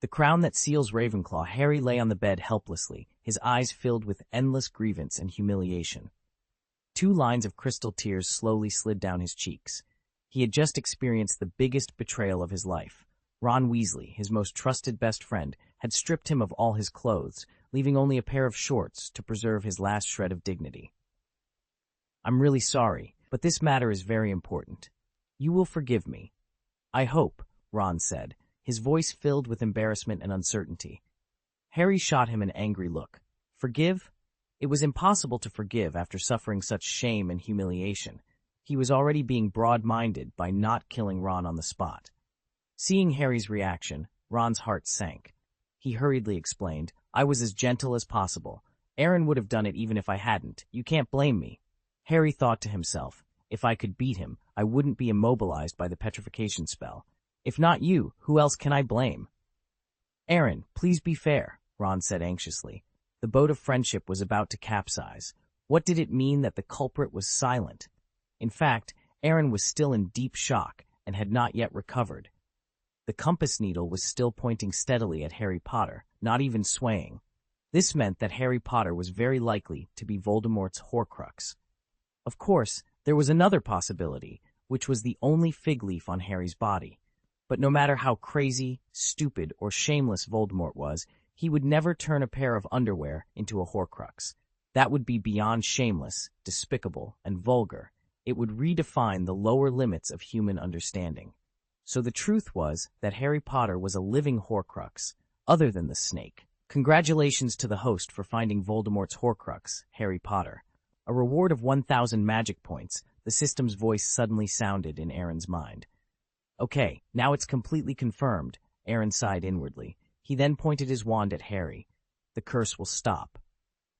The crown that seals Ravenclaw, Harry lay on the bed helplessly, his eyes filled with endless grievance and humiliation. 2 lines of crystal tears slowly slid down his cheeks. He had just experienced the biggest betrayal of his life. Ron Weasley, his most trusted best friend, had stripped him of all his clothes, leaving only a pair of shorts to preserve his last shred of dignity. "I'm really sorry, but this matter is very important. You will forgive me." "I hope," Ron said, his voice filled with embarrassment and uncertainty. Harry shot him an angry look. Forgive? It was impossible to forgive after suffering such shame and humiliation. He was already being broad-minded by not killing Ron on the spot. Seeing Harry's reaction, Ron's heart sank. He hurriedly explained, "I was as gentle as possible. Aaron would have done it even if I hadn't. You can't blame me." Harry thought to himself, if I could beat him, I wouldn't be immobilized by the petrification spell. If not you, who else can I blame? "Aaron, please be fair," Ron said anxiously. The boat of friendship was about to capsize. What did it mean that the culprit was silent? In fact, Aaron was still in deep shock and had not yet recovered. The compass needle was still pointing steadily at Harry Potter, not even swaying. This meant that Harry Potter was very likely to be Voldemort's Horcrux. Of course, there was another possibility, which was the only fig leaf on Harry's body. But no matter how crazy, stupid, or shameless Voldemort was, he would never turn a pair of underwear into a Horcrux. That would be beyond shameless, despicable, and vulgar. It would redefine the lower limits of human understanding. So the truth was that Harry Potter was a living Horcrux, other than the snake. Congratulations to the host for finding Voldemort's Horcrux, Harry Potter. A reward of 1,000 magic points, the system's voice suddenly sounded in Aaron's mind. "Okay, now it's completely confirmed," Aaron sighed inwardly. He then pointed his wand at Harry. "The curse will stop."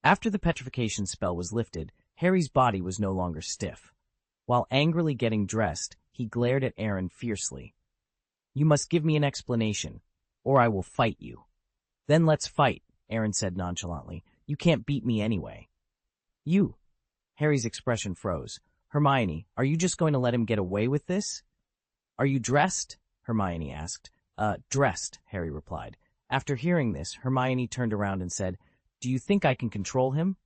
After the petrification spell was lifted, Harry's body was no longer stiff. While angrily getting dressed, he glared at Aaron fiercely. "You must give me an explanation, or I will fight you." "Then let's fight," Aaron said nonchalantly. "You can't beat me anyway." "You?" Harry's expression froze. "Hermione, are you just going to let him get away with this?" "Are you dressed?" Hermione asked. Dressed," Harry replied. After hearing this, Hermione turned around and said, "Do you think I can control him?"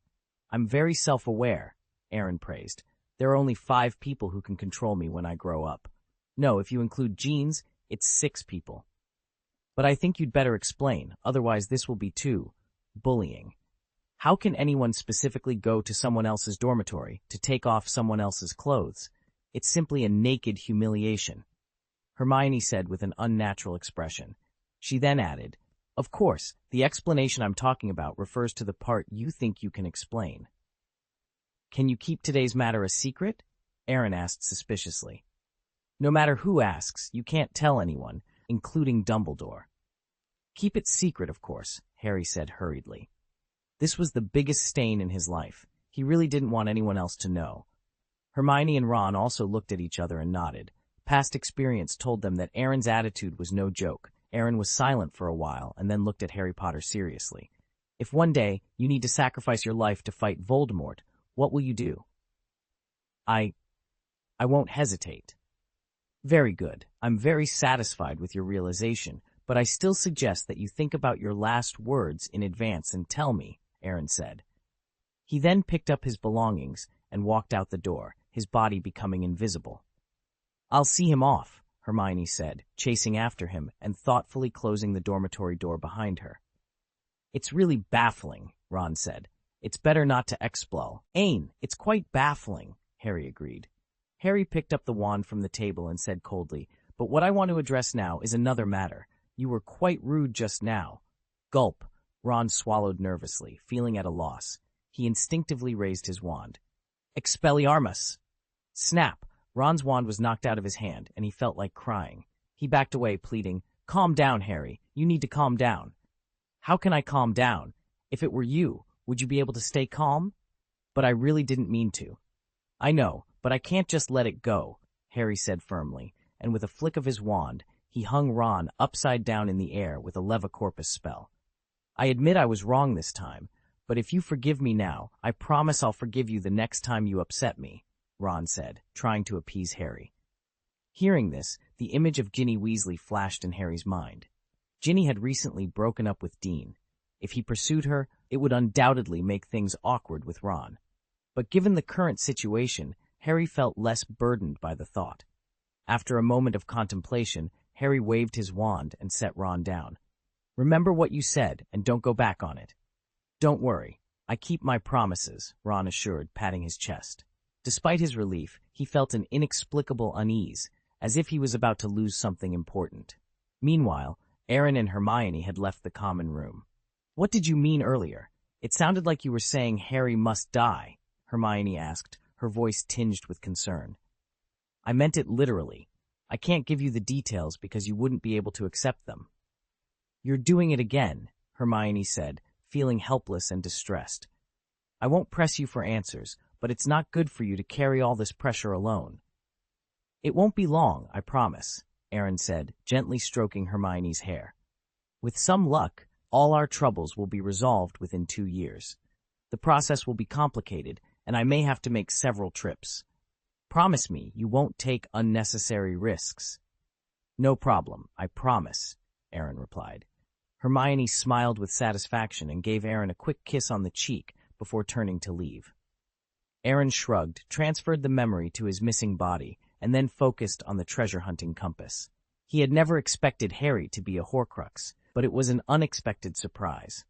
"I'm very self-aware," Aaron praised. "There are only 5 people who can control me when I grow up. No, if you include Jeans, it's 6 people. But I think you'd better explain, otherwise this will be too bullying. How can anyone specifically go to someone else's dormitory to take off someone else's clothes? It's simply a naked humiliation," Hermione said with an unnatural expression. She then added, "Of course, the explanation I'm talking about refers to the part you think you can explain." "Can you keep today's matter a secret?" Aaron asked suspiciously. "No matter who asks, you can't tell anyone, including Dumbledore." "Keep it secret, of course," Harry said hurriedly. This was the biggest stain in his life. He really didn't want anyone else to know. Hermione and Ron also looked at each other and nodded. Past experience told them that Aaron's attitude was no joke. Aaron was silent for a while and then looked at Harry Potter seriously. If one day you need to sacrifice your life to fight Voldemort, what will you do? I won't hesitate. Very good. I'm very satisfied with your realization, but I still suggest that you think about your last words in advance and tell me, Aaron said. He then picked up his belongings and walked out the door, his body becoming invisible. I'll see him off, Hermione said, chasing after him and thoughtfully closing the dormitory door behind her. It's really baffling, Ron said. It's better not to explode. It's quite baffling, Harry agreed. Harry picked up the wand from the table and said coldly, but what I want to address now is another matter. You were quite rude just now. Gulp. Ron swallowed nervously, feeling at a loss. He instinctively raised his wand. Expelliarmus! Snap! Ron's wand was knocked out of his hand, and he felt like crying. He backed away, pleading, Calm down, Harry. You need to calm down. How can I calm down? If it were you, would you be able to stay calm? But I really didn't mean to. I know, but I can't just let it go, Harry said firmly, and with a flick of his wand, he hung Ron upside down in the air with a levicorpus spell. I admit I was wrong this time, but if you forgive me now, I promise I'll forgive you the next time you upset me, Ron said, trying to appease Harry. Hearing this, the image of Ginny Weasley flashed in Harry's mind. Ginny had recently broken up with Dean. If he pursued her, it would undoubtedly make things awkward with Ron. But given the current situation, Harry felt less burdened by the thought. After a moment of contemplation, Harry waved his wand and set Ron down. Remember what you said, and don't go back on it. Don't worry, I keep my promises, Ron assured, patting his chest. Despite his relief, he felt an inexplicable unease, as if he was about to lose something important. Meanwhile, Aaron and Hermione had left the common room. What did you mean earlier? It sounded like you were saying Harry must die, Hermione asked, her voice tinged with concern. I meant it literally. I can't give you the details because you wouldn't be able to accept them. You're doing it again, Hermione said, feeling helpless and distressed. I won't press you for answers, but it's not good for you to carry all this pressure alone. It won't be long, I promise, Aaron said, gently stroking Hermione's hair. With some luck, all our troubles will be resolved within 2 years. The process will be complicated, and I may have to make several trips. Promise me you won't take unnecessary risks. No problem, I promise, Aaron replied. Hermione smiled with satisfaction and gave Aaron a quick kiss on the cheek before turning to leave. Aaron shrugged, transferred the memory to his missing body, and then focused on the treasure-hunting compass. He had never expected Harry to be a Horcrux, but it was an unexpected surprise.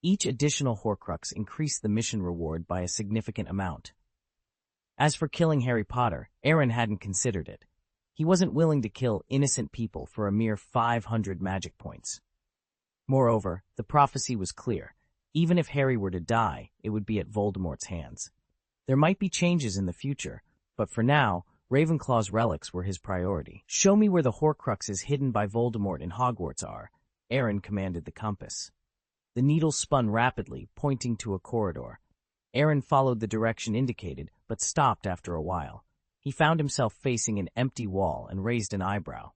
Each additional Horcrux increased the mission reward by a significant amount. As for killing Harry Potter, Aaron hadn't considered it. He wasn't willing to kill innocent people for a mere 500 magic points. Moreover, the prophecy was clear. Even if Harry were to die, it would be at Voldemort's hands. There might be changes in the future, but for now, Ravenclaw's relics were his priority. Show me where the Horcruxes hidden by Voldemort in Hogwarts are, Aaron commanded the compass. The needle spun rapidly, pointing to a corridor. Aaron followed the direction indicated, but stopped after a while. He found himself facing an empty wall and raised an eyebrow.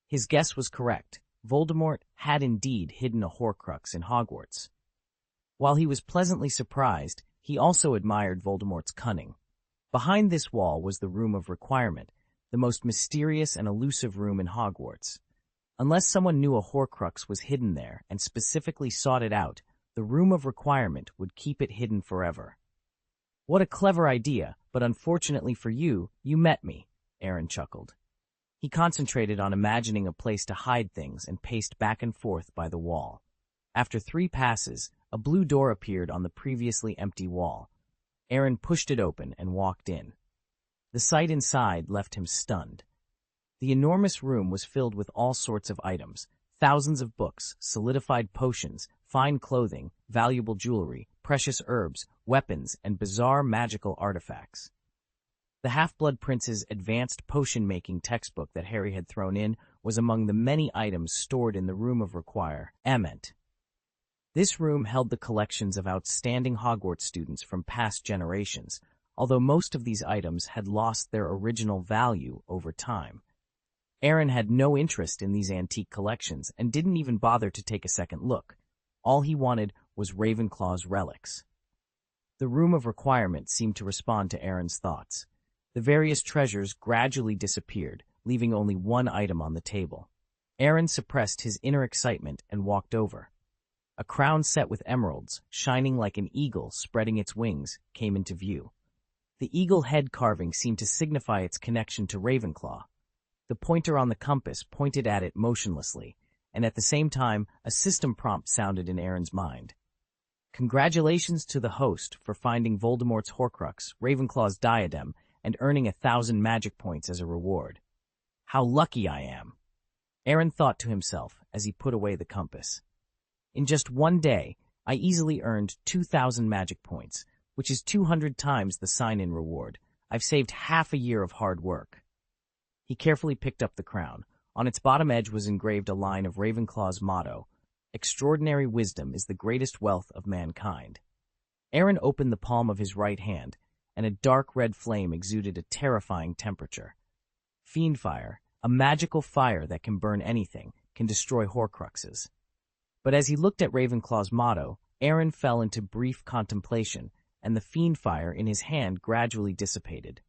His guess was correct. Voldemort had indeed hidden a Horcrux in Hogwarts. While he was pleasantly surprised, he also admired Voldemort's cunning. Behind this wall was the Room of Requirement, the most mysterious and elusive room in Hogwarts. Unless someone knew a Horcrux was hidden there and specifically sought it out, the Room of Requirement would keep it hidden forever. What a clever idea, but unfortunately for you, you met me, Aaron chuckled. He concentrated on imagining a place to hide things and paced back and forth by the wall. After 3 passes, a blue door appeared on the previously empty wall. Aaron pushed it open and walked in. The sight inside left him stunned. The enormous room was filled with all sorts of items, thousands of books, solidified potions, fine clothing, valuable jewelry, precious herbs, weapons, and bizarre magical artifacts. The Half-Blood Prince's advanced potion-making textbook that Harry had thrown in was among the many items stored in the Room of Requirement. This room held the collections of outstanding Hogwarts students from past generations, although most of these items had lost their original value over time. Aaron had no interest in these antique collections and didn't even bother to take a second look. All he wanted was Ravenclaw's relics. The room of requirement seemed to respond to Aaron's thoughts. The various treasures gradually disappeared, leaving only one item on the table. Aaron suppressed his inner excitement and walked over. A crown set with emeralds, shining like an eagle spreading its wings, came into view. The eagle head carving seemed to signify its connection to Ravenclaw. The pointer on the compass pointed at it motionlessly, and at the same time, a system prompt sounded in Aaron's mind. Congratulations to the host for finding Voldemort's Horcrux, Ravenclaw's diadem, and earning 1,000 magic points as a reward. How lucky I am! Aaron thought to himself as he put away the compass. In just one day, I easily earned 2,000 magic points, which is 200 times the sign-in reward. I've saved half a year of hard work. He carefully picked up the crown. On its bottom edge was engraved a line of Ravenclaw's motto, "Extraordinary wisdom is the greatest wealth of mankind." Aaron opened the palm of his right hand, and a dark red flame exuded a terrifying temperature. Fiendfire, a magical fire that can burn anything, can destroy Horcruxes. But as he looked at Ravenclaw's motto, Aaron fell into brief contemplation, and the fiendfire in his hand gradually dissipated.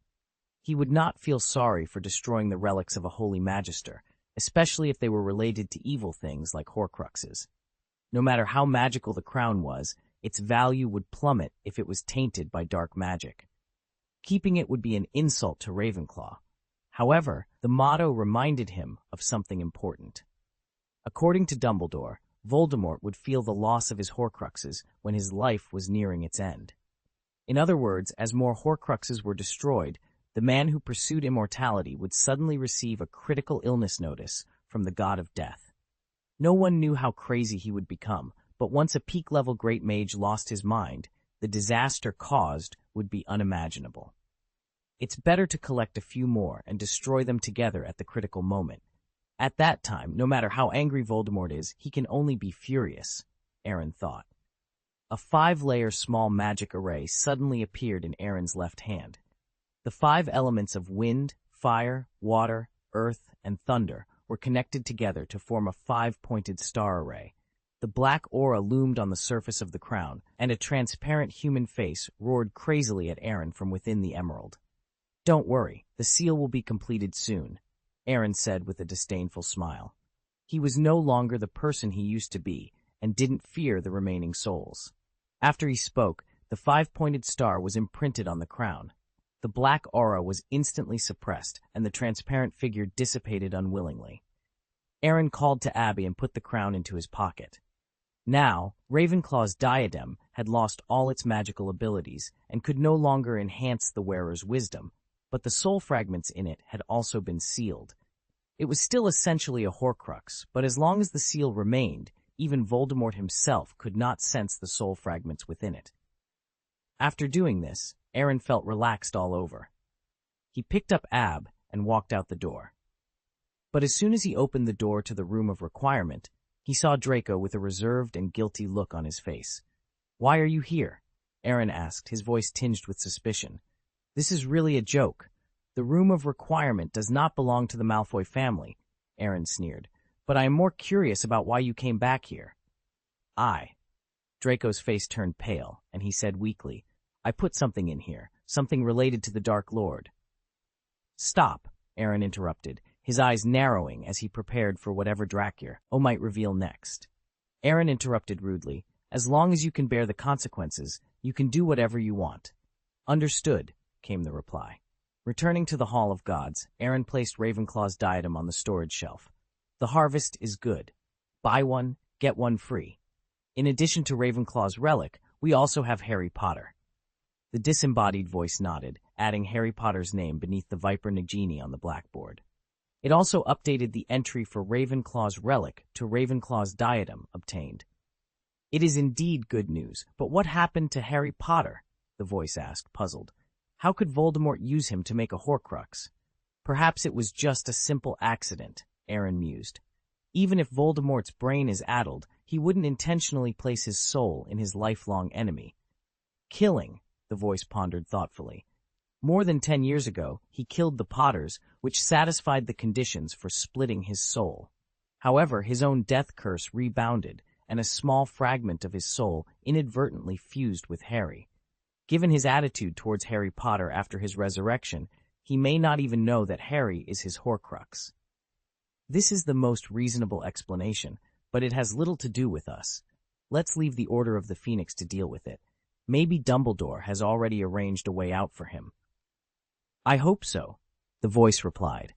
He would not feel sorry for destroying the relics of a holy magister, especially if they were related to evil things like Horcruxes. No matter how magical the crown was, its value would plummet if it was tainted by dark magic. Keeping it would be an insult to Ravenclaw. However, the motto reminded him of something important. According to Dumbledore, Voldemort would feel the loss of his Horcruxes when his life was nearing its end. In other words, as more Horcruxes were destroyed, the man who pursued immortality would suddenly receive a critical illness notice from the god of death. No one knew how crazy he would become, but once a peak-level great mage lost his mind, the disaster caused would be unimaginable. It's better to collect a few more and destroy them together at the critical moment. At that time, no matter how angry Voldemort is, he can only be furious, Aaron thought. A 5-layer small magic array suddenly appeared in Aaron's left hand. The 5 elements of wind, fire, water, earth, and thunder were connected together to form a 5-pointed star array. The black aura loomed on the surface of the crown, and a transparent human face roared crazily at Aaron from within the emerald. "Don't worry, the seal will be completed soon," Aaron said with a disdainful smile. He was no longer the person he used to be, and didn't fear the remaining souls. After he spoke, the 5-pointed star was imprinted on the crown. The black aura was instantly suppressed, and the transparent figure dissipated unwillingly. Aaron called to Abby and put the crown into his pocket. Now, Ravenclaw's diadem had lost all its magical abilities and could no longer enhance the wearer's wisdom, but the soul fragments in it had also been sealed. It was still essentially a Horcrux, but as long as the seal remained, even Voldemort himself could not sense the soul fragments within it. After doing this, Aaron felt relaxed all over. He picked up Ab and walked out the door. But as soon as he opened the door to the room of requirement, he saw Draco with a reserved and guilty look on his face. "Why are you here?" Aaron asked, his voice tinged with suspicion. "This is really a joke. The room of requirement does not belong to the Malfoy family," Aaron sneered. "But I am more curious about why you came back here." Draco's face turned pale, and he said weakly, "I put something in here, something related to the Dark Lord." "Stop," Aaron interrupted, his eyes narrowing as he prepared for whatever Draco might reveal next. Aaron interrupted rudely, "As long as you can bear the consequences, you can do whatever you want." "Understood," came the reply. Returning to the Hall of Gods, Aaron placed Ravenclaw's diadem on the storage shelf. "The harvest is good. Buy one, get one free. In addition to Ravenclaw's relic, we also have Harry Potter." The disembodied voice nodded, adding Harry Potter's name beneath the Viper Nagini on the blackboard. It also updated the entry for Ravenclaw's relic to Ravenclaw's diadem obtained. "It is indeed good news, but what happened to Harry Potter?" the voice asked, puzzled. "How could Voldemort use him to make a Horcrux?" "Perhaps it was just a simple accident," Aaron mused. "Even if Voldemort's brain is addled, he wouldn't intentionally place his soul in his lifelong enemy." "Killing," the voice pondered thoughtfully. More than 10 years ago, he killed the Potters, which satisfied the conditions for splitting his soul. However, his own death curse rebounded, and a small fragment of his soul inadvertently fused with Harry. Given his attitude towards Harry Potter after his resurrection, he may not even know that Harry is his Horcrux. This is the most reasonable explanation, but it has little to do with us. Let's leave the Order of the Phoenix to deal with it. Maybe Dumbledore has already arranged a way out for him. I hope so, the voice replied.